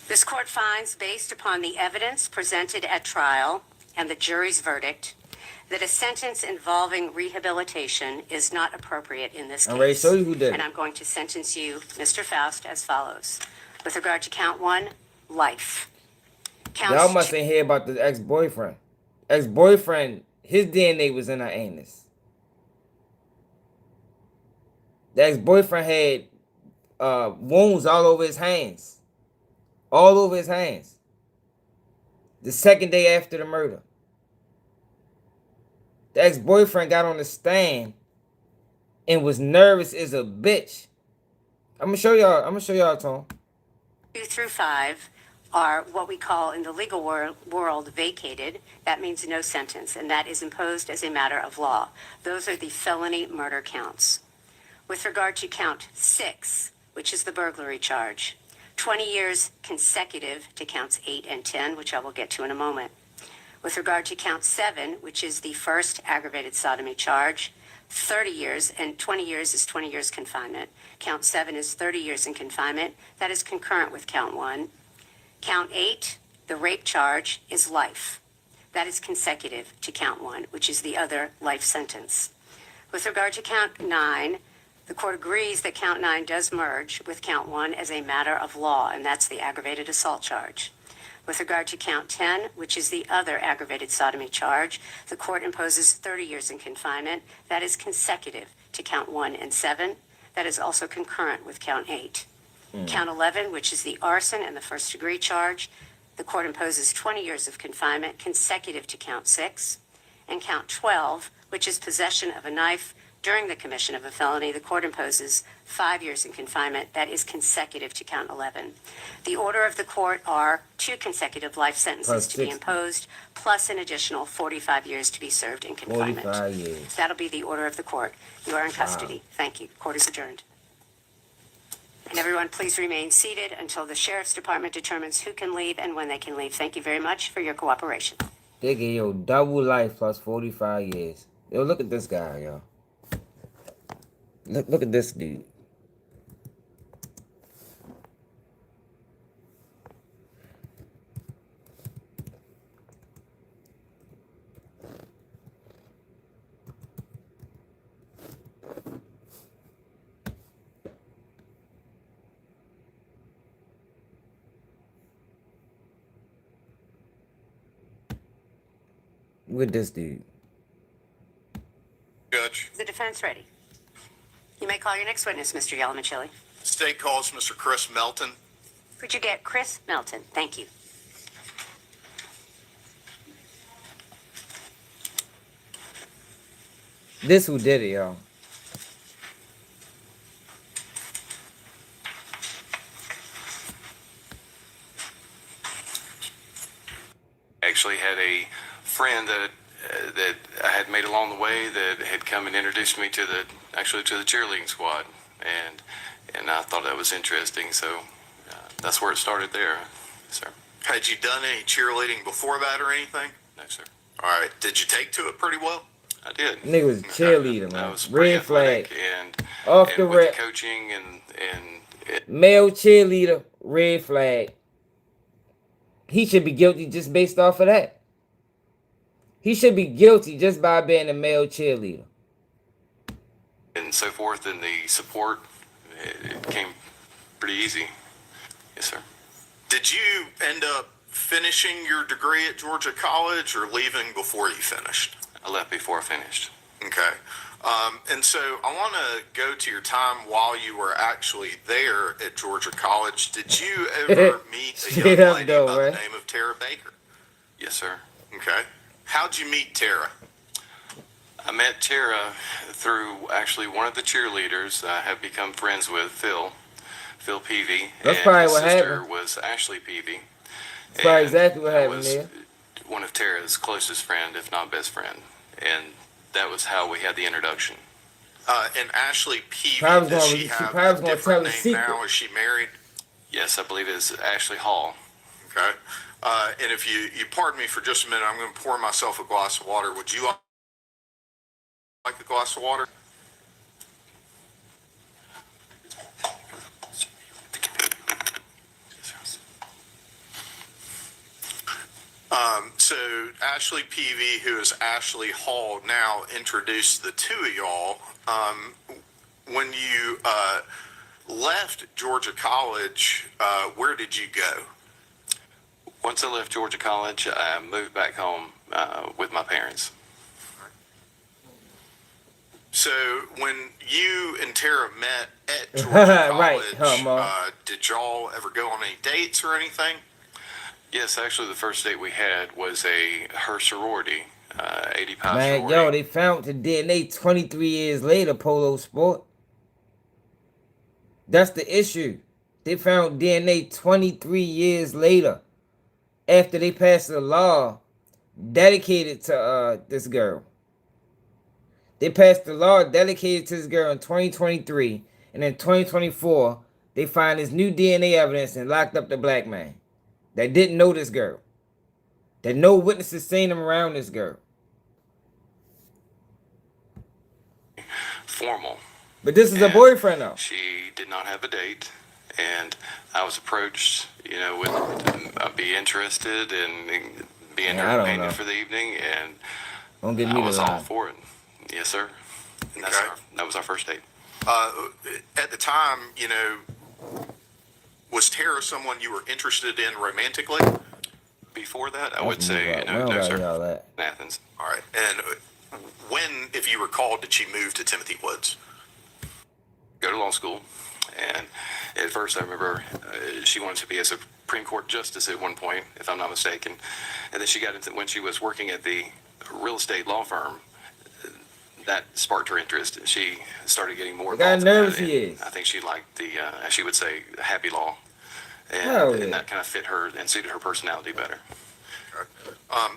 This court finds, based upon the evidence presented at trial and the jury's verdict, that a sentence involving rehabilitation is not appropriate in this case. I'm ready to show you who did And it. I'm going to sentence you, Mr. Faust, as follows. With regard to count 1, life. Y'all must ain't hear about the ex-boyfriend. Ex-boyfriend, his DNA was in her anus. The ex-boyfriend had wounds all over his hands. All over his hands. The second day after the murder. The ex-boyfriend got on the stand and was nervous as a bitch. I'm gonna show y'all, Tom. 2 through 5 are what we call in the legal world vacated. That means no sentence, and that is imposed as a matter of law. Those are the felony murder counts. With regard to count 6, which is the burglary charge, 20 years consecutive to counts 8 and 10, which I will get to in a moment. With regard to count 7, which is the first aggravated sodomy charge, 30 years, and 20 years is 20 years confinement. Count 7 is 30 years in confinement. That is concurrent with count 1. Count 8, the rape charge, is life. That is consecutive to count 1, which is the other life sentence. With regard to count 9, the court agrees that count 9 does merge with count 1 as a matter of law, and that's the aggravated assault charge. With regard to count 10, which is the other aggravated sodomy charge, the court imposes 30 years in confinement. That is consecutive to count 1 and 7. That is also concurrent with count 8. Count 11, which is the arson and the first degree charge, the court imposes 20 years of confinement consecutive to count 6. And count 12, which is possession of a knife during the commission of a felony, the court imposes 5 years in confinement. That is consecutive to count 11. The order of the court are 2 consecutive life sentences to be imposed, plus an additional 45 years to be served in confinement. 45 years. That'll be the order of the court. You are in custody. Thank you. Court is adjourned. And everyone, please remain seated until the Sheriff's Department determines who can leave and when they can leave. Thank you very much for your cooperation. They get yo double life plus 45 years. Yo, look at this guy, yo. Look at this dude. Look at this dude. Judge. Is the defense ready? You may call your next witness, Mr. Yellowman-Chili. State calls Mr. Chris Melton. Could you get Chris Melton? Thank you. This who did it, y'all. Actually had a friend that I had made along the way that had come and introduced me to the cheerleading squad, and I thought that was interesting. So that's where it started there, sir. Had you done any cheerleading before that or anything? No, sir. All right. Did you take to it pretty well? I did. Nigga was a cheerleader, man. I was Red flag. and Off the with rip. the coaching and Male cheerleader, red flag. He should be guilty just based off of that. He should be guilty just by being a male cheerleader. and so forth, and the support, it came pretty easy. Yes, sir. Did you end up finishing your degree at Georgia College or leaving before you finished? I left before I finished. Okay. And so I want to go to your time while you were actually there at Georgia College. Did you ever meet a young lady by the name of Tara Baker? Yes, sir. Okay. How'd you meet Tara? I met Tara through actually one of the cheerleaders I have become friends with, Phil Peavy. That's and probably his what sister happened. was Ashley Peavy. That's probably And exactly what I happened was there. one of Tara's closest friend, if not best friend. And that was how we had the introduction. And Ashley Peavy, Probably does gonna- she she have probably a gonna different tell a name secret. now? Is she married? Yes, I believe it's Ashley Hall. Okay. And if you pardon me for just a minute, I'm going to pour myself a glass of water. Would you like a glass of water? So Ashley Peavy, who is Ashley Hall, now introduced the two of y'all. When you left Georgia College, where did you go? Once I left Georgia College, I moved back home with my parents. So when you and Tara met at Georgia College, did y'all ever go on any dates or anything? Yes, actually, the first date we had was her sorority, 85 Man, sorority. yo, they found the DNA 23 years later, Polo Sport. That's the issue. They found DNA 23 years later, after they passed a law dedicated to this girl. They passed the law dedicated to this girl in 2023, and in 2024, they find this new DNA evidence and locked up the black man that didn't know this girl, that no witnesses seen him around this girl. Formal. But this is a boyfriend, though. She did not have a date, and I was approached, with be interested in being her companion for the evening, and Don't get me I was to all lie. for it. Yes, sir. And that was our first date. At the time, was Tara someone you were interested in romantically? Before that, I would say, no, sir. In Athens. All right. And when, if you recall, did she move to Timothy Woods? Go to law school, and at first I remember she wanted to be a Supreme Court justice at one point, if I'm not mistaken, and then she got into, when she was working at the real estate law firm, that sparked her interest. She started getting more involved in that, and I think she liked the, as she would say, happy law, and that kind of fit her and suited her personality better.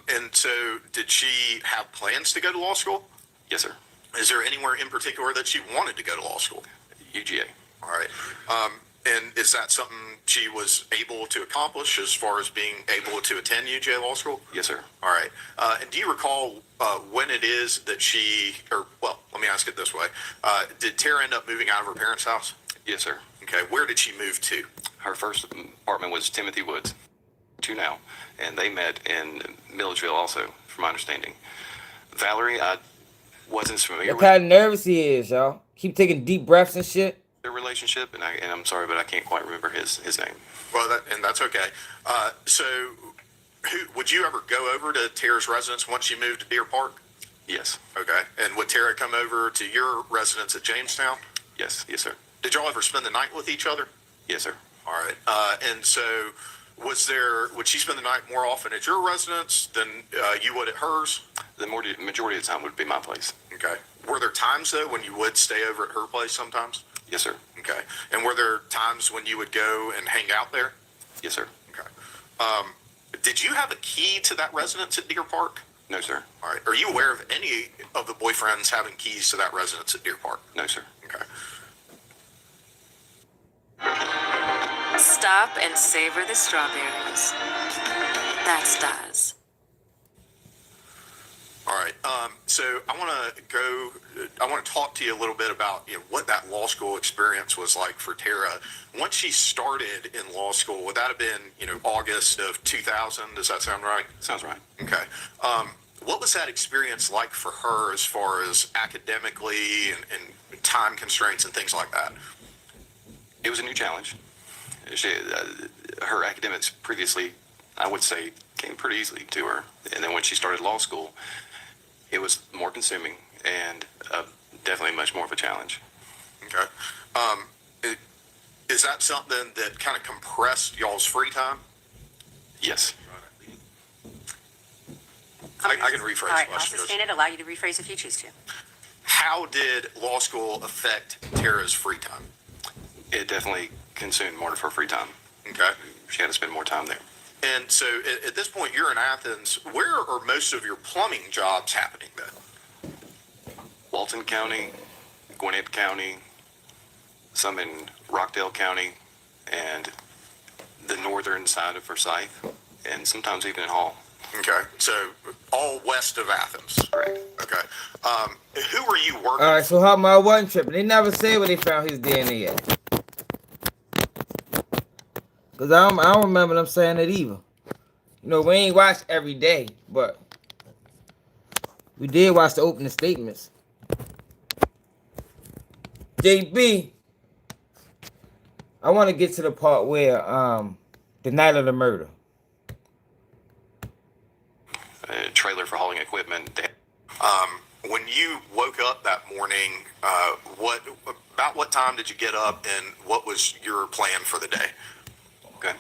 And so did she have plans to go to law school? Yes, sir. Is there anywhere in particular that she wanted to go to law school? UGA. All right. And is that something she was able to accomplish as far as being able to attend UGA Law School? Yes, sir. All right. And do you recall when it is that let me ask it this way. Did Tara end up moving out of her parents' house? Yes, sir. Okay. Where did she move to? Her first apartment was Timothy Woods, now, and they met in Milledgeville also, from my understanding. Valerie, I wasn't familiar Look how nervous he is, y'all. Keep taking deep breaths and shit. their relationship, and I'm sorry, but I can't quite remember his name. Well, that's okay. So, would you ever go over to Tara's residence once you moved to Deer Park? Yes. Okay. And would Tara come over to your residence at Jamestown? Yes, sir. Did y'all ever spend the night with each other? Yes, sir. All right. And so, would she spend the night more often at your residence than you would at hers? The majority of the time would be my place. Okay. Were there times, though, when you would stay over at her place sometimes? Yes, sir. Okay. And were there times when you would go and hang out there? Yes, sir. Okay. Did you have a key to that residence at Deer Park? No, sir. All right. Are you aware of any of the boyfriends having keys to that residence at Deer Park? No, sir. Okay. Stop and savor the strawberries. That's Daz. All right. So I want to talk to you a little bit about what that law school experience was like for Tara. Once she started in law school, would that have been, August of 2000? Does that sound right? Sounds right. Okay. What was that experience like for her as far as academically and time constraints and things like that? It was a new challenge. Her academics previously, I would say, came pretty easily to her. And then when she started law school, it was more consuming and definitely much more of a challenge. Okay. Is that something that kind of compressed y'all's free time? Yes. I can rephrase All right, the I'll question. sustain it, allow you to rephrase if you choose to. How did law school affect Tara's free time? It definitely consumed more of her free time. Okay. She had to spend more time there. And so at this point, you're in Athens. Where are most of your plumbing jobs happening then? Walton County, Gwinnett County, some in Rockdale County, and the northern side of Forsyth, and sometimes even in Hall. Okay, so all west of Athens. Correct. Okay. Who were you working? All right, so how my one trip? They never say where they found his DNA at. Cause I don't remember them saying it either. You know, we ain't watch every day, but we did watch the opening statements. JB, I want to get to the part where the night of the murder. Trailer for hauling equipment. When you woke up that morning, about what time did you get up, and what was your plan for the day? Okay.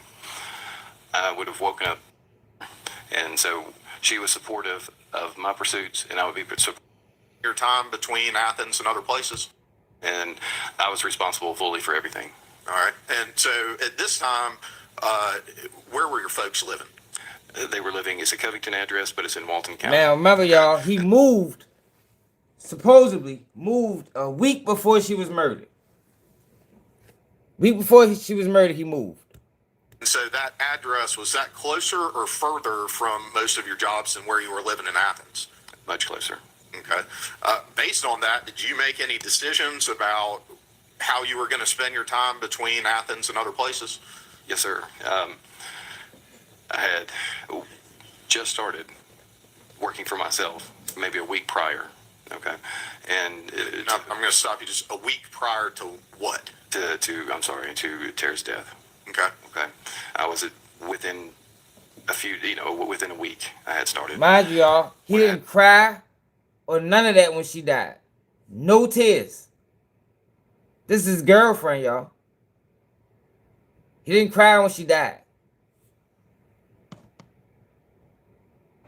I would have woken up, and so she was supportive of my pursuits, and I would be supportive. Your time between Athens and other places? And I was responsible fully for everything. All right. And so at this time, where were your folks living? They were living, it's a Covington address, but it's in Walton County. Now, remember, y'all, he moved, supposedly moved a week before she was murdered. Week before she was murdered, he moved. And so that address, was that closer or further from most of your jobs than where you were living in Athens? Much closer. Okay. Based on that, did you make any decisions about how you were going to spend your time between Athens and other places? Yes, sir. I had just started working for myself, maybe a week prior. Okay. And I'm going to stop you. Just a week prior to what? To Tara's death. Okay. Okay. I was within within a week I had started. Mind you, y'all, he didn't cry or none of that when she died. No tears. This is his girlfriend, y'all. He didn't cry when she died.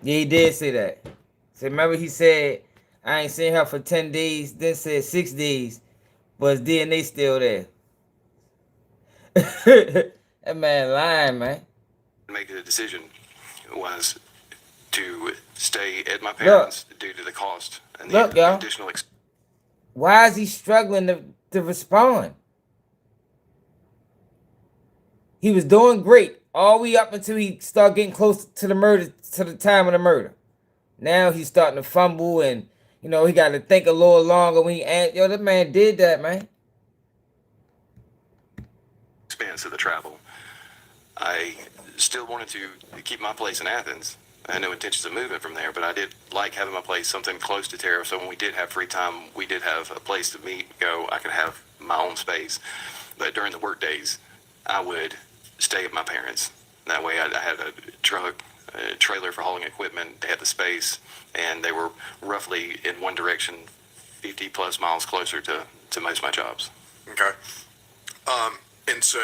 Yeah, he did say that. So remember he said, I ain't seen her for 10 days, then said 6 days, but his DNA still there. That man lying, man. Making a decision was to stay at my parents' due to the cost and the additional why is he struggling to respond? He was doing great all the way up until he started getting close to the murder, to the time of the murder. Now he's starting to fumble, and he got to think a little longer when he that man did that, man. expense of the travel. I still wanted to keep my place in Athens. I had no intentions of moving from there, but I did like having my place something close to Tara. So when we did have free time, we did have a place to meet, go. I could have my own space. But during the work days, I would stay at my parents'. That way I had a truck, a trailer for hauling equipment. They had the space, and they were roughly in one direction, 50 plus miles closer to most of my jobs. Okay. And so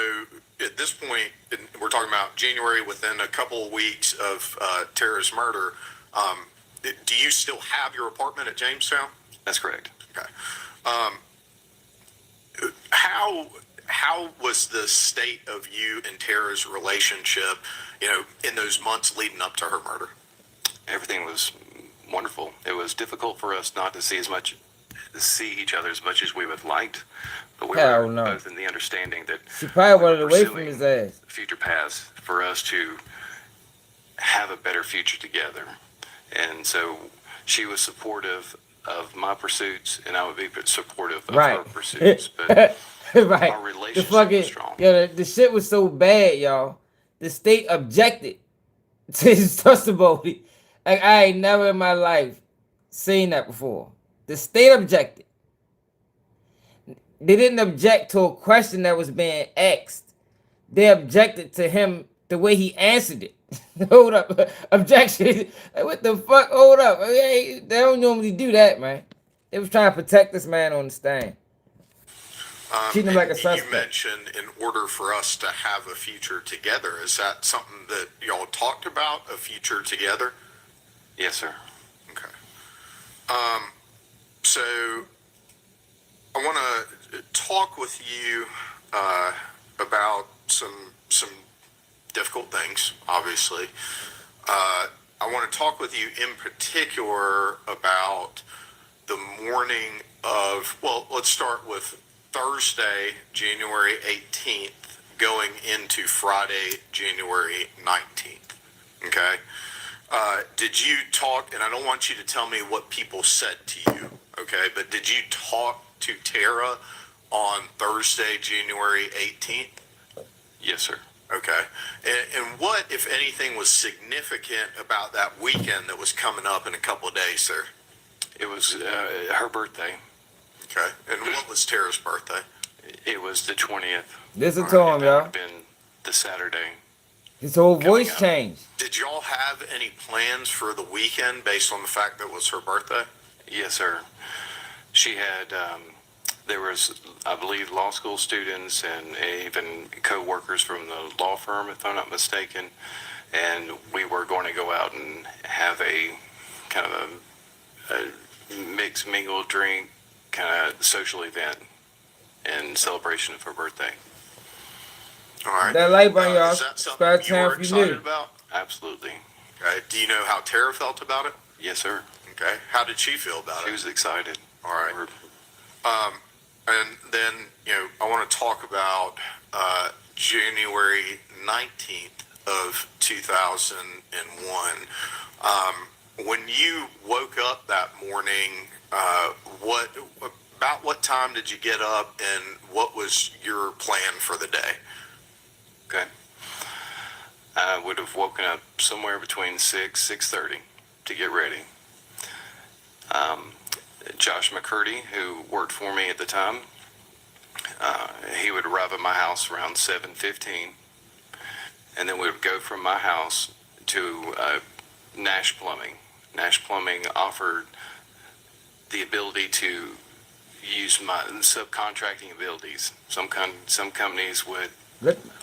at this point, we're talking about January, within a couple of weeks of Tara's murder. Do you still have your apartment at Jamestown? That's correct. Okay. How was the state of you and Tara's relationship, in those months leading up to her murder? Everything was wonderful. It was difficult for us not to see each other as much as we would have liked, but we were both in the understanding that she probably wanted away from his ass. Future paths for us to have a better future together, and so she was supportive of my pursuits, and I would be supportive of her pursuits. But right. Our relationship was strong. The shit was so bad, y'all. The state objected to his testimony. Like, I ain't never in my life seen that before. The state objected. They didn't object to a question that was being asked. They objected to him the way he answered it. Hold up. Objection. Like, what the fuck? Hold up. Hey, they don't normally do that, man. They was trying to protect this man on the stand. Treating him like a suspect. You mentioned in order for us to have a future together. Is that something that y'all talked about, a future together? Yes, sir. Okay. So I want to talk with you about some difficult things, obviously. I want to talk with you in particular about the morning of, let's start with Thursday, January 18th, going into Friday, January 19th. Okay? Did you talk, and I don't want you to tell me what people said to you, okay, but did you talk to Tara on Thursday, January 18th? Yes, sir. Okay. And what, if anything, was significant about that weekend that was coming up in a couple of days, sir? It was her birthday. Okay. And what was Tara's birthday? It was the 20th. Listen to him, That would y'all. have been the Saturday. His whole voice changed. Did y'all have any plans for the weekend based on the fact that it was her birthday? Yes, sir. She had, there was, I believe, law school students and even co-workers from the law firm, if I'm not mistaken. And we were going to go out and have a kind of a mixed mingle drink kind of social event in celebration of her birthday. All right. That light on y'all. Is that something Spare you were time for excited you. about? Absolutely. Okay. Do you know how Tara felt about it? Yes, sir. Okay. How did she feel about it? She was excited. All right. And then, I want to talk about January 19th of 2001. When you woke up that morning, about what time did you get up, and what was your plan for the day? Okay. I would have woken up somewhere between 6:30 to get ready. Josh McCurdy, who worked for me at the time, he would arrive at my house around 7:15, and then we would go from my house to Nash Plumbing. Nash Plumbing offered the ability to use my subcontracting abilities. Some companies would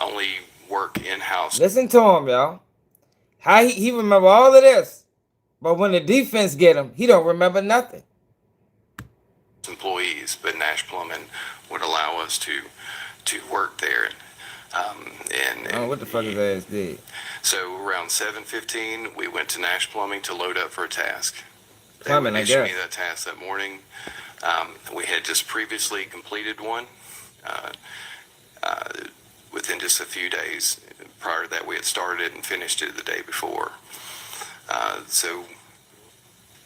only work in-house. Listen to him, y'all. How he remember all of this, but when the defense get him, he don't remember nothing. Employees, but Nash Plumbing would allow us to work there. What the fuck his ass did? So around 7:15, we went to Nash Plumbing to load up for a task. Plumbing, they I would issue guess. me that task that morning. We had just previously completed one. Within just a few days prior to that, we had started and finished it the day before. So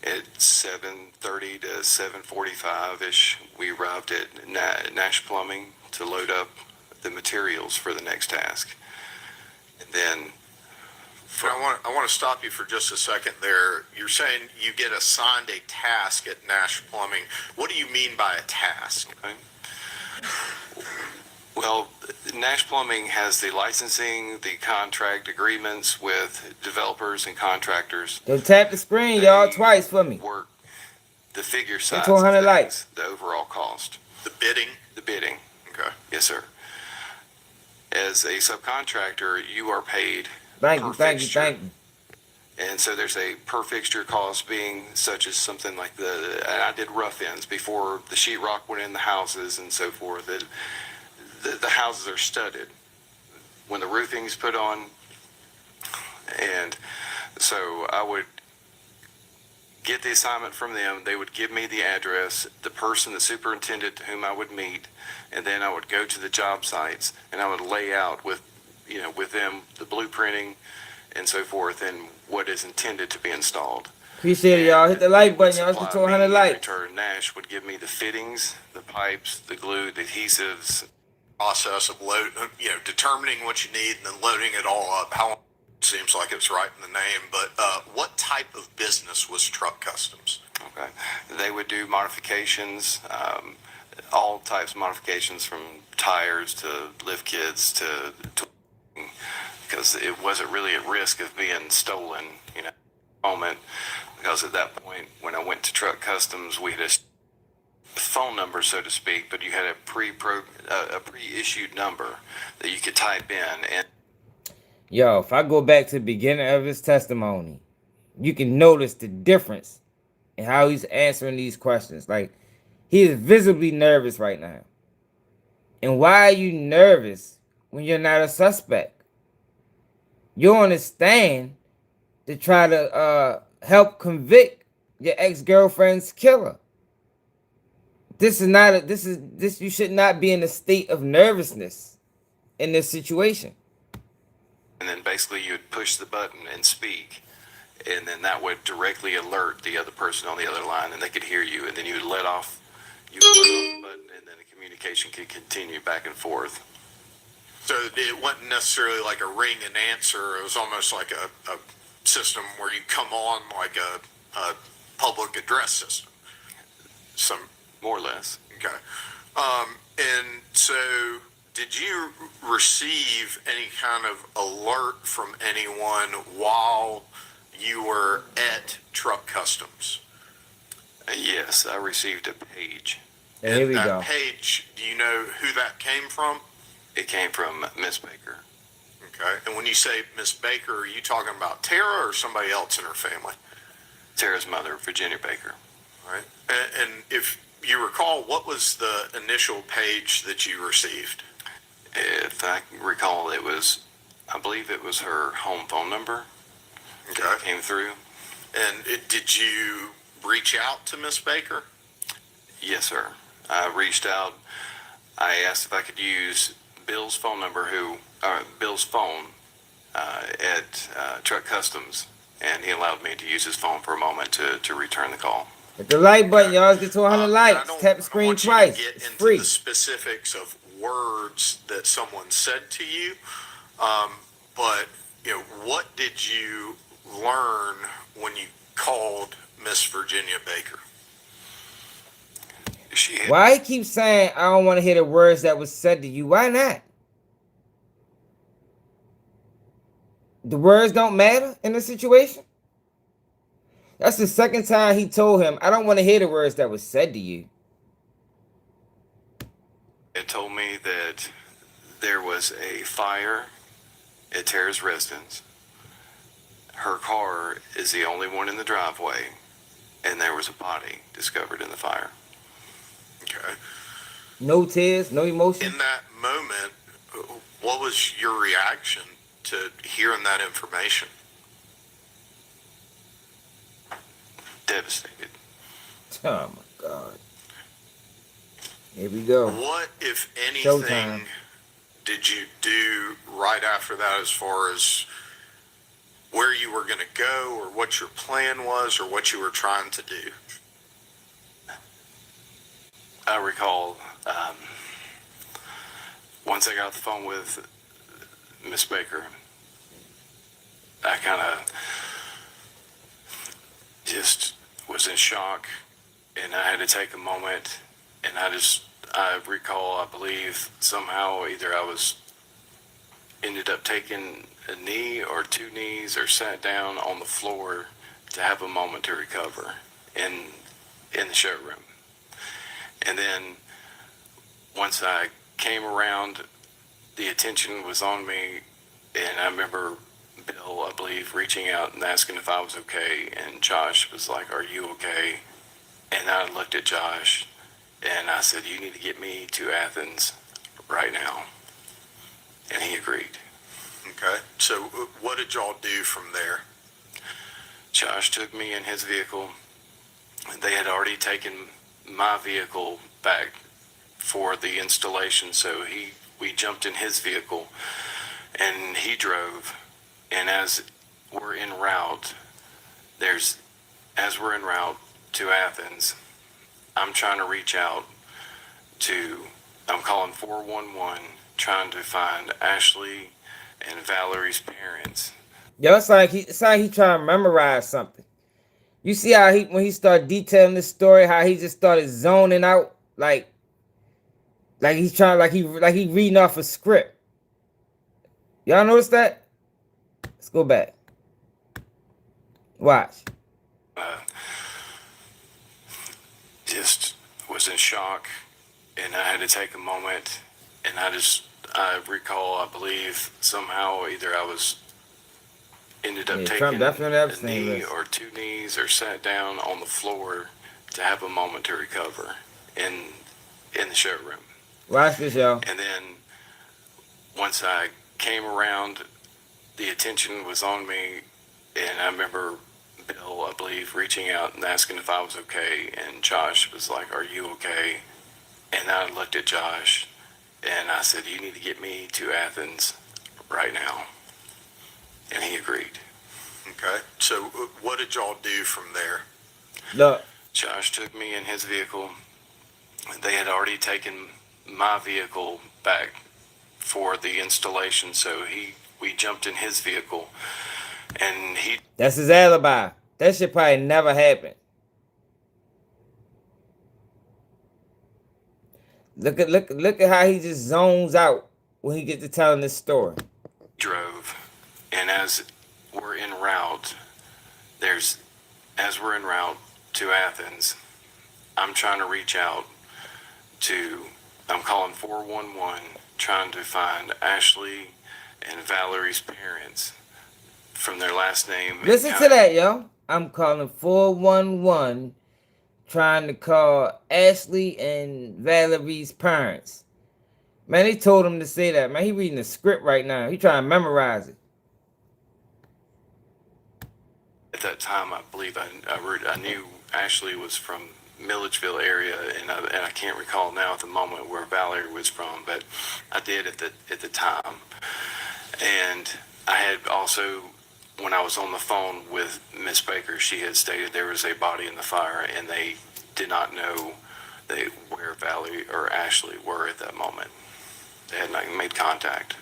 at 7:30 to 7:45-ish, we arrived at Nash Plumbing to load up the materials for the next task. And then I want to stop you for just a second there. You're saying you get assigned a task at Nash Plumbing. What do you mean by a task? Okay. Well, Nash Plumbing has the licensing, the contract agreements with developers and contractors. Go tap the screen, y'all, twice for me. Work the figure size, to 100 likes. The overall cost. The bidding? The bidding. Okay. Yes, sir. As a subcontractor, you are paid Thank per you, thank you, fixture. thank you. And so there's a per fixture cost being such as something like and I did rough ends before the sheetrock went in the houses and so forth. The houses are studded when the roofing's put on. And so I would get the assignment from them. They would give me the address, the person, the superintendent to whom I would meet, and then I would go to the job sites and I would lay out with them the blueprinting and so forth and what is intended to be installed. Appreciate it, y'all. Hit the like button, y'all. Let's get to 100 likes. Nash would give me the fittings, the pipes, the glue, the adhesives. Process of determining what you need and then loading it all up. How long? Seems like it's right in the name, but what type of business was Truck Customs? Okay. They would do modifications, all types of modifications from tires to lift kits to because it wasn't really at risk of being stolen, moment, because at that point when I went to Truck Customs, we had a phone number, so to speak, but you had a pre-issued number that you could type in. And Yo, if I go back to the beginning of his testimony, you can notice the difference in how he's answering these questions. Like, he is visibly nervous right now. And why are you nervous when you're not a suspect? You're on a stand to try to help convict your ex-girlfriend's killer. You should not be in a state of nervousness in this situation. And then basically you would push the button and speak, and then that would directly alert the other person on the other line, and they could hear you, and then you would let off the button, and then the communication could continue back and forth. So it wasn't necessarily like a ring and answer. It was almost like a system where you come on like a public address system. Some more or less. Okay. And so did you receive any kind of alert from anyone while you were at Truck Customs? Yes, I received a page. And here we that go. page, do you know who that came from? It came from Miss Baker. Okay. And when you say Miss Baker, are you talking about Tara or somebody else in her family? Tara's mother, Virginia Baker. All right. And if you recall, what was the initial page that you received? If I recall, it was, I believe it was her home phone number. Okay. That came through. And did you reach out to Miss Baker? Yes, sir. I reached out. I asked if I could use Bill's phone number, Bill's phone at Truck Customs, and he allowed me to use his phone for a moment to return the call. Hit the like button, y'all. Let's get to 100 likes. Tap the screen twice. It's free. The specifics of words that someone said to you, but you know, what did you learn when you called Miss Virginia Baker? Why he keeps saying I don't want to hear the words that was said to you? Why not? The words don't matter in this situation. That's the second time he told him, I don't want to hear the words that was said to you. It told me that there was a fire at Tara's residence. Her car is the only one in the driveway, and there was a body discovered in the fire. Okay. No tears, no emotion. In that moment, what was your reaction to hearing that information? Devastated. Oh my God. Here we go. What, if anything, Showtime. did you do right after that as far as where you were going to go or what your plan was or what you were trying to do? I recall once I got off the phone with Miss Baker, I kind of just was in shock, and I had to take a moment, and I recall, I believe somehow either I ended up taking a knee or two knees or sat down on the floor to have a moment to recover in the showroom. And then once I came around, the attention was on me, and I remember Bill, I believe, reaching out and asking if I was okay, and Josh was like, "Are you okay?" And I looked at Josh, and I said, "You need to get me to Athens right now." And he agreed. Okay. So what did y'all do from there? Josh took me in his vehicle. They had already taken my vehicle back for the installation, so we jumped in his vehicle and he drove, and as we're en route to Athens, I'm trying to reach out I'm calling 411 trying to find Ashley and Valerie's parents. Yo, it's like he trying to memorize something. You see how when he started detailing this story, how he just started zoning out, like he's trying, like he reading off a script. Y'all notice that? Let's go back. Watch. Just was in shock, and I had to take a moment, and I recall, I believe somehow either I ended up taking a knee or two knees or sat down on the floor to have a moment to recover in the showroom. Watch this, y'all. And then once I came around, the attention was on me, and I remember Bill, I believe, reaching out and asking if I was okay, and Josh was like, "Are you okay?" And I looked at Josh, and I said, "You need to get me to Athens right now." And he agreed. Okay. So what did y'all do from there? Look. Josh took me in his vehicle. They had already taken my vehicle back for the installation, so we jumped in his vehicle, and That's his alibi. That shit probably never happened. Look at how he just zones out when he gets to telling this story. drove, and as we're en route to Athens, I'm trying to reach out to, I'm calling 411, trying to find Ashley and Valerie's parents from their last name. Listen to that, yo. I'm calling 411, trying to call Ashley and Valerie's parents. Man, they told him to say that. Man, he reading the script right now. He trying to memorize it. At that time, I believe I knew Ashley was from Milledgeville area, and I can't recall now at the moment where Valerie was from, but I did at the time. And I had also, when I was on the phone with Miss Baker, she had stated there was a body in the fire, and they did not know where Valerie or Ashley were at that moment. They had not made contact.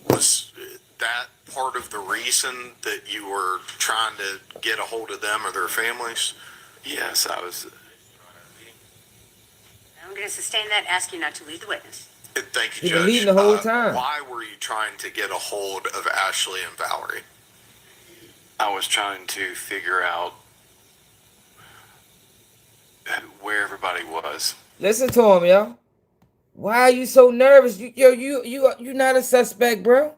Was that part of the reason that you were trying to get a hold of them or their families? Yes, I was. I'm going to sustain that, ask you not to lead the witness. Thank you, He's been Judge. leading the whole time. Why were you trying to get a hold of Ashley and Valerie? I was trying to figure out where everybody was. Listen to him, yo. Why are you so nervous? You not a suspect, bro.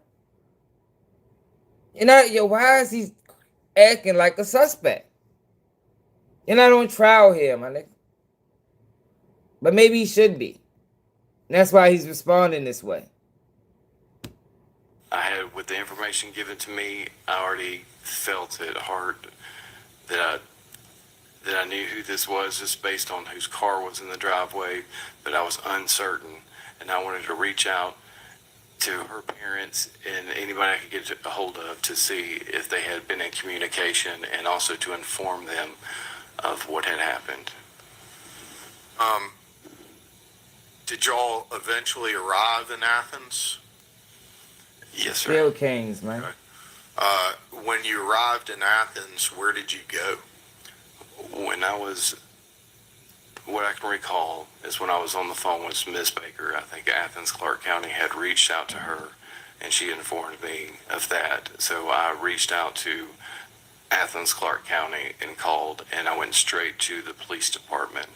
You're not, yo. Why is he acting like a suspect? You're not on trial here, my nigga. But maybe he should be. And that's why he's responding this way. I had, with the information given to me, I already felt at heart that I knew who this was just based on whose car was in the driveway, but I was uncertain, and I wanted to reach out to her parents and anybody I could get a hold of to see if they had been in communication, and also to inform them of what had happened. Did y'all eventually arrive in Athens? Yes, sir. Still Kings, man. When you arrived in Athens, where did you go? When I was, what I can recall is when I was on the phone with Miss Baker, I think Athens Clark County had reached out to her, and she informed me of that. So I reached out to Athens Clark County and called, and I went straight to the police department,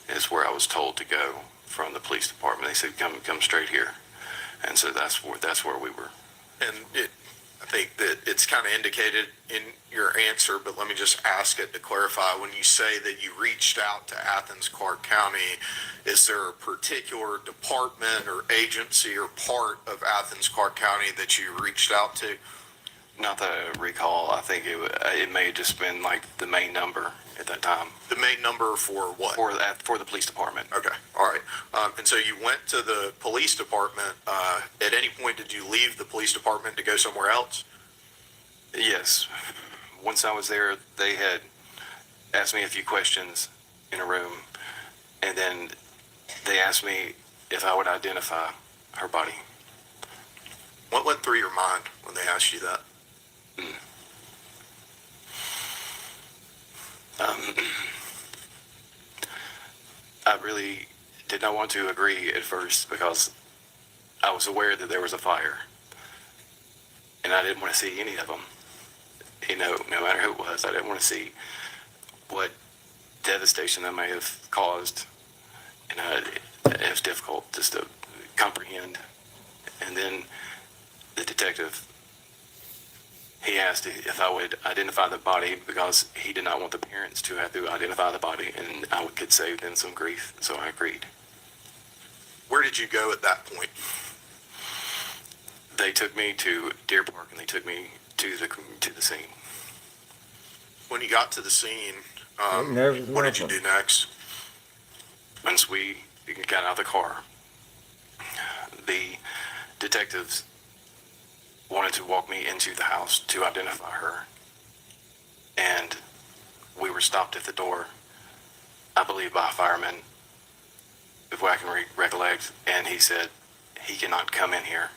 is where I was told to go from the police department. They said, come straight here. And so that's where we were. And I think that it's kind of indicated in your answer, but let me just ask it to clarify. When you say that you reached out to Athens Clark County, is there a particular department or agency or part of Athens Clark County that you reached out to? Not that I recall. I think it may have just been like the main number at that time. The main number for what? For the police department. Okay, all right. And so you went to the police department. At any point, did you leave the police department to go somewhere else? Yes. Once I was there, they had asked me a few questions in a room, and then they asked me if I would identify her body. What went through your mind when they asked you that? I really did not want to agree at first because I was aware that there was a fire, and I didn't want to see any of them. You know, no matter who it was, I didn't want to see what devastation that may have caused, and it was difficult just to comprehend. And then the detective, he asked if I would identify the body because he did not want the parents to have to identify the body, and I could save them some grief, so I agreed. Where did you go at that point? They took me to Deer Park, and they took me to the scene. When you got to the scene, nervous what did you do next? Once we got out of the car, the detectives wanted to walk me into the house to identify her, and we were stopped at the door, I believe by a fireman, if I can recollect, and he said he cannot come in here.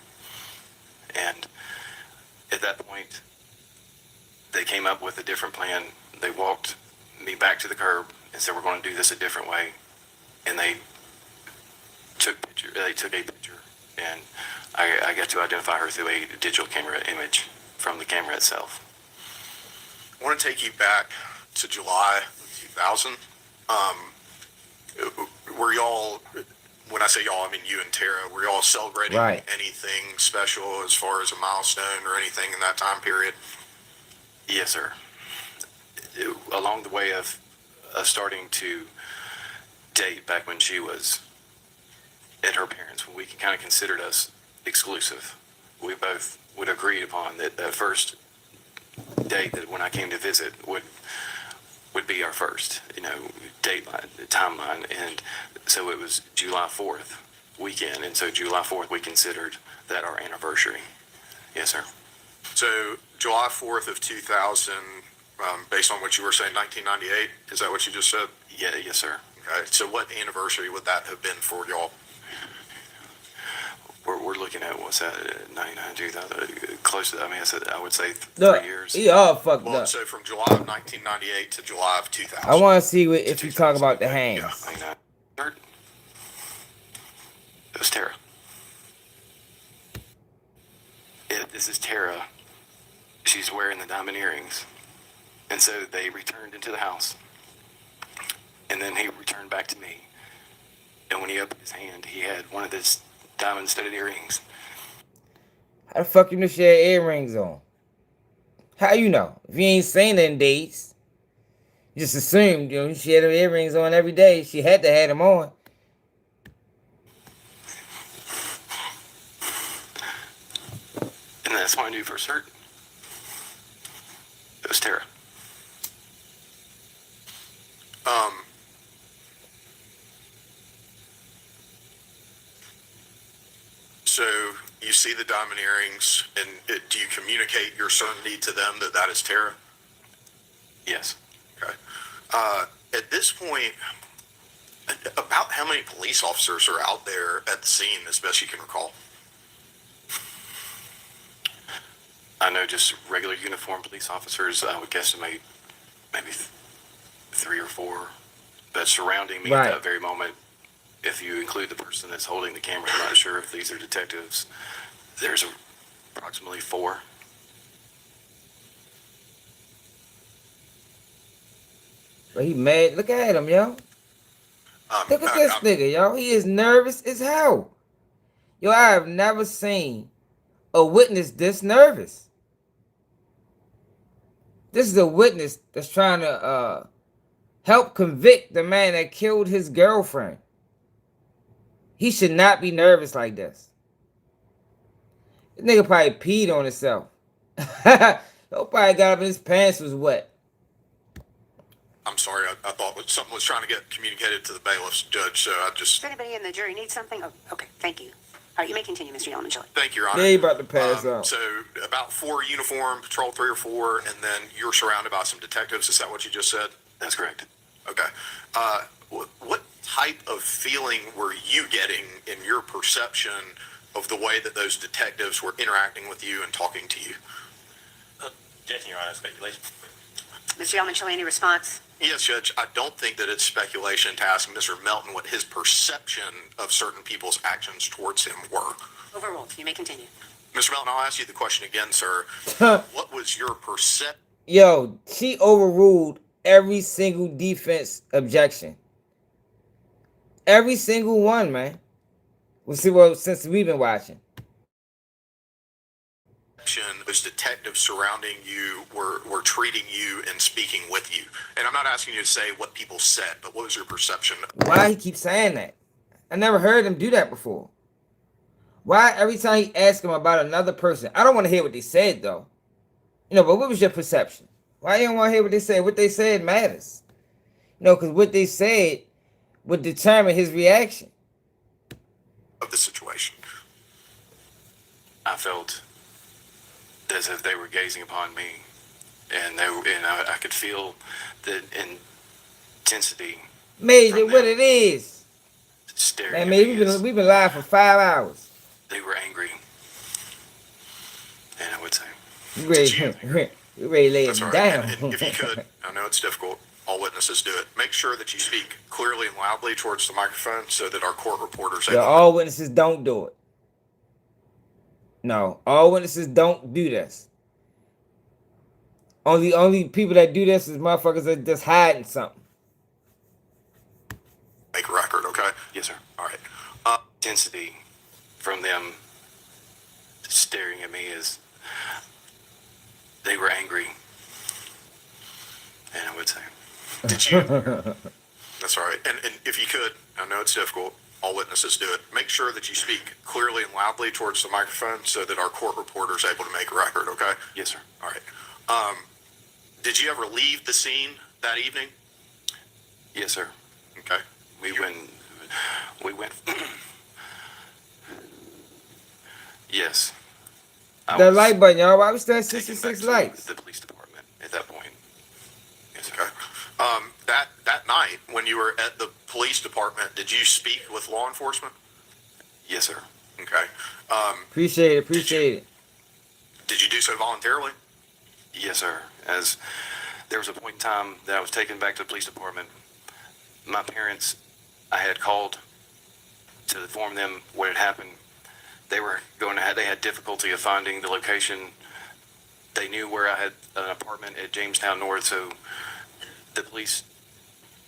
And at that point, they came up with a different plan. They walked me back to the curb and said, we're going to do this a different way. And they took a picture, and I got to identify her through a digital camera image from the camera itself. I want to take you back to July 2000. Were y'all, when I say y'all, I mean you and Tara, were y'all celebrating anything special as far as a milestone or anything in that time period? Yes, sir. Along the way of starting to date back when she was at her parents', when we kind of considered us exclusive, we both would agree upon that first date that when I came to visit would be our first, date line, timeline. And so it was July 4th weekend. And so July 4th, we considered that our anniversary. Yes, sir. So July 4th of 2000, based on what you were saying, 1998, is that what you just said? Yeah, yes, sir. Okay. So what anniversary would that have been for y'all? We're looking at, what's that, 99, 2000, close to, I would say 3 years. He all fucked up. So from July of 1998 to July of 2000. I want to see if you talk about the hands. It was Tara. This is Tara. She's wearing the diamond earrings. And so they returned into the house. And then he returned back to me. And when he opened his hand, he had one of those diamond-studded earrings. How the fuck you know she had earrings on? How you know? If you ain't seen her in days, you just assumed, she had her earrings on every day. She had to have them on. And that's why I knew for certain. It was Tara. So you see the diamond earrings, and do you communicate your certainty to them that that is Tara? Yes. Okay. At this point, about how many police officers are out there at the scene, as best you can recall? I know just regular uniformed police officers, I would guesstimate maybe 3 or 4 that's surrounding me at that very moment. If you include the person that's holding the camera, I'm not sure if these are detectives. There's approximately 4. But he mad. Look at him, yo. Look at this nigga, yo. He is nervous as hell. Yo, I have never seen a witness this nervous. This is a witness that's trying to help convict the man that killed his girlfriend. He should not be nervous like this. This nigga probably peed on himself. Nobody got up and his pants was wet. I'm sorry, I thought something was trying to get communicated to the bailiff's judge, so I just... Does anybody in the jury need something? Oh, okay, thank you. All right, you may continue, Mr. Yeoman. Thank you, Your Honor. Yeah, he about to pass out. So about 4 uniformed, patrol 3 or 4, and then you're surrounded by some detectives. Is that what you just said? That's correct. Okay. What type of feeling were you getting in your perception of the way that those detectives were interacting with you and talking to you? Judge, Your Honor, speculation. Mr. Yeoman, any response? Yes, Judge. I don't think that it's speculation to ask Mr. Melton what his perception of certain people's actions towards him were. Overruled. You may continue. Mr. Melton, I'll ask you the question again, sir. What was your perception? Yo, she overruled every single defense objection. Every single one, man. We'll see what since we've been watching. Those detectives surrounding you were treating you and speaking with you. And I'm not asking you to say what people said, but what was your perception? Why he keeps saying that? I never heard him do that before. Why every time he asks him about another person? I don't want to hear what they said, though. But what was your perception? Why you don't want to hear what they said? What they said matters. Because what they said would determine his reaction. Of the situation. I felt as if they were gazing upon me, and I could feel the intensity. Major, what it is. Staring. Man, we've been live for 5 hours. You ready, you ready to lay That's him all right. down. And if you could, I know it's difficult. All witnesses do it. Make sure that you speak clearly and loudly towards the microphone so that our court reporters Yo, all witnesses don't do it. No, all witnesses don't do this. Only people that do this is motherfuckers that just hiding something. make a record, okay? Yes, sir. All right. Intensity from them staring at me is they were angry. And I would say. Did you? That's all right. And if you could, I know it's difficult. All witnesses do it. Make sure that you speak clearly and loudly towards the microphone so that our court reporter is able to make a record, okay? Yes, sir. All right. Did you ever leave the scene that evening? Yes, sir. Okay. We went. Yes. The light button, y'all. Why we still at 66 lights? The police department at that point. Yes, sir. Okay. That night when you were at the police department, did you speak with law enforcement? Yes, sir. Okay. Appreciate it. Did you do so voluntarily? Yes, sir. As there was a point in time that I was taken back to the police department. My parents, I had called to inform them what had happened. They had difficulty of finding the location. They knew where I had an apartment at Jamestown North, so the police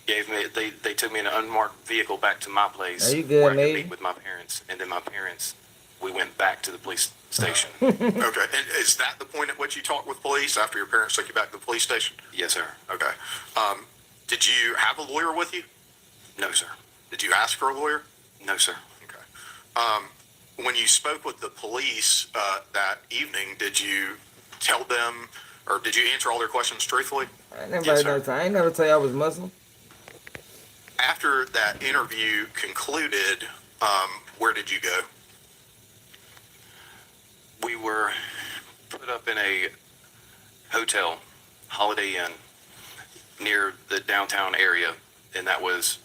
gave me, they took me in an unmarked vehicle back to my place. Are you good, where I could lady? meet with my parents, and then my parents, we went back to the police station. Okay. And is that the point at which you talked with police after your parents took you back to the police station? Yes, sir. Okay. Did you have a lawyer with you? No, sir. Did you ask for a lawyer? No, sir. Okay. When you spoke with the police that evening, did you tell them, or did you answer all their questions truthfully? I ain't never tell you I was Muslim. After that interview concluded, where did you go? We were put up in a hotel, Holiday Inn, near the downtown area, and that was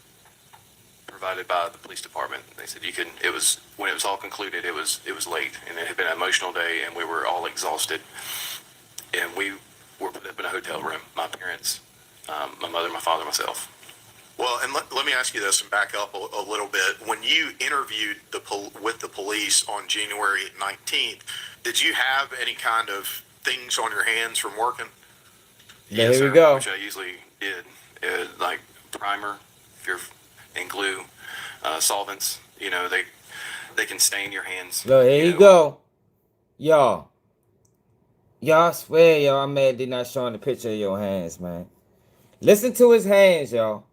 provided by the police department. They said when it was all concluded, it was late, and it had been an emotional day, and we were all exhausted, and we were put up in a hotel room. My parents, my mother, my father, myself. Well, and let me ask you this and back up a little bit. When you interviewed with the police on January 19th, did you have any kind of things on your hands from working? There Yes, we sir, go. which I usually did, like primer, and glue, solvents. You know, they can stain your hands. Look, here you go. Y'all, I swear, y'all, I'm mad they're not showing the picture of your hands, man. Listen to his hands, y'all.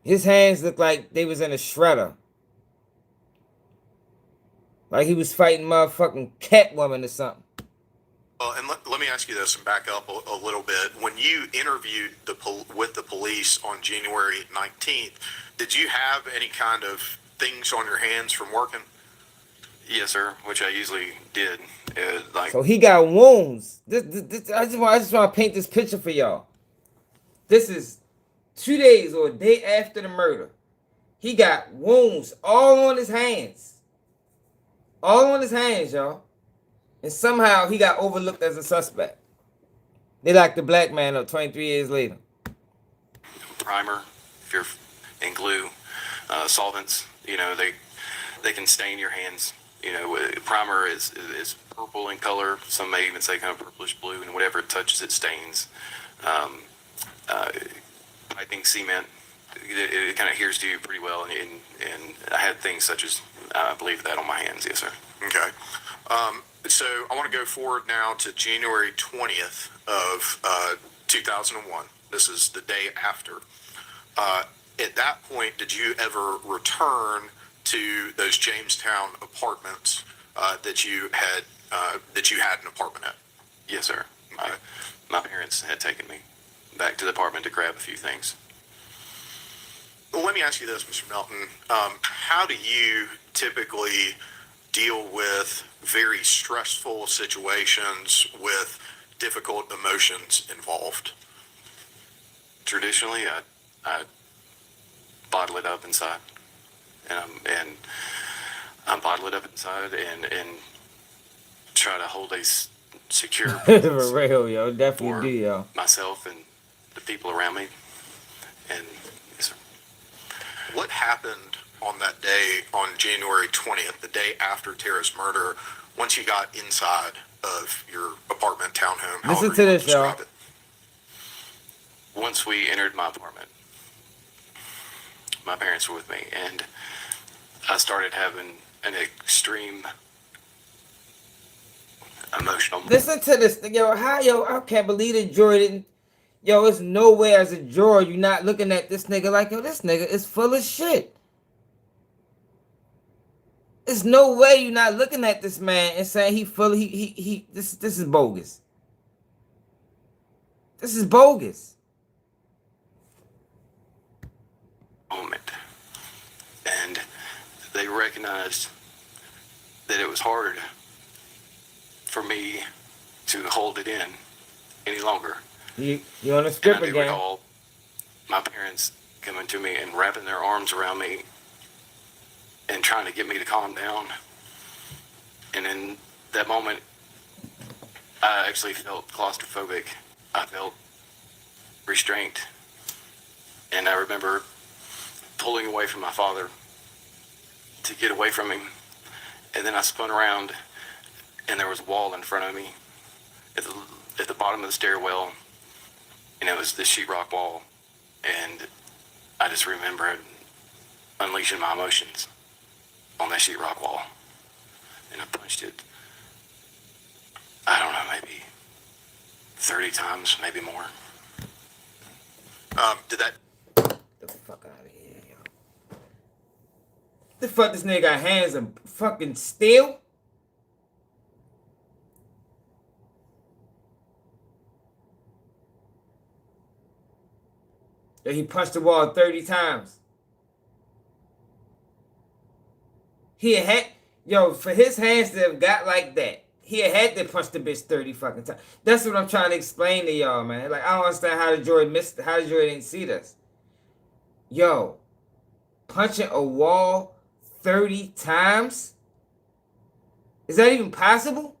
His hands look like they was in a shredder. Like he was fighting motherfucking Catwoman or something. And let me ask you this and back up a little bit. When you interviewed with the police on January 19th, did you have any kind of things on your hands from working? Yes, sir, which I usually did. So he got wounds. I just want to paint this picture for y'all. This is 2 days or a day after the murder. He got wounds all on his hands. All on his hands, y'all. And somehow he got overlooked as a suspect. They locked the black man up 23 years later. Primer, and glue, solvents. You know, they can stain your hands. You know, primer is purple in color. Some may even say kind of purplish blue, and whatever it touches, it stains. Piping cement, it kind of adheres to you pretty well, and I had things such as, I believe that on my hands, yes, sir. Okay. So I want to go forward now to January 20th of 2001. This is the day after. At that point, did you ever return to those Jamestown apartments that you had an apartment at? Yes, sir. My parents had taken me back to the apartment to grab a few things. Well, let me ask you this, Mr. Melton. How do you typically deal with very stressful situations with difficult emotions involved? Traditionally, I bottle it up inside. and I'm bottle it up inside and try to hold a secure For real, yo. Definitely do, yo. myself and the people around me. And yes, sir. What happened on that day, on January 20th, the day after Tara's murder, once you got inside of your apartment, townhome? Listen to this, y'all. Once we entered my apartment, my parents were with me, and I started having an extreme emotional. Listen to this, yo. I can't believe that Joy didn't. Yo, it's nowhere as a juror you're not looking at this nigga like, yo, this nigga is full of shit. There's no way you're not looking at this man and saying this is bogus. This is bogus. Moment. And they recognized that it was hard for me to hold it in any longer. You on the script and I do again. recall my parents coming to me and wrapping their arms around me and trying to get me to calm down. And in that moment, I actually felt claustrophobic. I felt restraint. And I remember pulling away from my father to get away from him. And then I spun around and there was a wall in front of me at the bottom of the stairwell. And it was the sheetrock wall. And I just remember unleashing my emotions on that sheetrock wall. And I punched it, I don't know, maybe 30 times, maybe more. Did that... The fuck out of here, yo. The fuck this nigga got hands of fucking steel? That he punched the wall 30 times. He had, yo, for his hands to have got like that, he had to punch the bitch 30 fucking times. That's what I'm trying to explain to y'all, man. Like, I don't understand how the jury missed, how the jury didn't see this. Yo, punching a wall 30 times? Is that even possible?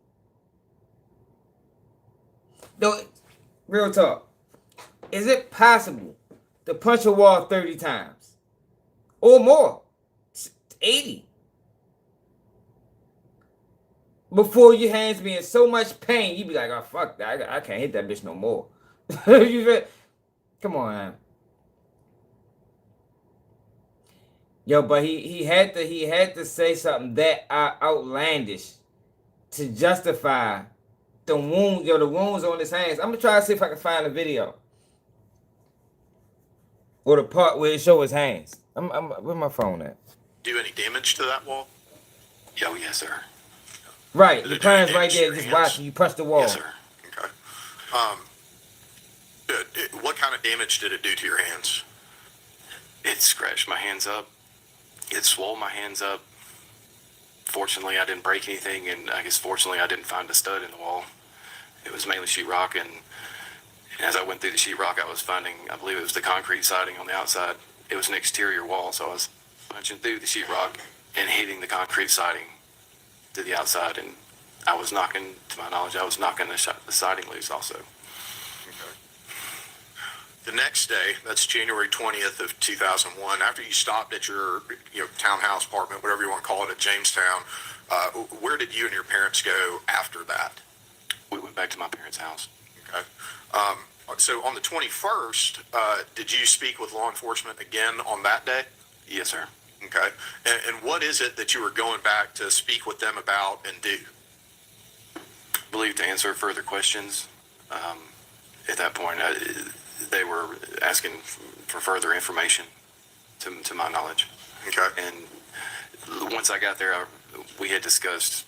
No, real talk. Is it possible to punch a wall 30 times? Or more? 80. Before your hands be in so much pain, you be like, oh, fuck that. I can't hit that bitch no more. Come on, man. Yo, but he had to say something that outlandish to justify the wound, the wounds on his hands. I'm gonna try to see if I can find a video or the part where it show his hands. Where's my phone at? Do any damage to that wall? Oh, yes, sir. Right, your parents right there just watching you punch the wall. Yes, sir. Okay. What kind of damage did it do to your hands? It scratched my hands up. It swole my hands up. Fortunately, I didn't break anything, and I guess fortunately, I didn't find a stud in the wall. It was mainly sheetrock, and as I went through the sheetrock, I was finding, I believe it was the concrete siding on the outside. It was an exterior wall, so I was punching through the sheetrock and hitting the concrete siding to the outside, and I was knocking, to my knowledge, I was knocking the siding loose also. Okay. The next day, that's January 20th of 2001, after you stopped at your townhouse apartment, whatever you want to call it, at Jamestown, where did you and your parents go after that? We went back to my parents' house. Okay. So on the 21st, did you speak with law enforcement again on that day? Yes, sir. Okay. And what is it that you were going back to speak with them about and do? I believe to answer further questions. At that point, they were asking for further information, to my knowledge. Okay. And once I got there, we had discussed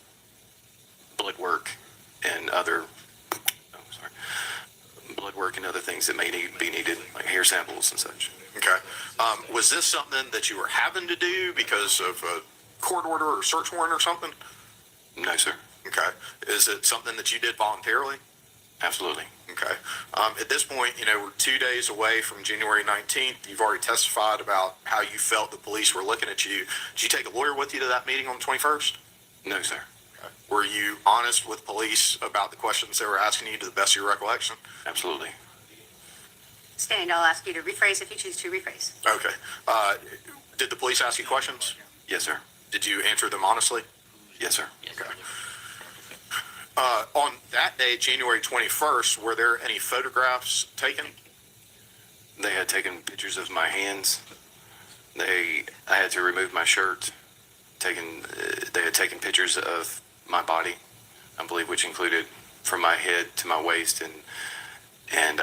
blood work and other things that may be needed, like hair samples and such. Okay. Was this something that you were having to do because of a court order or search warrant or something? No, sir. Okay. Is it something that you did voluntarily? Absolutely. Okay. At this point, we're 2 days away from January 19th. You've already testified about how you felt the police were looking at you. Did you take a lawyer with you to that meeting on the 21st? No, sir. Okay. Were you honest with police about the questions they were asking you to the best of your recollection? Absolutely. Stand, I'll ask you to rephrase if you choose to rephrase. Okay. Did the police ask you questions? Yes, sir. Did you answer them honestly? Yes, sir. Okay. On that day, January 21st, were there any photographs taken? They had taken pictures of my hands. I had to remove my shirt. They had taken pictures of my body, I believe, which included from my head to my waist, and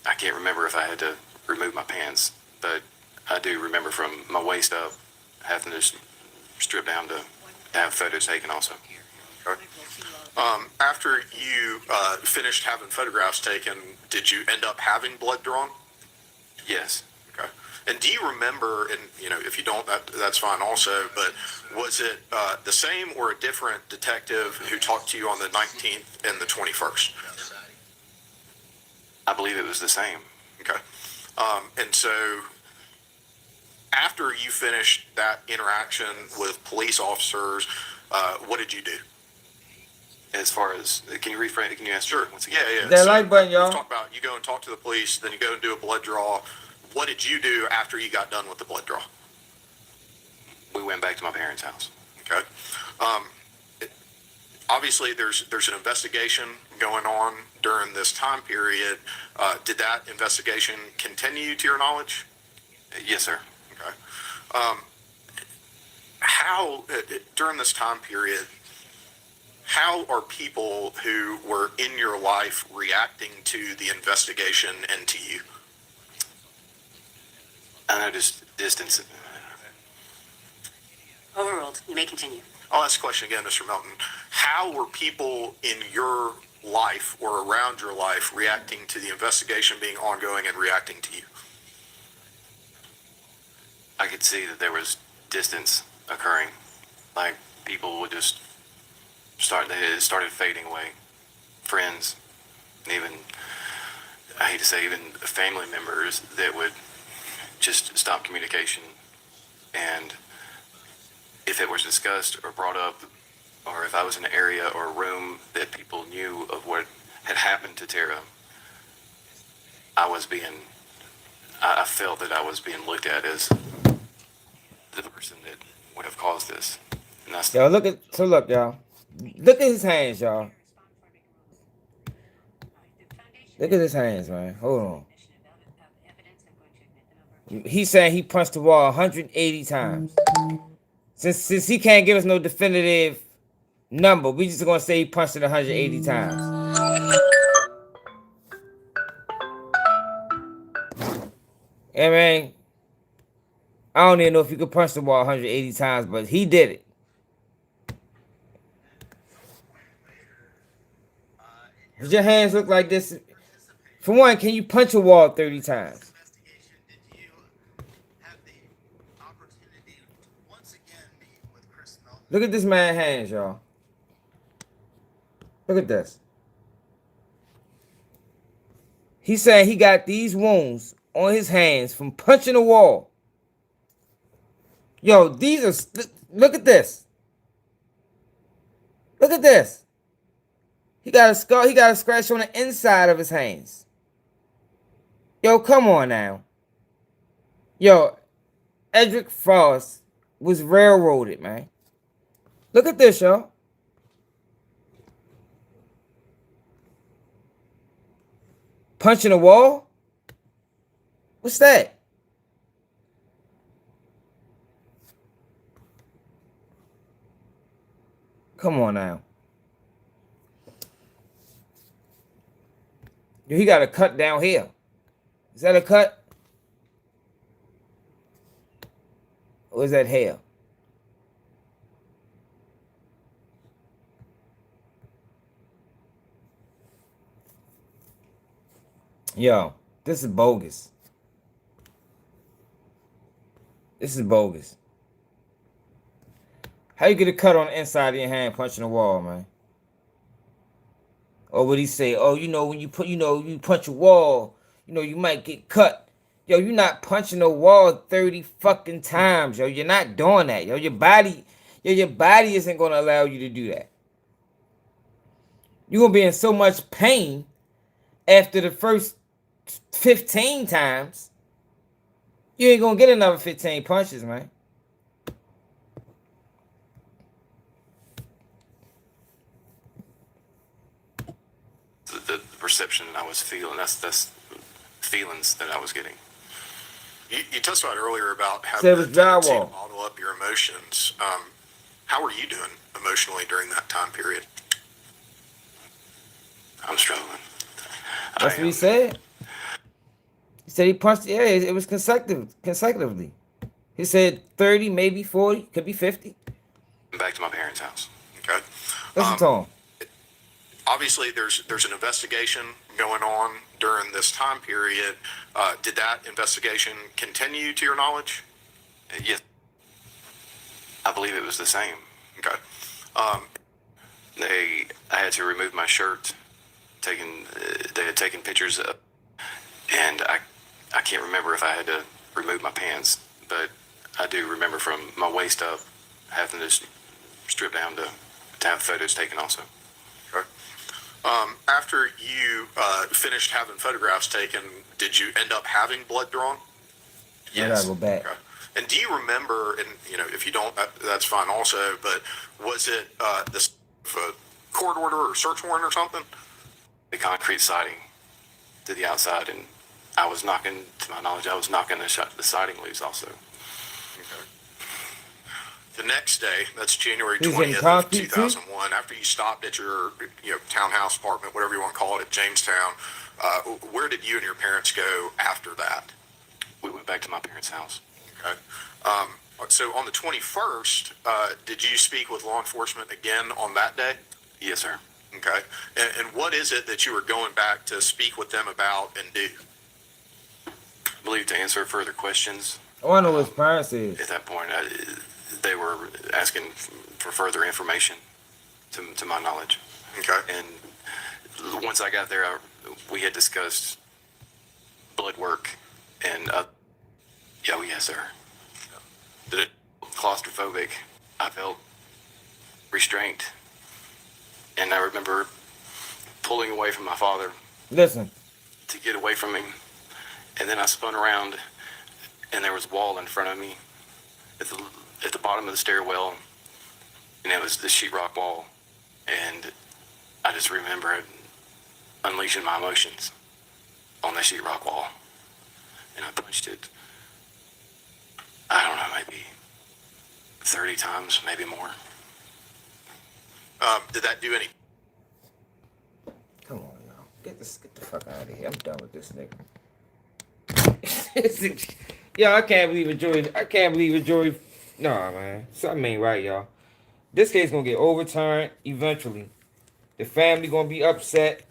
I can't remember if I had to remove my pants, but I do remember from my waist up having to strip down to have photos taken also. Okay. After you finished having photographs taken, did you end up having blood drawn? Yes. Okay. And do you remember, and if you don't, that's fine also, but was it the same or a different detective who talked to you on the 19th and the 21st? I believe it was the same. Okay. And so after you finished that interaction with police officers, what did you do? As far as, can you rephrase? Can you ask? Sure. Once again? Yeah. That like button, y'all. Talk about you go and talk to the police, then you go and do a blood draw. What did you do after you got done with the blood draw? We went back to my parents' house. Okay. Obviously, there's an investigation going on during this time period. Did that investigation continue to your knowledge? Yes, sir. Okay. How during this time period? How are people who were in your life reacting to the investigation and to you? I noticed distance. Overruled. You may continue. I'll ask the question again, Mr. Melton. How were people in your life or around your life reacting to the investigation being ongoing and reacting to you? I could see that there was distance occurring. Like people would just it started fading away. Friends, even, I hate to say, even family members that would just stop communication. And if it was discussed or brought up, or if I was in an area or a room that people knew of what had happened to Tara, I felt that I was being looked at as the person that would have caused this. And that's Yo, look, y'all. Look at his hands, y'all. Look at his hands, man. Hold on. He's saying he punched the wall 180 times. Since he can't give us no definitive number, we just gonna say he punched it 180 times. I mean, I don't even know if you could punch the wall 180 times, but he did it. Does your hands look like this? For one, can you punch a wall 30 times? Look at this man's hands, y'all. Look at this. He said he got these wounds on his hands from punching a wall. Yo, these are... Look at this. Look at this. He got a scar. He got a scratch on the inside of his hands. Yo, come on now. Yo, Edric Fost was railroaded, man. Look at this, y'all. Punching a wall? What's that? Come on now. Yo, he got a cut down here. Is that a cut? Or is that hair? Yo, this is bogus. This is bogus. How you get a cut on the inside of your hand punching the wall, man? Or would he say, oh, you know, when you put, you know, you punch a wall, you know, you might get cut. Yo, you're not punching a wall 30 fucking times, yo. You're not doing that, yo. Your body isn't gonna allow you to do that. You're gonna be in so much pain after the first 15 times. You ain't gonna get another 15 punches, man. The perception I was feeling, that's feelings that I was getting. You testified earlier about Say it having was a tendency to drywall. bottle up your emotions. How are you doing emotionally during that time period? I'm struggling. That's what he said. He said he punched, yeah, it was consecutively. He said 30, maybe 40, could be 50. Back to my parents' house. Okay. Listen to him. Obviously, there's an investigation going on during this time period. Did that investigation continue to your knowledge? Yes. I believe it was the same. Okay. I had to remove my shirt. They had taken pictures of, and I can't remember if I had to remove my pants, but I do remember from my waist up having to strip down to have photos taken also. Okay. After you finished having photographs taken, did you end up having blood drawn? Yes. I gotta go back. Okay. And do you remember, and you know, if you don't, that's fine also, but was it this court order or search warrant or something? The concrete siding to the outside, and I was knocking, to my knowledge, I was knocking the siding loose also. Okay. The next day, that's January He's in 20th of concrete too? 2001, after you stopped at your townhouse apartment, whatever you want to call it, at Jamestown, where did you and your parents go after that? We went back to my parents' house. Okay. So on the 21st, did you speak with law enforcement again on that day? Yes, sir. Okay. And what is it that you were going back to speak with them about and do? I believe to answer further questions. I want to know what his parents is. At that point, they were asking for further information, to my knowledge. Okay. And once I got there, we had discussed blood work and, oh yes, sir. Did it claustrophobic? I felt restraint. And I remember pulling away from my father. Listen. To get away from him. And then I spun around, and there was a wall in front of me at the bottom of the stairwell, and it was the sheetrock wall. And I just remember unleashing my emotions on the sheetrock wall. And I punched it, I don't know, maybe 30 times, maybe more. Did that do any? Come on, y'all. Get the fuck out of here. I'm done with this nigga. Yo, I can't believe Joey. Nah, man. Something ain't right, y'all. This case gonna get overturned eventually. The family gonna be upset.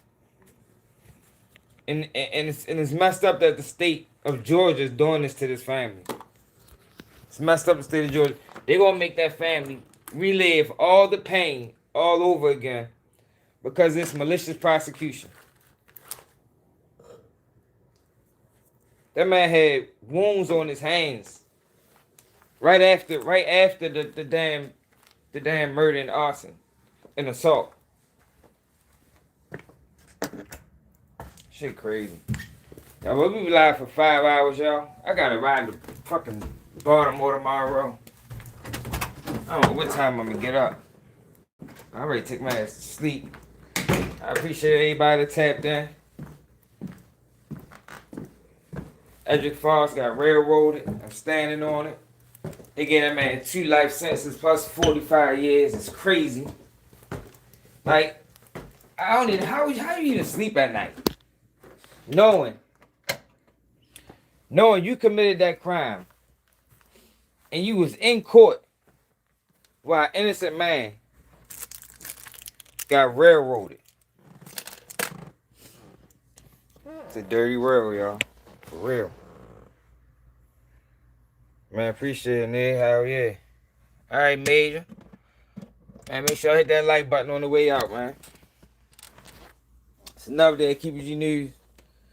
And it's messed up that the state of Georgia is doing this to this family. It's messed up the state of Georgia. They're gonna make that family relive all the pain all over again because it's malicious prosecution. That man had wounds on his hands right after the damn murder and arson and assault. Shit crazy. Now we'll be live for 5 hours, y'all. I gotta ride to fucking Baltimore tomorrow. I don't know what time I'm gonna get up. I already took my ass to sleep. I appreciate everybody that tapped in. Edric Fost got railroaded. I'm standing on it. They gave that man 2 life sentences plus 45 years. It's crazy. Like, I don't even, how you even sleep at night? Knowing you committed that crime and you was in court while an innocent man got railroaded. It's a dirty world, y'all. For real. Man, appreciate it, Nick. Hell yeah. Alright, Major. Man, make sure I hit that like button on the way out, man. It's enough there. Keep it G News.